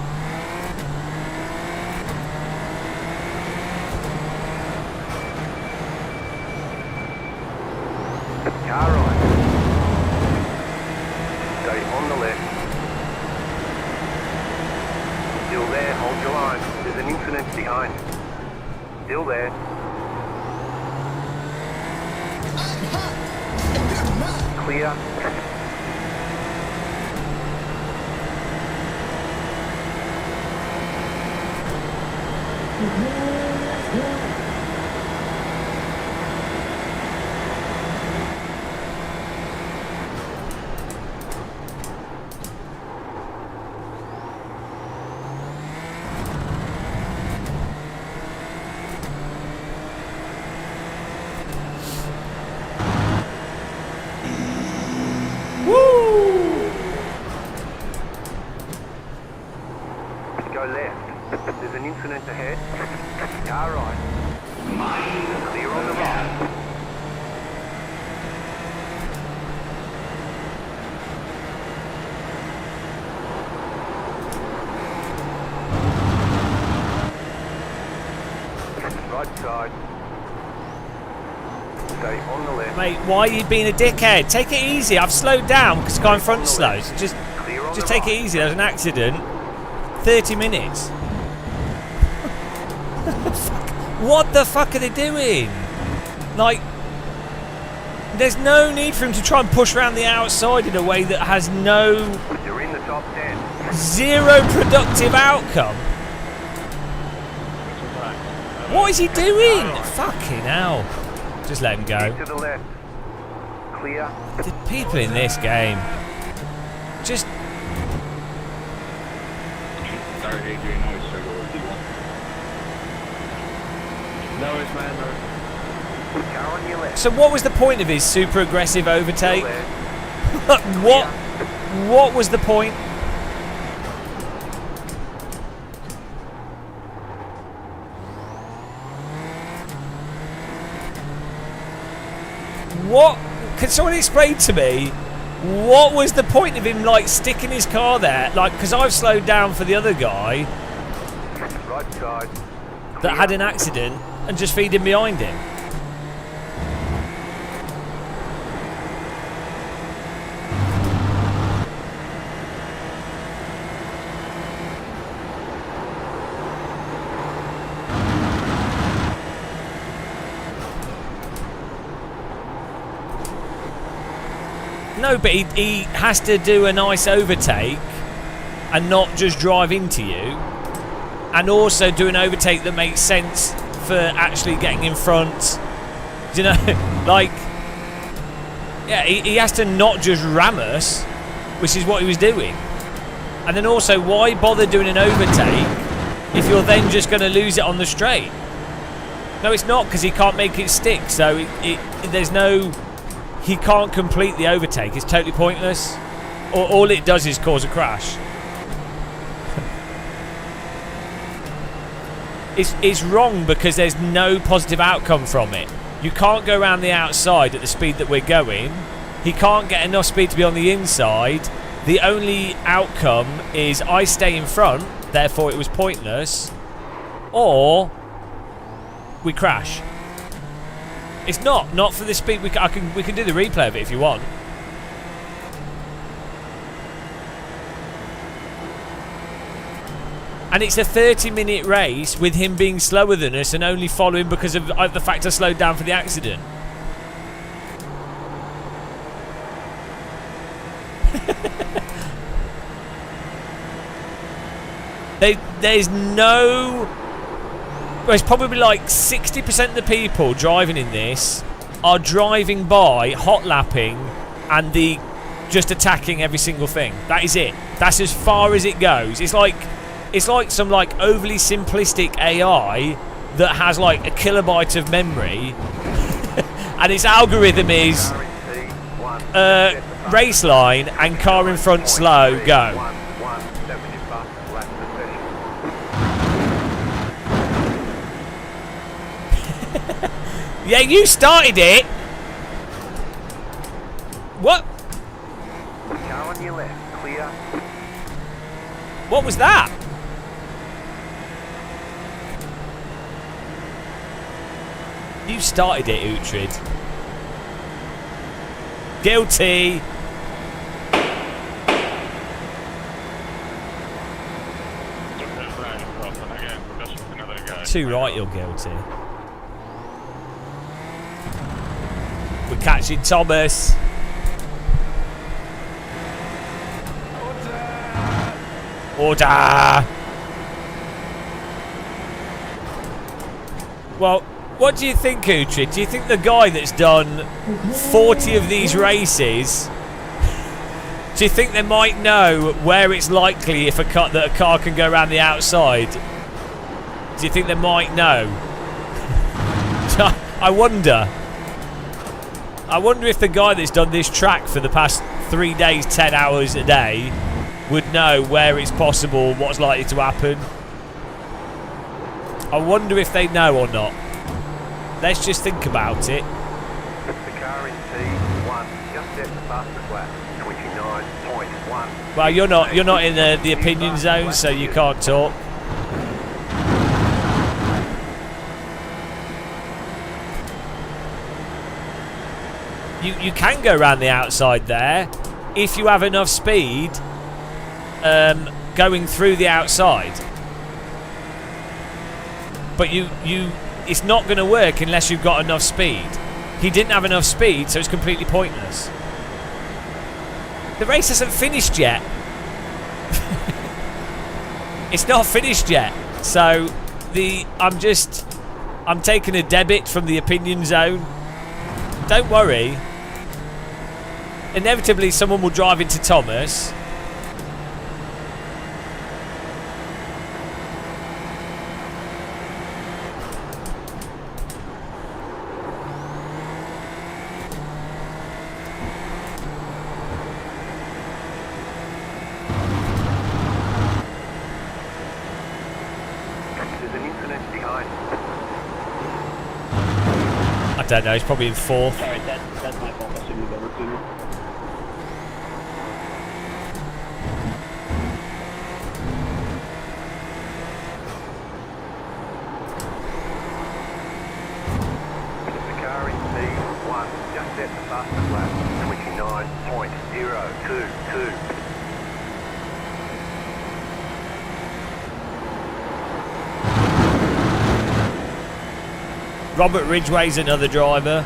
B: Car right. Stay on the left. Still there, hold your line. There's an incident behind. Still there. Clear. Go left. There's an incident ahead. Car right. Clear on the right. Right side. Stay on the left.
A: Mate, why are you being a dickhead? Take it easy. I've slowed down because the guy in front slows. Just take it easy. There was an accident. 30 minutes. What the fuck are they doing? Like, there's no need for him to try and push around the outside in a way that has
B: You're in the top 10.
A: zero productive outcome. What is he doing? Fucking hell. Just let him go.
B: To the left. Clear.
A: The people in this game just...
B: Car on your left.
A: So what was the point of his super aggressive overtake? What was the point? What? Can someone explain to me what was the point of him like sticking his car there? Like, because I've slowed down for the other guy
B: Right side.
A: that had an accident and just feeding behind him. No, but he has to do a nice overtake and not just drive into you, and also do an overtake that makes sense for actually getting in front. Do you know? Like, yeah, he has to not just ram us, which is what he was doing. And then also, why bother doing an overtake if you're then just going to lose it on the straight? No, it's not, because he can't make it stick. So there's no... He can't complete the overtake. It's totally pointless. All it does is cause a crash. It's wrong because there's no positive outcome from it. You can't go around the outside at the speed that we're going. He can't get enough speed to be on the inside. The only outcome is I stay in front, therefore it was pointless, or we crash. It's not for the speed. We can do the replay of it if you want. And it's a 30-minute race with him being slower than us and only following because of the fact I slowed down for the accident. There's no... Well, it's probably like 60% of the people driving in this are driving by, hot lapping, and just attacking every single thing. That is it. That's as far as it goes. It's like some like overly simplistic AI that has like a kilobyte of memory, and its algorithm is race line and car in front slow, go. Yeah, you started it. What?
B: Car on your left. Clear.
A: What was that? You started it, Uhtred. Guilty. Too right, you're guilty. We're catching Thomas. Order. Well, what do you think, Uhtred? Do you think the guy that's done 40 of these races, do you think they might know where it's likely that a car can go around the outside? Do you think they might know? I wonder if the guy that's done this track for the past 3 days, 10 hours a day, would know where it's possible, what's likely to happen. I wonder if they know or not. Let's just think about it.
B: The car in T1 just set the fastest lap. 29.1.
A: Well, you're not in the opinion zone, so you can't talk. you can go around the outside there if you have enough speed going through the outside. But it's not going to work unless you've got enough speed. He didn't have enough speed, so it's completely pointless. The race hasn't finished yet. It's not finished yet. So I'm taking a debit from the opinion zone. Don't worry. Inevitably, someone will drive into Thomas.
B: There's an incident behind.
A: I don't know. He's probably in fourth.
C: Sorry, that's my fault. I shouldn't have over to.
B: The car in P1 just set the fastest lap, 29.022.
A: Robert Ridgway's another driver.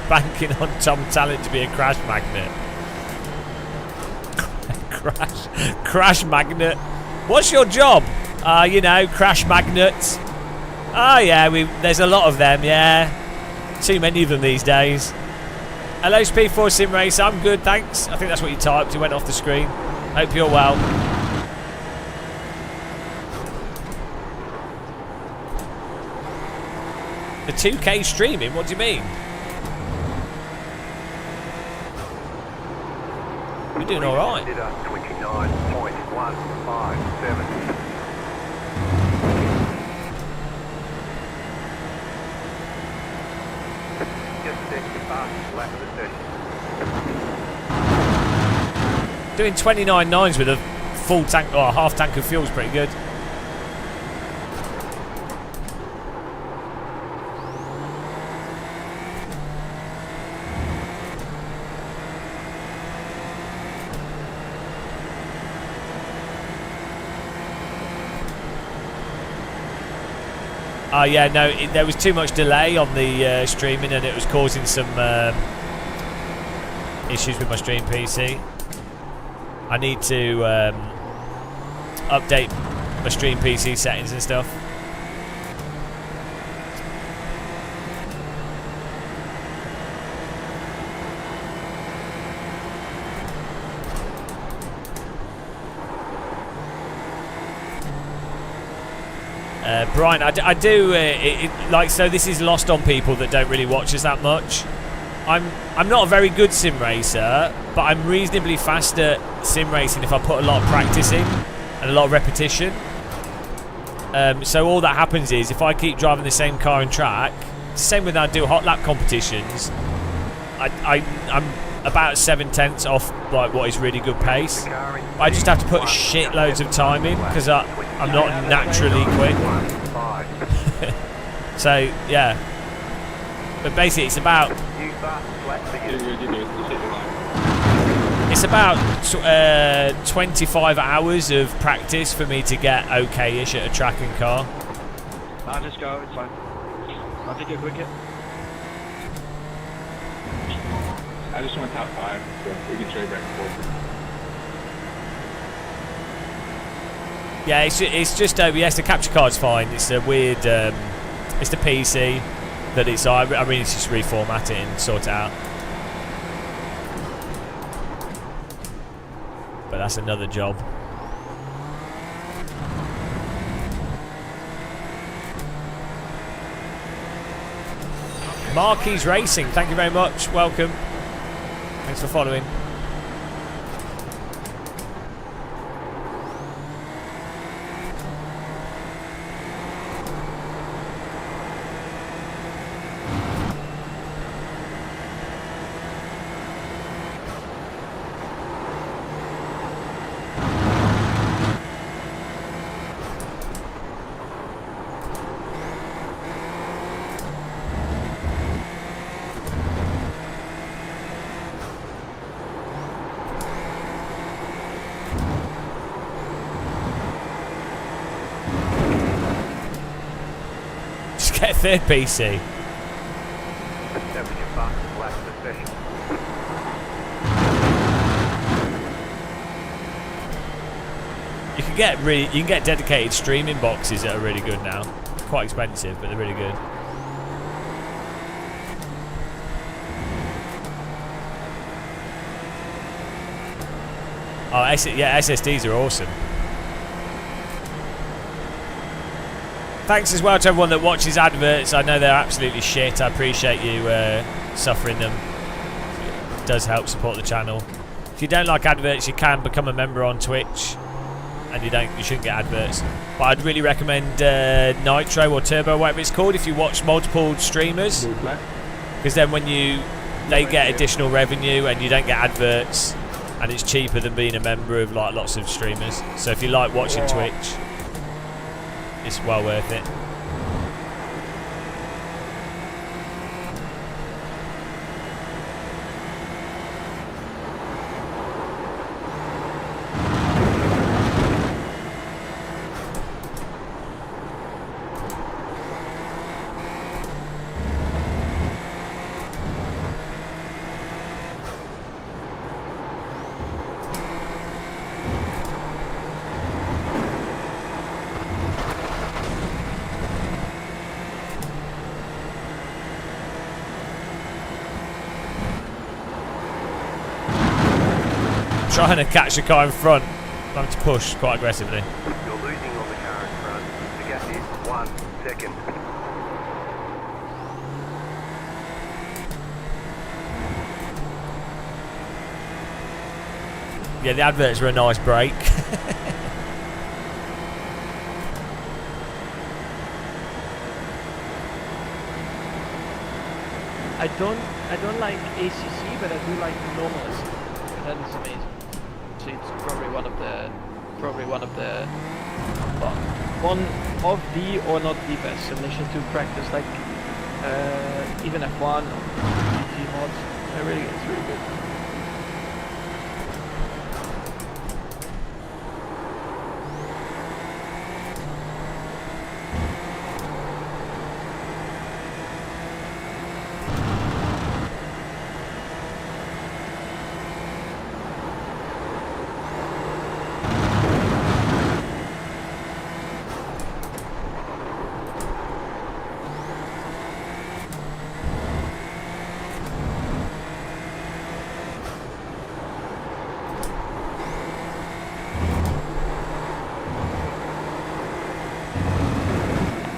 A: Banking on Tom Talent to be a crash magnet. Crash magnet. What's your job? You know, crash magnets. Oh yeah, there's a lot of them. Yeah, too many of them these days. Hello, Speed4 Sim Race. I'm good, thanks. I think that's what you typed. It went off the screen. Hope you're well. The 2K streaming. What do you mean? You're doing all right.
B: 29.157. Just set the fastest lap of the session.
A: Doing 29.9s with a full tank or a half tank of fuel is pretty good. Yeah, no, there was too much delay on the streaming and it was causing some issues with my stream PC. I need to update my stream PC settings and stuff. Brian, I do like, so this is lost on people that don't really watch us that much. I'm not a very good sim racer, but I'm reasonably fast at sim racing if I put a lot of practice in and a lot of repetition. So all that happens is if I keep driving the same car and track, same when I do hot lap competitions, I'm about 7/10 off like what is really good pace. I just have to put shitloads of time in because I'm not naturally quick. So yeah, but basically it's about 25 hours of practice for me to get okay-ish at a tracking car.
C: I'll just go, it's fine. I'll take a quick hit.
I: I just want top 5, so we can trade back and forth.
A: Yeah, it's just OBS. The capture card's fine. It's a weird. It's the PC that it's. I really need to just reformat it and sort it out. But that's another job. Marquis Racing, thank you very much. Welcome. Thanks for following. Get third PC.
B: Establish your fastest lap of the session.
A: You can get dedicated streaming boxes that are really good now. Quite expensive, but they're really good. Oh, yeah, SSDs are awesome. Thanks as well to everyone that watches adverts. I know they're absolutely shit. I appreciate you suffering them. It does help support the channel. If you don't like adverts, you can become a member on Twitch, and you shouldn't get adverts. But I'd really recommend Nitro or Turbo, whatever it's called, if you watch multiple streamers, because then they get additional revenue and you don't get adverts, and it's cheaper than being a member of like lots of streamers. So if you like watching Twitch, it's well worth it. Trying to catch the car in front. I'm having to push quite aggressively.
B: You're losing on the car in front. The gap is 1 second.
A: Yeah, the adverts were a nice break.
M: I don't like ACC, but I do like normal ACC. That is amazing. So it's probably one of the or not the best simulation to practice, like even F1 or GT mods. It's really good.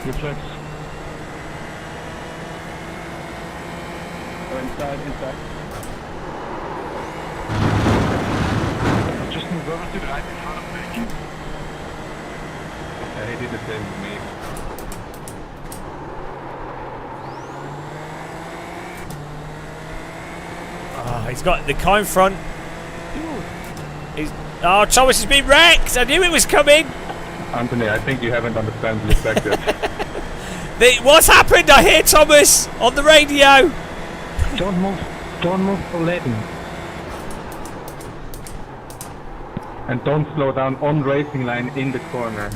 I: Reflex. Go inside. Just move over to the right in front of me. Yeah, he did the same to me.
A: Oh, he's got the car in front. Oh, Thomas has been wrecked. I knew it was coming.
I: Anthony, I think you haven't understood the perspective.
A: What's happened? I hear Thomas on the radio.
I: Don't move for Leighton. And don't slow down on racing line in the corner.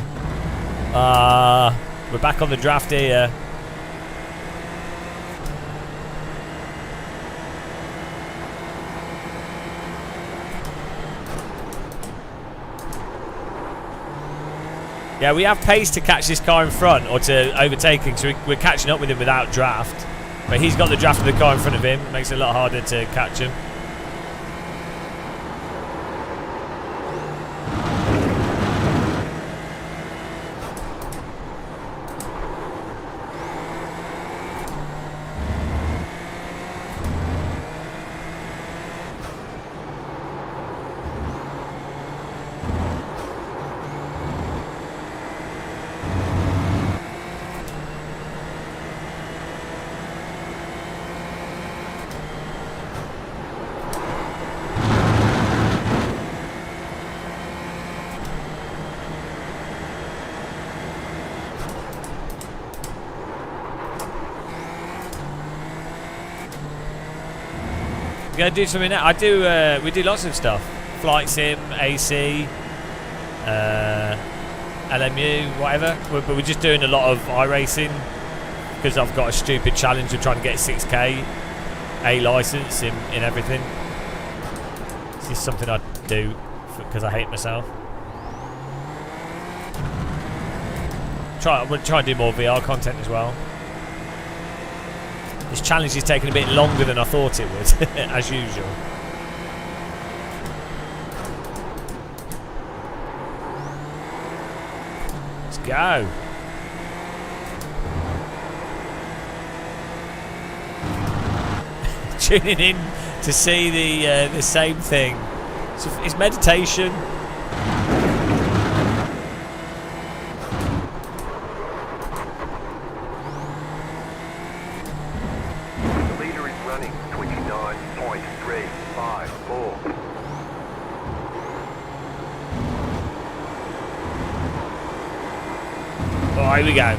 A: We're back on the draft here. Yeah, we have pace to catch this car in front, or to overtake him, so we're catching up with him without draft. But he's got the draft of the car in front of him, makes it a lot harder to catch him. gonna do something now. I do. We do lots of stuff. Flight sim, AC, LMU, whatever. But we're just doing a lot of iRacing because I've got a stupid challenge of trying to get 6K A license in everything. It's just something I do because I hate myself. We'll try and do more VR content as well. This challenge is taking a bit longer than I thought it would, as usual. Let's go. Tuning in to see the same thing. It's meditation.
B: Running 29.354.
A: Oh, here we go.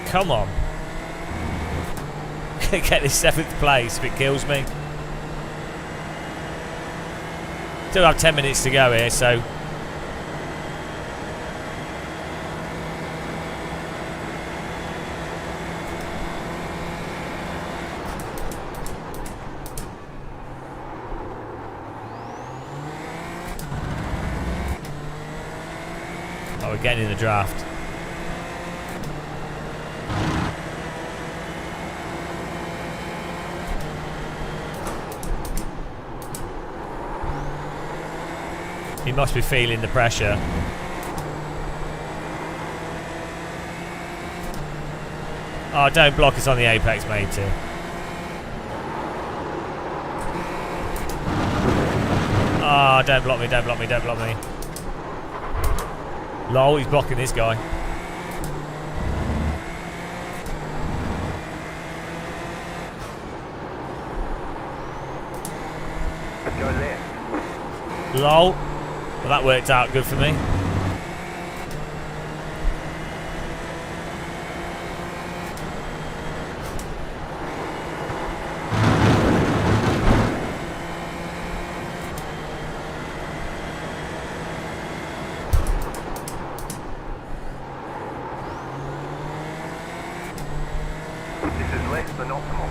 A: Come on. Get this 7th place if it kills me. Still have 10 minutes to go here, so. Oh, we're getting in the draft. He must be feeling the pressure. Oh, don't block us on the apex, matey. Oh, don't block me, don't block me, don't block me. Lol, he's blocking this guy.
B: Go left.
A: Lol. Well, that worked out good for me.
B: This is less than optimal.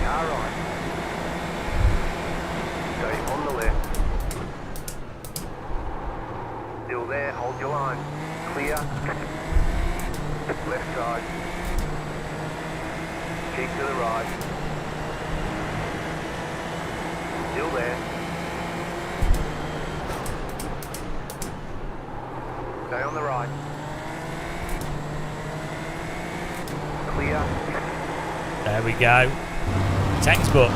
B: Car right. Stay on the left. Still there, hold your line. Clear. Left side. Keep to the right. Still there. Stay on the right. Clear.
A: There we go. Textbook.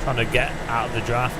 A: Trying to get out of the draft.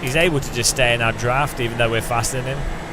A: He's able to just stay in our draft even though we're faster than him.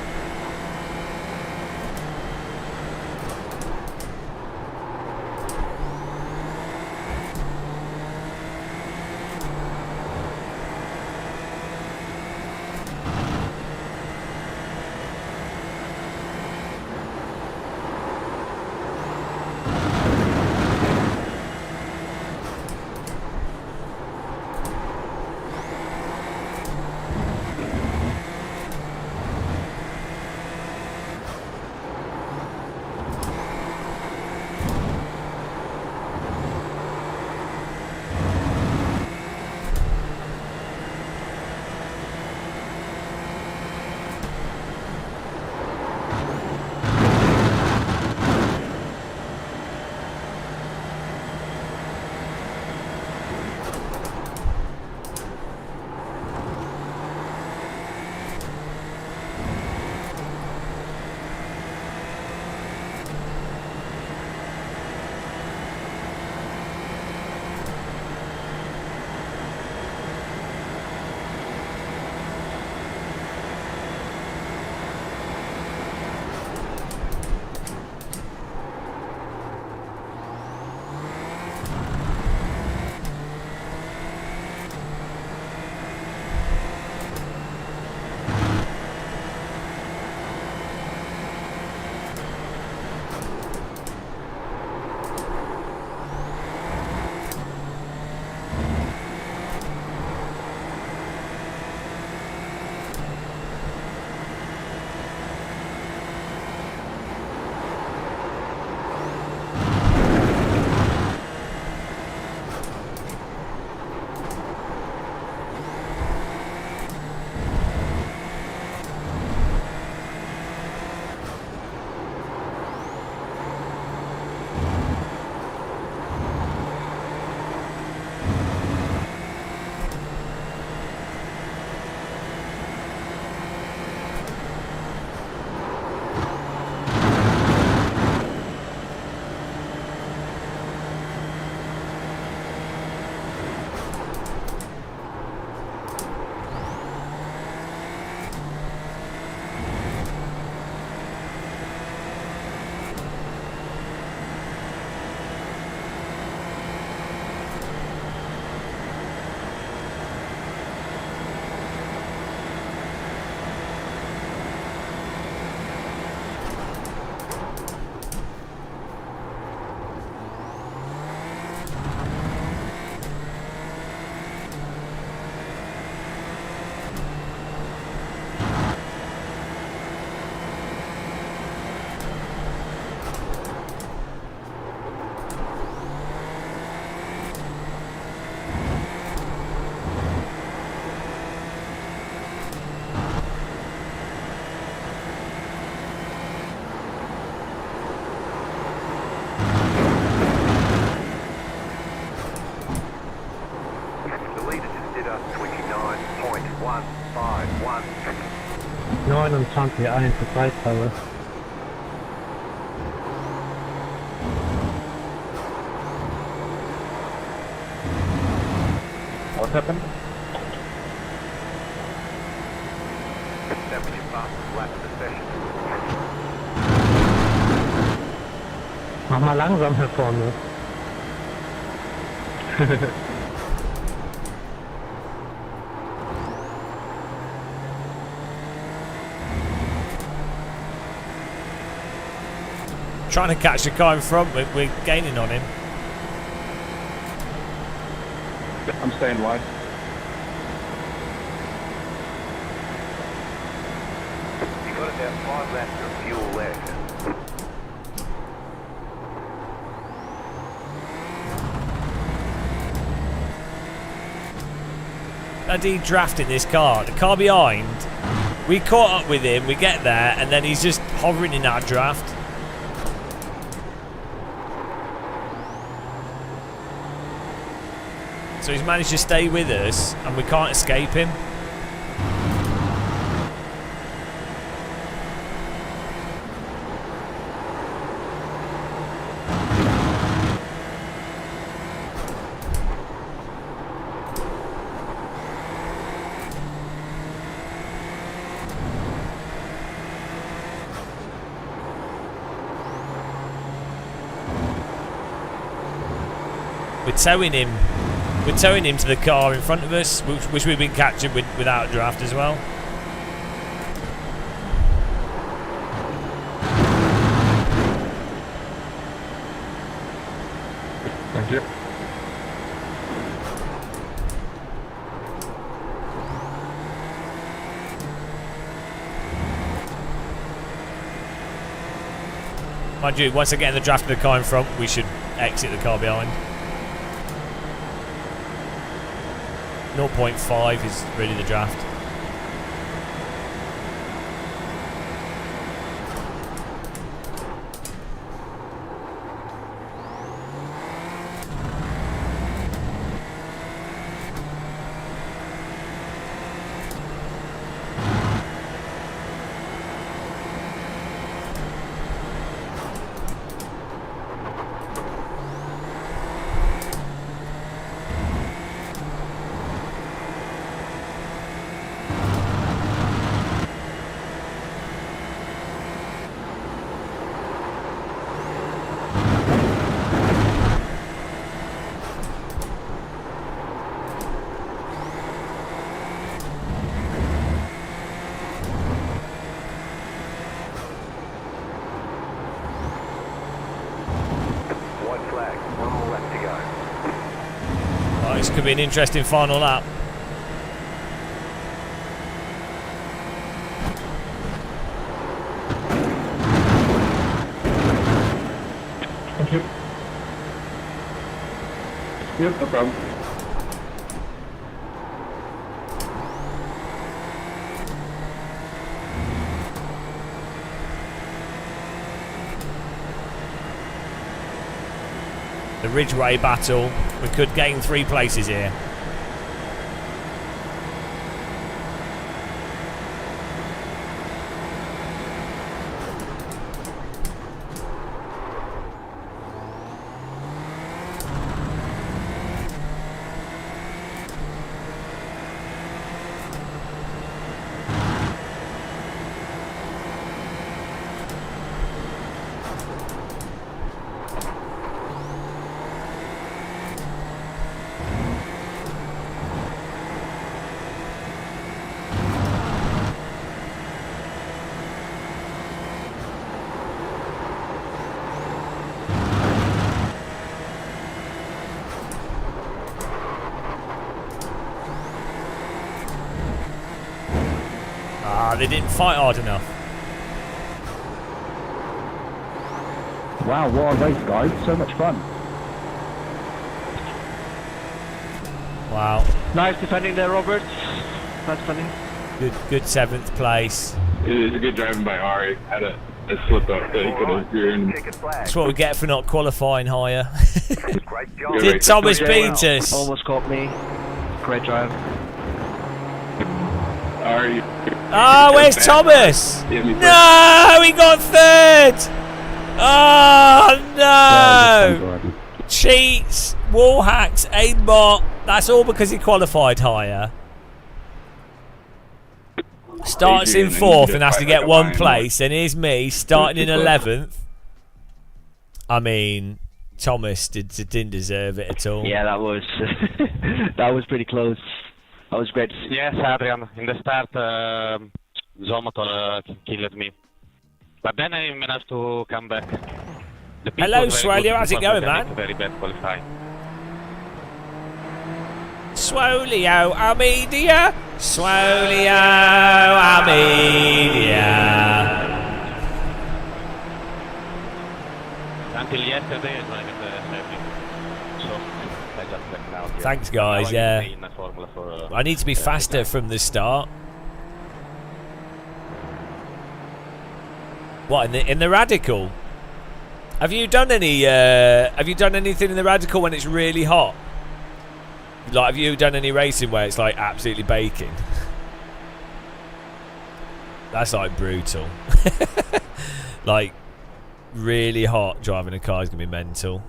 L: Freitreiber.
H: What happened?
B: That was your fastest lap of the session.
I: Mach mal langsam hier vorne.
A: Trying to catch the car in front, we're gaining on him.
I: I'm staying wide.
B: You got about 5 laps of fuel left.
A: Bloody drafting this car. The car behind, we caught up with him, we get there, and then he's just hovering in that draft. So he's managed to stay with us, and we can't escape him. We're towing him to the car in front of us, which we've been captured without draft as well.
I: Thank you.
A: Mind you, once I get in the draft of the car in front, we should exit the car behind. 0.5 is really the draft. This could be an interesting final lap.
I: Thank you. Yep, no problem.
A: The Ridgeway battle. We could gain 3 places here. They didn't fight hard enough.
N: Wow, what a race, guys. So much fun.
A: Wow.
C: Nice defending there, Robert. Nice defending.
A: Good 7th place.
I: It was a good driving by Ari. Had a slip up that he could have driven.
A: That's what we get for not qualifying higher.
B: Great job.
A: Did Thomas beat us?
C: Almost caught me. Great drive.
I: Ari.
A: Oh, where's Thomas? No, he got 3rd. Oh no! Cheats, wall hacks, aimbot. That's all because he qualified higher. Starts in 4th and has to get 1 place, and here's me starting in 11th. I mean, Thomas didn't deserve it at all.
C: Yeah, that was that was pretty close. That was great.
J: Yes, Adrian. In the start, Zomotor killed me. But then I managed to come back. The pit
A: Hello,
J: was very
A: Swalio.
J: good.
A: How's it
J: was
A: going,
J: mechanic,
A: man?
J: Very bad qualifying.
A: Swolio Armedia. Swolio Armedia.
J: Until yesterday, I was everything. So I just left now. Here.
A: Thanks, guys.
J: Now I
A: Yeah.
J: stay in a Formula for,
A: I need to be faster from the start. What in the radical? Have you done any? Have you done anything in the radical when it's really hot? Like, have you done any racing where it's like absolutely baking? That's like brutal. Like really hot driving a car is gonna be mental.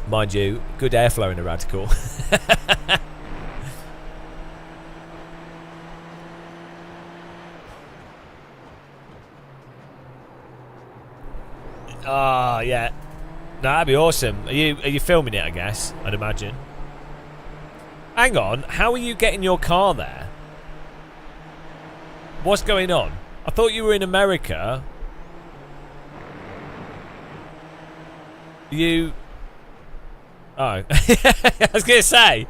A: Mind you, good airflow in a radical. Ah, yeah. No, that'd be awesome. Are you filming it, I guess? I'd imagine. Hang on, how are you getting your car there? What's going on? I thought you were in America. You... Oh. I was going to say.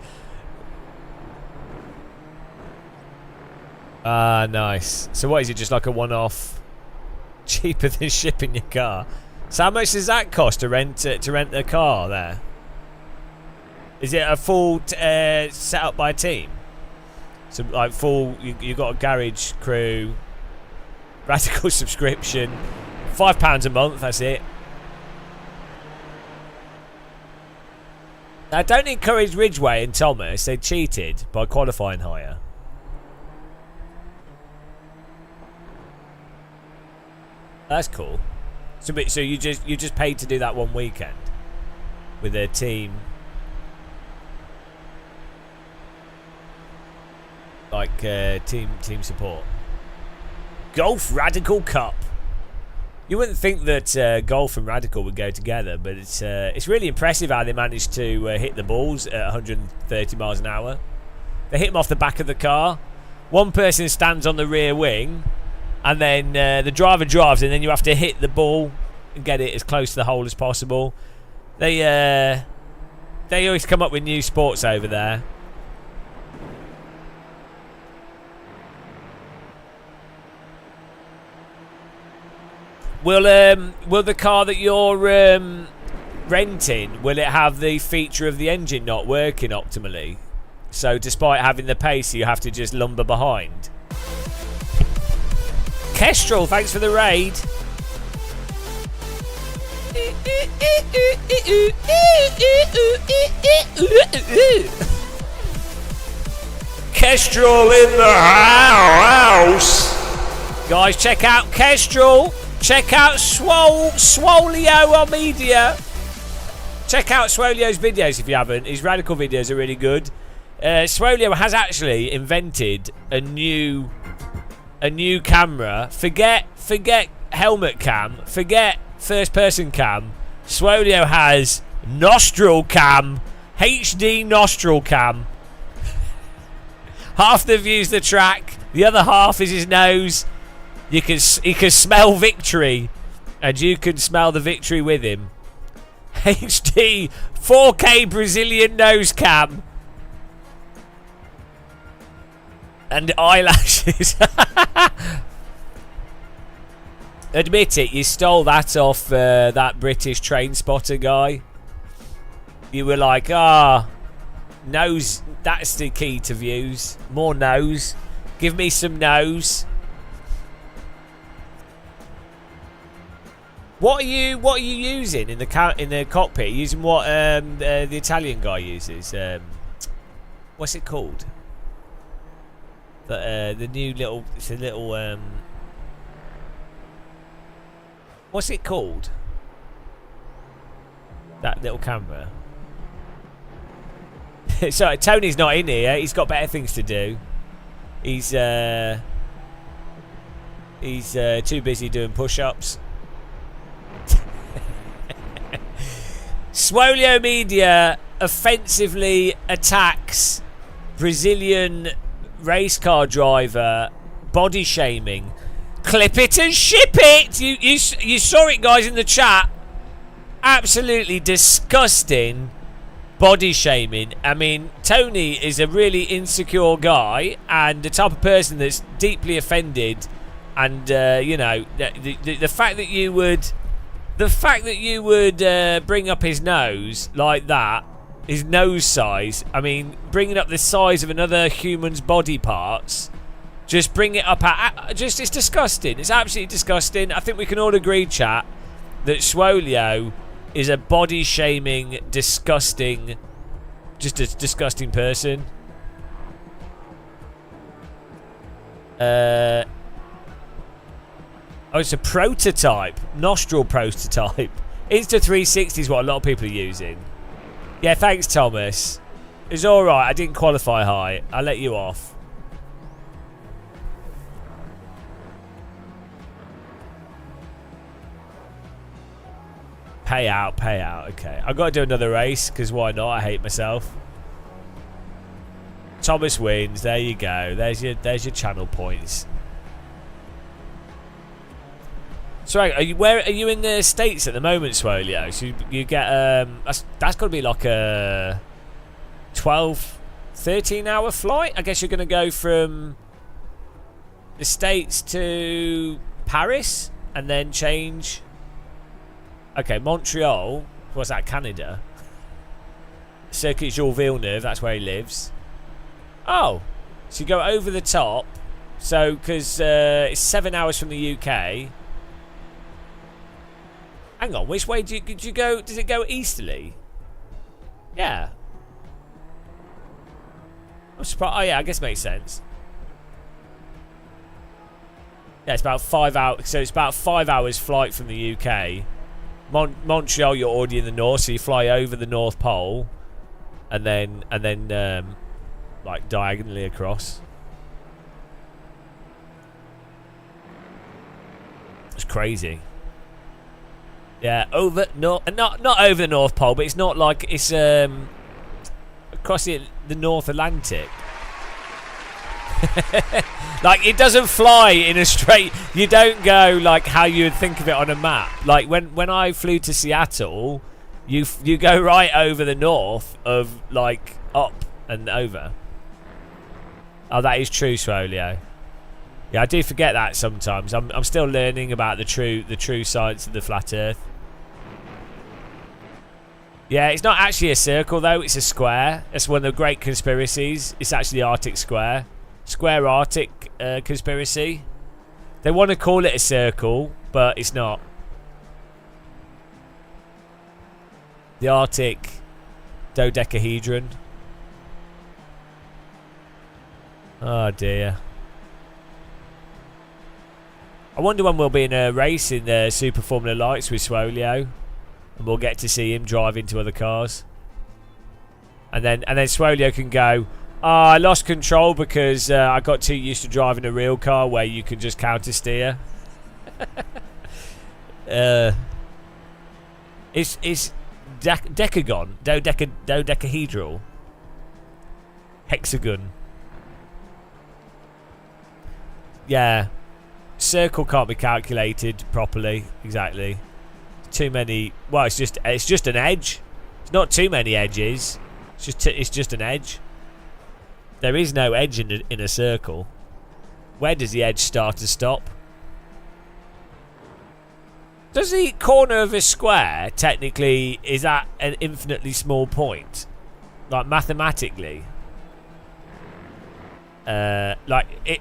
A: Ah, nice. So what, is it just like a one-off? Cheaper than shipping your car? So how much does that cost to rent the car there? Is it a full set up by a team? So like full, you got a garage crew, radical subscription, £5 a month. That's it. Now don't encourage Ridgeway and Thomas. They cheated by qualifying higher. That's cool. So you just paid to do that one weekend with a team, like team support. Golf Radical Cup. You wouldn't think that golf and radical would go together, but it's really impressive how they managed to hit the balls at 130 miles an hour. They hit them off the back of the car. One person stands on the rear wing. And then the driver drives, and then you have to hit the ball and get it as close to the hole as possible. They always come up with new sports over there. Will the car that you're renting, will it have the feature of the engine not working optimally? So despite having the pace, you have to just lumber behind. Kestrel, thanks for the raid. Kestrel in the house. Guys, check out Kestrel. Check out Swolio on media. Check out Swolio's videos if you haven't. His radical videos are really good. Swolio has actually invented a new camera. Forget helmet cam. Forget first person cam. Swolio has nostril cam. HD nostril cam. Half the view's the track. The other half is his nose. He can smell victory, and you can smell the victory with him. HD 4K Brazilian nose cam. And eyelashes. Admit it, you stole that off that British train spotter guy. You were like, nose, that's the key to views. More nose. Give me some nose. What are you using in the cockpit? Are you using what the Italian guy uses? What's it called? The new little, it's a little what's it called? That little camera. So Tony's not in here. He's got better things to do. He's too busy doing push-ups. Swolio Media offensively attacks Brazilian race car driver, body shaming. Clip it and ship it. You saw it, guys, in the chat. Absolutely disgusting body shaming. I mean, Tony is a really insecure guy and the type of person that's deeply offended. And you know, the fact that you would, bring up his nose like that, his nose size. I mean, bringing up the size of another human's body parts. Just bring it up at, it's disgusting. It's absolutely disgusting. I think we can all agree, chat, that Swolio is a body-shaming, disgusting, just a disgusting person. Oh, it's a prototype. Nostril prototype. Insta360 is what a lot of people are using. Yeah, thanks, Thomas. It's alright. I didn't qualify high. I'll let you off. Pay out. Okay, I've got to do another race because why not? I hate myself. Thomas wins. There you go. There's your channel points. So, are you in the States at the moment, Swolio? So you get that's got to be like a 13 hour flight. I guess you're going to go from the States to Paris and then change. Okay, Montreal. What's that? Canada. Circuit Jules Villeneuve. That's where he lives. Oh, so you go over the top. So, because it's 7 hours from the UK. Hang on, which way did you go? Does it go easterly? Yeah. I'm surprised. Oh, yeah, I guess it makes sense. Yeah, it's about 5 hours. So it's about 5 hours flight from the UK. Montreal, you're already in the north, so you fly over the North Pole, and then like diagonally across. It's crazy. Yeah, over not over the North Pole, but it's not like it's across the North Atlantic. Like, it doesn't fly in a straight. You don't go like how you would think of it on a map. Like when I flew to Seattle, you go right over the north of like up and over. Oh, that is true, Swolio. Yeah, I do forget that sometimes. I'm still learning about the true science of the flat Earth. Yeah, it's not actually a circle though. It's a square. It's one of the great conspiracies. It's actually the Arctic Square. Square Arctic conspiracy. They want to call it a circle, but it's not. The Arctic dodecahedron. Oh dear. I wonder when we'll be in a race in the Super Formula Lights with Swolio, and we'll get to see him drive into other cars. And then Swolio can go, I lost control because I got too used to driving a real car where you can just counter steer. It's decagon, dodecahedral, hexagon. Yeah, circle can't be calculated properly. Exactly. Too many. Well, it's just an edge. It's not too many edges. It's just an edge. There is no edge in a circle. Where does the edge start and stop? Does the corner of a square technically, is that an infinitely small point? Like mathematically? Like it,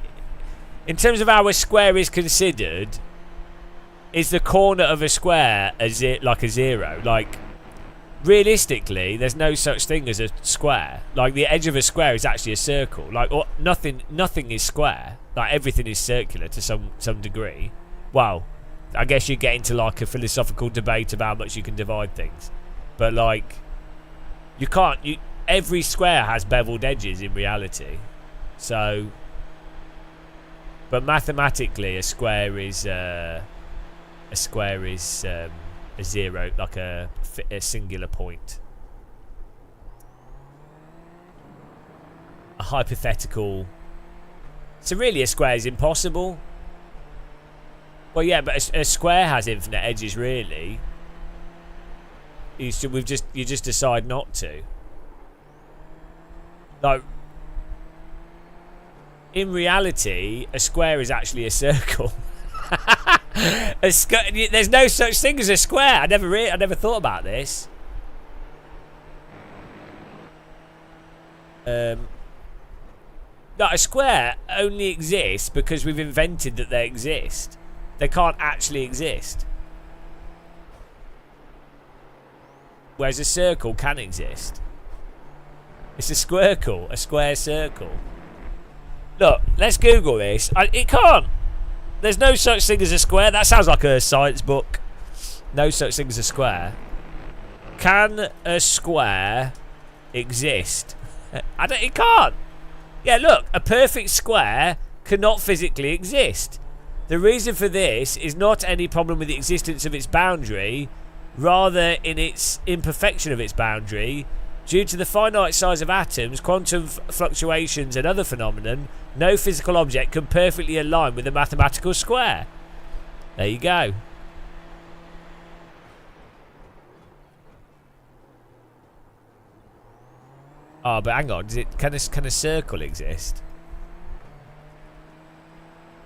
A: in terms of how a square is considered, is the corner of a square like a zero? Like, realistically, there's no such thing as a square. Like, the edge of a square is actually a circle. Like, or nothing is square. Like, everything is circular to some degree. Well, I guess you get into like a philosophical debate about how much you can divide things, but like, you can't. every square has beveled edges in reality. So, but mathematically, a square is a zero, like a singular point. A hypothetical. So really, a square is impossible. Well, yeah, but a square has infinite edges, really. You just decide not to. Like, in reality, a square is actually a circle. There's no such thing as a square. I never thought about this. No, a square only exists because we've invented that they exist. They can't actually exist. Whereas a circle can exist. It's a squircle, a square circle. Look, let's Google this. It can't. There's no such thing as a square. That sounds like a science book. No such thing as a square. Can a square exist? It can't. Yeah, look, a perfect square cannot physically exist. The reason for this is not any problem with the existence of its boundary, rather in its imperfection of its boundary. Due to the finite size of atoms, quantum fluctuations and other phenomenon, no physical object can perfectly align with a mathematical square. There you go. Oh, but hang on. Can a circle exist?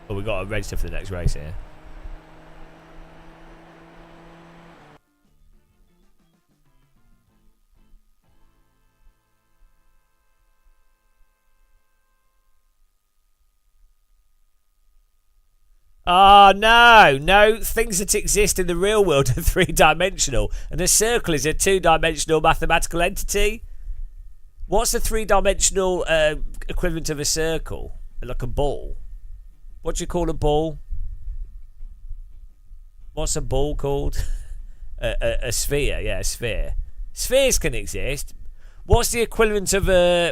A: Oh, we've got to register for the next race here. Oh, no, things that exist in the real world are three-dimensional, and a circle is a two-dimensional mathematical entity. What's the three-dimensional equivalent of a circle? Like a ball? What do you call a ball? What's a ball called? a sphere, yeah, a sphere. Spheres can exist. What's the equivalent of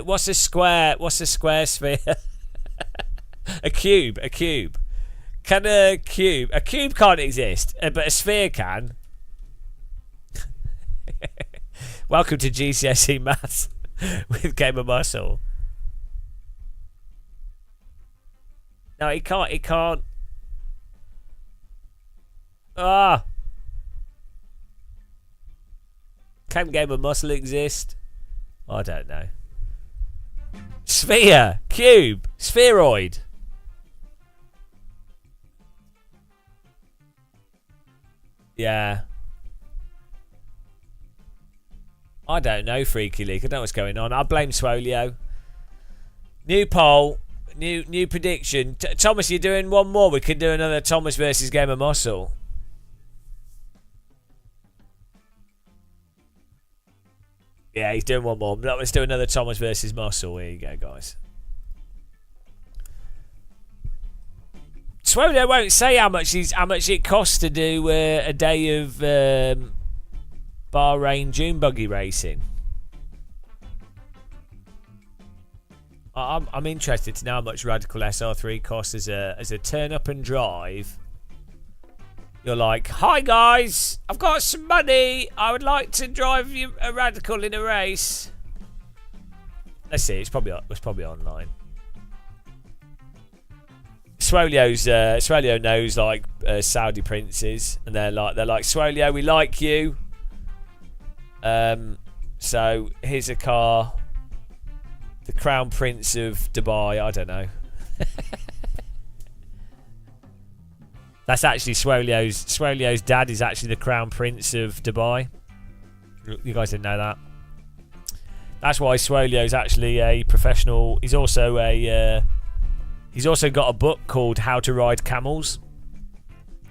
A: what's a square sphere? A cube. Can a cube can't exist, but a sphere can. Welcome to GCSE Maths with Game of Muscle. No, it can't. Ah. Can Game of Muscle exist? I don't know. Sphere, cube, spheroid. Yeah. I don't know, Freaky League. I don't know what's going on. I blame Swolio. New poll. New prediction. Thomas, you're doing one more. We can do another Thomas versus Game of Muscle. Yeah, he's doing one more. Let's do another Thomas versus Muscle. Here you go, guys. Swolio won't say how much it costs to do a day of Bahrain dune buggy racing. I'm interested to know how much Radical SR3 costs as a turn up and drive. You're like, hi guys, I've got some money. I would like to drive you a Radical in a race. Let's see. It's probably online. Swolio knows like Saudi princes, and they're like Swolio, we like you. So here's a car. The Crown Prince of Dubai. I don't know. That's actually Swolio's dad is actually the Crown Prince of Dubai. You guys didn't know that. That's why Swolio's actually a professional. He's also got a book called How to Ride Camels.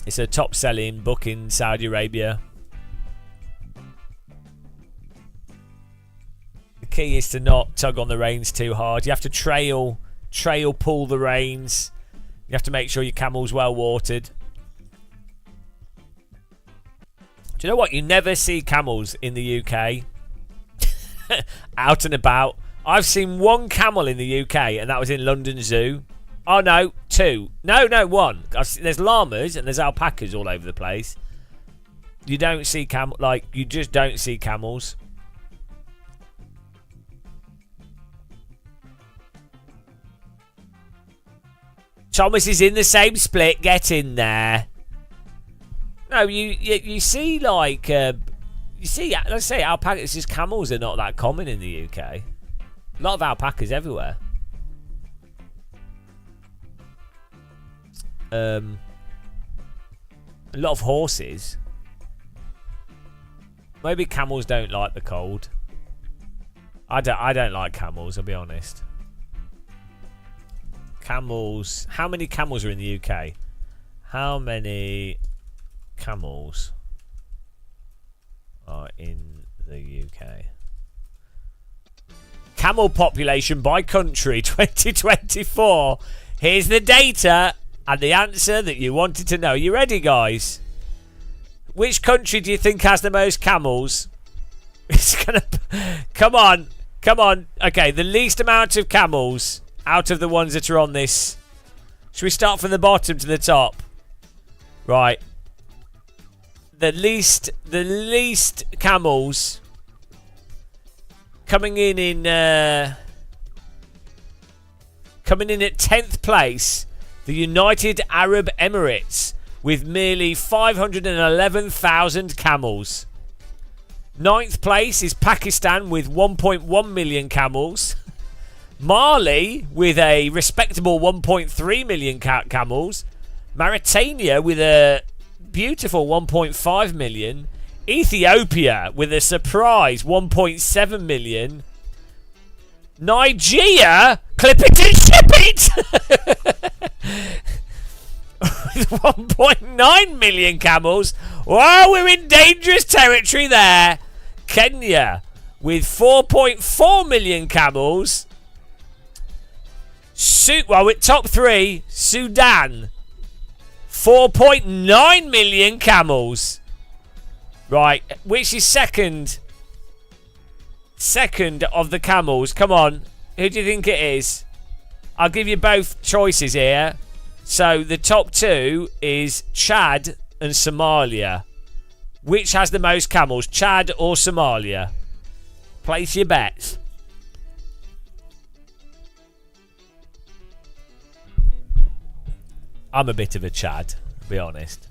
A: It's a top-selling book in Saudi Arabia. The key is to not tug on the reins too hard. You have to trail pull the reins. You have to make sure your camel's well watered. Do you know what? You never see camels in the UK. out and about. I've seen one camel in the UK, and that was in London Zoo. Oh no, two. No, one. There's llamas and there's alpacas all over the place. You don't see you just don't see camels. Thomas is in the same split. Get in there. No, you see let's say alpacas. Just camels are not that common in the UK. A lot of alpacas everywhere. A lot of horses. Maybe camels don't like the cold. I don't like camels, I'll be honest. Camels. How many camels are in the UK? How many camels are in the UK? Camel population by country 2024. Here's the data and the answer that you wanted to know. You ready, guys? Which country do you think has the most camels? It's gonna... Come on. Okay, the least amount of camels out of the ones that are on this. Should we start from the bottom to the top? Right. The least camels coming in at 10th place, the United Arab Emirates, with merely 511,000 camels. 9th place is Pakistan with 1.1 million camels. Mali with a respectable 1.3 million camels. Mauritania with a beautiful 1.5 million. Ethiopia with a surprise 1.7 million. Nigeria, clip it and ship it! With 1.9 million camels. Wow, we're in dangerous territory there. Kenya with 4.4 million camels. With top 3, Sudan, 4.9 million camels. Right, which is second? Second of the camels. Come on, who do you think it is? I'll give you both choices here. So the top 2 is Chad and Somalia. Which has the most camels, Chad or Somalia? Place your bets. I'm a bit of a Chad, to be honest.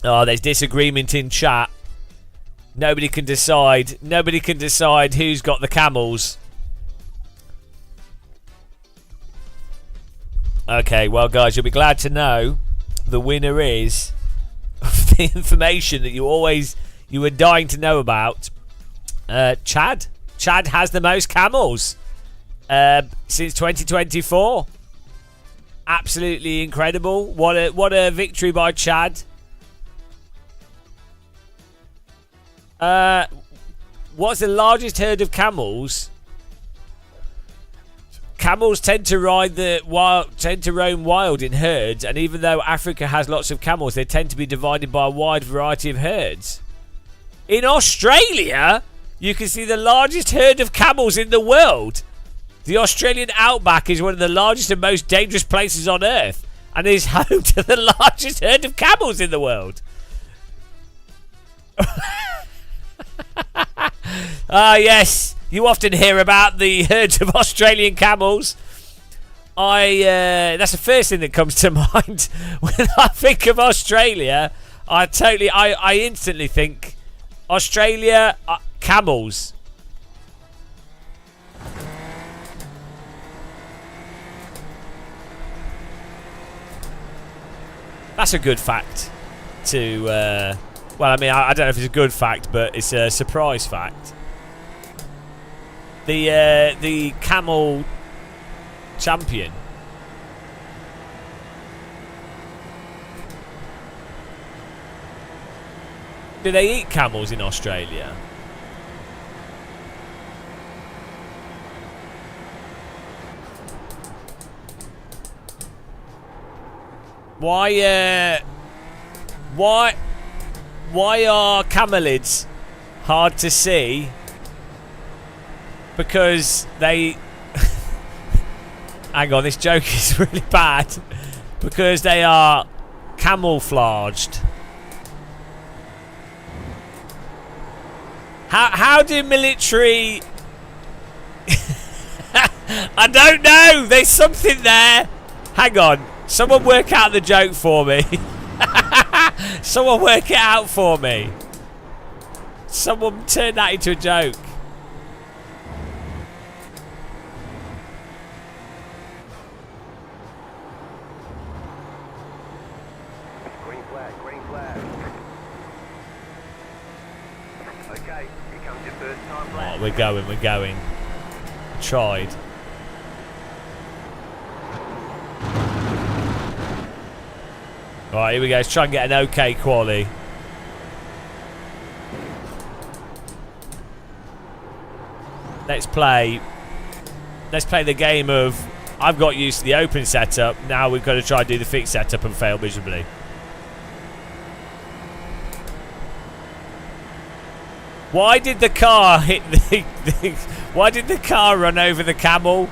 A: Oh, there's disagreement in chat. Nobody can decide. Nobody can decide who's got the camels. Okay, well, guys, you'll be glad to know the winner is of the information that you were dying to know about. Chad. Chad has the most camels since 2024. Absolutely incredible. What a victory by Chad. What's the largest herd of camels? Camels tend to roam wild in herds, and even though Africa has lots of camels, they tend to be divided by a wide variety of herds. In Australia, you can see the largest herd of camels in the world. The Australian outback is one of the largest and most dangerous places on earth, and is home to the largest herd of camels in the world. Yes, you often hear about the herds of Australian camels. That's the first thing that comes to mind when I think of Australia. I instantly think Australia, camels. That's a good fact to, well, I mean, I don't know if it's a good fact, but it's a surprise fact. The camel champion. Do they eat camels in Australia? Why are camelids hard to see because they... Hang on, this joke is really bad. Because they are camouflaged. How do military... I don't know. There's something there. Hang on. Someone work out the joke for me. Someone work it out for me. Someone turn that into a joke.
B: Green flag, green flag. Okay, here comes your first time flag.
A: Oh, we're going. Tried. Alright, here we go. Let's try and get an okay quali. Let's play the game of I've got used to the open setup, now we've got to try and do the fixed setup and fail miserably. Why did the car hit the why did the car run over the camel?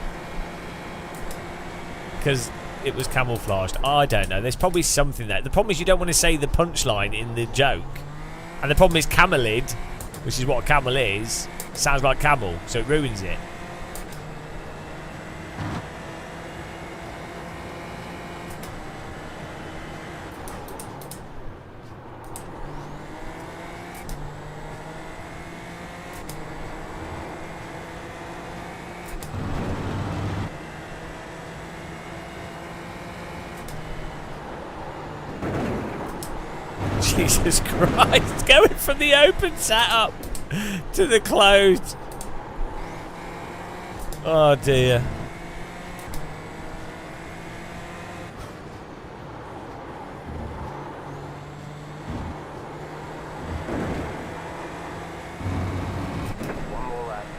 A: Because it was camouflaged. Oh, I don't know. There's probably something there. The problem is you don't want to say the punchline in the joke. And the problem is camelid, which is what a camel is, sounds like camel, so it ruins it. Jesus Christ, going from the open setup to the closed. Oh dear.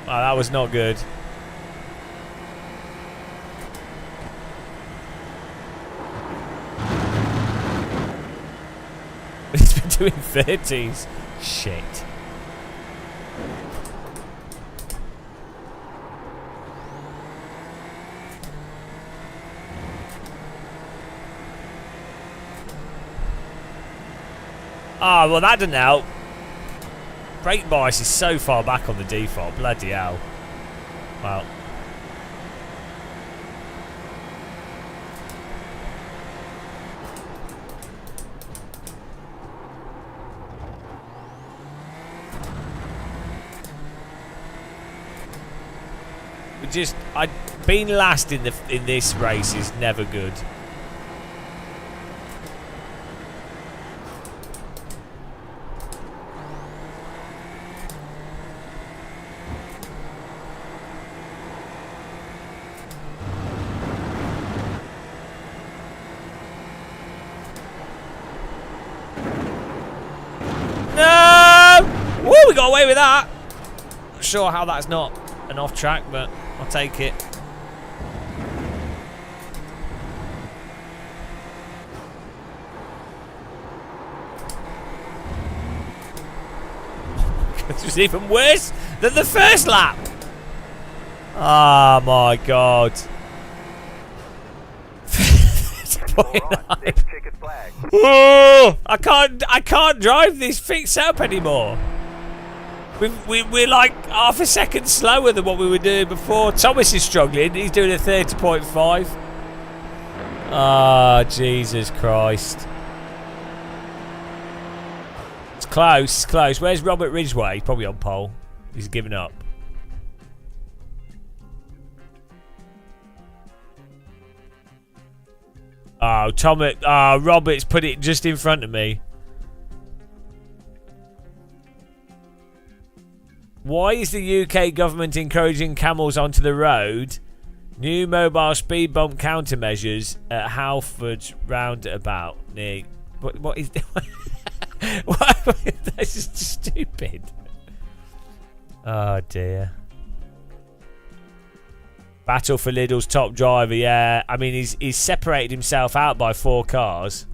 A: Oh, that was not good. He's been doing 30s. Shit. Ah, well that didn't help. Brake bias is so far back on the default. Bloody hell. Well. Being last in this race is never good. No! Woo, we got away with that. Not sure how that's not an off track, but I'll take it. This was even worse than the first lap. Oh my god. Oh, I can't drive this fixed setup anymore. We're like half a second slower than what we were doing before. Thomas is struggling. He's doing a 30.5. Ah, Jesus Christ. It's close, close. Where's Robert Ridgway? He's probably on pole. He's given up. Oh, Robert's put it just in front of me. Why is the UK government encouraging camels onto the road? New mobile speed bump countermeasures at Halford roundabout near. What is That's just stupid. Oh dear. Battle for Lidl's top driver. Yeah, I mean he's separated himself out by 4 cars.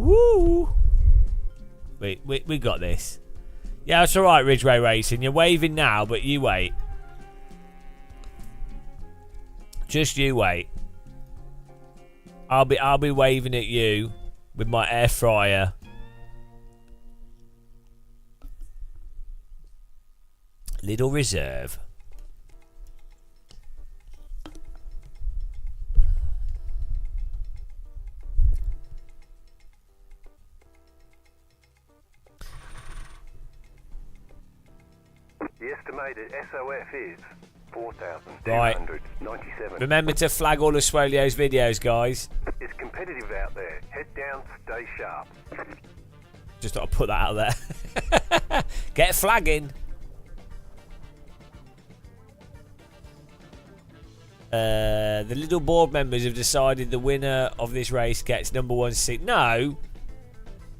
A: Woo! We got this. Yeah, it's alright, Ridgeway Racing. You're waving now, but you wait. Just you wait. I'll be waving at you with my air fryer. Little reserve.
B: The estimated SOF is 4,297.
A: Right. Remember to flag all of Swolio's videos, guys.
B: It's competitive out there. Head down, stay sharp.
A: Just thought I'd put that out there. Get flagging. The little board members have decided the winner of this race gets #1 seat. No.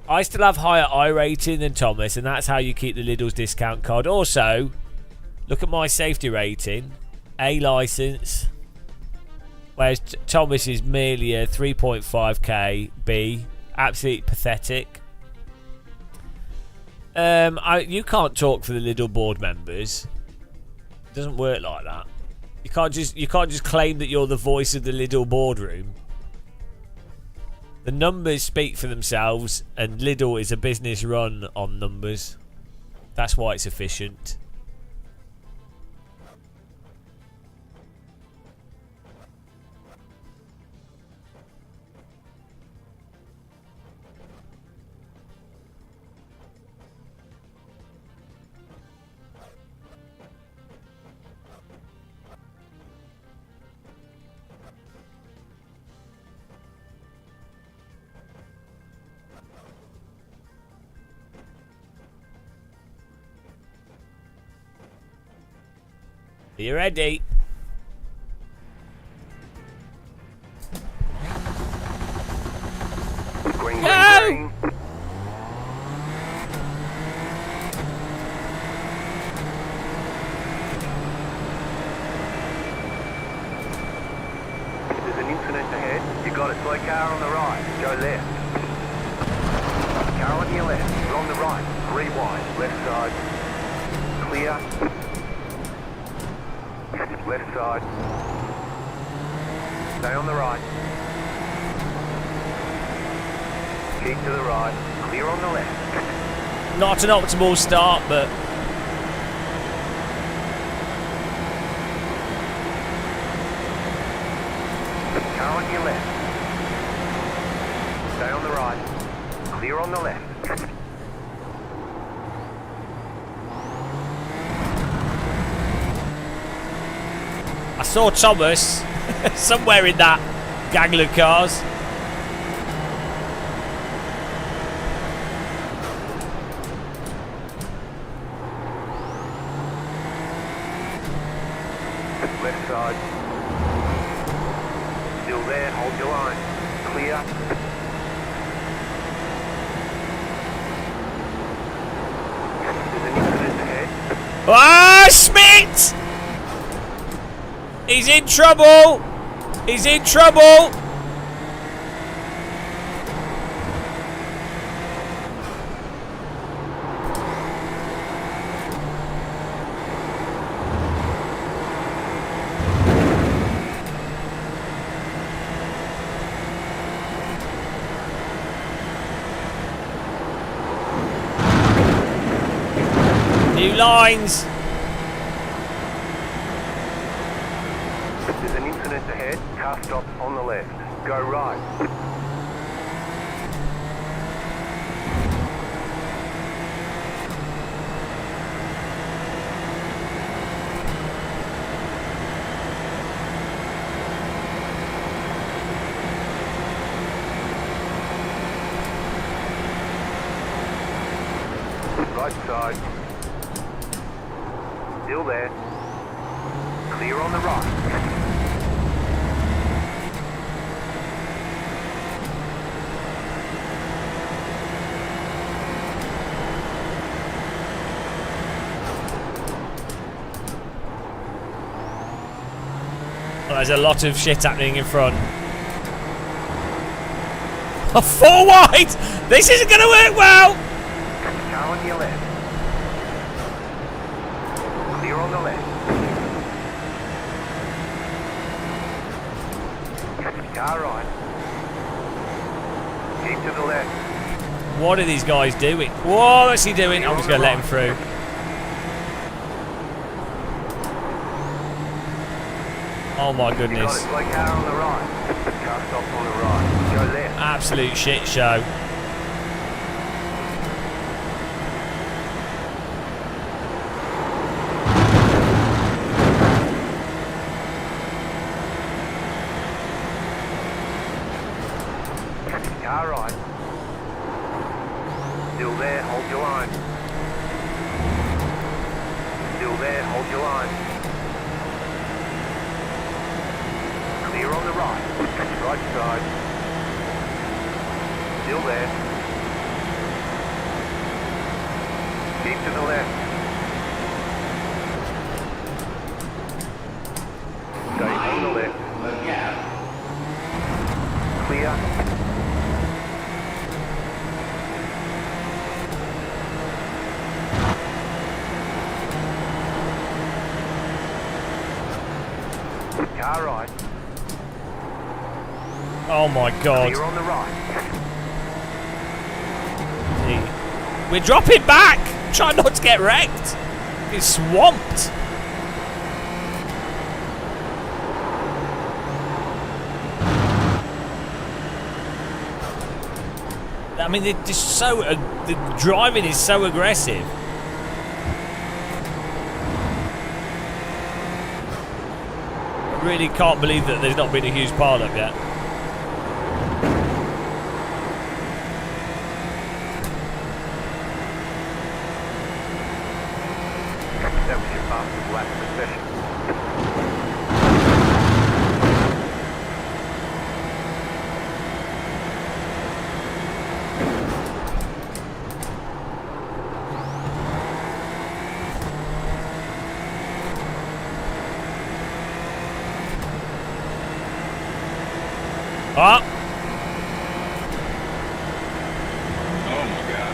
A: I still have higher I rating than Thomas, and that's how you keep the Lidl's discount card. Also, look at my safety rating. A license. Whereas Thomas is merely a 3.5k B. Absolutely pathetic. You can't talk for the Lidl board members. It doesn't work like that. You can't just claim that you're the voice of the Lidl boardroom. The numbers speak for themselves, and Lidl is a business run on numbers. That's why it's efficient. Are you ready?
B: Green,
A: No!
B: green, green. There's an incident ahead. You got a slow car on the right. Go left. Car on your left. You're on the right. 3 wide. Left side. Clear. Left side. Stay on the right. Keep to the right. Clear on the left.
A: Not an optimal start, but
B: Car on your left. Stay on the right. Clear on the left.
A: I saw Thomas somewhere in that gaggle of cars.
B: Left side. Still there. Hold your line. Clear. There's an incident ahead.
A: Ah, Schmidt! He's in trouble! He's in trouble! New lines!
B: There's an incident ahead. Car stop on the left. Go right. Right side. Still there. Clear on the right.
A: Well, there's a lot of shit happening in front. 4 wide! This isn't going to work well!
B: Car on your left. Clear on the left. Car right. Keep to the left.
A: What are these guys doing? What's he doing? I'm just going to let him through. Oh my goodness.
B: Slow car on the right. Car stop on the right. Go left.
A: Absolute shit show.
B: Car right. Still there, hold your line. Still there, hold your line. Clear on the right. Right side. Still there. Keep to the left. Stay on the left.
G: Look out.
B: Clear. Car right.
A: Oh my god.
B: Clear on the right.
A: We're dropping back! Try not to get wrecked! It's swamped! I mean, they're just so... the driving is so aggressive. I really can't believe that there's not been a huge pile-up yet.
B: That was your fastest lap of the session.
A: Ah!
G: Oh my god.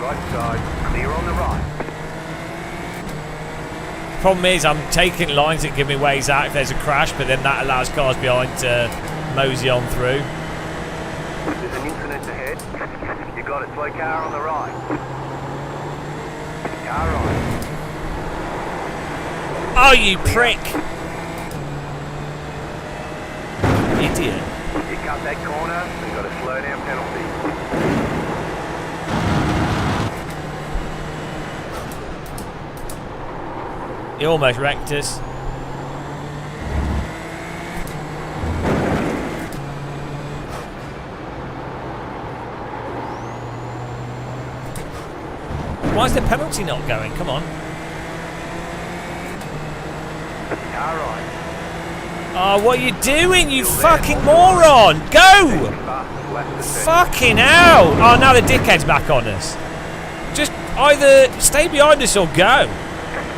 B: Right side, clear on the right.
A: Problem is, I'm taking lines that give me ways out if there's a crash, but then that allows cars behind to mosey on through.
B: There's an incident ahead. You got it, slow car on the right. Car right.
A: Oh, you prick! Idiot.
B: You cut that corner, you got a slow down penalty.
A: He almost wrecked us. Why is the penalty not going? Come on.
B: Car right.
A: Oh, what are you doing, you fucking moron? Go! Fucking hell! Oh, now the dickhead's back on us. Just either stay behind us or go.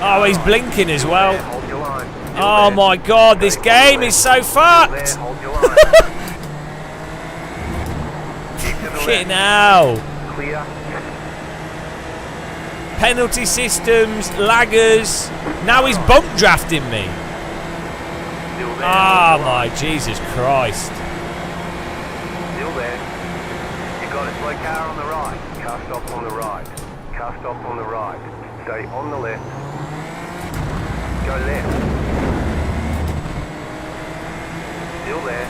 A: Oh, he's blinking as well.
B: Hold your line.
A: Oh my god, this game is so fucked!
B: Hold your line.
A: Fucking hell!
B: Clear.
A: Penalty systems, laggers. Now he's bump drafting me. Ah, my Jesus Christ.
B: Still there. You got it, slow car on the right. Car stop on the right. Car stop on the right. Stay on the left. Go left. Still there.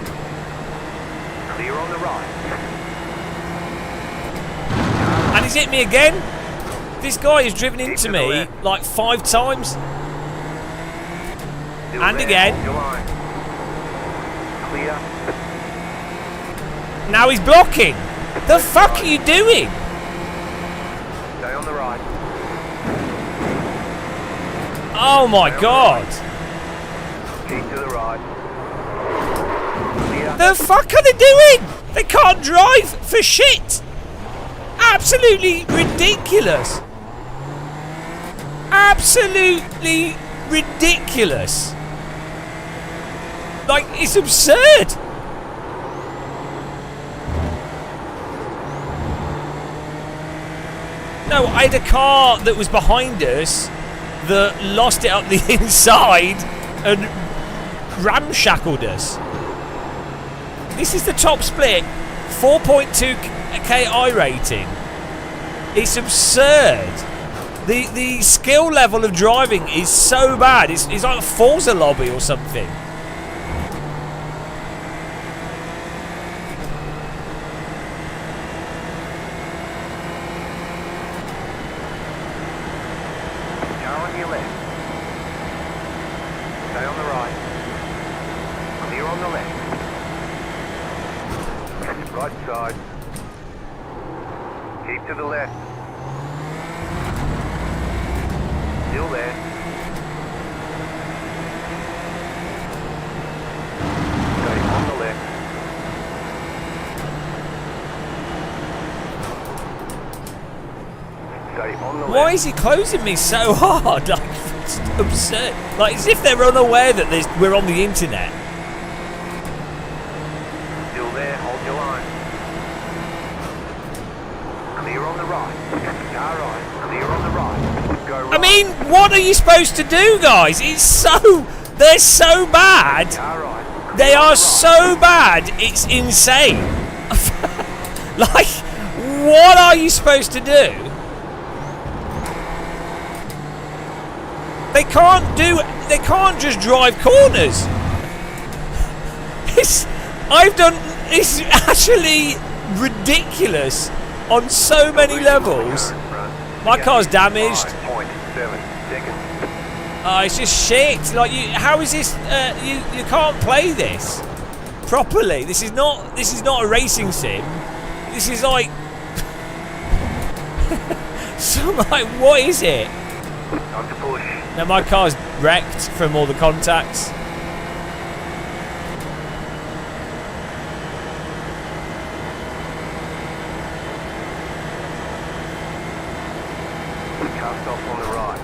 B: Clear on the right.
A: And he's hit me again. This guy has driven into me like 5 times.
B: Still
A: And
B: there.
A: again.
B: Hold your line. Clear.
A: Now he's blocking. The fuck are you doing?
B: Stay on the right.
A: Oh my god.
B: Keep to the right. Clear.
A: The fuck are they doing? They can't drive for shit. absolutely ridiculous. Absolutely ridiculous. Like, it's absurd. No, I had a car that was behind us that lost it up the inside and ramshackled us. This is the top split, 4.2 KI rating. It's absurd. The skill level of driving is so bad. It's like a Forza lobby or something.
B: Car on your left. Stay on the right. Clear on the left. Right side. Keep to the left. Still there. Stay on the left. Stay on the left.
A: Why is he closing me so hard? Like, it's absurd. Like, as if they're unaware that we're on the internet.
B: Still there, hold your line. Clear on the right. Car right. Clear on the right. Go right.
A: I mean, what are you supposed to do, guys? They're so bad.
B: Car right.
A: They are so bad, it's insane. Like, what are you supposed to do? They can't just drive corners. It's actually ridiculous on so many levels. My car's damaged.
B: 5.7 seconds.
A: It's just shit. Like, how is this? You can't play this properly. This is not a racing sim. This is like, so like, what is it?
B: Time to push.
A: Now my car's wrecked from all the contacts.
B: Car stop on the right.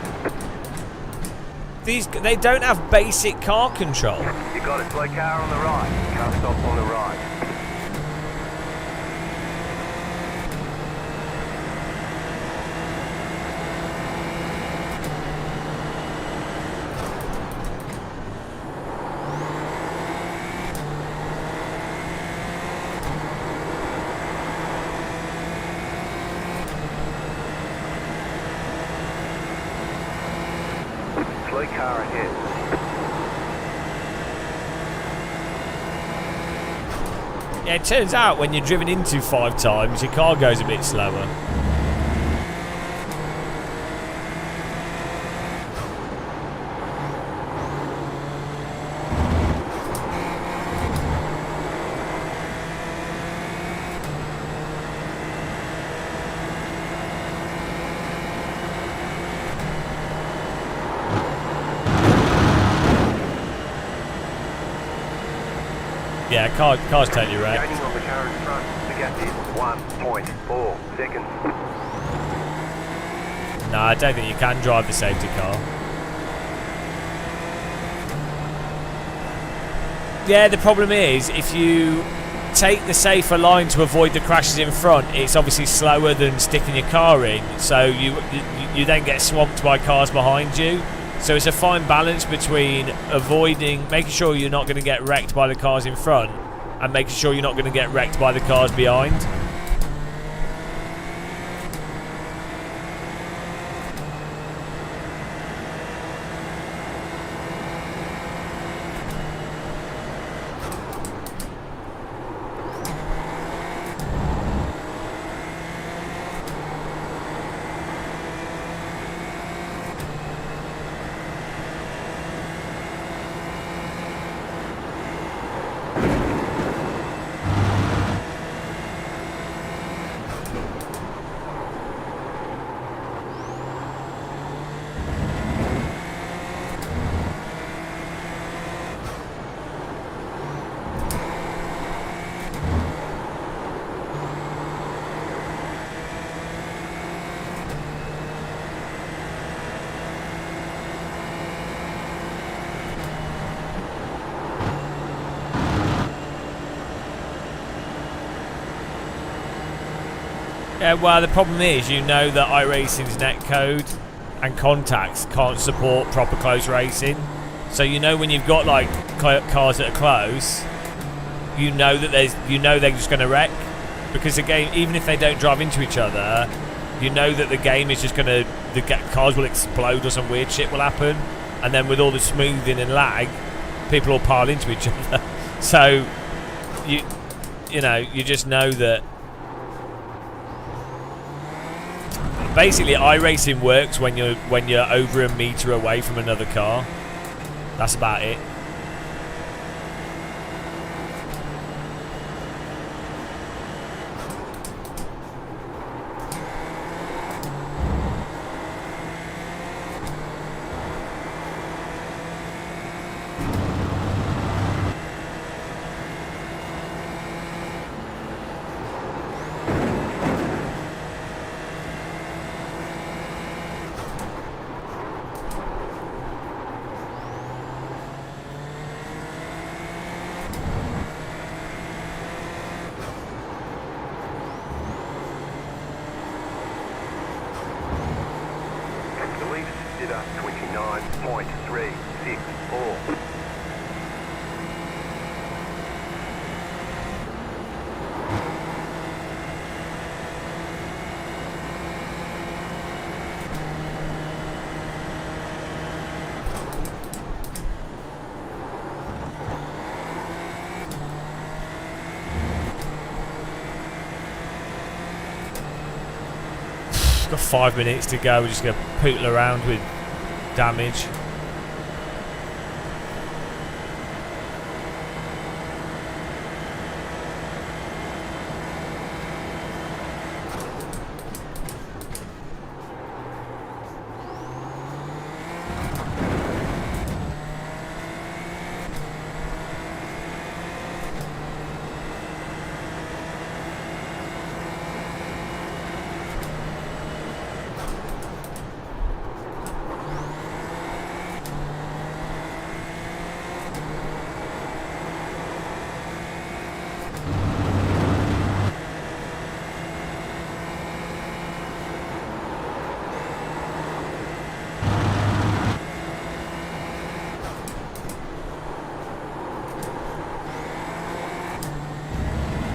A: They don't have basic car control.
B: You got a slow car on the right. Car stop on the right. Slow car ahead.
A: Yeah, it turns out when you're driven into 5 times, your car goes a bit slower. Yeah, car's totally wrecked.
B: Gaining on the car in front. The gap is 1.4 seconds.
A: No, I don't think you can drive the safety car. Yeah, the problem is, if you take the safer line to avoid the crashes in front, it's obviously slower than sticking your car in, so you then get swamped by cars behind you. So it's a fine balance between making sure you're not going to get wrecked by the cars in front, and making sure you're not going to get wrecked by the cars behind. Yeah, well, the problem is, you know that iRacing's netcode and contacts can't support proper close racing. So you know when you've got like cars that are close, you know that they're just going to wreck, because the game, even if they don't drive into each other, you know that the game is just going to, the cars will explode or some weird shit will happen, and then with all the smoothing and lag, people will pile into each other. So you know, you just know that basically iRacing works when you're over a meter away from another car. That's about it.
B: Did a 29.364.
A: Got 5 minutes to go. We're just going to pootle around with damage.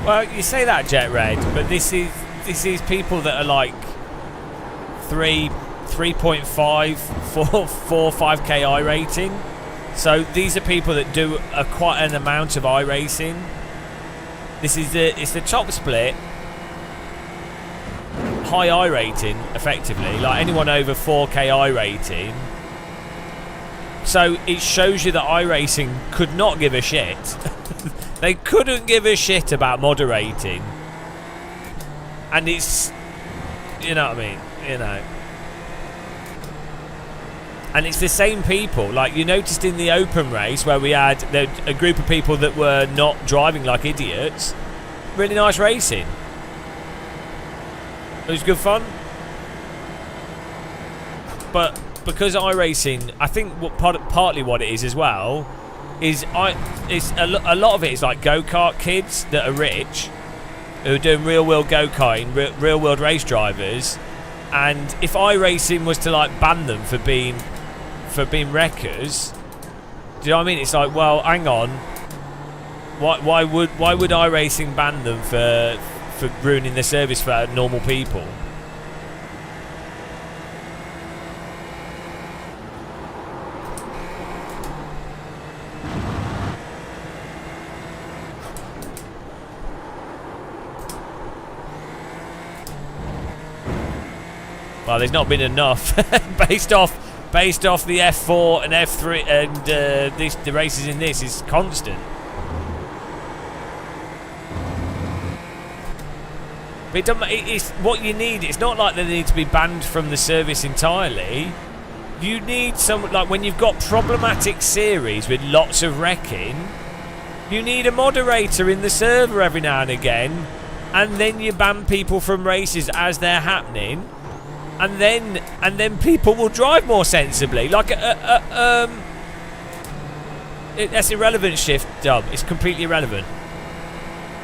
A: Well, you say that, Jet Red, but this is people that are like 3.5, 5k I rating. So these are people that do quite an amount of iRacing. It's the top split, high I rating, effectively. Like anyone over 4k I rating. So it shows you that iRacing could not give a shit. They couldn't give a shit about moderating. And it's, you know what I mean? You know. And it's the same people. Like you noticed in the open race where we had a group of people that were not driving like idiots. Really nice racing. It was good fun. But because iRacing, I think partly what it is as well is a lot of it is like go-kart kids that are rich who are doing real-world go-karting, real-world race drivers, and if iRacing was to like ban them for being wreckers, do you know what I mean? It's like, well, hang on, why would iRacing ban them for ruining the service for normal people? Well, there's not been enough based off the F4 and F3 and the races in this is constant. But it's what you need. It's not like they need to be banned from the service entirely. You need some, like when you've got problematic series with lots of wrecking, you need a moderator in the server every now and again, and then you ban people from races as they're happening. And then people will drive more sensibly. Like that's irrelevant, Shift Dub. It's completely irrelevant.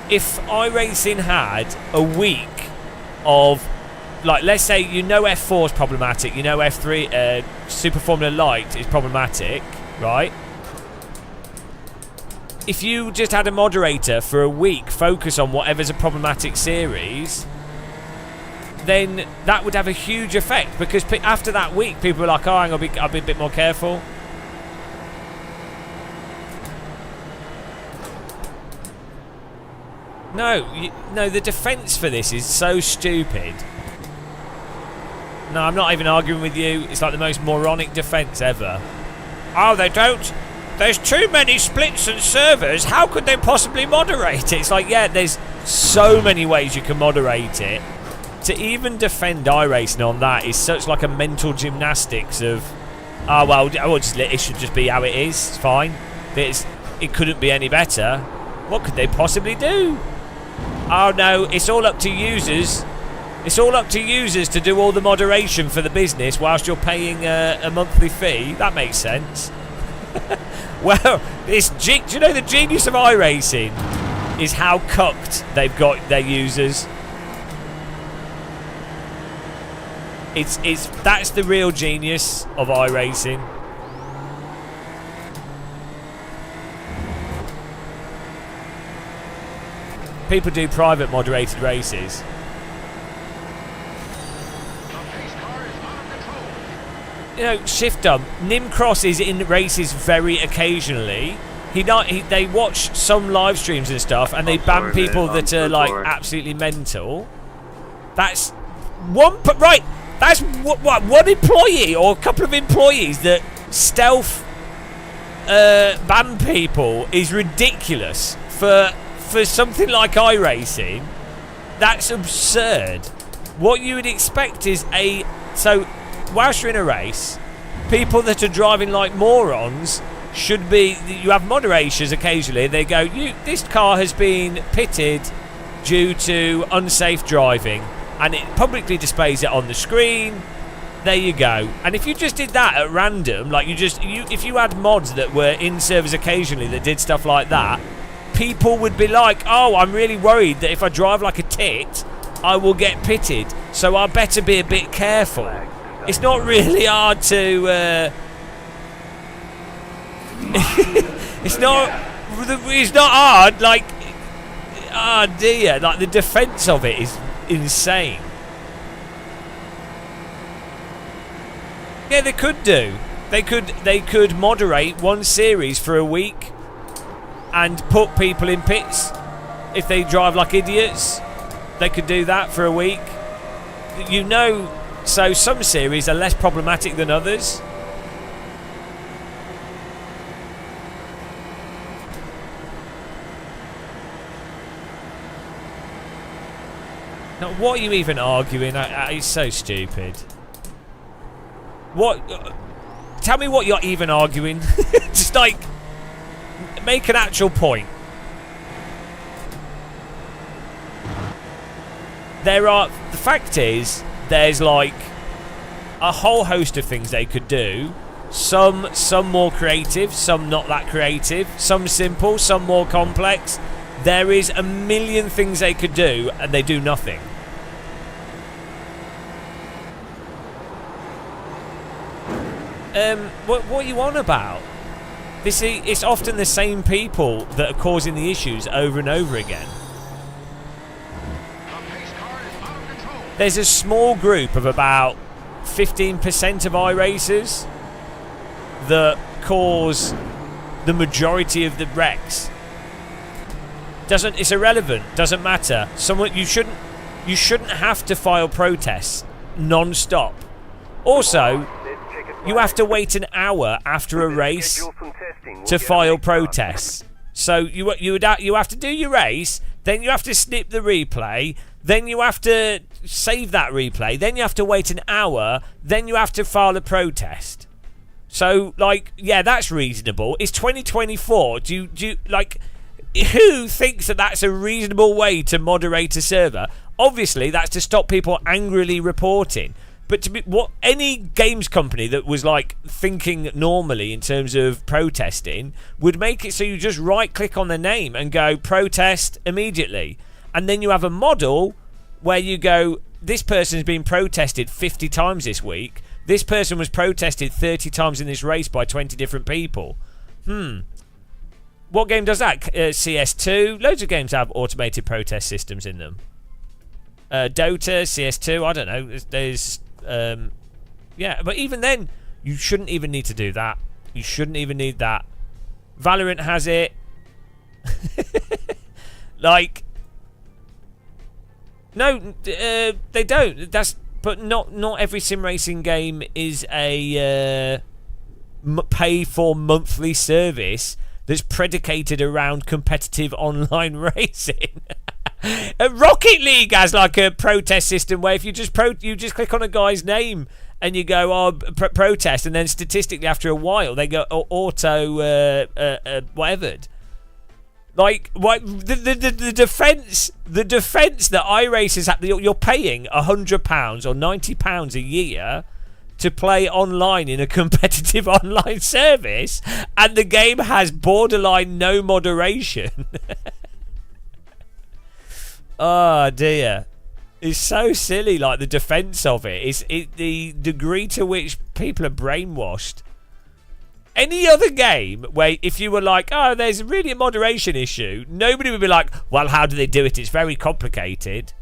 A: If iRacing had a week of, like, let's say you know F4 is problematic, you know F3 Super Formula Light is problematic, right? If you just had a moderator for a week focus on whatever's a problematic series, then that would have a huge effect, because after that week people were like, oh, I'll be a bit more careful. No, the defence for this is so stupid. No, I'm not even arguing with you. It's like the most moronic defence ever. Oh, they don't. There's too many splits and servers. How could they possibly moderate it? It's like, yeah, there's so many ways you can moderate it. To even defend iRacing on that is such like a mental gymnastics of, oh, well, it should just be how it is. It's fine. It couldn't be any better. What could they possibly do? Oh, no, it's all up to users. It's all up to users to do all the moderation for the business whilst you're paying a monthly fee. That makes sense. Well, do you know the genius of iRacing is how cucked they've got their users. That's the real genius of iRacing. People do private moderated races. You know, shift dump. Nimcross is in races very occasionally. They watch some live streams and stuff, and they ban people that are like absolutely mental. That's right. That's what one employee or a couple of employees that stealth ban people is ridiculous for something like iRacing. That's absurd. What you would expect is whilst you're in a race, people that are driving like morons should be. You have moderations occasionally. They go, this car has been pitted due to unsafe driving, and it publicly displays it on the screen. There you go. And if you just did that at random, like if you had mods that were in servers occasionally that did stuff like that, people would be like, oh, I'm really worried that if I drive like a tit, I will get pitted, so I better be a bit careful. It's not really hard to. It's not hard. Like, oh dear, like the defence of it is insane. Yeah, they could do. They could moderate one series for a week and put people in pits if they drive like idiots. They could do that for a week. So some series are less problematic than others. Now, what are you even arguing? It's so stupid. What? Tell me what you're even arguing. Just like, make an actual point. The fact is, there's like a whole host of things they could do. Some more creative, some not that creative, some simple, some more complex. There is a million things they could do, and they do nothing. What are you on about? It's often the same people that are causing the issues over and over again. There's a small group of about 15% of iRacers that cause the majority of the wrecks. It's irrelevant. Doesn't matter. You shouldn't have to file protests non-stop. Also, you have to wait an hour after a race to file protests. So you have to do your race, then you have to snip the replay, then you have to save that replay, then you have to wait an hour, then you have to file a protest. So, like, yeah, that's reasonable. It's 2024. Do you like, who thinks that that's a reasonable way to moderate a server? Obviously, that's to stop people angrily reporting. But any games company that was like thinking normally in terms of protesting would make it so you just right click on the name and go protest immediately. And then you have a model where you go this person's been protested 50 times this week. This person was protested 30 times in this race by 20 different people. What game does that? CS2. Loads of games have automated protest systems in them. Dota, CS2. I don't know. There's yeah, but even then, you shouldn't even need to do that. You shouldn't even need that. Valorant has it. Like, no, they don't. But not every sim racing game is a pay for monthly service that's predicated around competitive online racing. Rocket League has like a protest system where if you just click on a guy's name and you go protest, and then statistically after a while they go auto whatevered. Like, what the defense that iRacers have, you're paying £100 or £90 a year to play online in a competitive online service, and the game has borderline no moderation. Oh dear, it's so silly. Like, the defense of it is the degree to which people are brainwashed. Any other game where if you were like, oh, there's really a moderation issue, nobody would be like, well, how do they do it? It's very complicated.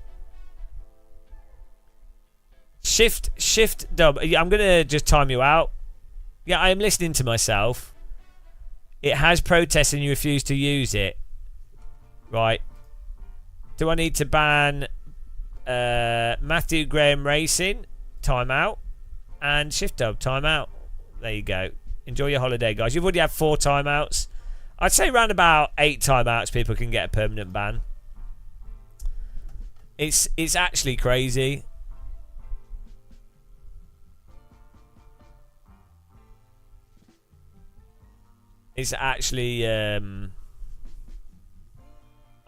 A: Shift dub. I'm going to just time you out. Yeah, I am listening to myself. It has protests and you refuse to use it. Right. Do I need to ban Matthew Graham Racing? Timeout. And Shift dub. Timeout. There you go. Enjoy your holiday, guys. You've already had 4 timeouts. I'd say around about 8 timeouts people can get a permanent ban. It's actually crazy. It's actually I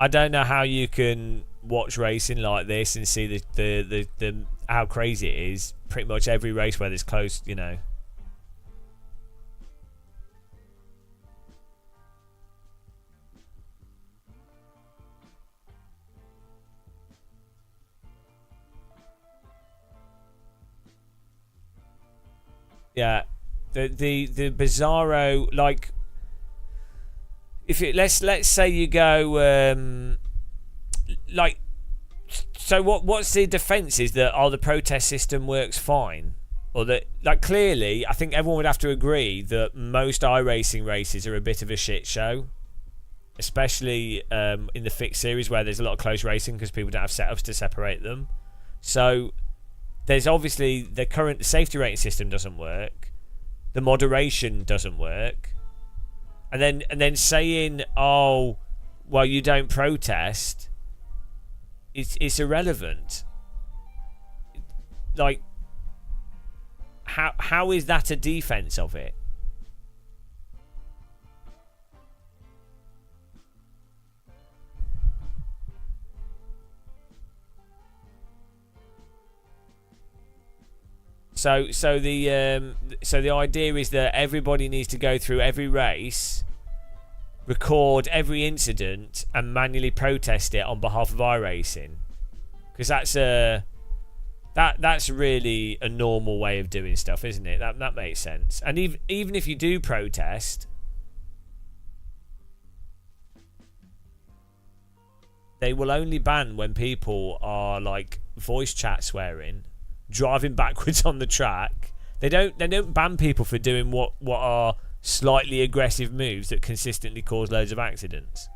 A: don't know how you can watch racing like this and see the how crazy it is. Pretty much every race where there's close, you know. Yeah, the bizarro, like, if it let's say you go like, so what's the defense is that the protest system works fine, or that, like, clearly I think everyone would have to agree that most iRacing races are a bit of a shit show, especially in the fixed series where there's a lot of close racing because people don't have setups to separate them. So there's obviously the current safety rating system doesn't work, the moderation doesn't work, and then saying, oh, well, you don't protest, it's irrelevant. Like, how is that a defense of it? So the idea is that everybody needs to go through every race, record every incident, and manually protest it on behalf of iRacing, because that's really a normal way of doing stuff, isn't it? That makes sense. And even if you do protest, they will only ban when people are like voice chat swearing, driving backwards on the track. They don't ban people for doing what are slightly aggressive moves that consistently cause loads of accidents.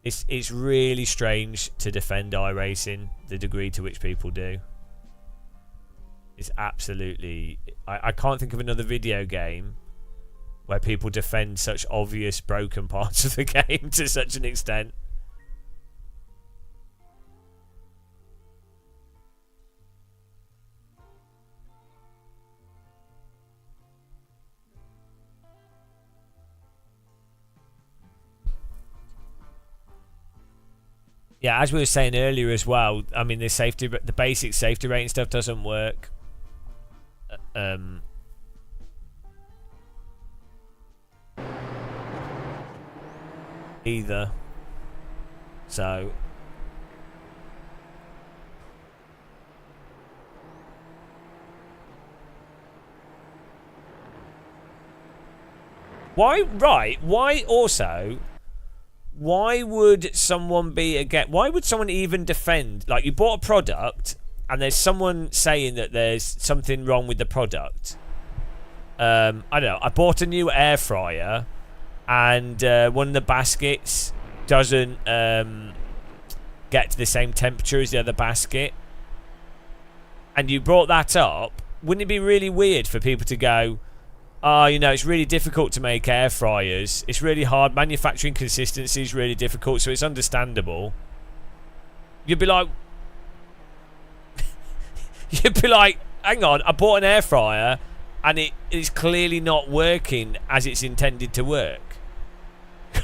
A: It's really strange to defend iRacing, the degree to which people do. It's absolutely... I can't think of another video game where people defend such obvious broken parts of the game to such an extent. Yeah, as we were saying earlier as well, I mean, the basic safety rating stuff doesn't work. Either. So why would someone be against? Why would someone even defend? Like, you bought a product and there's someone saying that there's something wrong with the product. I don't know. I bought a new air fryer and one of the baskets doesn't get to the same temperature as the other basket. And you brought that up. Wouldn't it be really weird for people to go, oh, you know, it's really difficult to make air fryers. It's really hard. Manufacturing consistency is really difficult, so it's understandable. You'd be like... You'd be like, hang on, I bought an air fryer and it is clearly not working as it's intended to work.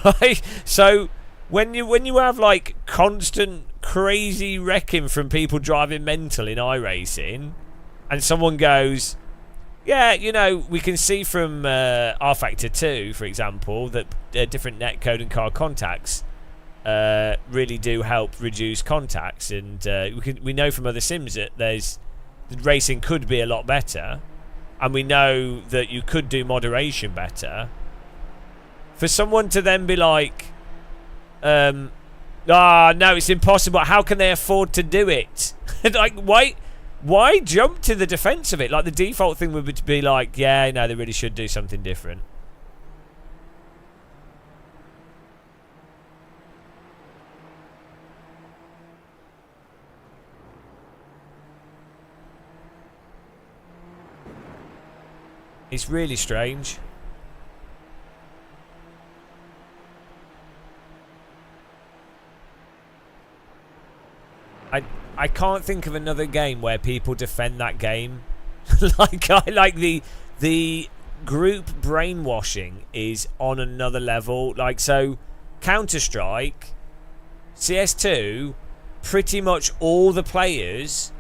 A: Right? So when you have like constant crazy wrecking from people driving mental in iRacing, and someone goes, yeah, you know, we can see from R Factor 2, for example, that different netcode and car contacts really do help reduce contacts, and we know from other sims that racing could be a lot better, and we know that you could do moderation better. For someone to then be like, no, it's impossible. How can they afford to do it? Like, why jump to the defense of it? Like, the default thing would be like, yeah, no, they really should do something different. It's really strange. I can't think of another game where people defend that game. like the group brainwashing is on another level. Like, so Counter-Strike, CS2, pretty much all the players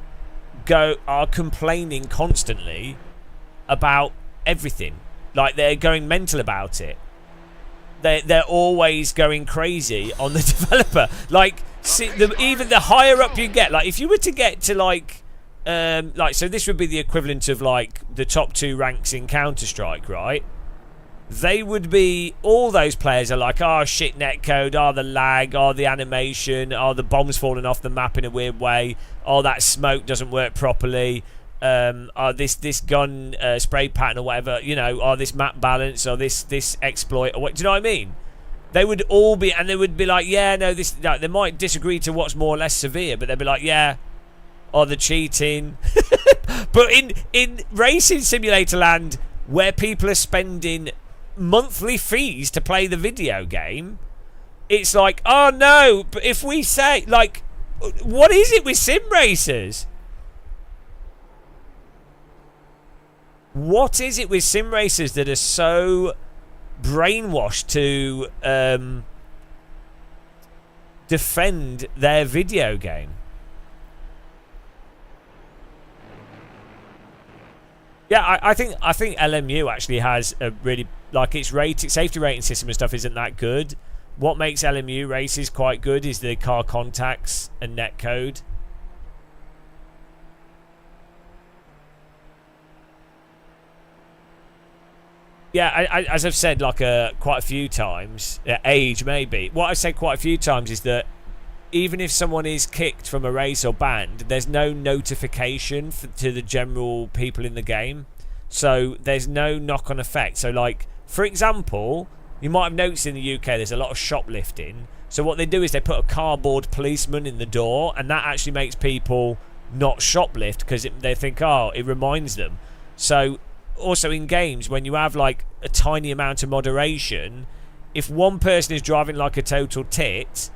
A: are complaining constantly about everything. Like, they're going mental about it. They're always going crazy on the developer. Like, even the higher up you get, like, if you were to get to like so this would be the equivalent of like the top 2 ranks in Counter-Strike, right? They would be, all those players are like, oh shit, netcode, oh the lag, oh the animation, oh the bombs falling off the map in a weird way, oh that smoke doesn't work properly, this gun spray pattern or whatever, you know, or this map balance, or this exploit, or what, do you know what I mean? They would all be, and they would be like, yeah, no, this, no, they might disagree to what's more or less severe, but they'd be like, yeah, or the cheating. But in racing simulator land, where people are spending monthly fees to play the video game, it's like, oh no, but if we say, like, what is it with sim racers? What is it with sim racers that are so brainwashed to defend their video game? Yeah, I think LMU actually has a really, like, its safety rating system and stuff isn't that good. What makes LMU races quite good is the car contacts and netcode. Yeah, as I've said, like, quite a few times, age maybe. What I've said quite a few times is that even if someone is kicked from a race or banned, there's no notification to the general people in the game. So there's no knock-on effect. So, like, for example, you might have noticed in the UK there's a lot of shoplifting. So what they do is they put a cardboard policeman in the door, and that actually makes people not shoplift because they think, oh, it reminds them. So also in games, when you have like a tiny amount of moderation, if one person is driving like a total tit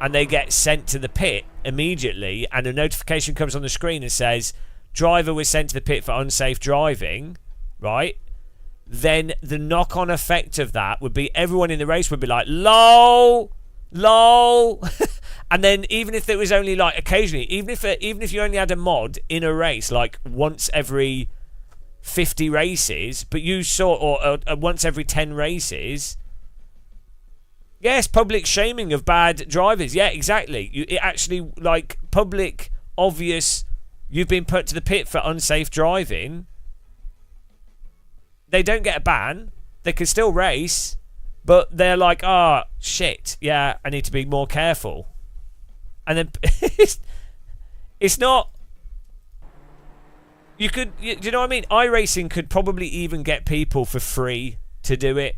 A: and they get sent to the pit immediately and a notification comes on the screen and says driver was sent to the pit for unsafe driving, right, then the knock-on effect of that would be everyone in the race would be like, lol. And then even if it was only like occasionally, even if you only had a mod in a race like once every 50 races, but you saw, or once every 10 races, Yes, public shaming of bad drivers. Yeah, exactly. It actually, like, public, obvious, you've been put to the pit for unsafe driving. They don't get a ban. They can still race. But they're like, oh, shit. Yeah, I need to be more careful. And then it's not... You could... You know what I mean? iRacing could probably even get people for free to do it.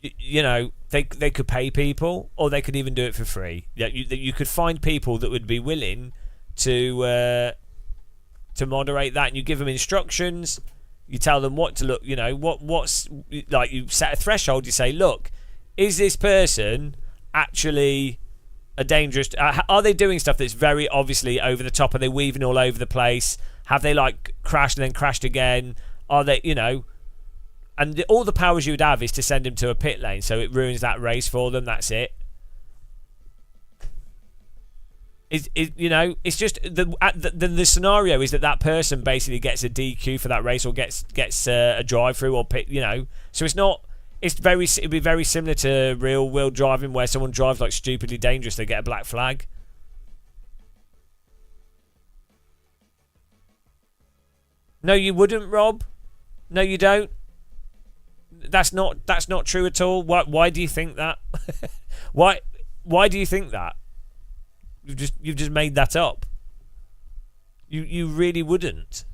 A: You know, they could pay people, or they could even do it for free. Yeah, you could find people that would be willing to moderate that, and you give them instructions. You tell them what to look. You know what's like. You set a threshold. You say, look, is this person actually a dangerous? Are they doing stuff that's very obviously over the top? Are they weaving all over the place? Have they like crashed and then crashed again? Are they, you know? And all the powers you would have is to send him to a pit lane, so it ruins that race for them. That's it. You know, it's just the scenario is that person basically gets a DQ for that race, or gets a drive through, or pit. You know, so it's not. It'd be very similar to real world driving, where someone drives like stupidly dangerous, they get a black flag. No, you wouldn't, Rob. No, you don't. That's not true at all. Why do you think that? Why do you think that? You've just made that up. You really wouldn't.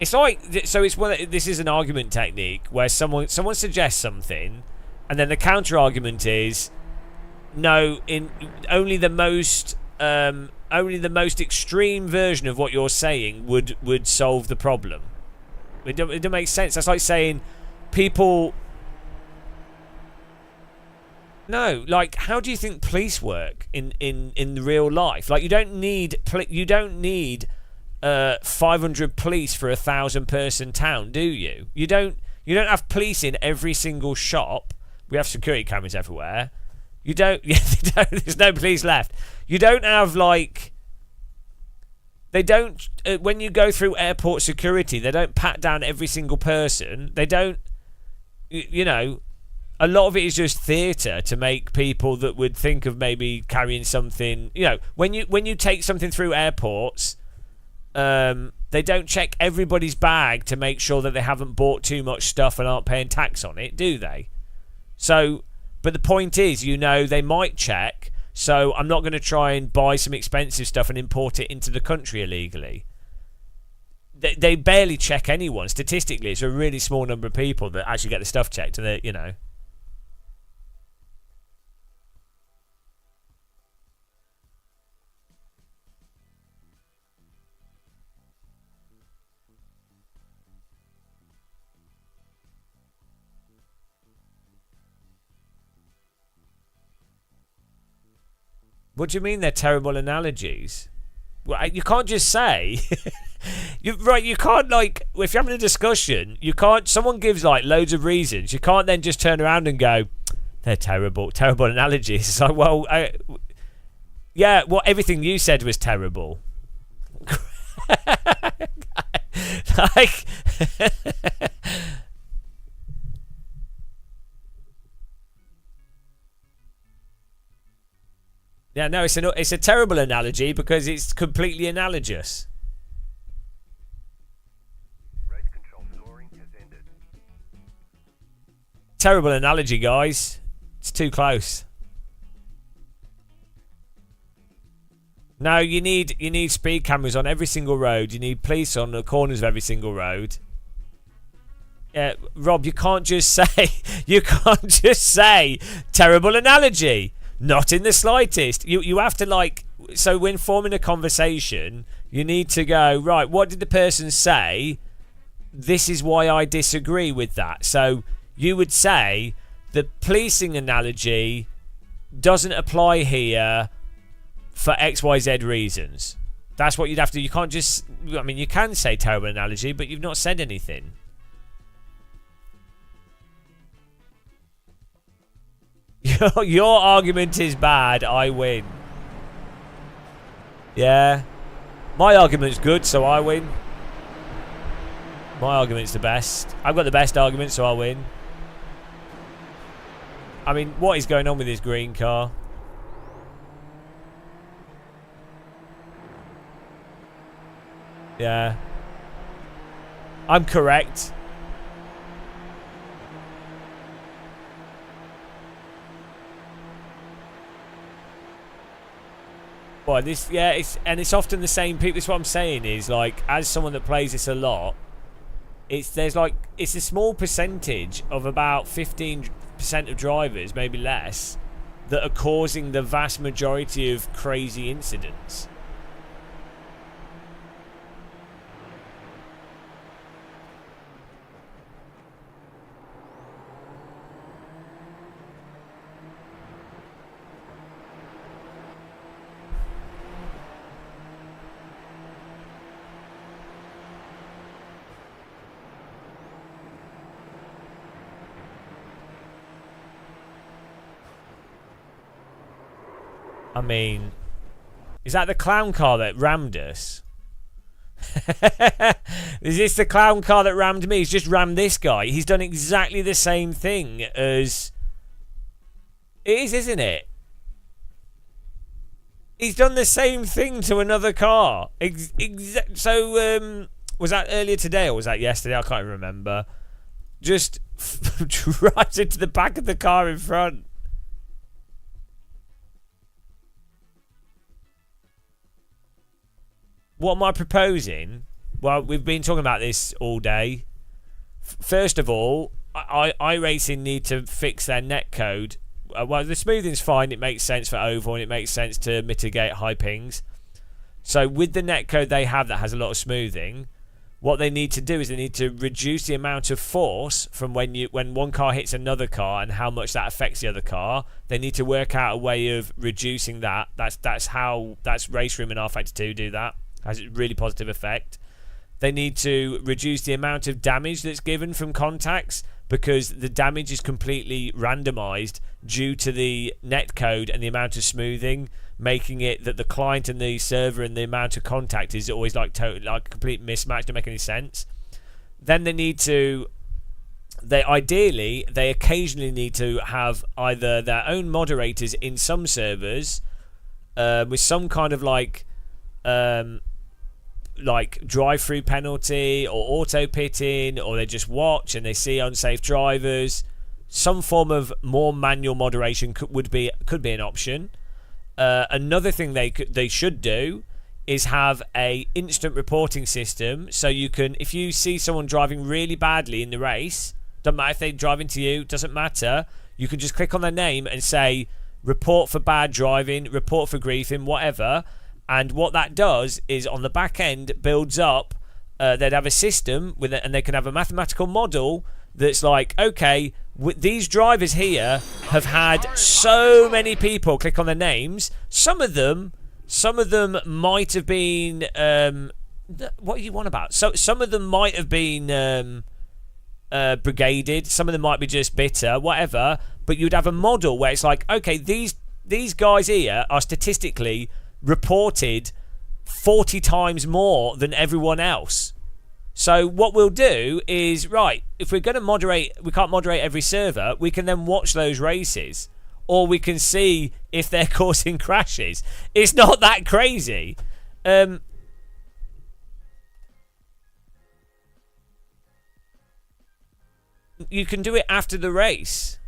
A: It's like, so it's this is an argument technique where someone suggests something, and then the counter argument is, no, in only the most extreme version of what you're saying would solve the problem. It don't make sense. That's like saying people. No, like, how do you think police work in real life? Like, you don't need 500 police for 1,000-person town, do you? You don't have police in every single shop. We have security cameras everywhere. You don't. Yeah, there's no police left. You don't have like. They don't. When you go through airport security, they don't pat down every single person. They don't. You know, a lot of it is just theatre to make people that would think of maybe carrying something. You know, when you take something through airports. They don't check everybody's bag to make sure that they haven't bought too much stuff and aren't paying tax on it, do they? So, but the point is, you know, they might check, so I'm not going to try and buy some expensive stuff and import it into the country illegally. They barely check anyone. Statistically, it's a really small number of people that actually get the stuff checked, and they, you know. What do you mean they're terrible analogies? Well, you can't just say... You can't, like... If you're having a discussion, you can't... Someone gives, like, loads of reasons. You can't then just turn around and go, they're terrible analogies. It's like, well... yeah, well, everything you said was terrible. Like... Yeah, no, it's a terrible analogy because it's completely analogous.
B: Race control scoring has ended.
A: Terrible analogy, guys. It's too close. No, you need speed cameras on every single road. You need police on the corners of every single road. Yeah, Rob, you can't just say terrible analogy. Not in the slightest. You have to, like... So when forming a conversation, you need to go, right, what did the person say? This is why I disagree with that. So you would say the policing analogy doesn't apply here for XYZ reasons. That's what you'd have to... You can't just... I mean, you can say terrible analogy, but you've not said anything. Your argument is bad. I win. Yeah. My argument's good, so I win. My argument's the best. I've got the best argument, so I win. I mean, what is going on with this green car? Yeah. I'm correct. Boy, this, yeah, it's often the same people. That's what I'm saying is, like, as someone that plays this a lot, it's a small percentage of about 15% of drivers, maybe less, that are causing the vast majority of crazy incidents. I mean, is that the clown car that rammed us? Is this the clown car that rammed me? He's just rammed this guy. He's done exactly the same thing as... It is, isn't it? He's done the same thing to another car. So, was that earlier today or was that yesterday? I can't remember. Just drives into the back of the car in front. What am I proposing? Well, we've been talking about this all day. First of all, iRacing need to fix their netcode. Well, the smoothing's fine. It makes sense for oval and it makes sense to mitigate high pings. So with the netcode they have that has a lot of smoothing, what they need to do is they need to reduce the amount of force from when one car hits another car and how much that affects the other car. They need to work out a way of reducing that. That's Race Room and R-Factor 2 do that. Has a really positive effect. They need to reduce the amount of damage that's given from contacts because the damage is completely randomized due to the netcode and the amount of smoothing, making it that the client and the server and the amount of contact is always like complete mismatch. Don't make any sense. Then they need to... They occasionally need to have either their own moderators in some servers with some kind of like drive-through penalty or auto pitting, or they just watch and they see unsafe drivers. Some form of more manual moderation could be an option. Another thing they should do is have a instant reporting system, so you can, if you see someone driving really badly in the race, doesn't matter if they drive into you, doesn't matter, you can just click on their name and say report for bad driving, report for griefing, whatever. And what that does is on the back end builds up, they'd have a system with it, and they can have a mathematical model that's like, okay, these drivers here have had so many people click on their names. Some of them might have been what are you on about? So some of them might have been brigaded, some of them might be just bitter, whatever, but you'd have a model where it's like, okay, these guys here are statistically reported 40 times more than everyone else. So what we'll do is, right, if we're going to moderate, we can't moderate every server, we can then watch those races, or we can see if they're causing crashes. It's not that crazy. You can do it after the race.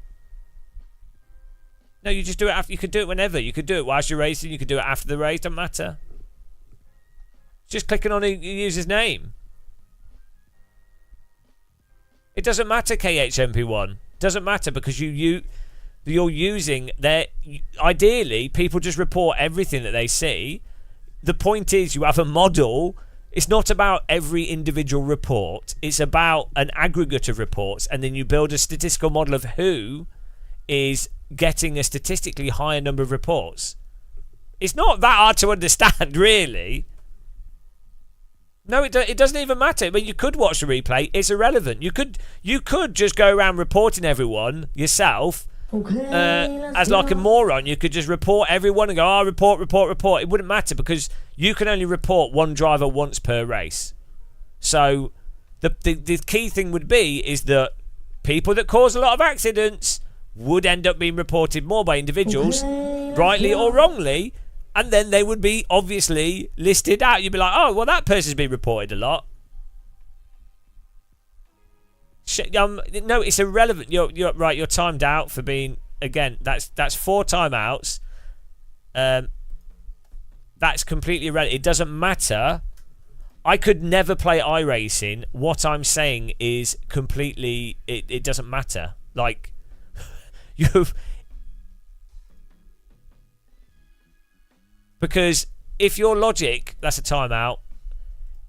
A: No, you just do it after. You could do it whenever. You could do it whilst you're racing. You could do it after the race. Doesn't matter. Just clicking on a user's name. It doesn't matter, KHMP1. Doesn't matter because you're using their... Ideally, people just report everything that they see. The point is you have a model. It's not about every individual report. It's about an aggregate of reports, and then you build a statistical model of who is getting a statistically higher number of reports. It's not that hard to understand, really. No, it doesn't even matter. I mean, you could watch the replay. It's irrelevant. You could just go around reporting everyone yourself, as like a moron, you could just report everyone and go, oh, report. It wouldn't matter because you can only report one driver once per race. So the key thing would be is that people that cause a lot of accidents would end up being reported more by individuals, rightly or wrongly, and then they would be obviously listed out. You'd be like, oh, well, that person's been reported a lot. No, it's irrelevant. You're right. You're timed out for being, again, that's 4 timeouts. That's completely irrelevant. It doesn't matter. I could never play iRacing. What I'm saying is completely, it doesn't matter. Like, because if your logic, that's a timeout,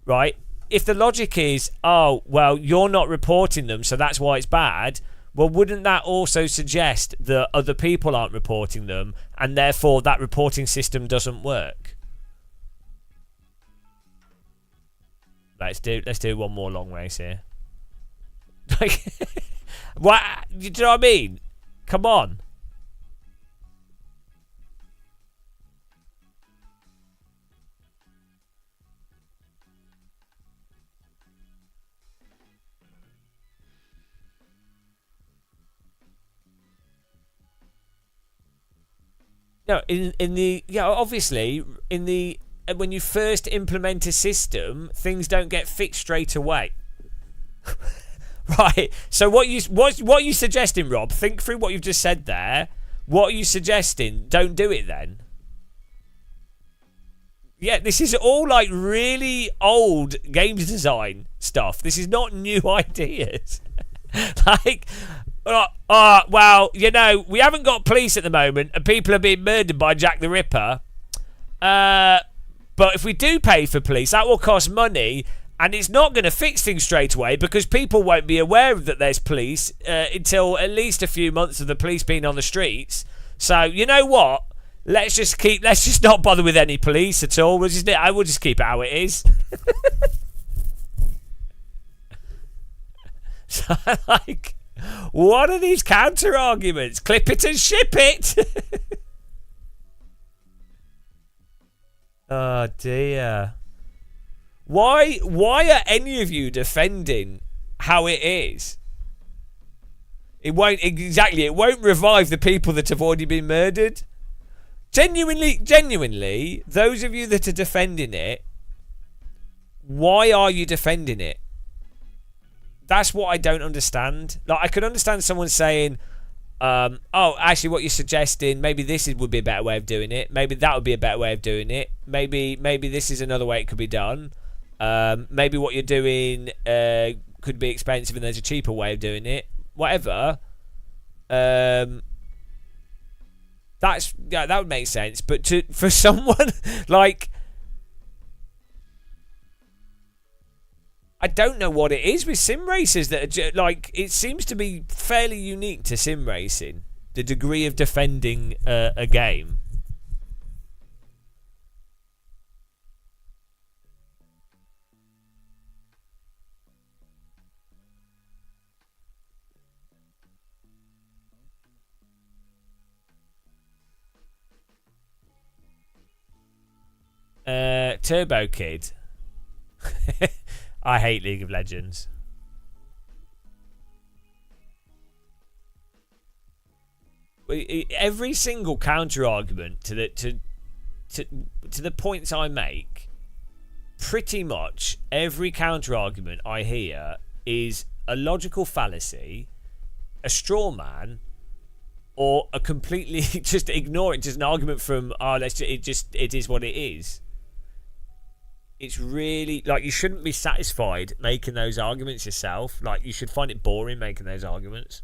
A: right? If the logic is, oh, well, you're not reporting them, so that's why it's bad, well, wouldn't that also suggest that other people aren't reporting them, and therefore that reporting system doesn't work? Let's do one more long race here. Like, what? Do you know what I mean? Come on. No, obviously when you first implement a system, things don't get fixed straight away. Right. So what are you suggesting, Rob? Think through what you've just said there. What are you suggesting? Don't do it then. Yeah, this is all like really old games design stuff. This is not new ideas. Like, well, you know, we haven't got police at the moment and people are being murdered by Jack the Ripper. But if we do pay for police, that will cost money. And it's not going to fix things straight away because people won't be aware that there's police until at least a few months of the police being on the streets. So, you know what? Let's just not bother with any police at all. We'll just keep it how it is. So, like, what are these counter arguments? Clip it and ship it. Oh dear. Why are any of you defending how it is? It won't revive the people that have already been murdered. Genuinely, those of you that are defending it, why are you defending it? That's what I don't understand. Like, I could understand someone saying, oh, actually what you're suggesting, maybe this would be a better way of doing it. Maybe that would be a better way of doing it. Maybe this is another way it could be done. Maybe what you're doing could be expensive and there's a cheaper way of doing it. Whatever. That would make sense. But for someone like, I don't know what it is with sim racers that are like, it seems to be fairly unique to sim racing, the degree of defending a game. Turbo Kid. I hate League of Legends. Every single counter argument to the points I make, pretty much every counter argument I hear is a logical fallacy, a straw man, or a completely just ignore it, just an argument from it is what it is. It's really like, you shouldn't be satisfied making those arguments yourself. Like, you should find it boring making those arguments.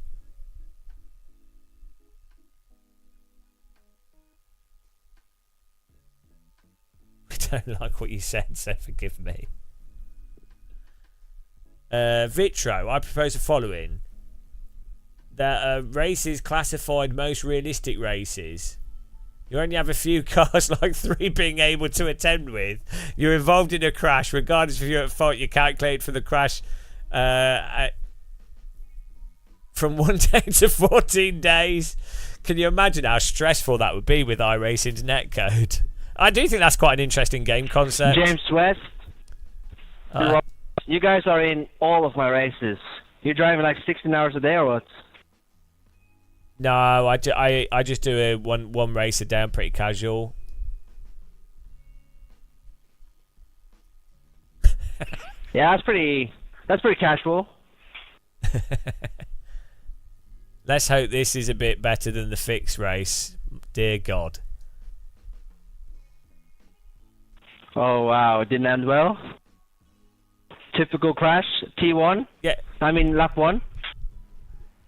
A: I don't like what you said, so forgive me. Vitro, I propose the following. There are races classified most realistic races. You only have a few cars, like 3 being able to attend with. You're involved in a crash. Regardless if you're at fault, you're calculated for the crash. from 1 day to 14 days. Can you imagine how stressful that would be with iRacing's netcode? I do think that's quite an interesting game concept.
C: James West, you guys are in all of my races. You're driving like 16 hours a day or what?
A: No, I just do a one race a day. I'm pretty casual.
C: Yeah, that's pretty casual.
A: Let's hope this is a bit better than the fixed race. Dear God.
C: Oh wow, it didn't end well. Typical crash, T1.
A: Yeah.
C: I mean lap 1.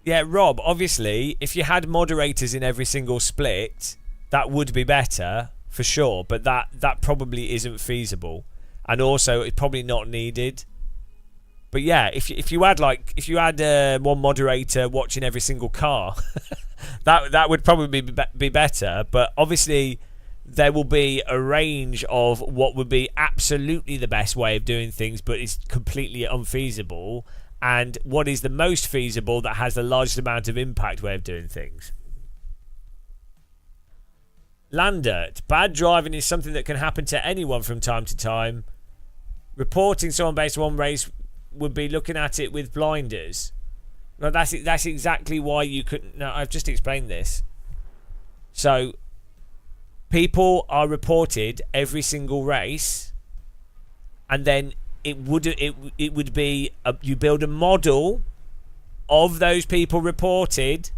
A: Yeah, Rob, obviously, if you had moderators in every single split, that would be better, for sure, but that probably isn't feasible. And also, it's probably not needed. But yeah, if you had one moderator watching every single car, that would probably be better. But obviously, there will be a range of what would be absolutely the best way of doing things, but it's completely unfeasible. And what is the most feasible that has the largest amount of impact way of doing things. Landert, bad driving is something that can happen to anyone from time to time. Reporting someone based on one race would be looking at it with blinders. No, that's exactly why you couldn't. No, I've just explained this. So, people are reported every single race, and then it would be you build a model of those people reported,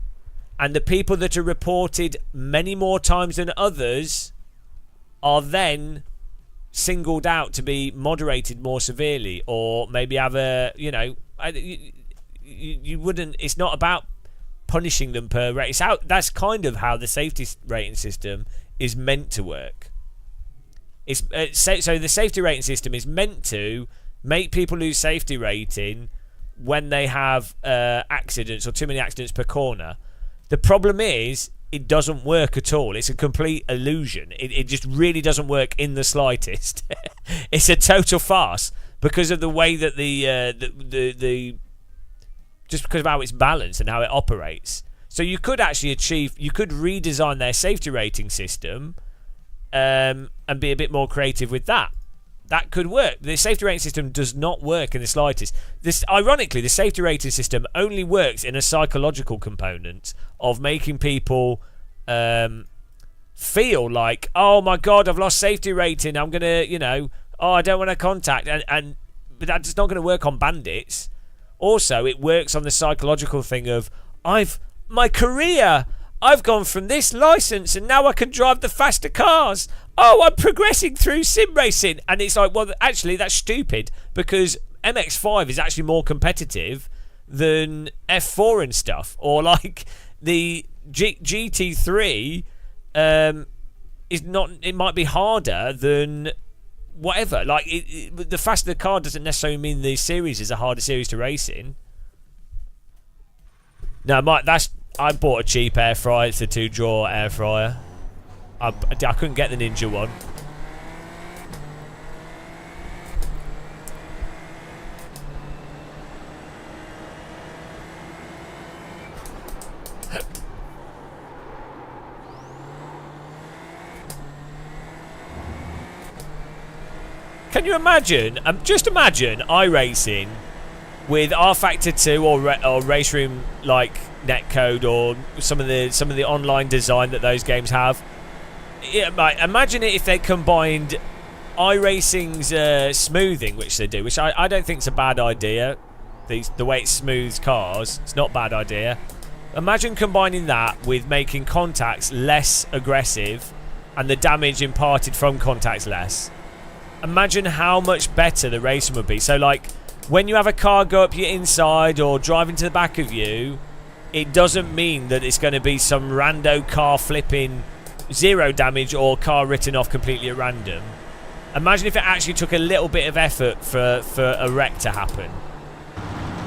A: and the people that are reported many more times than others are then singled out to be moderated more severely, or maybe have a, you wouldn't, it's not about punishing them per race. That's kind of how the safety rating system is meant to work. So the safety rating system is meant to make people lose safety rating when they have accidents or too many accidents per corner. The problem is it doesn't work at all. It's a complete illusion. It just really doesn't work in the slightest. It's a total farce because of the way that the just because of how it's balanced and how it operates. So you could actually you could redesign their safety rating system and be a bit more creative with that. That could work. The safety rating system does not work in the slightest. Ironically, the safety rating system only works in a psychological component of making people feel like, oh my God, I've lost safety rating. I'm gonna, I don't want to contact, but that's not going to work on bandits. Also, it works on the psychological thing of my career. I've gone from this license and now I can drive the faster cars. Oh, I'm progressing through sim racing. And it's like, well, actually, that's stupid because MX-5 is actually more competitive than F4 and stuff. Or like the GT3 is not, it might be harder than whatever. Like, the faster the car doesn't necessarily mean the series is a harder series to race in. No, I bought a cheap air fryer. It's a 2-drawer air fryer. I couldn't get the Ninja one. Can you imagine? Just imagine iRacing with R-Factor 2 or Race Room like netcode or some of the online design that those games have. Yeah, right. Imagine it if they combined iRacing's smoothing, which they do, which I don't think is a bad idea. The way it smooths cars, it's not a bad idea. Imagine combining that with making contacts less aggressive and the damage imparted from contacts less. Imagine how much better the racing would be. So, like, when you have a car go up your inside or drive into the back of you, it doesn't mean that it's going to be some rando car flipping 0 damage or car written off completely at random. Imagine if it actually took a little bit of effort for a wreck to happen.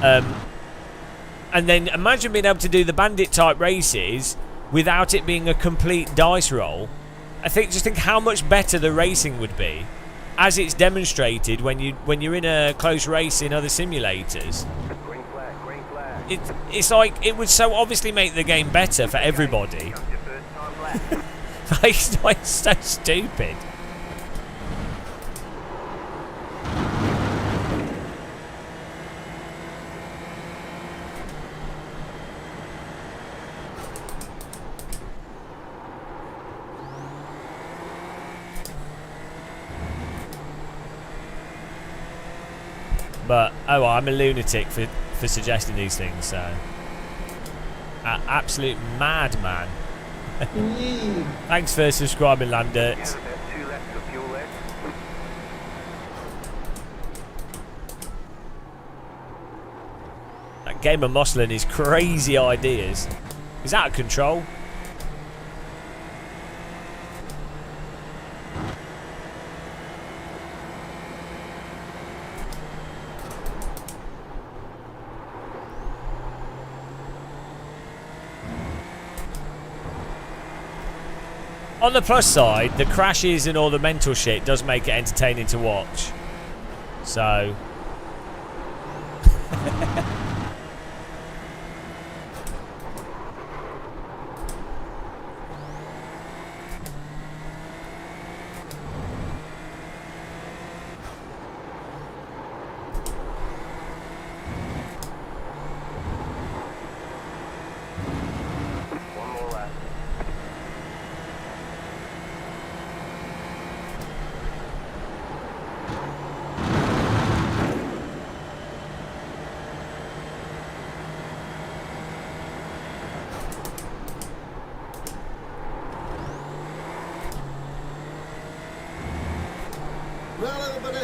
A: And then imagine being able to do the bandit type races without it being a complete dice roll. Just think how much better the racing would be, as it's demonstrated when you're in a close race in other simulators. it's like it would so obviously make the game better for everybody. It's so stupid. But oh well, I'm a lunatic for suggesting these things, so absolute madman. Thanks for subscribing, Landert. That game of Moslin is crazy ideas. Is out of control? On the plus side, the crashes and all the mental shit does make it entertaining to watch. So...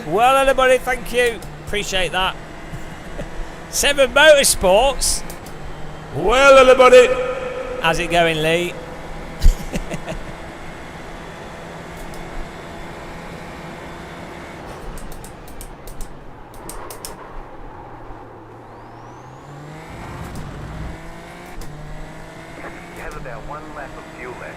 A: Well, everybody, thank you. Appreciate that. 7 Motorsports.
D: Well, everybody.
A: How's it going, Lee?
B: You have about 1 lap of fuel left.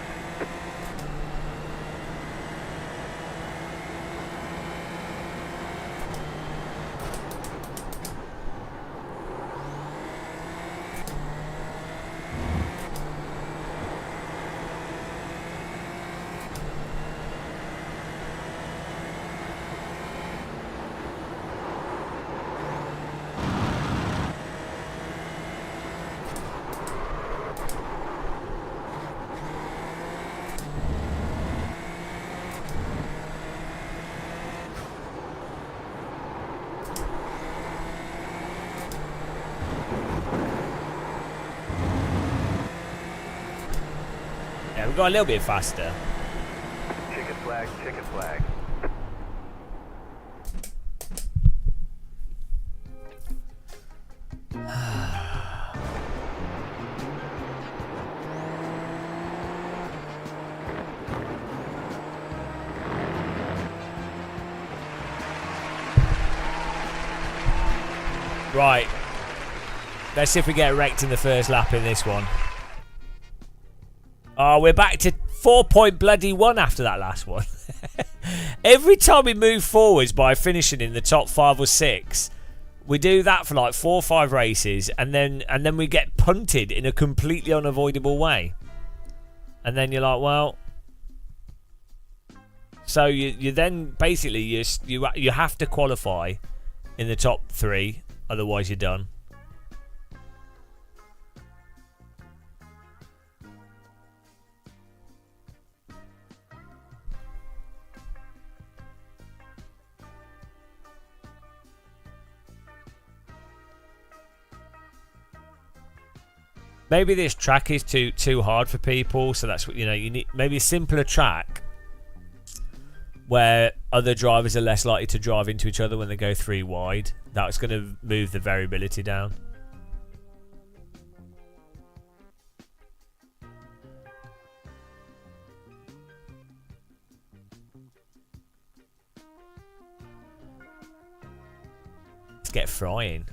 A: Yeah, we've got a little bit faster.
B: Chicken flag, chicken flag.
A: Right. Let's see if we get wrecked in the first lap in this one. Oh, we're back to 4.1 after that last one. Every time we move forwards by finishing in the top 5 or 6, we do that for like 4 or 5 races, and then we get punted in a completely unavoidable way. And then you're like, well, so you then basically you have to qualify in the top 3, otherwise you're done. Maybe this track is too hard for people, so that's what you need. Maybe a simpler track where other drivers are less likely to drive into each other when they go 3 wide. That's going to move the variability down. Let's get frying.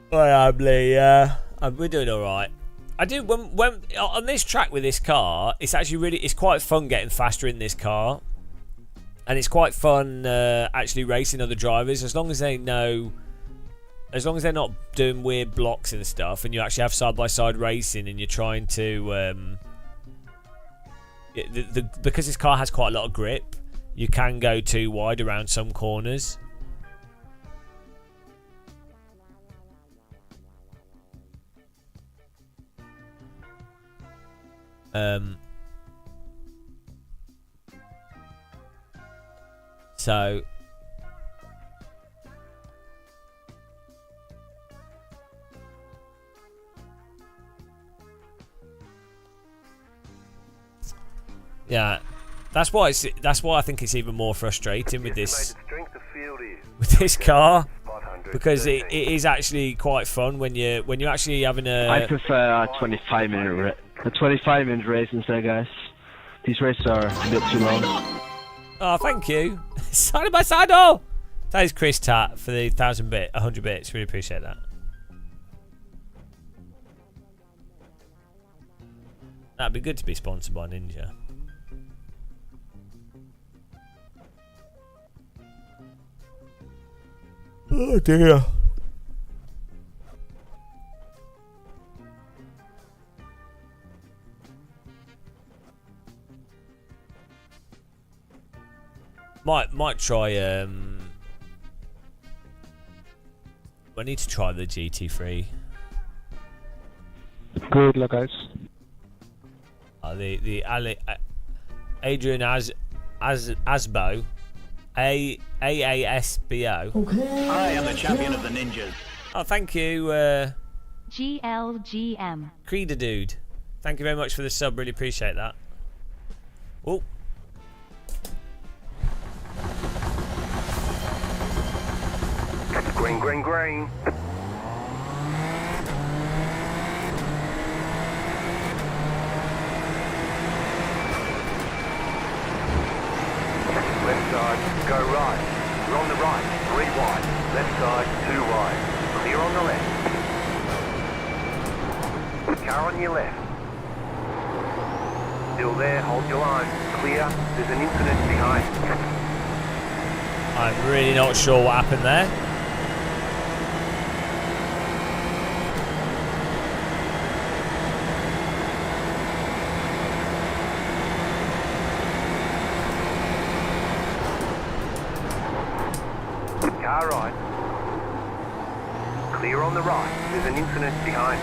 A: Probably, we're doing all right. I do when on this track with this car, it's actually it's quite fun getting faster in this car, and it's quite fun actually racing other drivers as long as they know, as long as they're not doing weird blocks and stuff, and you actually have side by side racing, and you're trying to because this car has quite a lot of grip, you can go too wide around some corners. So yeah, that's why I think it's even more frustrating with this car, because it is actually quite fun when you're actually having a.
C: I prefer a 25-minute race instead, guys. These races are a bit too long.
A: Oh, thank you. Side by side. Oh, that is Chris Tat for the 100 bits. Really appreciate that. That'd be good to be sponsored by Ninja. Oh dear. Might try. I need to try the GT3.
N: Good luck, guys.
A: The Adrian Asbo, AASBO.
O: Okay. I am the champion of the ninjas.
A: Oh, thank you,
F: GLGM.
A: Creeder Dude. Thank you very much for the sub. Really appreciate that. Oh.
B: Green, green, green. Left side, go right. You're on the right, 3 wide. Left side, 2 wide. Clear on the left. Car on your left. Still there, hold your line. Clear, there's an incident behind.
A: I'm really not sure what happened there.
B: Car right. Clear on the right. There's an incident behind.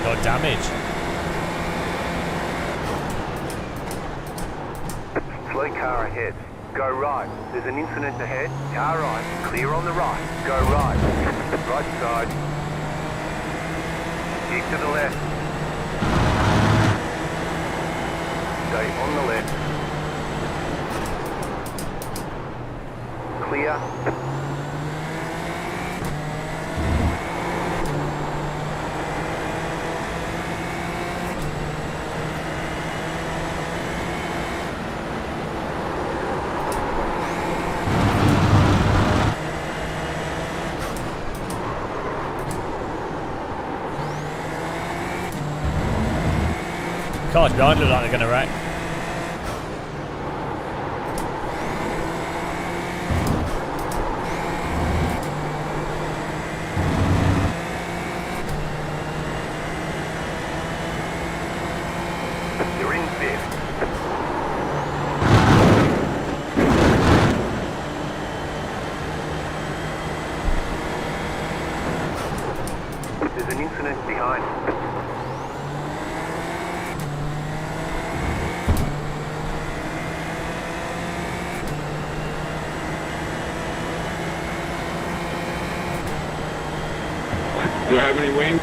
A: Got damage.
B: Slow car ahead. Go right. There's an incident ahead. Car right. Clear on the right. Go right. Right side. Keep to the left. Stay on the left. Clear.
A: Cars behind look like they're going to wreck.
B: You're in fifth. There's an incident behind.
G: Do you have any wings?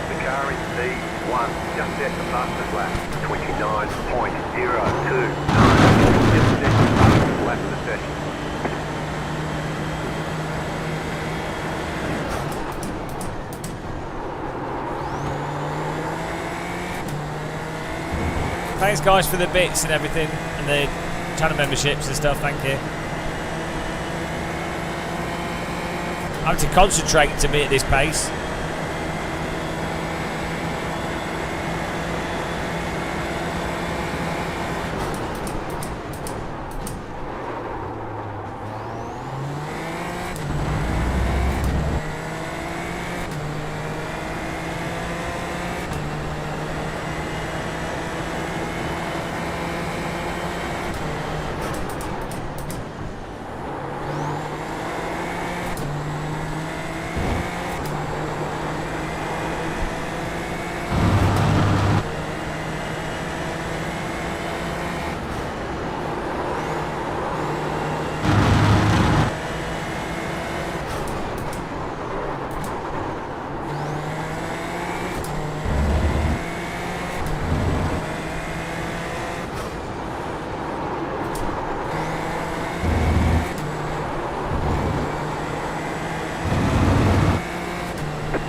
G: The car in C1 just set the fastest lap, 29.029. Just set the fastest lap of the session.
A: Thanks guys for the bits and everything and the channel memberships and stuff, thank you. I have to concentrate to be at this pace.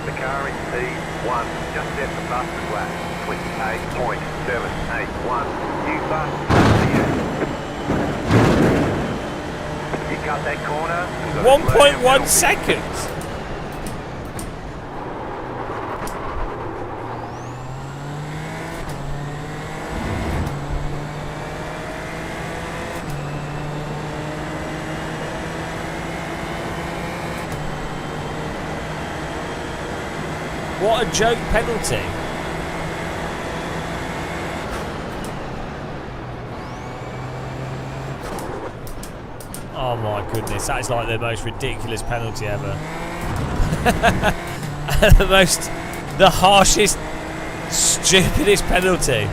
B: The car in C1 just set the fastest lap, 28.781. New fastest lap for you. You cut that corner and got a slow down
A: 1.1
B: penalty.
A: seconds. What a joke penalty. Oh my goodness, that is like the most ridiculous penalty ever. The harshest, stupidest penalty.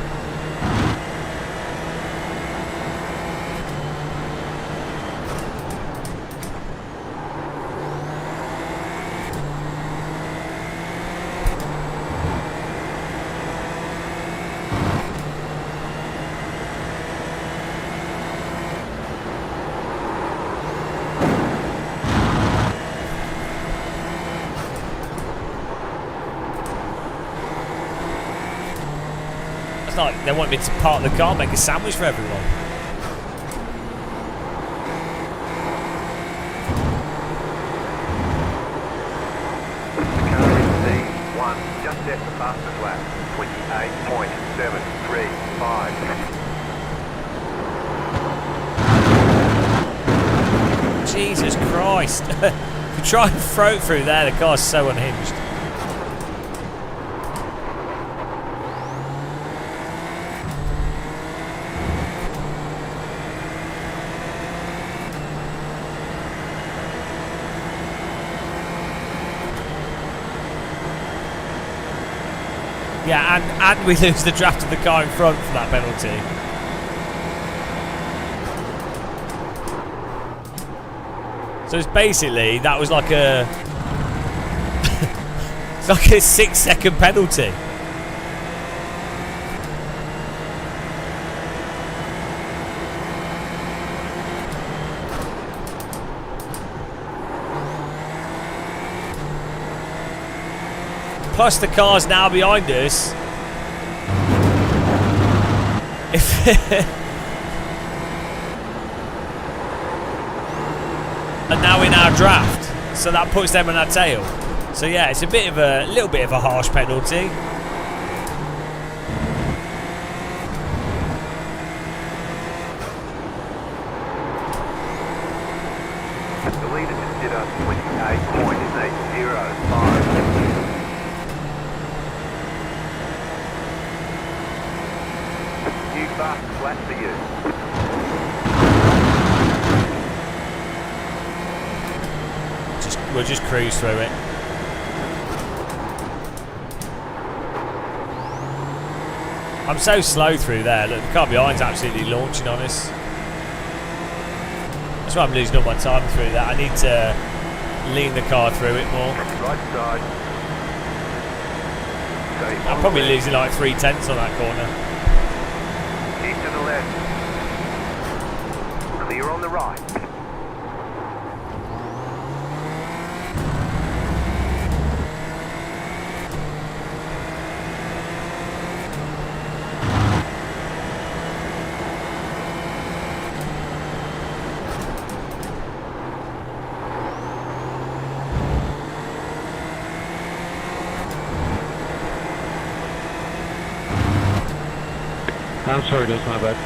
A: It's like they want me to park the car and make a sandwich for everyone.
B: The car in C1 just set the fastest lap, 28.735.
A: Jesus Christ. If you try and throw it through there, the car's so unhinged. Yeah, and we lose the draft of the car in front for that penalty. So it's basically, that was like a... it's like a 6-second penalty. Plus the car's now behind us. And now in our draft, so that puts them on our tail. So yeah, it's a little bit of a harsh penalty.
B: The leader just did a 28.805. New fast flat for you.
A: We'll just cruise through it. I'm so slow through there. Look, the car behind's absolutely launching on us. That's why I'm losing all my time through that. I need to lean the car through it more.
B: Right side.
A: I'm probably losing like 3/10 on that corner.
B: Keep to the left. Clear on the right.
I: I'm sorry, that's my bad.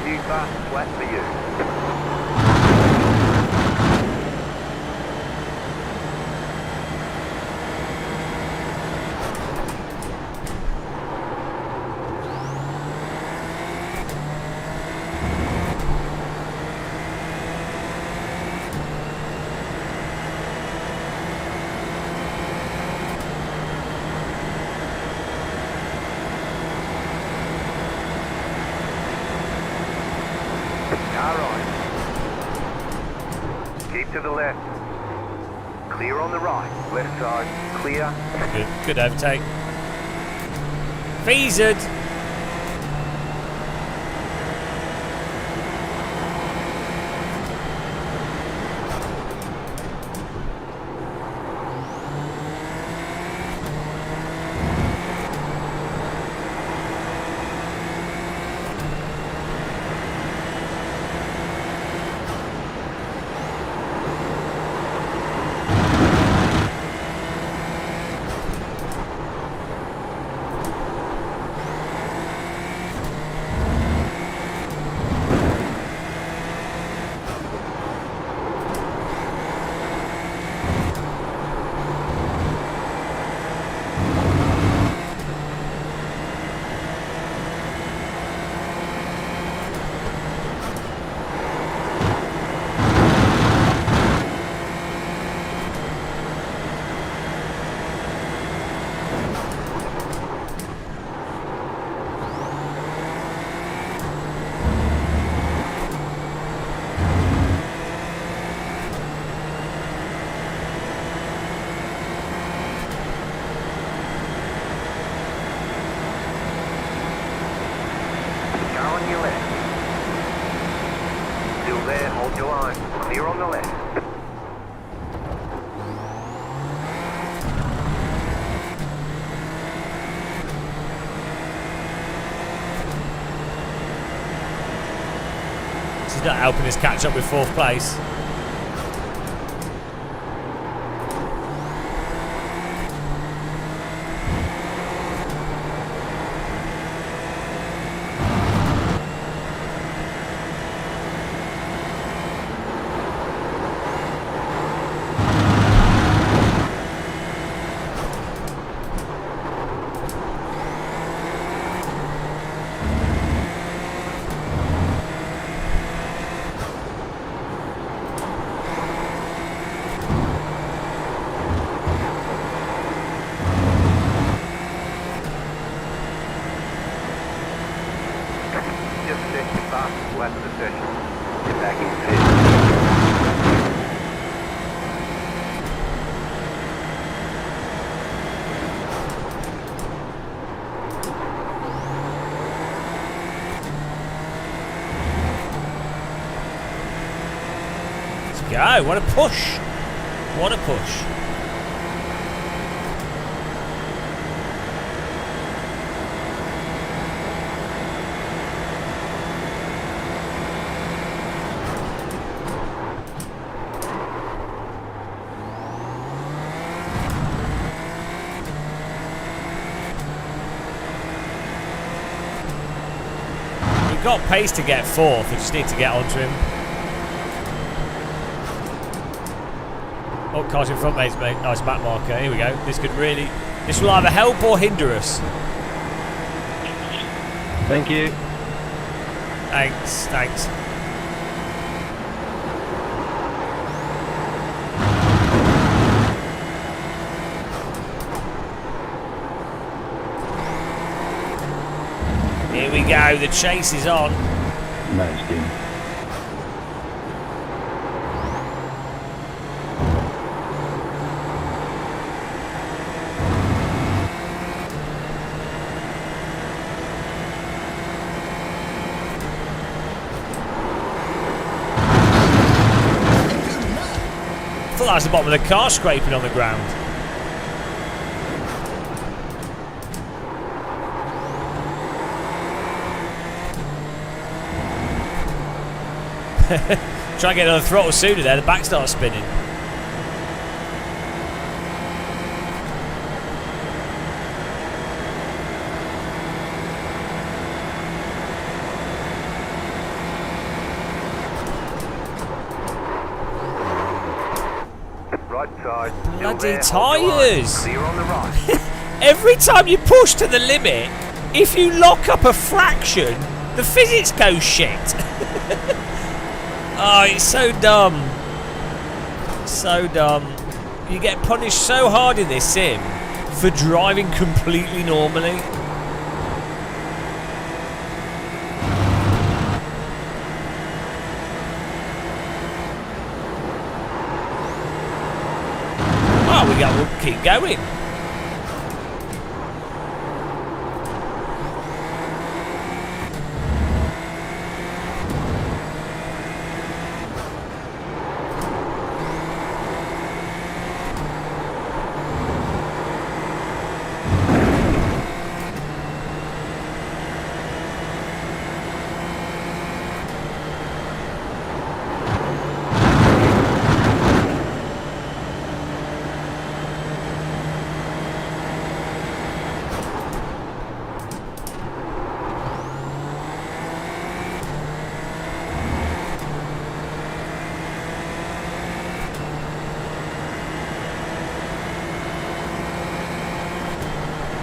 B: New fast flat for you. Car right. Keep to the left. Clear on the right. Left side. Clear.
A: Good overtake. Feasered.
B: On your left. Still there, hold your line. Clear on the left.
A: This is not helping us catch up with 4th place. go. What a push. What a push. We've got pace to get fourth. We just need to get onto him. Oh, car's in front, mate. Nice back marker. Here we go. This will either help or hinder us.
C: Thank you.
A: Thanks. Here we go. The chase is on.
N: Nice, Dean.
A: I thought that was the bottom of the car scraping on the ground. Try and get another throttle sooner there, the back starts spinning.
B: Right side.
A: Bloody tyres!
B: Clear on the right.
A: Every time you push to the limit, if you lock up a fraction, the physics go shit. Oh, it's so dumb. So dumb. You get punished so hard in this sim for driving completely normally. Oh, we'll keep going.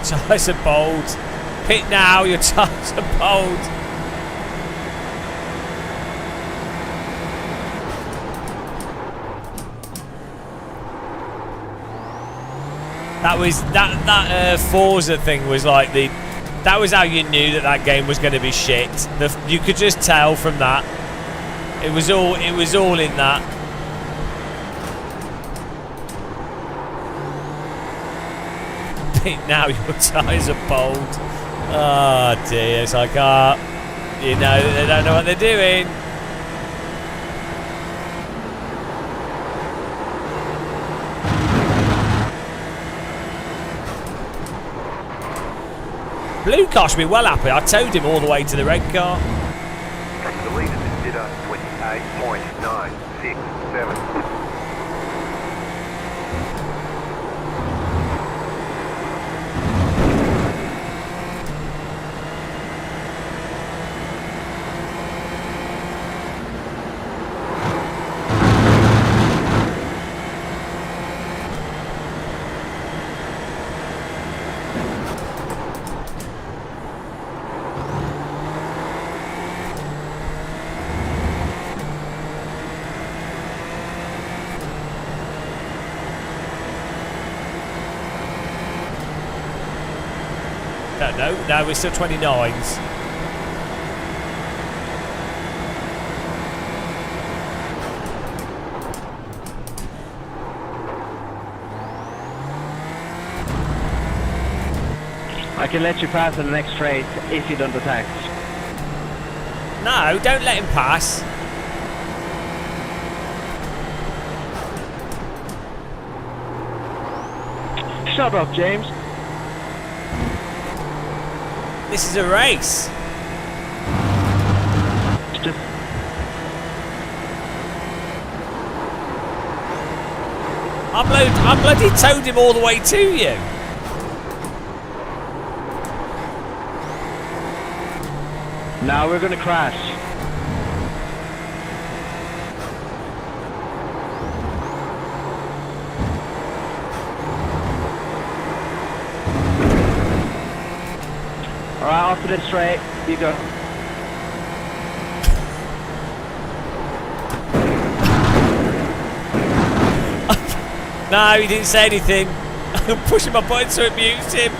A: Tyres are bold. Pit now, your tyres are bold. That Forza thing was like that was how you knew that game was going to be shit. You could just tell from that. It was all in that. Now your tyres are bold. Oh dear, it's like, you know, they don't know what they're doing. Blue car should be well happy. I towed him all the way to the red car.
B: The leader is Dita 28.967. No, we're still 29s.
C: I can let you pass in the next straight if you don't attack.
A: No, don't let him pass.
C: Shut up, James.
A: This is a race.
C: Just
A: I bloody towed him all the way to you.
C: now we're gonna crash. All right, off to the straight. You go.
A: No, he didn't say anything. I'm pushing my button so it mutes him.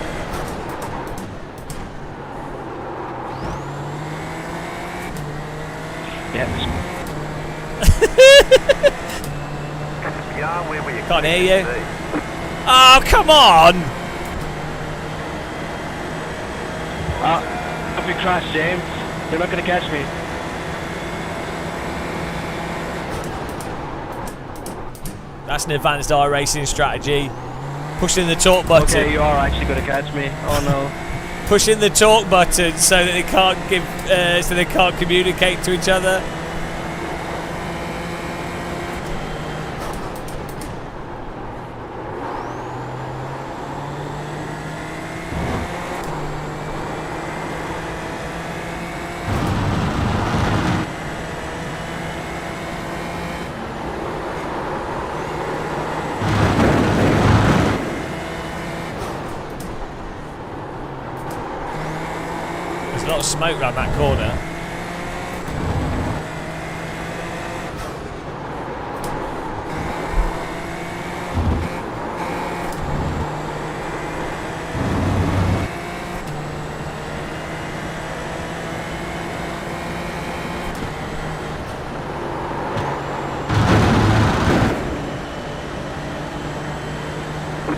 B: Yeah, where were you?
A: Can't hear you. Oh, come on!
C: If we crash, James, you're not gonna catch me.
A: That's an advanced iRacing strategy. Pushing the talk button.
C: Okay, you are actually gonna catch me. Oh no.
A: Pushing the talk button so that they can't so they can't communicate to each other. There's a lot of smoke around that corner.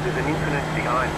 B: There's an incident behind.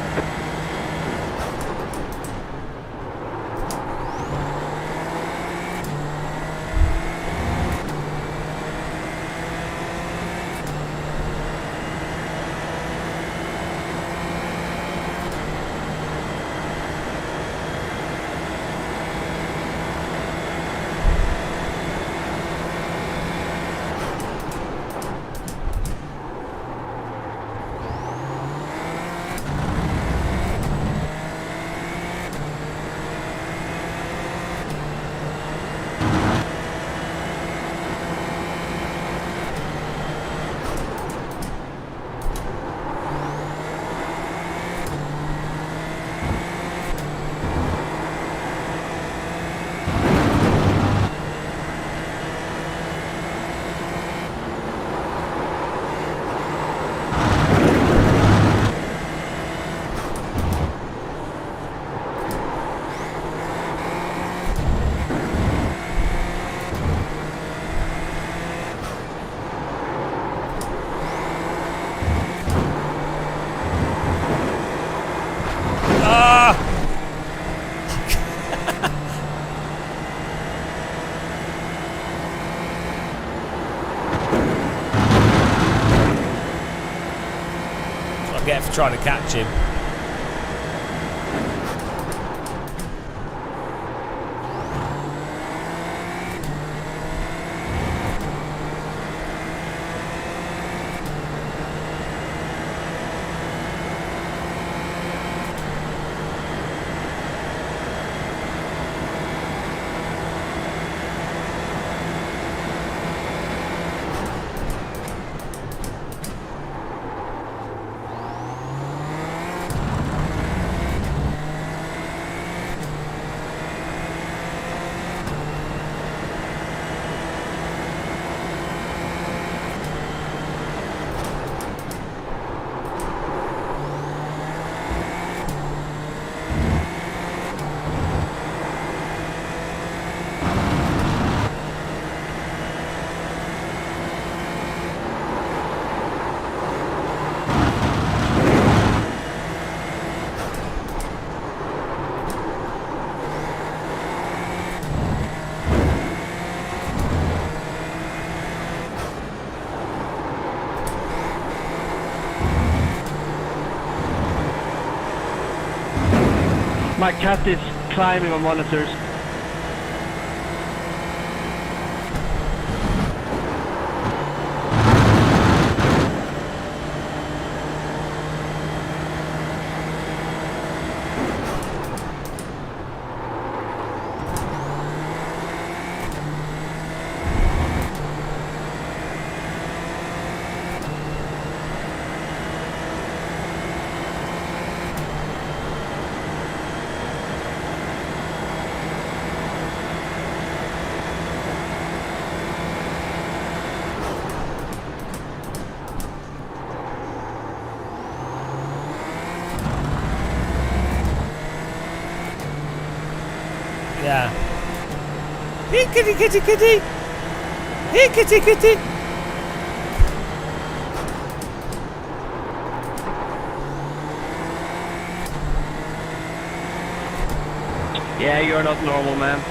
B: Get for trying to catch him.
C: My cat is climbing on monitors.
A: Yeah. Here, kitty, kitty, kitty. Here, kitty, kitty.
C: Yeah, you're not normal, man.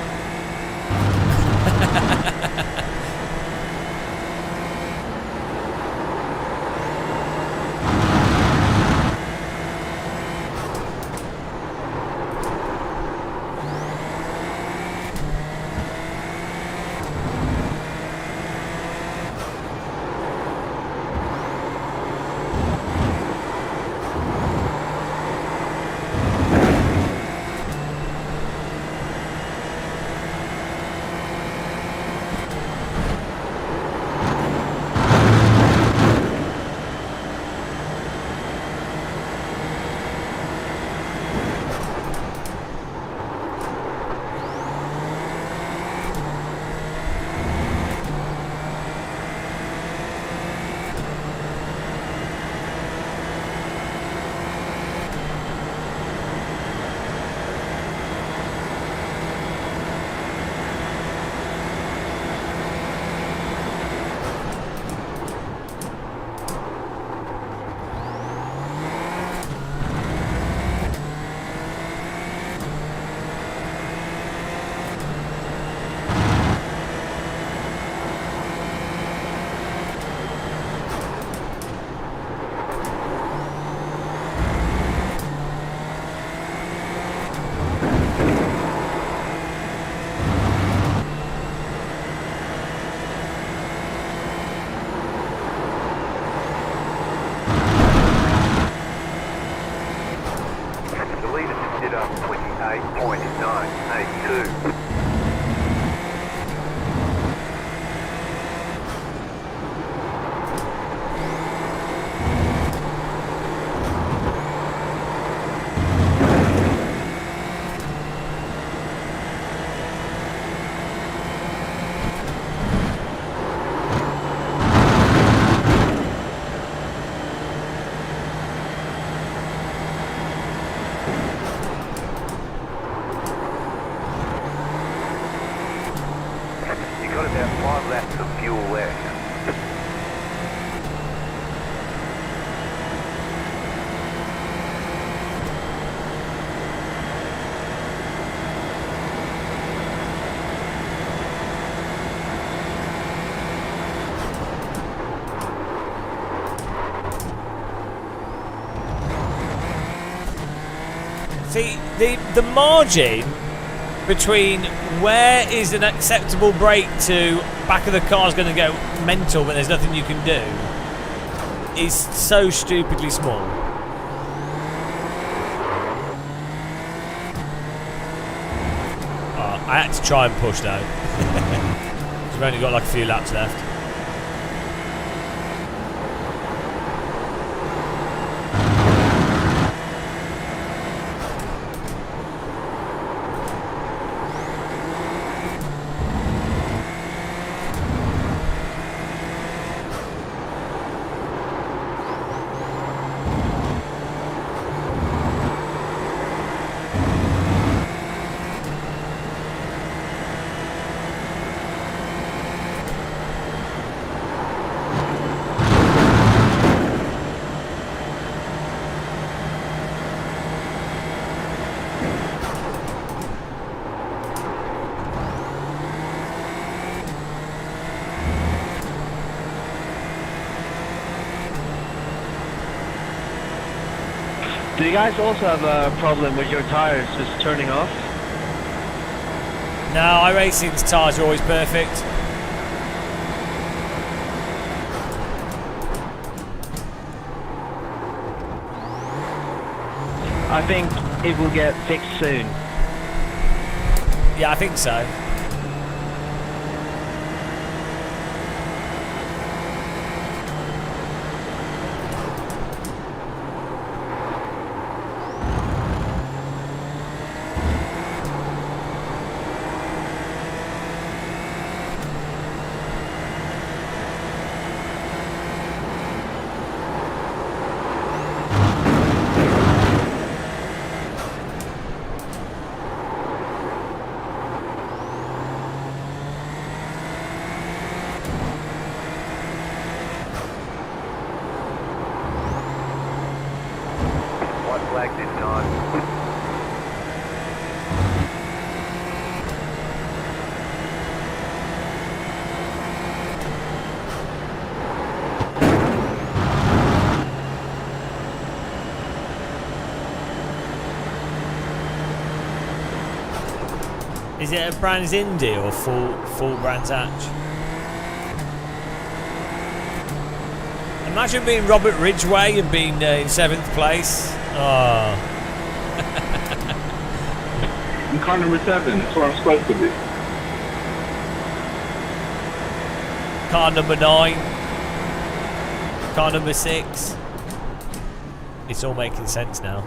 B: The leader just did up 28.982. You got about 5 laps of fuel left.
A: See, the margin between where is an acceptable brake to back of the car's going to go mental but there's nothing you can do is so stupidly small. I had to try and push though. We've only got like a few laps left.
C: Do you guys also have a problem with your tires just turning off?
A: No, iRacing's tyres are always perfect.
C: I think it will get fixed soon.
A: Yeah, I think so.
B: White flag this time.
A: Is it a Brands Indy or full Brands Hatch? Imagine being Robert Ridgway and being in 7th place. Oh.
I: In car number 7, that's where I'm supposed to be.
A: Car number 9. Car number 6. It's all making sense now.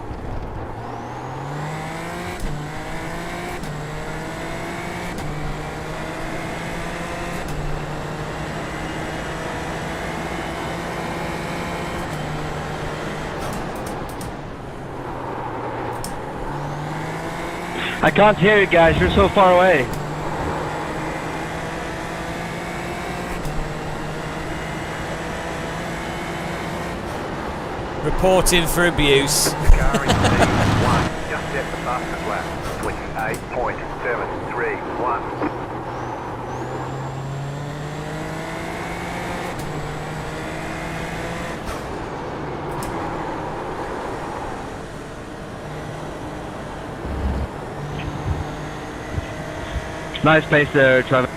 C: I can't hear you guys, you're so far away.
A: Reporting for abuse.
B: Car in P1, just set the fastest lap. 28.731.
C: Nice place there, Trevor.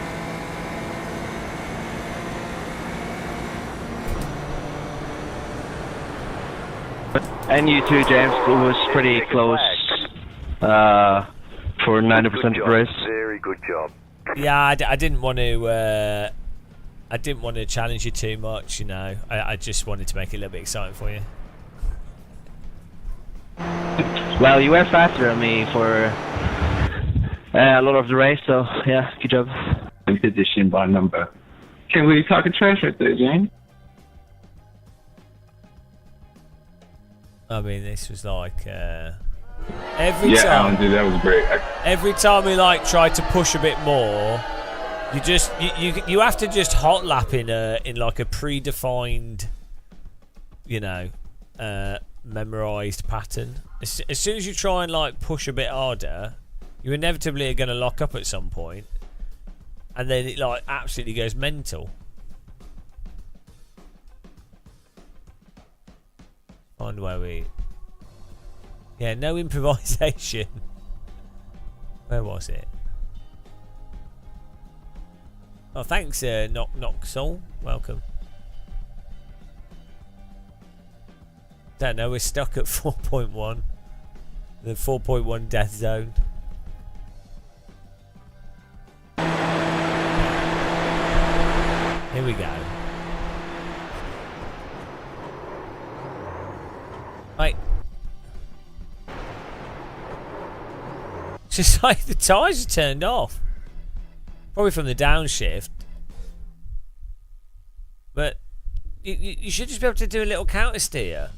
C: And you too, James. It was pretty close for 90% of the race.
B: Very good job.
A: Yeah, I didn't want to. I didn't want to challenge you too much, you know. I just wanted to make it a little bit exciting for you.
C: Well, you were faster than me for a lot of the race, so yeah, good job.
I: Position by number. Can't really talk trash right there, James.
A: I mean, this was like every
I: yeah,
A: time.
I: Alan, dude, that was great.
A: Every time we like tried to push a bit more, you just you have to just hot lap in like a predefined, you know, memorized pattern. As soon as you try and like push a bit harder, you inevitably are going to lock up at some point, and then it like absolutely goes mental. Find where we. Yeah, no improvisation. Where was it? Oh, thanks, Knock Soul. Welcome. Don't know, we're stuck at 4.1. The 4.1 death zone. Here we go. Right. It's just like the tyres are turned off. Probably from the downshift. But you should just be able to do a little counter steer.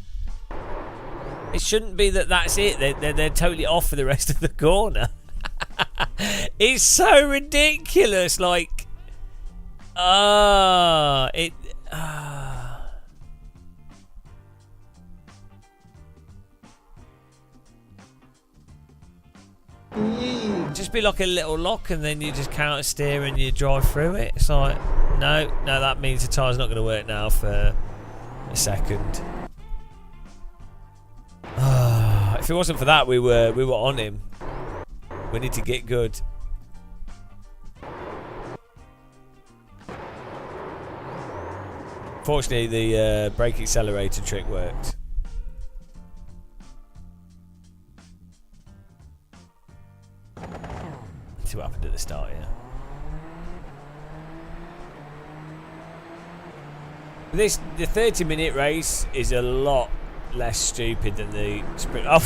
A: It shouldn't be that that's it. They're totally off for the rest of the corner. It's so ridiculous. Like, just be like a little lock, and then you just counter steer and you drive through it. It's like, no, that means the tyre's not going to work now for a second. If it wasn't for that, we were on him. We need to get good. Fortunately, the brake accelerator trick worked. Let's see what happened at the start here. The 30-minute race is a lot less stupid than the sprint. Oh,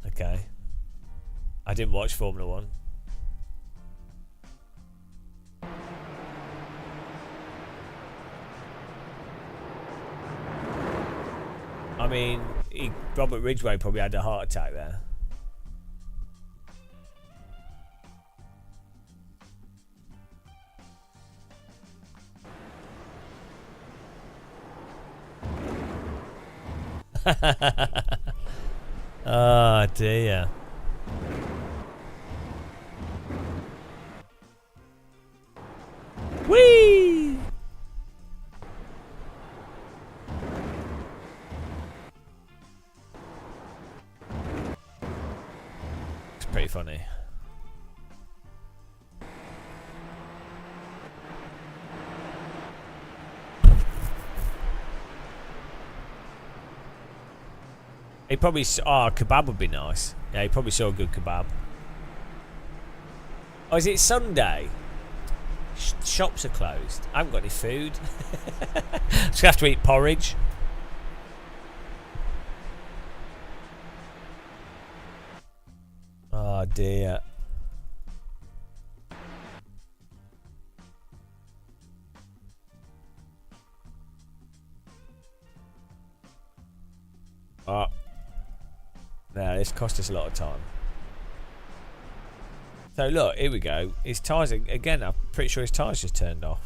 A: okay. I didn't watch Formula 1. I mean, Robert Ridgway probably had a heart attack there. Oh dear. Whee! It's pretty funny. He probably kebab would be nice. Yeah, he probably saw a good kebab. Oh, is it Sunday? Shops are closed. I haven't got any food. Just have to eat porridge. Oh dear. Oh. No, this cost us a lot of time. So look, here we go. His tyres again. I'm pretty sure his tyres just turned off.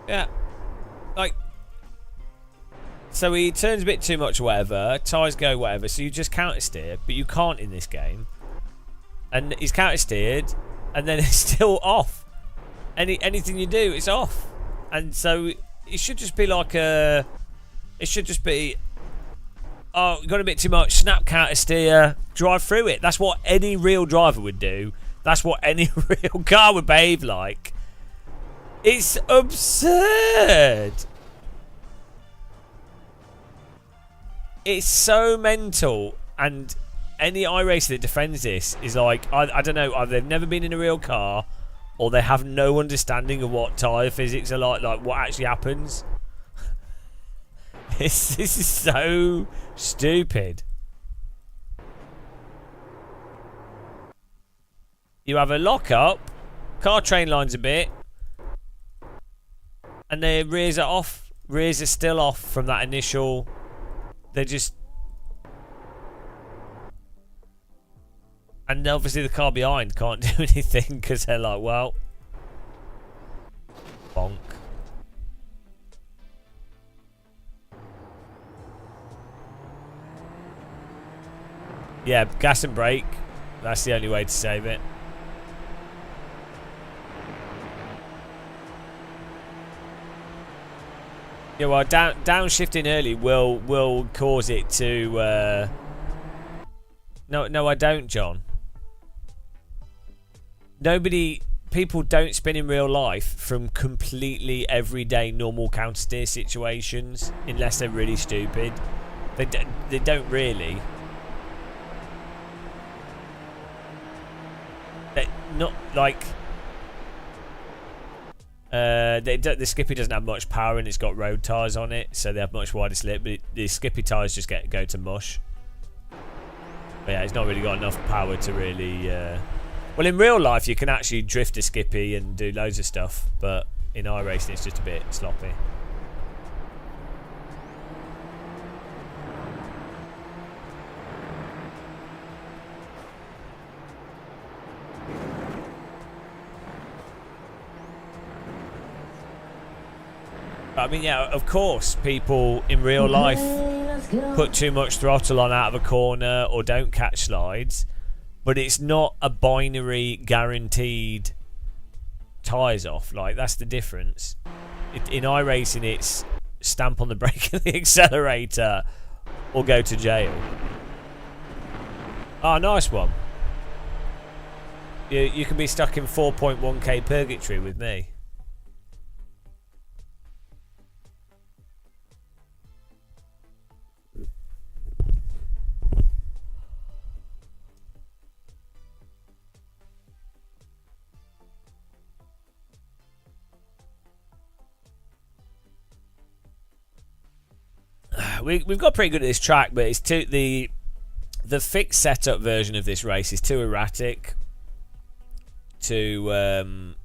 A: Yeah, like so he turns a bit too much, or whatever. Tyres go, whatever. So you just counter steer, but you can't in this game. And he's counter steered, and then it's still off. Anything you do, it's off. And so it should just be like a. It should just be. Oh, got a bit too much. Snap counter steer, drive through it. That's what any real driver would do. That's what any real car would behave like. It's absurd. It's so mental, and any iRacer that defends this is like, I don't know, either they've never been in a real car, or they have no understanding of what tyre physics are like what actually happens. This is so stupid. You have a lock-up, car train lines a bit, and their rears are off. Rears are still off from that initial. They're just. And obviously the car behind can't do anything because they're like, well, bonk. Yeah, gas and brake. That's the only way to save it. Yeah, well, downshifting early will cause it to. No, I don't, John. People don't spin in real life from completely everyday normal counter steer situations unless they're really stupid. They don't really. They're not like. The Skippy doesn't have much power and it's got road tyres on it, so they have much wider slip. But the Skippy tyres just go to mush. But yeah, it's not really got enough power to really. Well, in real life, you can actually drift a Skippy and do loads of stuff, but in iRacing, it's just a bit sloppy. But, I mean, yeah, of course, people in real life put too much throttle on out of a corner or don't catch slides. but it's not a binary guaranteed tyres off. Like, that's the difference. In iRacing, it's stamp on the brake and the accelerator or go to jail. Oh, nice one. You can be stuck in 4.1k purgatory with me. We've got pretty good at this track, but it's the fixed setup version of this race is too erratic to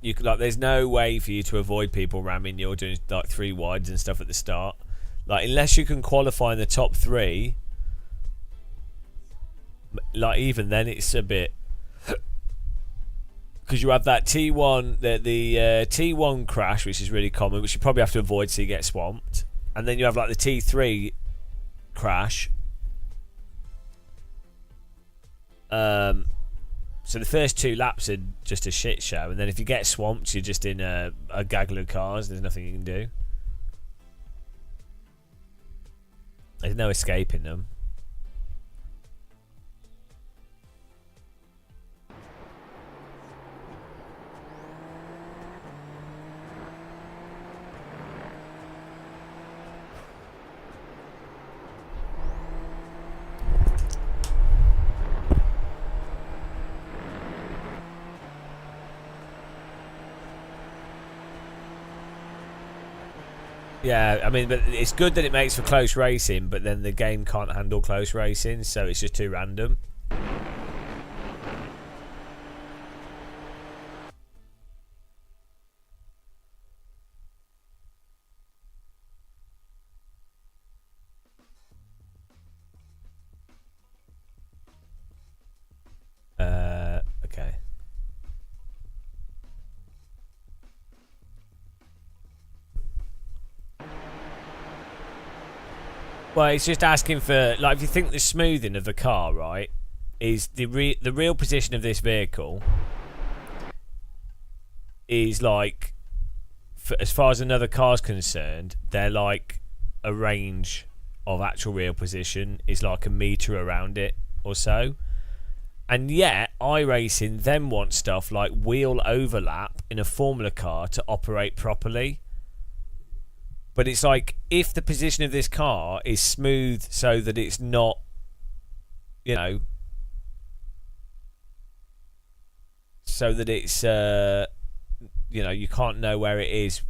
A: there's no way for you to avoid people ramming you or doing like 3 wides and stuff at the start. Like, unless you can qualify in the top 3, like, even then it's a bit, because you have that T1, the T1 crash, which is really common, which you probably have to avoid so you get swamped, and then you have like the T3 crash. So the first 2 laps are just a shit show, and then if you get swamped, you're just in a gaggle of cars. There's nothing you can do. There's no escaping them. Yeah, I mean, but it's good that it makes for close racing, but then the game can't handle close racing, so it's just too random. Okay. Well, it's just asking for, like, if you think the smoothing of the car, right, is the real position of this vehicle is like, as far as another car's concerned, they're like a range of actual real position is like a meter around it or so. And yet, iRacing then wants stuff like wheel overlap in a Formula car to operate properly. But it's like, if the position of this car is smooth so that it's not, you know, so that it's, you know, you can't know where it is,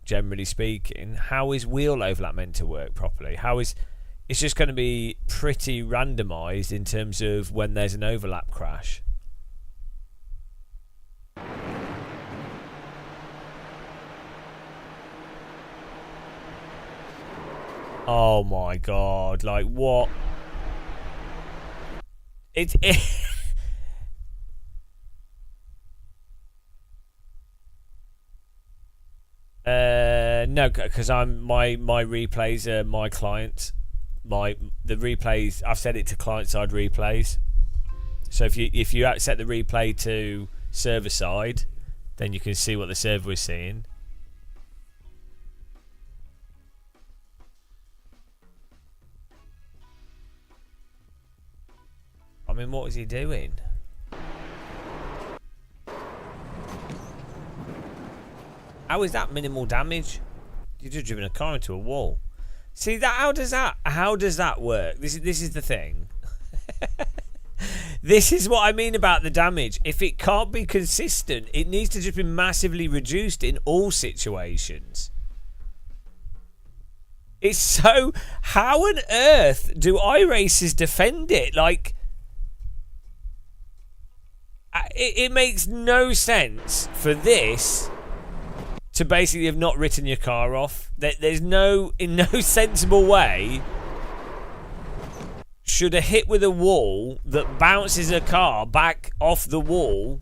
A: generally speaking, how is wheel overlap meant to work properly? How is, it's just going to be pretty randomised in terms of when there's an overlap crash. Oh my god, like what? It no, because my replays are my client. The replays, I've set it to client side replays. So if you set the replay to server side, then you can see what the server is seeing. I mean, what was he doing? How is that minimal damage? You've just driven a car into a wall. See that? How does that work? This is the thing. This is what I mean about the damage. If it can't be consistent, it needs to just be massively reduced in all situations. It's so... How on earth do iRacers defend it? Like... It makes no sense for this to basically have not written your car off. There's no, in no sensible way should a hit with a wall that bounces a car back off the wall,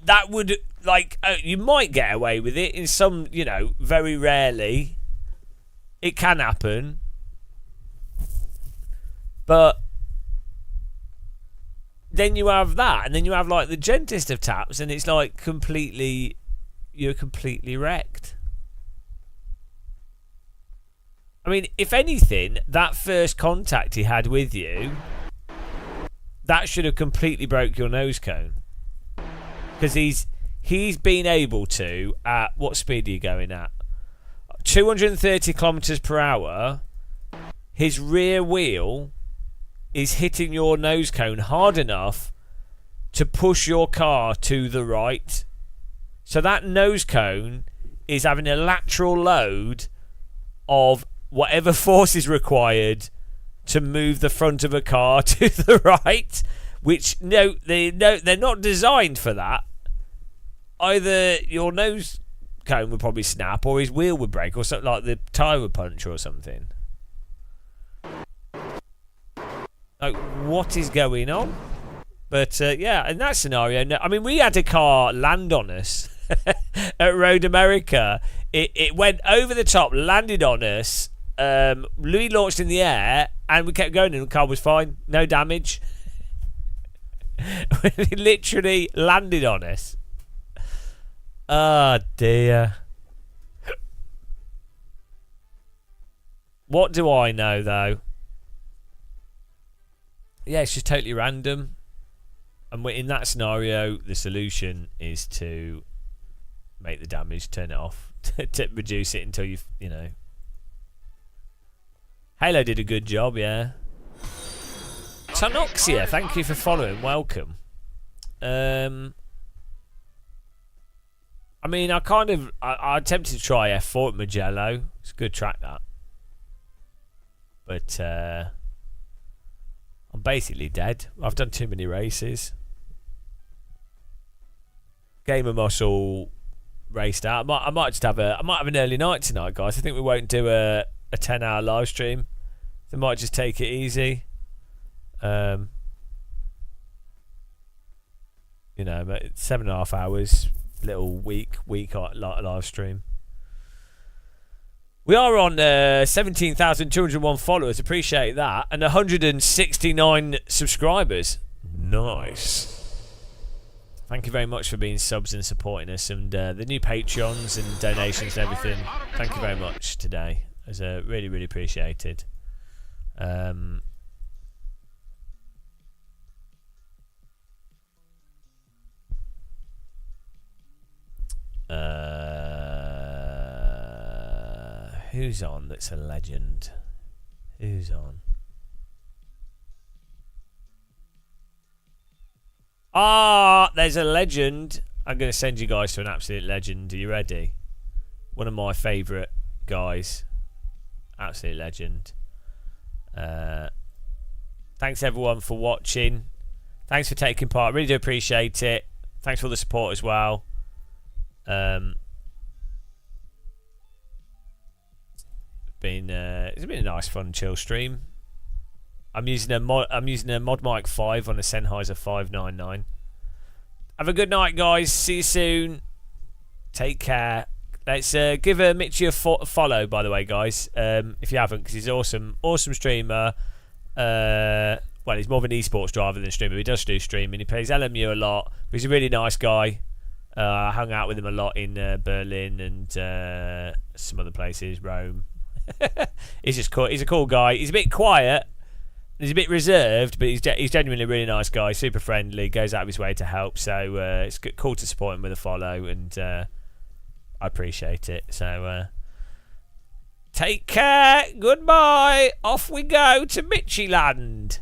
A: that would, like, you might get away with it in some, you know, very rarely. It can happen. But then you have that, and then you have like the gentlest of taps, and it's like you're completely wrecked. I mean, if anything, that first contact he had with you, that should have completely broke your nose cone. Because he's been able to, at what speed are you going at? 230 kilometers per hour. His rear wheel is hitting your nose cone hard enough to push your car to the right. So that nose cone is having a lateral load of whatever force is required to move the front of a car to the right, which they're not designed for that. Either your nose cone would probably snap, or his wheel would break, or something like the tyre would puncture or something. Like, what is going on? But yeah, in that scenario, no, I mean, we had a car land on us at Road America. It went over the top, landed on us. Louis launched in the air, and we kept going, and the car was fine, no damage. It literally landed on us. Oh dear. What do I know though? Yeah, it's just totally random. And in that scenario, the solution is to make the damage, turn it off, to reduce it until you know. Halo did a good job, yeah. Tonoxia, thank you for following. Welcome. I mean, I attempted to try F4 at Mugello. It's a good track, that. But I'm basically dead. I've done too many races. Gamer Muscle raced out. I might just have an early night tonight, guys. I think we won't do a 10-hour live stream. They might just take it easy. You know, but 7.5 hours, little week live stream. We are on 17,201 followers. Appreciate that, and 169 subscribers. Nice. Thank you very much for being subs and supporting us, and the new Patreons and donations and everything. Thank you very much today. It's really, really appreciated. Who's on that's a legend? Who's on? Ah, there's a legend. I'm going to send you guys to an absolute legend. Are you ready? One of my favourite guys. Absolute legend. Thanks everyone for watching. Thanks for taking part. Really do appreciate it. Thanks for all the support as well. It's been a nice, fun, chill stream. I'm using a Mod Mic 5 on a Sennheiser 599. Have a good night, guys. See you soon. Take care. Let's give Mitchie a follow, by the way, guys. If you haven't, because he's an awesome streamer. Well, he's more of an esports driver than a streamer. He does do streaming. He plays LMU a lot. But he's a really nice guy. I hung out with him a lot in Berlin and some other places, Rome. He's just cool. He's a cool guy. He's a bit quiet. He's a bit reserved, but he's genuinely a really nice guy. Super friendly. Goes out of his way to help. So it's cool to support him with a follow, and I appreciate it. So take care. Goodbye. Off we go to Mitchie Land.